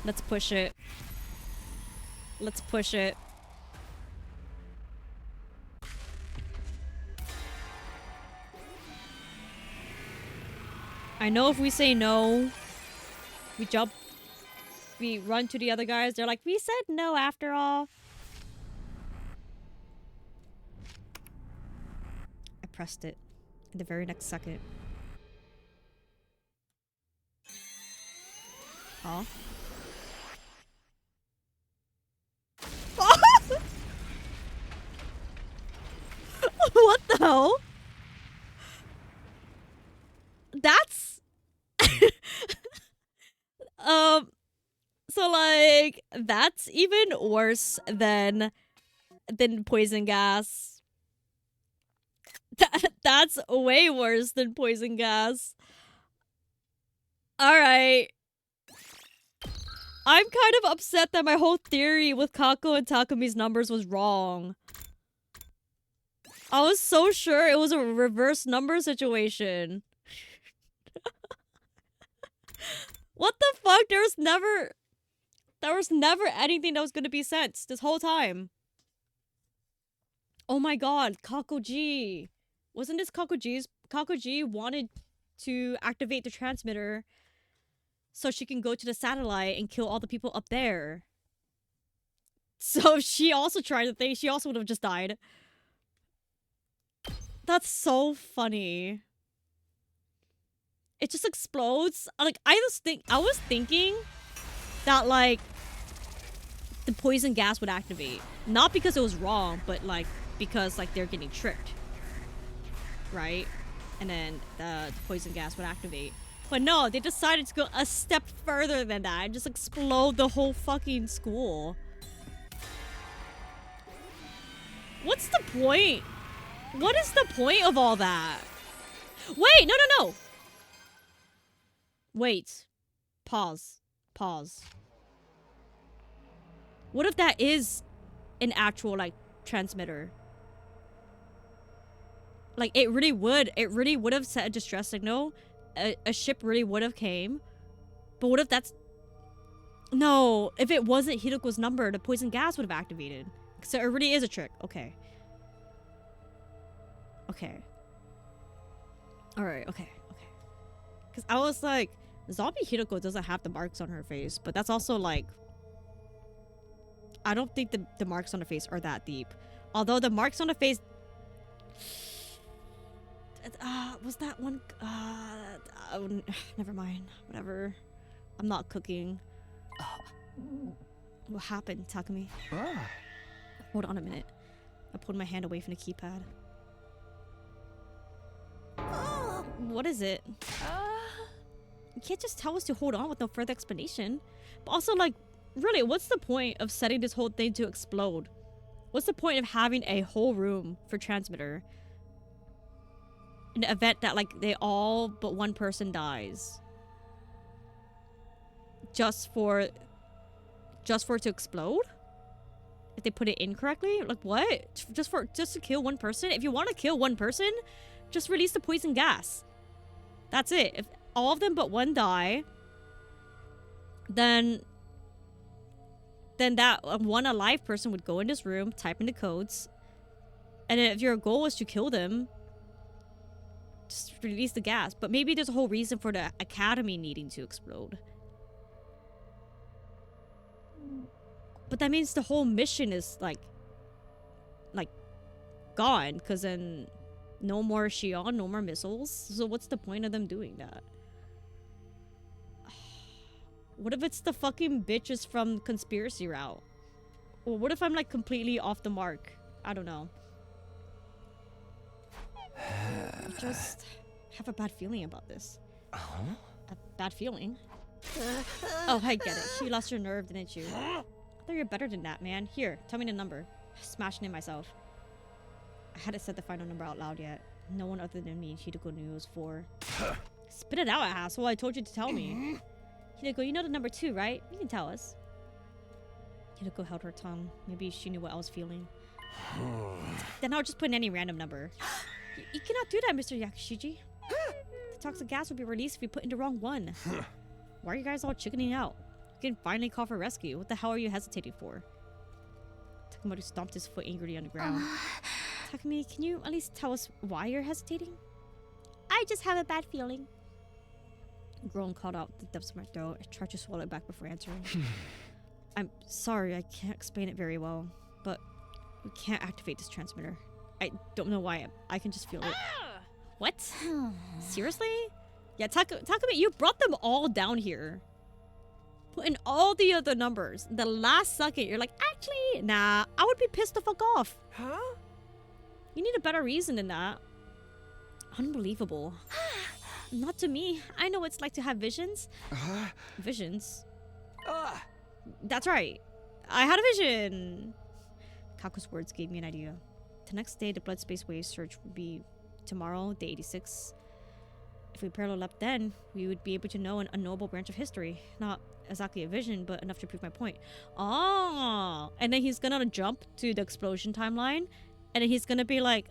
Let's push it. Let's push it. I know if we say no, We run to the other guys. They're like, we said no after all. I pressed it in the very next second. Huh? What the hell? That's so like that's even worse than poison gas. That's way worse than poison gas. All right. I'm kind of upset that my whole theory with Kako and Takumi's numbers was wrong. I was so sure it was a reverse number situation. What the fuck? There was never anything that was gonna be sent this whole time. Oh my god, Kakoji. Wasn't this Kakoji's? Kakoji wanted to activate the transmitter so she can go to the satellite and kill all the people up there. So she also tried the thing. She also would have just died. That's so funny. It just explodes. Like, I was thinking that, like, the poison gas would activate. Not because it was wrong, but, like, because, like, they're getting tricked. Right? And then the poison gas would activate. But no, they decided to go a step further than that and just explode the whole fucking school. What's the point? What is the point of all that? Wait, no. Wait. Pause. What if that is an actual, like, transmitter? Like, it really would have sent a distress signal. A ship really would have came. But what if that's... No, if it wasn't Hiruko's number, the poison gas would have activated. So it really is a trick. Okay. Alright, okay. Because I was like, zombie Hiruko doesn't have the marks on her face, but that's also like... I don't think the marks on the face are that deep. Although the marks on the face... was that one... never mind. Whatever. I'm not cooking. What happened, Takumi? Hold on a minute. I pulled my hand away from the keypad. What is it? You can't just tell us to hold on with no further explanation. But also, like, really, what's the point of setting this whole thing to explode? What's the point of having a whole room for transmitter? In the event that, like, they all but one person dies. Just for it to explode? If they put it in correctly? Like, what? Just to kill one person? If you want to kill one person, just release the poison gas. That's it. If all of them but one die, then that one alive person would go in this room, type in the codes, and then if your goal is to kill them, just release the gas. But maybe there's a whole reason for the academy needing to explode. But that means the whole mission is like gone, because then no more Shion, no more missiles. So what's the point of them doing that? What if it's the fucking bitches from conspiracy route? Or what if I'm like completely off the mark? I don't know. I just have a bad feeling about this. A bad feeling? Oh, I get it. You lost your nerve, didn't you? I thought you were better than that, man. Here, tell me the number. Smashing it myself. I hadn't said the final number out loud yet. No one other than me and Hideko knew it was 4. Spit it out, asshole. I told you to tell me. Hideko, you know the number 2, right? You can tell us. Hideko held her tongue. Maybe she knew what I was feeling. Then I'll just put in any random number. You cannot do that, Mr. Yakushiji. The toxic gas will be released if you put in the wrong one. Why are you guys all chickening out? You can finally call for rescue. What the hell are you hesitating for? Takemoto stomped his foot angrily on the ground. Takumi, can you at least tell us why you're hesitating? I just have a bad feeling. A groan called out the depths of my throat. I tried to swallow it back before answering. I'm sorry, I can't explain it very well, but we can't activate this transmitter. I don't know why. I can just feel it. What? Seriously? Yeah, Takumi, you brought them all down here. Put in all the other numbers. The last second, you're like, actually, nah, I would be pissed the fuck off. Huh? You need a better reason than that. Unbelievable. Not to me. I know what it's like to have visions. Visions? That's right. I had a vision. Kaku's words gave me an idea. The next day, the blood space wave search would be tomorrow, day 86. If we parallel up then, we would be able to know an unknowable branch of history. Not exactly a vision, but enough to prove my point. Oh! And then he's gonna jump to the explosion timeline, and then he's gonna be like,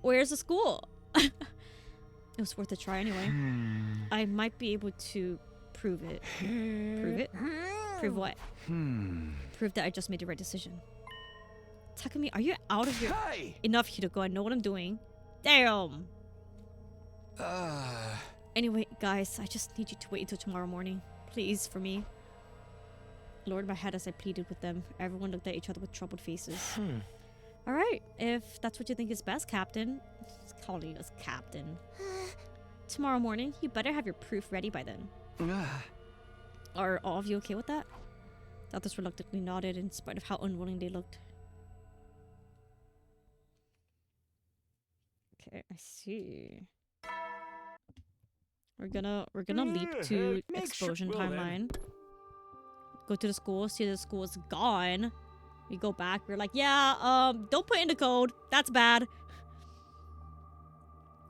where's the school? It was worth a try anyway. I might be able to prove it. Prove it? Prove what? Prove that I just made the right decision. Takumi, are you out of your... Hey! Enough, Hideko. I know what I'm doing. Damn! Anyway, guys, I just need you to wait until tomorrow morning. Please, for me. I lowered my head as I pleaded with them. Everyone looked at each other with troubled faces. Alright, if that's what you think is best, Captain. He's calling us Captain. Tomorrow morning, you better have your proof ready by then. Are all of you okay with that? The others reluctantly nodded in spite of how unwilling they looked. Okay, I see. We're gonna leap to explosion timeline. Go to the school, see the school is gone. We go back, we're like, yeah, don't put in the code. That's bad.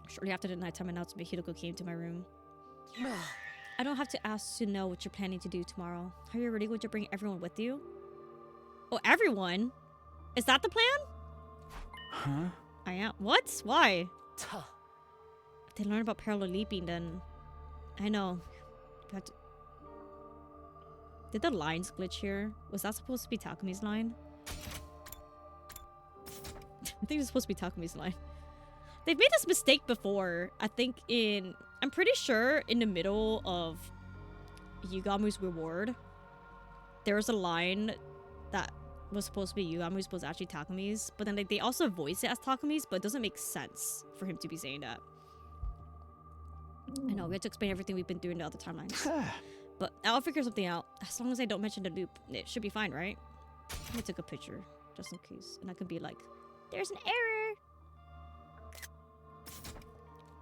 Shortly after the nighttime announcement, Hideko came to my room. I don't have to ask to know what you're planning to do tomorrow. Are you ready? Would you bring everyone with you? Oh, everyone? Is that the plan? Huh? I am. What? Why? If they learn about parallel leaping, then... I know. You have to... Did the lines glitch here? Was that supposed to be Takumi's line? I think it's supposed to be Takumi's line. They've made this mistake before. I think in... I'm pretty sure in the middle of Yugamu's reward, there was a line that was supposed to be Yugamu's, but was actually Takumi's. But then they also voice it as Takumi's, but it doesn't make sense for him to be saying that. I know, we had to explain everything we've been doing the other timelines. But I'll figure something out. As long as I don't mention the loop, it should be fine, right? Let me take a picture, just in case. And I could be like, there's an error!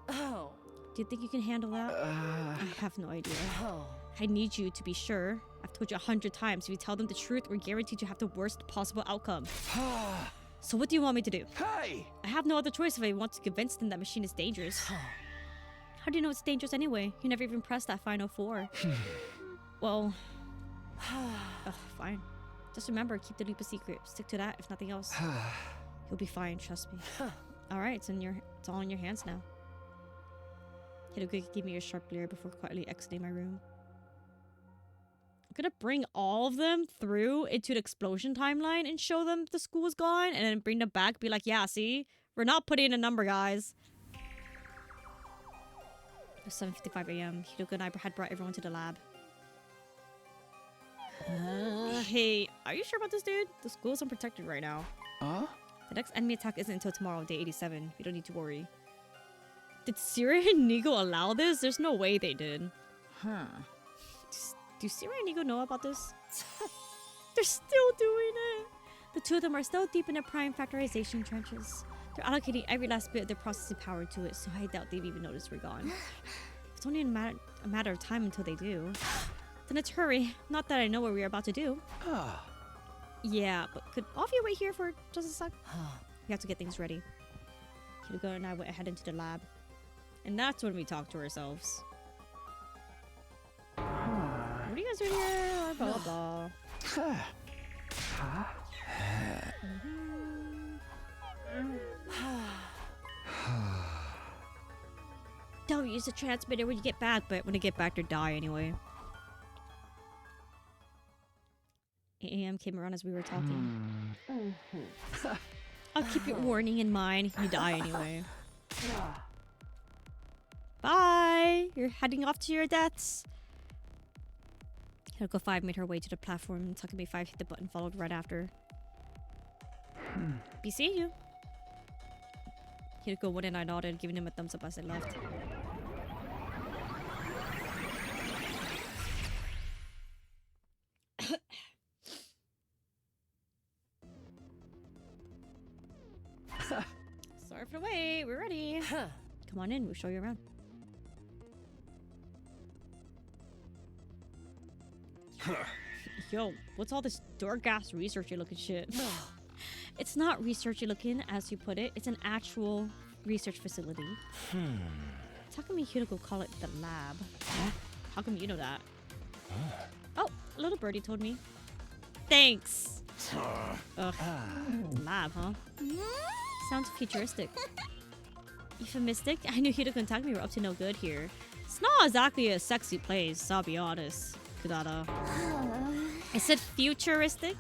Oh. Do you think you can handle that? I have no idea. Oh. I need you to be sure. I've told you 100 times. If you tell them the truth, we're guaranteed to have the worst possible outcome. So what do you want me to do? Hey! I have no other choice if I want to convince them that machine is dangerous. How do you know it's dangerous anyway? You never even pressed that final 4. Well... fine. Just remember, keep the loop a secret. Stick to that, if nothing else. You'll be fine, trust me. Alright, it's all in your hands now. Hideko gave me a sharp glare before quietly exiting my room. I'm gonna bring all of them through into the explosion timeline and show them the school is gone, and then bring them back, be like, yeah, see? We're not putting in a number, guys. It was 7:55 a.m. Hideko and I had brought everyone to the lab. Hey, are you sure about this, dude? The school's unprotected right now. The next enemy attack isn't until tomorrow, day 87. We don't need to worry. Did Siri and Nigo allow this? There's no way they did. Do Siri and Nigo know about this? They're still doing it. The two of them are still deep in their prime factorization trenches. They're allocating every last bit of their processing power to it, so I doubt they've even noticed we're gone. It's only a matter of time until they do. Then let's hurry. Not that I know what we're about to do. Yeah, but could all of you wait here for just a sec? We have to get things ready. Hideko and I went ahead into the lab. And that's when we talk to ourselves. What are you guys doing here? Blah, blah, blah. Don't use the transmitter when you get back, but when they get back, they die anyway. 8 a.m. came around as we were talking. I'll keep your warning in mind. You die anyway. Bye! You're heading off to your deaths. Hideko 5 made her way to the platform, and Takumi 5 hit the button, followed right after. Be seeing you. Hideko 1 and I nodded, giving him a thumbs up as I left. Sorry for the wait, we're ready. Come on in, we'll show you around. Yo, what's all this dork-ass researchy looking shit? It's not researchy looking, as you put it. It's an actual research facility. Takumi Hideko call it the lab. How come you know that? Oh, little birdie told me. Thanks. Ugh. Lab, huh? Sounds futuristic. Euphemistic? I knew Hideko and Takumi were up to no good here. It's not exactly a sexy place, I'll be honest. Kudada. I said futuristic?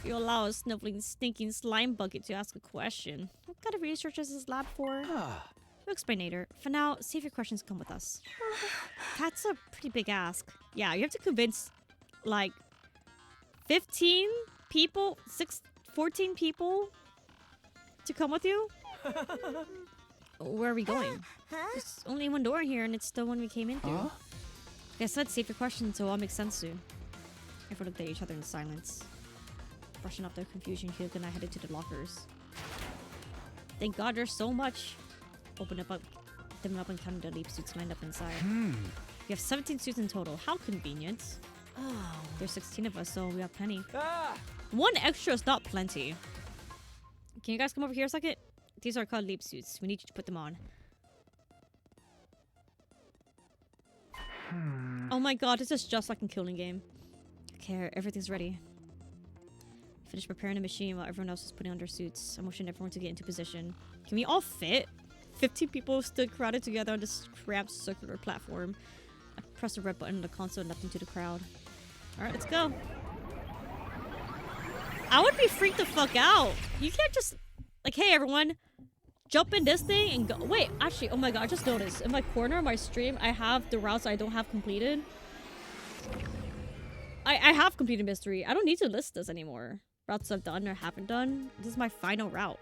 You allow a sniveling, stinking slime bucket to ask a question. What kind of research is this lab for? We'll explain later. For now, see if your questions come with us. That's a pretty big ask. Yeah, you have to convince, like, 15 people? 14 people? To come with you? Where are we going? There's only one door here, and it's the one we came in through. Like I said, save your questions, so it all makes sense soon. Everyone looked at each other in silence. Brushing off their confusion, Hideko and I headed to the lockers. Thank God there's so much. Open them up and counted the leap suits lined up inside. We have 17 suits in total. How convenient. There's 16 of us, so we have plenty. One extra is not plenty. Can you guys come over here a second? These are called leap suits. We need you to put them on. Oh my god, this is just like a killing game. Okay, everything's ready. Finished preparing the machine while everyone else was putting on their suits. I motioned everyone to get into position. Can we all fit? 15 people stood crowded together on this cramped circular platform. I pressed the red button on the console and leapt into the crowd. Alright, let's go. I would be freaked the fuck out. You can't just... Like, hey everyone, jump in this thing and go. Wait, actually, oh my god, I just noticed. In my corner of my stream, I have the routes I don't have completed. I have completed mystery. I don't need to list this anymore. Routes I've done or haven't done. This is my final route.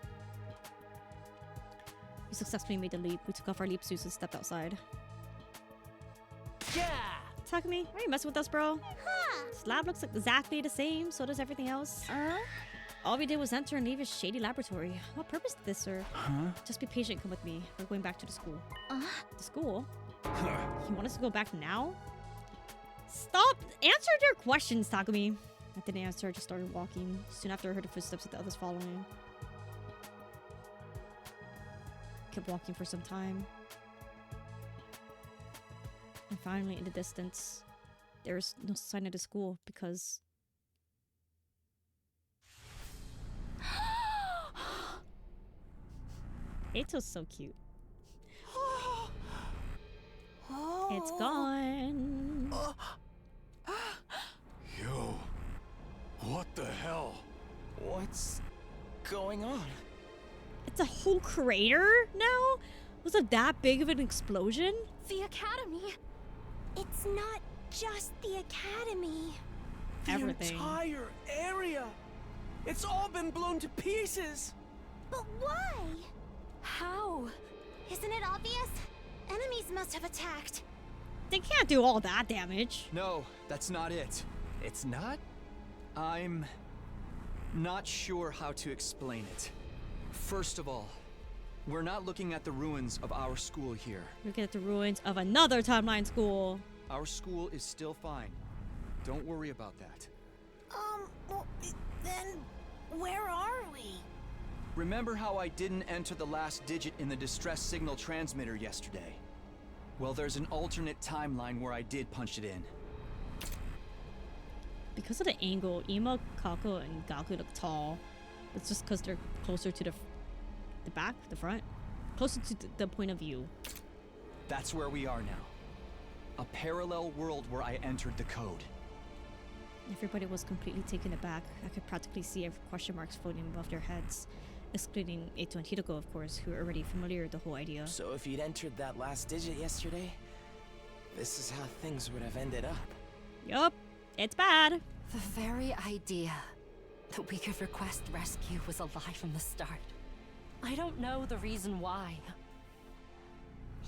We successfully made the leap. We took off our leap suits and stepped outside. Yeah! Takumi, are you messing with us, bro? This lab looks exactly the same. So does everything else. All we did was enter and leave his shady laboratory. What purpose did this serve? Just be patient, come with me. We're going back to the school. The school? You want us to go back now? Stop! Answer their questions, Takumi. I didn't answer, I just started walking. Soon after I heard the footsteps of the others following. Kept walking for some time. And finally, in the distance, there was no sign of the school because... Ato's so cute. It's gone. Yo, what the hell? What's going on? It's a whole crater now? Was it that big of an explosion? The academy. It's not just the academy. Everything. The entire area. It's all been blown to pieces. But why? How? Isn't it obvious? Enemies must have attacked. They can't do all that damage. No, that's not it. It's not? I'm not sure how to explain it. First of all, we're not looking at the ruins of our school here. Look at the ruins of another timeline school. Our school is still fine. Don't worry about that. Well, then where are we? Remember how I didn't enter the last digit in the distress signal transmitter yesterday? Well, there's an alternate timeline where I did punch it in. Because of the angle, Ima, Kako, and Gaku look tall. It's just because they're closer to the back, the front. Closer to the point of view. That's where we are now. A parallel world where I entered the code. Everybody was completely taken aback. I could practically see every question marks floating above their heads. Excluding Eito and Hideko, of course, who are already familiar with the whole idea. So if you'd entered that last digit yesterday, This is how things would have ended up. Yup, it's bad. The very idea that we could request rescue was a lie from the start. I don't know the reason why.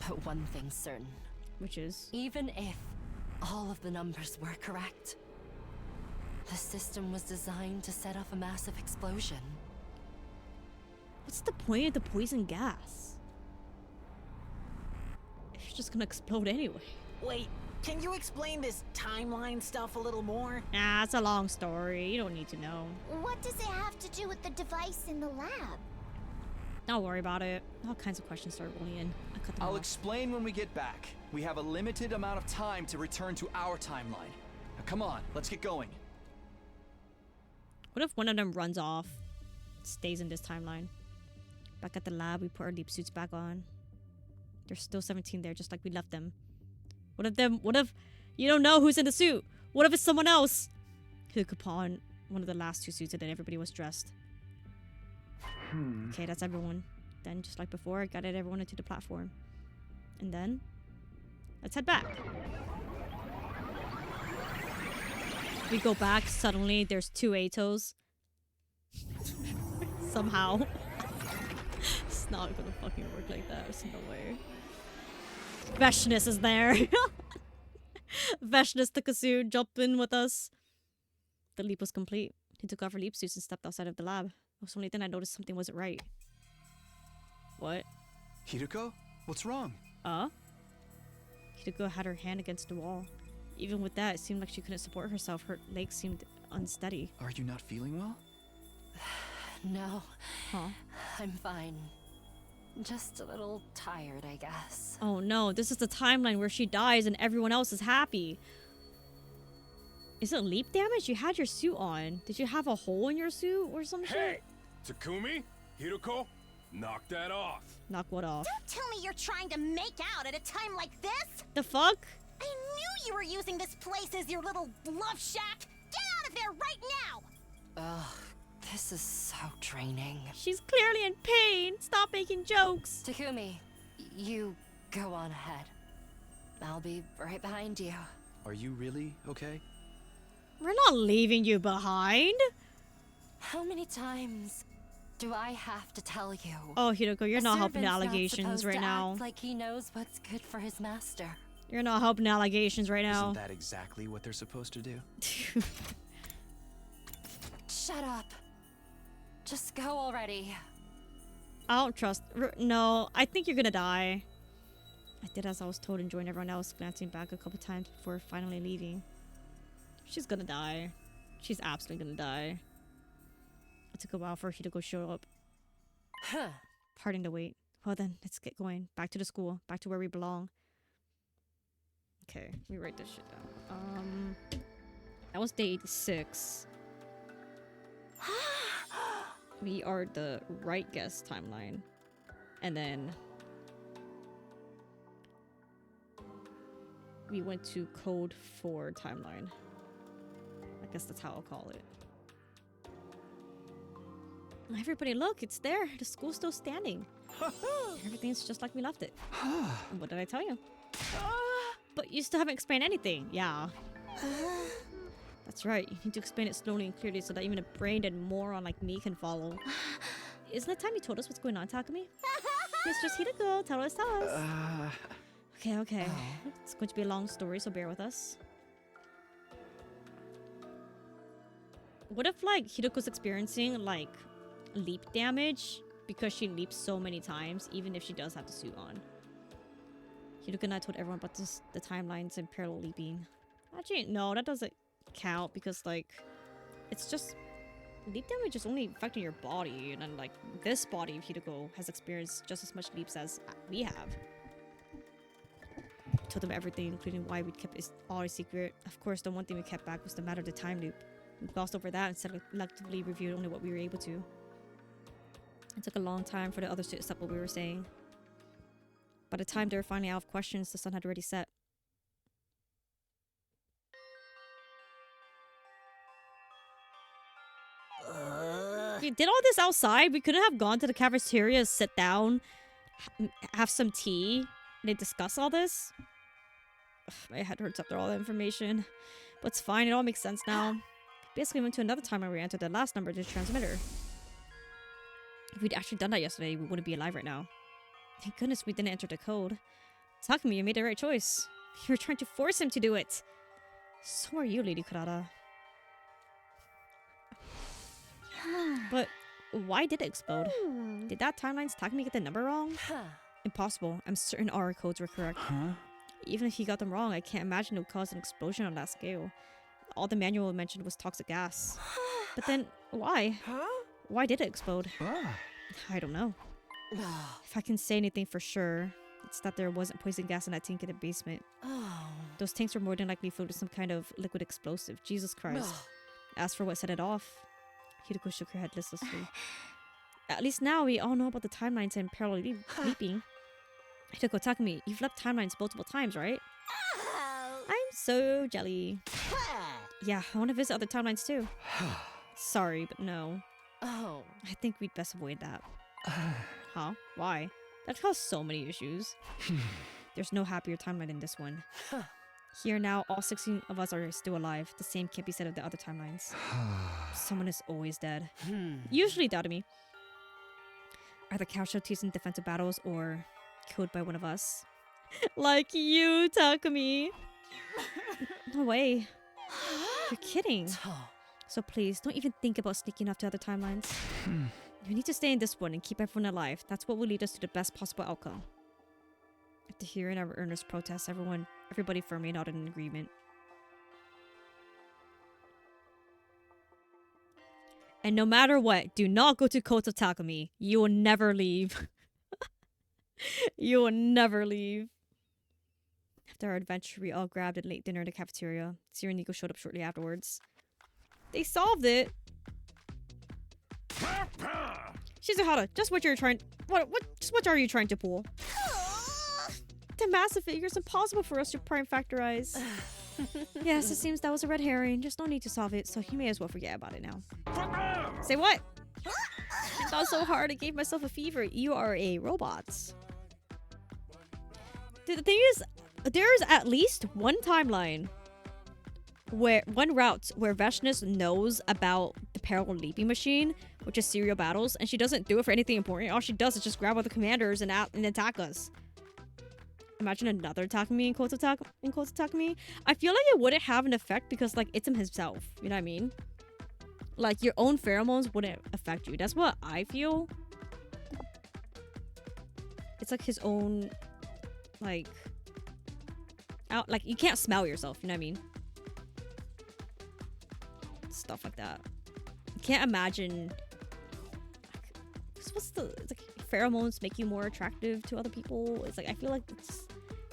But one thing's certain. Which is? Even if all of the numbers were correct, the system was designed to set off a massive explosion. What's the point of the poison gas? It's just gonna explode anyway. Wait, can you explain this timeline stuff a little more? Nah, it's a long story. You don't need to know. What does it have to do with the device in the lab? Don't worry about it. All kinds of questions start rolling in. I cut them I'll off. explain when we get back. We have a limited amount of time to return to our timeline. Now, come on, let's get going. What if one of them runs off, stays in this timeline? Back at the lab, we put our leap suits back on. There's still 17 there, just like we left them. What if you don't know who's in the suit? What if it's someone else who could put on one of the last two suits and then everybody was dressed? Okay, that's everyone. Then, just like before, I guided everyone into the platform. And then, let's head back. We go back, suddenly there's two Atos. Somehow. It's not gonna fucking work like that, there's no way. Veshness is there. Veshness took a suit, jumped in with us. The leap was complete. He took off our leap suits and stepped outside of the lab. It was only then I noticed something wasn't right. What? Hideko? What's wrong? Hideko had her hand against the wall. Even with that, it seemed like she couldn't support herself. Her legs seemed unsteady. Are you not feeling well? No. Huh? I'm fine. Just a little tired, I guess. Oh no, this is the timeline where she dies and everyone else is happy. Is it leap damage? You had your suit on. Did you have a hole in your suit or some shit? Takumi? Hideko? Knock that off. Knock what off? Don't tell me you're trying to make out at a time like this! The fuck? I knew you were using this place as your little love shack! Get out of there right now! Ugh, this is so draining. She's clearly in pain. Stop making jokes. Takumi, you go on ahead. I'll be right behind you. Are you really okay? We're not leaving you behind. How many times do I have to tell you? Oh, Hideko, you're not helping the servant's not allegations supposed right to now. act like he knows what's good for his master. You're not helping the allegations right now. Isn't that exactly what they're supposed to do? Shut up. Just go already. I don't trust. No, I think you're gonna die. I did as I was told and joined everyone else, glancing back a couple times before finally leaving. She's gonna die. She's absolutely gonna die. It took a while for Hideko to show up. Huh. Parting the wait. Well then, let's get going. Back to the school. Back to where we belong. Okay, let me write this shit down. That was day 86. We are the right guess timeline. And then we went to code 4 timeline. I guess that's how I'll call it. Everybody look, it's there. The school's still standing. Everything's just like we left it. What did I tell you? But you still haven't explained anything. Yeah. That's right. You need to explain it slowly and clearly so that even a brain-dead moron like me can follow. Isn't it time you told us what's going on, Takumi? Mistress Hideko, tell us. Okay. It's going to be a long story, so bear with us. What if, like, Hideko's experiencing, like, leap damage because she leaps so many times, even if she does have the suit on? Hideko and I told everyone about the timelines and parallel leaping. Actually, no, that doesn't count because, like, it's just... leap damage is only affecting your body, and then, like, this body of Hideko has experienced just as much leaps as we have. We told them everything, including why we kept it all a secret. Of course, the one thing we kept back was the matter of the time loop. We glossed over that and selectively reviewed only what we were able to. It took a long time for the others to accept what we were saying. By the time they were finally out of questions, the sun had already set. We did all this outside. We couldn't have gone to the cafeteria, sit down, have some tea, and they discuss all this. My head hurts after all that information. But it's fine, it all makes sense now. Basically went to another time where we entered the last number to the transmitter. If we'd actually done that yesterday, we wouldn't be alive right now. Thank goodness we didn't enter the code. Takumi, you made the right choice. You were trying to force him to do it. So are you, Lady Kurata. But why did it explode? Did that timeline's Takumi get the number wrong? Impossible. I'm certain our codes were correct. Even if he got them wrong, I can't imagine it would cause an explosion on that scale. All the manual mentioned was toxic gas. But then, why? Why did it explode? I don't know. If I can say anything for sure, it's that there wasn't poison gas in that tank in the basement. Those tanks were more than likely filled with some kind of liquid explosive. Jesus Christ. As for what set it off, Hideko shook her head listlessly. At least now we all know about the timelines and parallel leaping. Hideko, Takumi, you've leapt timelines multiple times, right? I'm so jelly. Yeah, I want to visit other timelines too. Sorry, but no. Oh. I think we'd best avoid that. Huh? Why? That caused so many issues. There's no happier timeline in this one. Here now, all 16 of us are still alive. The same can't be said of the other timelines. Someone is always dead. Usually Dadami. Either casualties in defensive battles or killed by one of us. Like you, Takumi. No way. You're kidding. So please, don't even think about sneaking off to other timelines. You need to stay in this one and keep everyone alive. That's what will lead us to the best possible outcome. After hearing our earnest protests, everybody firmly nodded in agreement. And no matter what, do not go to Koto Takumi. You will never leave. You will never leave. After our adventure, we all grabbed a late dinner in the cafeteria. Siri and Nico showed up shortly afterwards. They solved it. Shizuhara, just what are you trying to pull? The massive figure is impossible for us to prime factorize. Yes, it seems that was a red herring. Just no need to solve it, so you may as well forget about it now. Say what? It's not so hard. I gave myself a fever. You are a robot. The thing is, there's at least one timeline one route where Veshness knows about the parallel leaping machine, which is serial battles, and she doesn't do it for anything important. All she does is just grab all the commanders and attack us. Imagine another Takumi in Koto Takumi. I feel like it wouldn't have an effect because, like, it's him himself. You know what I mean? Like, your own pheromones wouldn't affect you. That's what I feel. It's like his own, like, you can't smell yourself. You know what I mean? Stuff like that. I can't imagine. It's like pheromones make you more attractive to other people. It's like I feel like it's,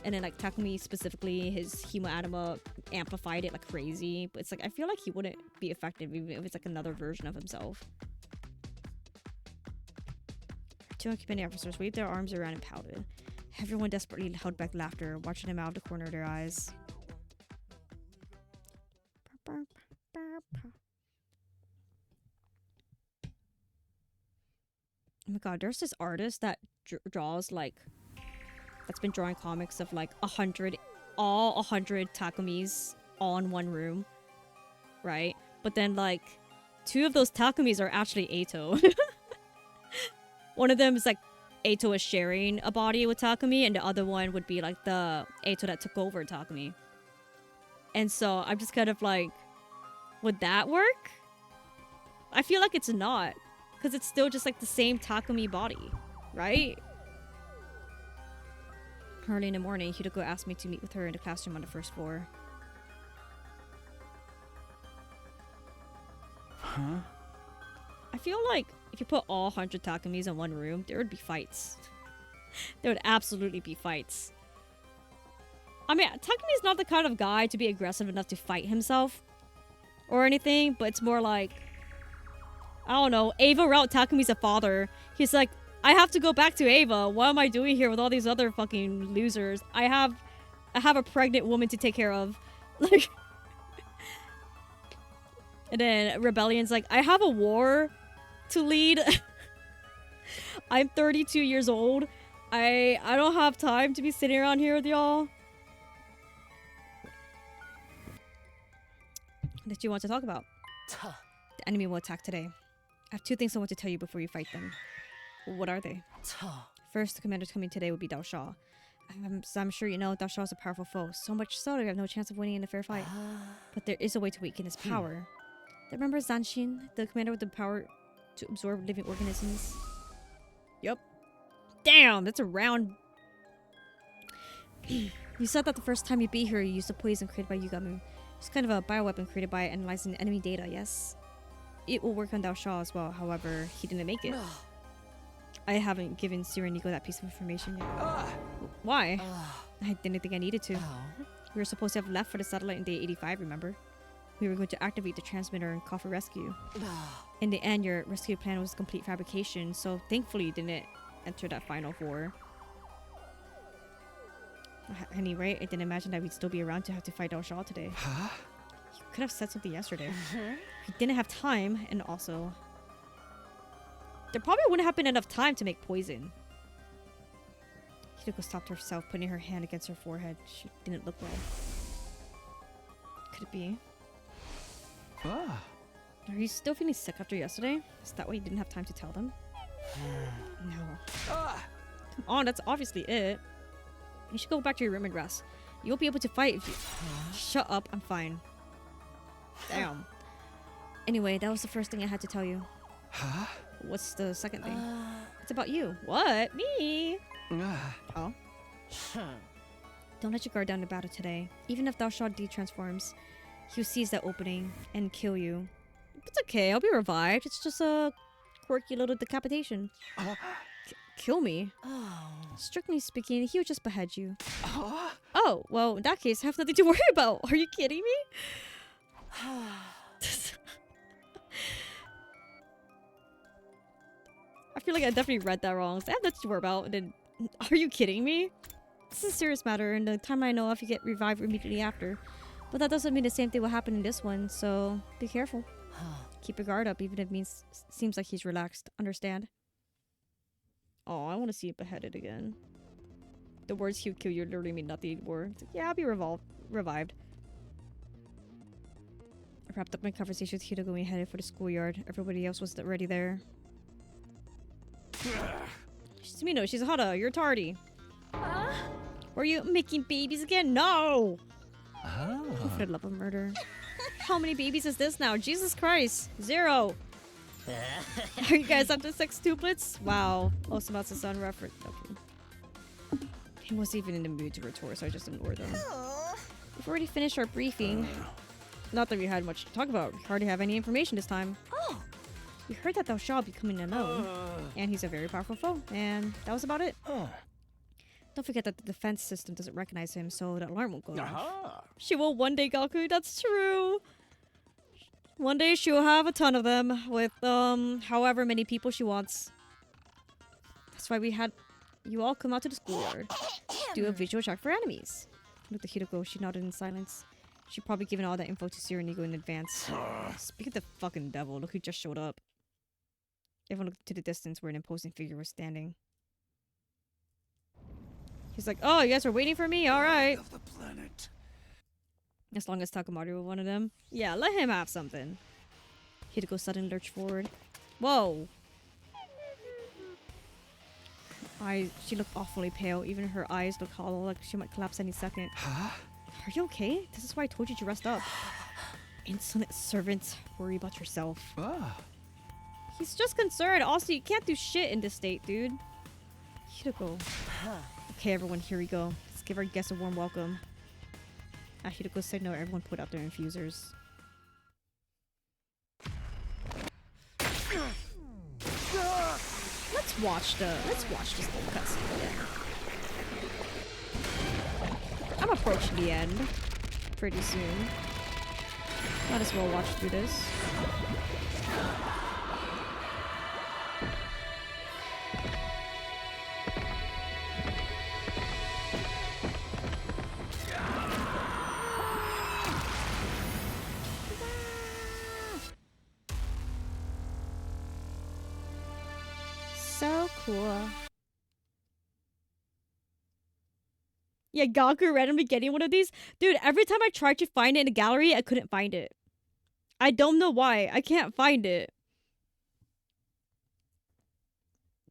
and then like Takumi specifically, his hemoanima amplified it like crazy. But it's like I feel like he wouldn't be effective even if it's like another version of himself. Two occupant officers waved their arms around and pouted. Everyone desperately held back laughter, watching him out of the corner of their eyes. Oh my god, there's this artist that draws like, that's been drawing comics of like 100 Takumis all in one room, right? But then like 2 of those Takumis are actually Eito. One of them is like Eito is sharing a body with Takumi, and the other one would be like the Eito that took over Takumi. And so I'm just kind of like, would that work? I feel like it's not. Because it's still just like the same Takumi body, right? Early in the morning, Hideko asked me to meet with her in the classroom on the first floor. Huh? I feel like if you put all 100 Takumis in one room, there would be fights. There would absolutely be fights. I mean, Takumi's not the kind of guy to be aggressive enough to fight himself or anything, but it's more like, I don't know, Ava Route Takumi's a father. He's like, I have to go back to Ava. What am I doing here with all these other fucking losers? I have a pregnant woman to take care of. Like, and then Rebellion's like, I have a war to lead. I'm 32 years old. I don't have time to be sitting around here with y'all. that you want to talk about? The enemy will attack today. I have 2 things I want to tell you before you fight them. What are they? First, the commanders coming today will be Dao Sha. I'm sure you know Dao Sha is a powerful foe, so much so that we have no chance of winning in a fair fight. But there is a way to weaken his power. Remember Zanshin, the commander with the power to absorb living organisms? Yup. Damn, that's a round... You said that the first time you beat her, you used a poison created by Yugami. It's kind of a bioweapon created by analyzing enemy data, yes? It will work on Dao Sha as well, however, he didn't make it. I haven't given Sira Nico that piece of information yet. Why? I didn't think I needed to. We were supposed to have left for the satellite in day 85, remember? We were going to activate the transmitter and call for rescue. In the end, your rescue plan was a complete fabrication, so thankfully you didn't enter that final 4. At any rate, I didn't imagine that we'd still be around to have to fight Dao Sha today. Huh? You could have said something yesterday. We didn't have time, and also... There probably wouldn't have been enough time to make poison. Hideko stopped herself, putting her hand against her forehead. She didn't look well. Could it be? Ah. Are you still feeling sick after yesterday? Is that why you didn't have time to tell them? No. Come on, that's obviously it. You should go back to your room and rest. You won't be able to fight if you... Shut up, I'm fine. Damn. Anyway, that was the first thing I had to tell you. Huh? What's the second thing? It's about you. What? Me? Oh? Don't let your guard down in battle today. Even if Dao Sha de-transforms, he'll seize that opening and kill you. It's okay, I'll be revived. It's just a quirky little decapitation. Kill me? Strictly speaking, he'll just behead you. Oh, well, in that case, I have nothing to worry about. Are you kidding me? I feel like I definitely read that wrong. So I have nothing to worry about. And then, are you kidding me? This is a serious matter, and the time I know of, you get revived immediately after. But that doesn't mean the same thing will happen in this one, so be careful. Keep your guard up, even if it seems like he's relaxed. Understand? Oh, I want to see it beheaded again. The words "he'll kill you" literally mean nothing anymore. It's like, yeah, I'll be revived. I wrapped up my conversation with Hideko and headed for the schoolyard. Everybody else was already there. Sumino, she's Hada. You're tardy. Were you making babies again? No! Oh, for the love of murder. How many babies is this now? Jesus Christ. 0. Are you guys up to 6 tuplets? Wow. Oh, Sumatsu-san reference. Okay. He wasn't even in the mood to retort, so I just ignored them. We've already finished our briefing. Not that we had much to talk about. We hardly have any information this time. Oh! We heard that Dao Sha will be coming alone. And he's a very powerful foe. And that was about it. Don't forget that the defense system doesn't recognize him, so the alarm won't go off. She will one day, Gaku. That's true. One day she'll have a ton of them with, however many people she wants. That's why we had you all come out to the schoolyard. Do a visual check for enemies. Look at Hideko. She nodded in silence. She probably given all that info to Sirenigo in advance. Speak of the fucking devil. Look who just showed up. Everyone looked to the distance where an imposing figure was standing. He's like, oh, you guys are waiting for me? Alright. Of the planet. As long as Takamaru was one of them. Yeah, let him have something. Hideko suddenly lurched forward. Whoa. She looked awfully pale. Even her eyes looked hollow, like she might collapse any second. Huh? Are you okay? This is why I told you to rest up. Insolent servant. Worry about yourself. He's just concerned. Also, you can't do shit in this state, dude. Hideko. Okay, everyone, here we go. Let's give our guests a warm welcome. Hideko said no, everyone put out their infusers. Let's watch this little cutscene again. I'm approaching the end pretty soon. Might as well watch through this. So cool. Yeah, Gaku randomly getting one of these. Dude, every time I tried to find it in the gallery, I couldn't find it. I don't know why. I can't find it.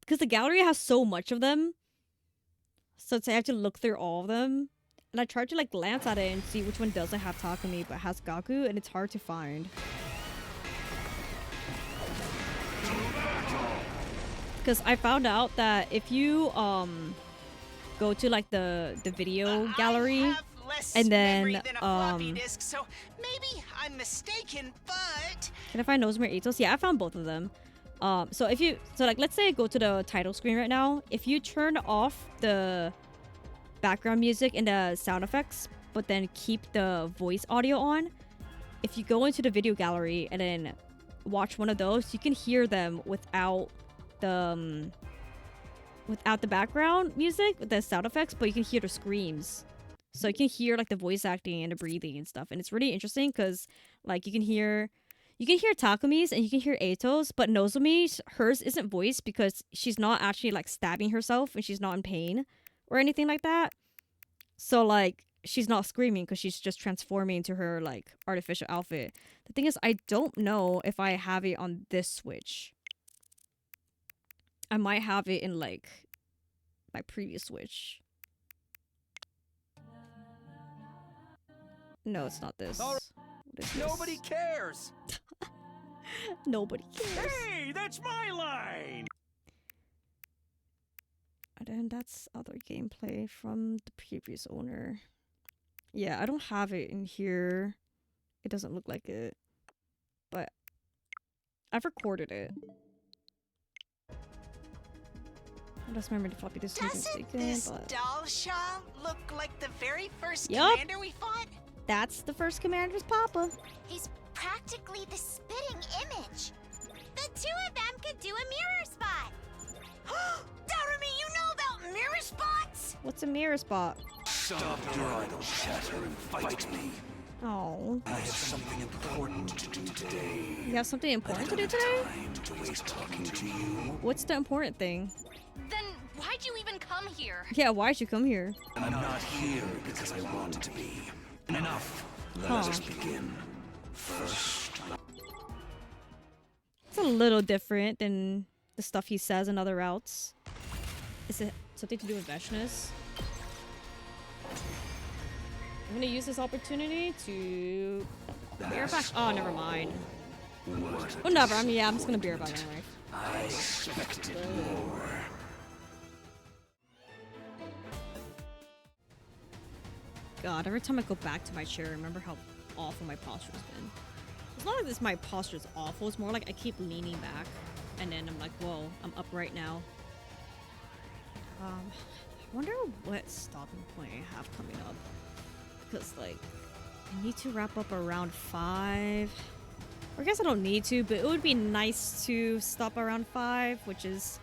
Because the gallery has so much of them. So I have to look through all of them. And I tried to like glance at it and see which one doesn't have Takumi but has Gaku, and it's hard to find. Because I found out that if you go to like the video gallery and then disk, so maybe I'm mistaken, but can I find Nozomi Ito's? Yeah, I found both of them. So if you like let's say I go to the title screen right now. If you turn off the background music and the sound effects, but then keep the voice audio on, if you go into the video gallery and then watch one of those, you can hear them without the background music, the sound effects, but you can hear the screams. So you can hear like the voice acting and the breathing and stuff, and it's really interesting because like you can hear Takumi's and you can hear Eito's, but Nozomi's, hers isn't voiced because she's not actually like stabbing herself and she's not in pain or anything like that. So like she's not screaming because she's just transforming into her like artificial outfit. The thing is, I don't know if I have it on this Switch. I might have it in like my previous Switch. No, it's not this. What is this? Nobody cares. Nobody cares. Hey, that's my line. And then that's other gameplay from the previous owner. Yeah, I don't have it in here. It doesn't look like it. But I've recorded it. That's my memory floppy disk. doesn't this doll shop look like the very first Yup. commander we fought? That's the first commander's papa. He's practically the spitting image. The two of them could do a mirror spot. Darumi, you know about mirror spots? What's a mirror spot? Stop your idle chatter and fight me. Oh. I have something important to do today. You have something important to do today? Time to waste talking to you. What's the important thing? Then why'd you even come here? Yeah, why'd you come here? I'm not here because I want to be. Enough. Let us begin. First. It's a little different than the stuff he says in other routes. Is it something to do with Veshness? I'm gonna use this opportunity to bear back. Oh, never mind. Oh, never. I mean, yeah, I'm just gonna bear back anyway. I expected more. God, every time I go back to my chair, I remember how awful my posture's been. It's not like this my posture's awful, it's more like I keep leaning back and then I'm like, whoa, I'm upright now. I wonder what stopping point I have coming up. Because like I need to wrap up around 5. Or I guess I don't need to, but it would be nice to stop around 5, which is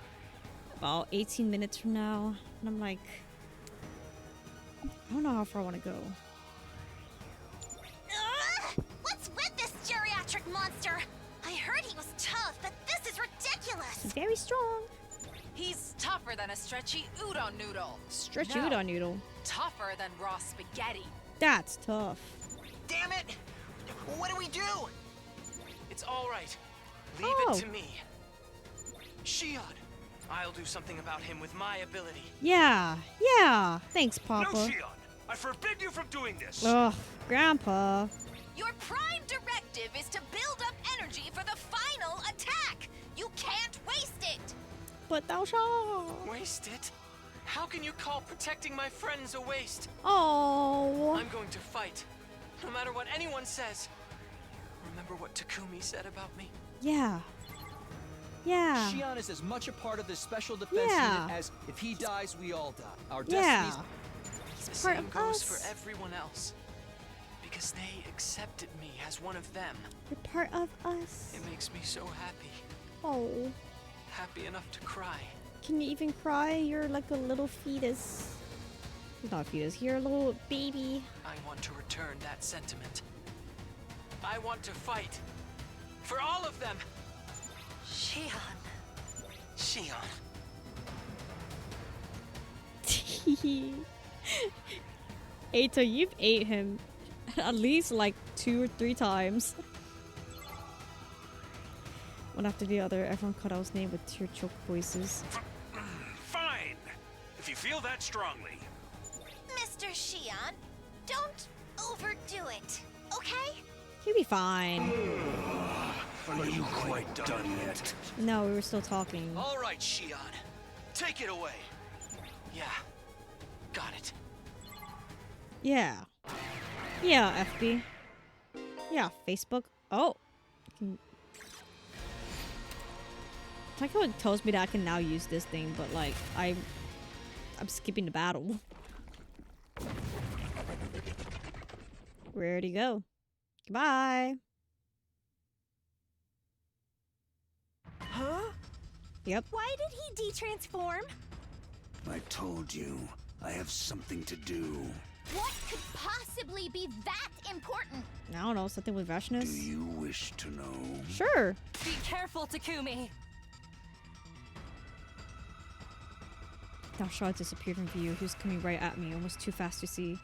about 18 minutes from now. And I'm like, I don't know how far I want to go. What's with this geriatric monster? I heard he was tough, but this is ridiculous. He's very strong. He's tougher than a stretchy udon noodle. Stretchy No, udon noodle. Tougher than raw spaghetti. That's tough. Damn it! What do we do? It's all right. Leave Oh. it to me. Shion, I'll do something about him with my ability. Yeah, yeah. Thanks, Papa. No, Shion! I forbid you from doing this! Ugh, Grandpa. Your prime directive is to build up energy for the final attack. You can't waste it. But thou shalt. Waste it? How can you call protecting my friends a waste? Oh. I'm going to fight, no matter what anyone says. Remember what Takumi said about me? Yeah. Yeah. Shion is as much a part of this special defense Yeah. unit as if he dies, we all die. Our Yeah. destinies. The part same of goes us. for everyone else. Because they accepted me as one of them. You're part of us. It makes me so happy. Oh. Happy enough to cry. Can you even cry? You're like a little fetus. He's not a fetus. You're a little baby. I want to return that sentiment. I want to fight. For all of them. Shion. Shion. Eito, you've ate him at least like 2 or 3 times. One after the other, everyone cut out his name with tear-choked voices. Fine, if you feel that strongly. Mr. Shion, don't overdo it, okay? He'll be fine. Are you quite done yet? No, we were still talking. All right, Shion. Take it away. Yeah. Got it. Yeah. Yeah, FB. Yeah, Facebook. Oh. Like how it tells me that I can now use this thing, but like I'm skipping the battle. Where'd he go? Goodbye. Huh? Yep. Why did he de-transform? I told you, I have something to do. What could possibly be that important? I don't know, something with Do Vashness? you wish to know? Sure. Be careful, Takumi. Now Shaw disappeared from view. He was coming right at me, almost too fast to see.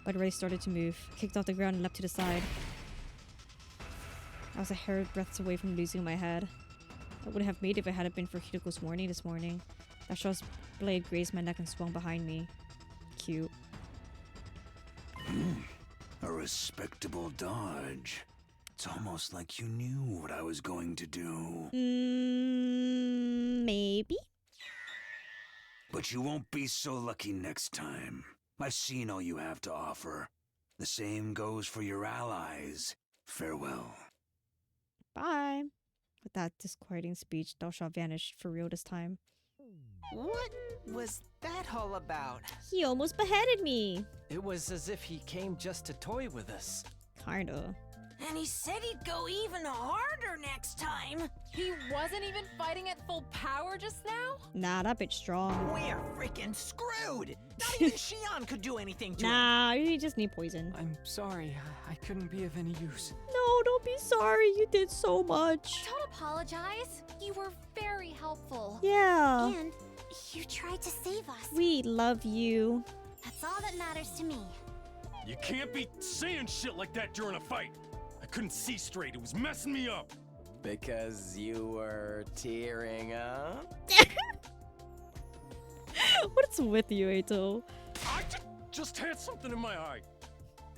But already started to move. Kicked off the ground and leapt to the side. I was a hair breadth away from losing my head. I would have made it if it hadn't been for Hideko's warning this morning. That Shaw's blade grazed my neck and swung behind me. Cute. A respectable dodge. It's almost like you knew what I was going to do. Maybe? But you won't be so lucky next time. I've seen all you have to offer. The same goes for your allies. Farewell. Bye. With that disquieting speech, Dalshaw vanished for real this time. What was that all about? He almost beheaded me. It was as if he came just to toy with us. Kinda. And he said he'd go even harder next time. He wasn't even fighting at full power just now? Nah, that bitch strong. We're freaking screwed. Not even Shion could do anything to him. Nah, you just need poison. I'm sorry, I couldn't be of any use. No, don't be sorry. You did so much. Don't apologize. You were very helpful. Yeah. And you tried to save us. We love you. That's all that matters to me. You can't be saying shit like that during a fight. I couldn't see straight. It was messing me up. Because you were tearing up? What's with you, Eito? I just had something in my eye.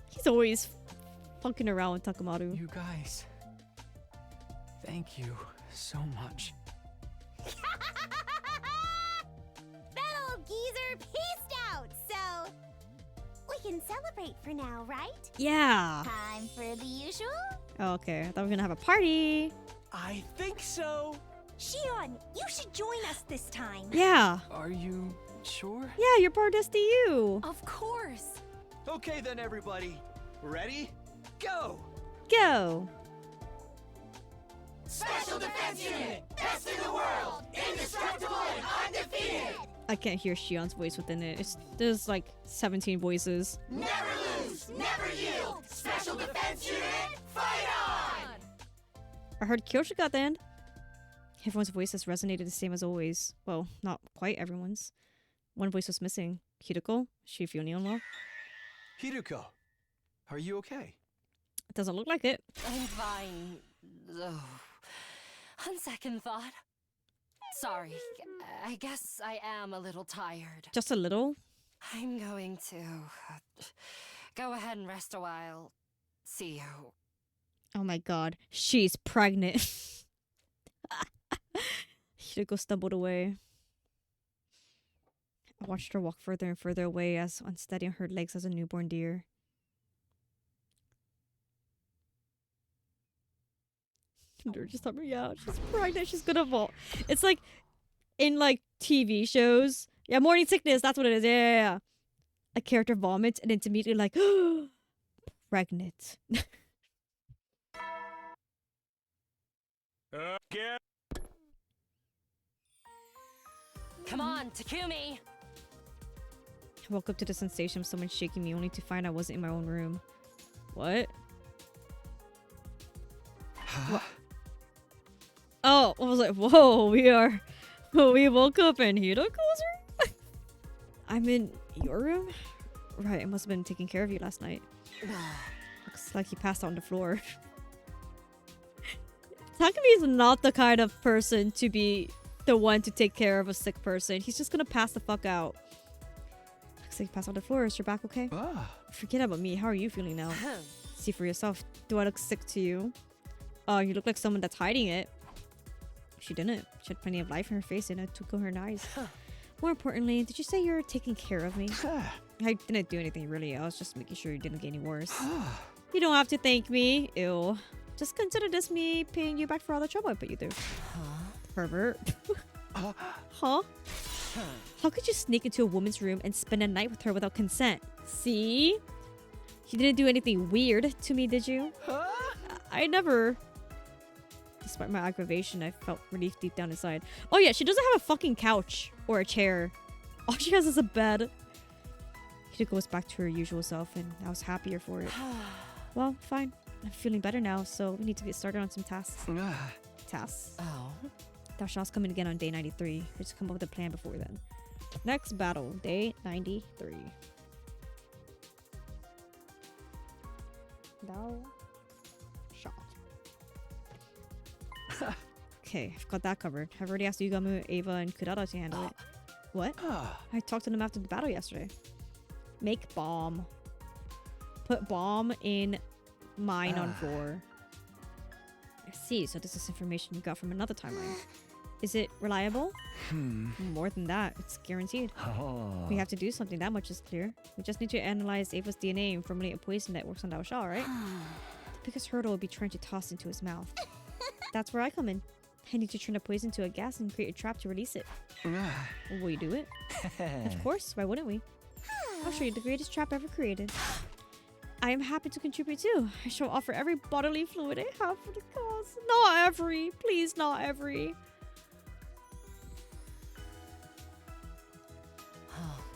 He's always fucking around with Takamaru. You guys, thank you so much. That old geezer peaced out, so we can celebrate for now, right? Yeah. Time for the usual? Oh, okay. I thought we were gonna have a party. I think so. Shion, you should join us this time. Yeah. Are you sure? Yeah, you're part of SDU. Of course. Okay then, everybody. Ready? Go! Go. Special Defense Unit, best in the world, indestructible and undefeated. I can't hear Shion's voice within it. There's like 17 voices. Never lose, never yield. Special Defense Unit, fight on! I heard Kyoshi got the end. Everyone's voices resonated the same as always. Well, not quite everyone's. One voice was missing. Hideko? Is she feeling well? Hiruko, are you okay? It doesn't look like it. I'm fine. Oh. On second thought. Sorry. I guess I am a little tired. Just a little? I'm going to go ahead and rest a while. See you. Oh my god. She's pregnant. Hideko stumbled away. I watched her walk further and further away as unsteady on her legs as a newborn deer. They're just helping me out. She's pregnant. She's gonna vault. It's like in like TV shows. Yeah, morning sickness. That's what it is. Yeah. A character vomits and it's immediately like, pregnant. Okay. Come on, Takumi! I woke up to the sensation of someone shaking me only to find I wasn't in my own room. What? What? Oh, I was like, whoa, we woke up in Hiroko's room? I'm in your room? Right, I must have been taking care of you last night. Looks like you passed out on the floor. Takumi is not the kind of person to be the one to take care of a sick person. He's just gonna pass the fuck out. Looks like you passed on the floor. Is your back okay? Forget about me. How are you feeling now? See for yourself. Do I look sick to you? Oh, you look like someone that's hiding it. She didn't. She had plenty of life in her face and it took her eyes. More importantly, did you say you're taking care of me? I didn't do anything really. I was just making sure you didn't get any worse. You don't have to thank me. Ew. Just consider this me paying you back for all the trouble I put you through. Pervert. Huh? How could you sneak into a woman's room and spend a night with her without consent? See? You didn't do anything weird to me, did you? I never... Despite my aggravation, I felt relief deep down inside. Oh yeah, she doesn't have a fucking couch or a chair. All she has is a bed. Hideko goes back to her usual self, and I was happier for it. Well, fine. I'm feeling better now, so we need to get started on some tasks. Tasks. Oh. Dasha's coming again on day 93. Let's come up with a plan before then. Next battle, day 93. Thou shot. Okay, I've got that covered. I've already asked Yugamu, Ava, and Kurata to handle it. What? I talked to them after the battle yesterday. Make bomb. Put bomb in mine on floor. I see, so this is information you got from another timeline. Is it reliable? More than that, it's guaranteed. We have to do something, that much is clear. We just need to analyze Ava's DNA and formulate a poison that works on Dao Sha, right? The biggest hurdle will be trying to toss into his mouth. That's where I come in. I need to turn the poison to a gas and create a trap to release it. Will you do it? Of course, why wouldn't we? I'll show you the greatest trap ever created. I am happy to contribute too. I shall offer every bodily fluid I have for the cause. Not every. Please, not every.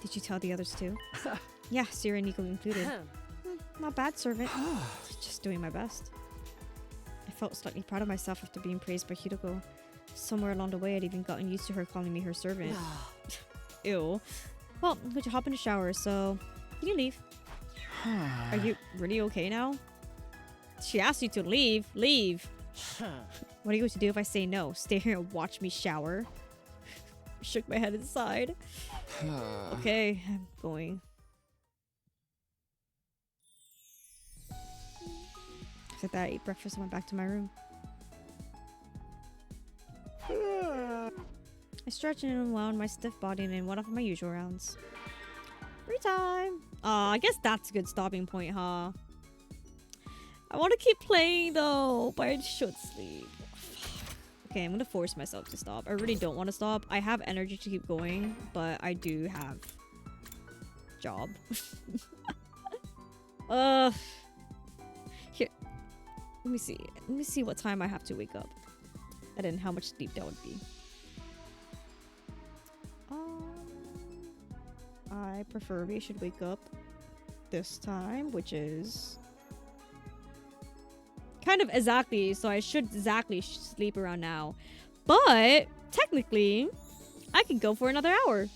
Did you tell the others too? Yeah, Sierra and Nico included. Not bad, servant. Just doing my best. I felt slightly proud of myself after being praised by Hideko. Somewhere along the way, I'd even gotten used to her calling me her servant. Ew. Well, could you hop in the shower, so can you leave? Are you really okay now? She asked you to leave. Leave. What are you going to do if I say no? Stay here and watch me shower? Shook my head inside. Okay, I'm going. After that, I ate breakfast and went back to my room. I stretched and unwound my stiff body and then went off on my usual rounds. Free time! I guess that's a good stopping point, huh? I want to keep playing though, but I should sleep. Okay, I'm gonna force myself to stop. I really don't want to stop. I have energy to keep going, but I do have job. Here. Let me see. Let me see what time I have to wake up. And then how much sleep that would be. I preferably should wake up this time, which is kind of exactly, so I should exactly sleep around now. But technically, I can go for another hour.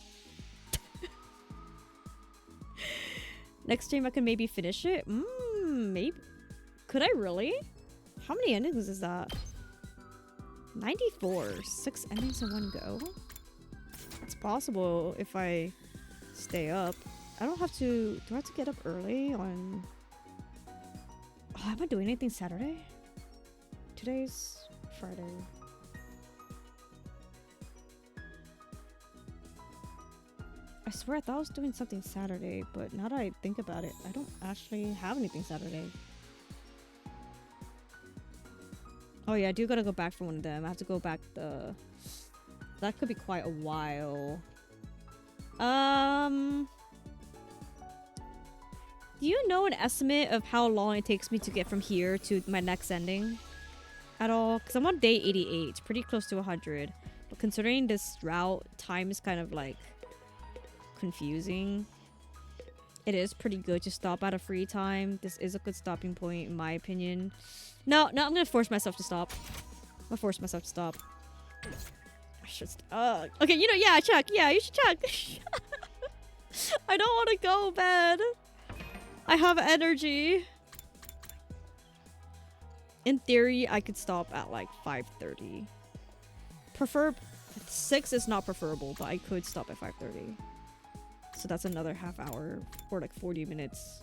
Next stream I can maybe finish it. Maybe. Could I really? How many endings is that? 94. 6 endings in one go? It's possible if I stay up. I don't have to... Do I have to get up early on... Oh, am I doing anything Saturday? Today's Friday. I swear I thought I was doing something Saturday, but now that I think about it, I don't actually have anything Saturday. Oh yeah, I do gotta go back for one of them. I have to go back the... That could be quite a while. Do you know an estimate of how long it takes me to get from here to my next ending? At all? Because I'm on day 88. It's pretty close to 100. But considering this route, time is kind of like confusing. It is pretty good to stop at a free time. This is a good stopping point in my opinion. No, I'm gonna force myself to stop. I'm gonna force myself to stop. I should okay, you know, yeah, check. Yeah, you should check. I don't want to go, man. I have energy. In theory, I could stop at like 5:30. 6 is not preferable, but I could stop at 5:30. So that's another half hour or like 40 minutes.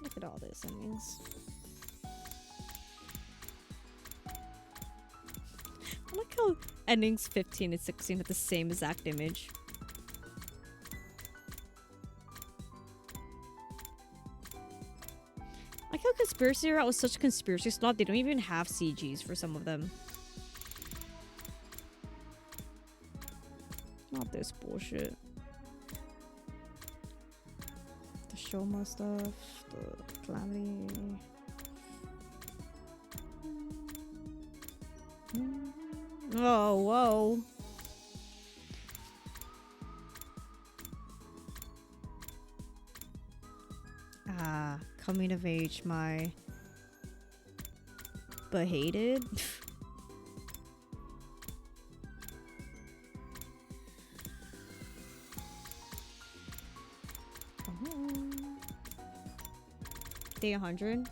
Look at all this endings. I like how endings 15 and 16 have the same exact image. I like how Conspiracy Route was such a conspiracy slot, they don't even have CGs for some of them. Not this bullshit. The Shoma stuff, the Calamity. Oh, whoa. Ah, coming of age, my behated. Day 100?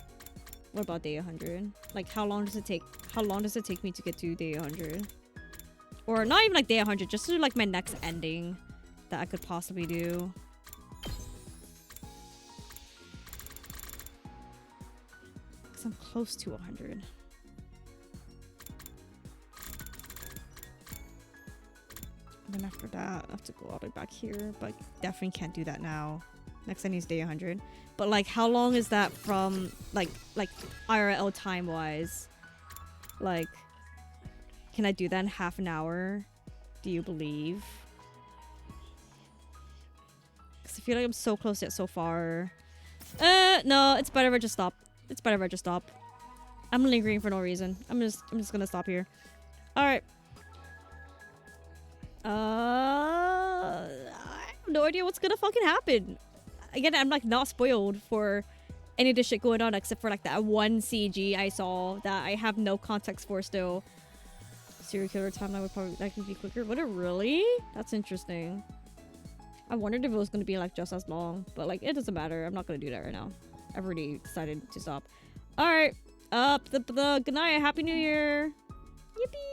What about day 100? Like, how long does it take? How long does it take me to get to day 100? Or not even like day 100, just to like my next ending that I could possibly do. Because I'm close to 100. And then after that, I have to go all the way back here. But definitely can't do that now. Next ending is day 100. But like, how long is that from like IRL time wise? Like, can I do that in half an hour? Do you believe? Because I feel like I'm so close yet so far. No, it's better if I just stop. It's better if I just stop. I'm lingering for no reason. I'm just gonna stop here. All right. I have no idea what's gonna fucking happen. Again, I'm like not spoiled for any of this shit going on except for like that one CG I saw that I have no context for still. Serial killer timeline would probably likely be quicker. Would it really? That's interesting. I wondered if it was gonna be like just as long, but like it doesn't matter. I'm not gonna do that right now. I've already decided to stop. All right, the good night. Happy New Year. Yippee.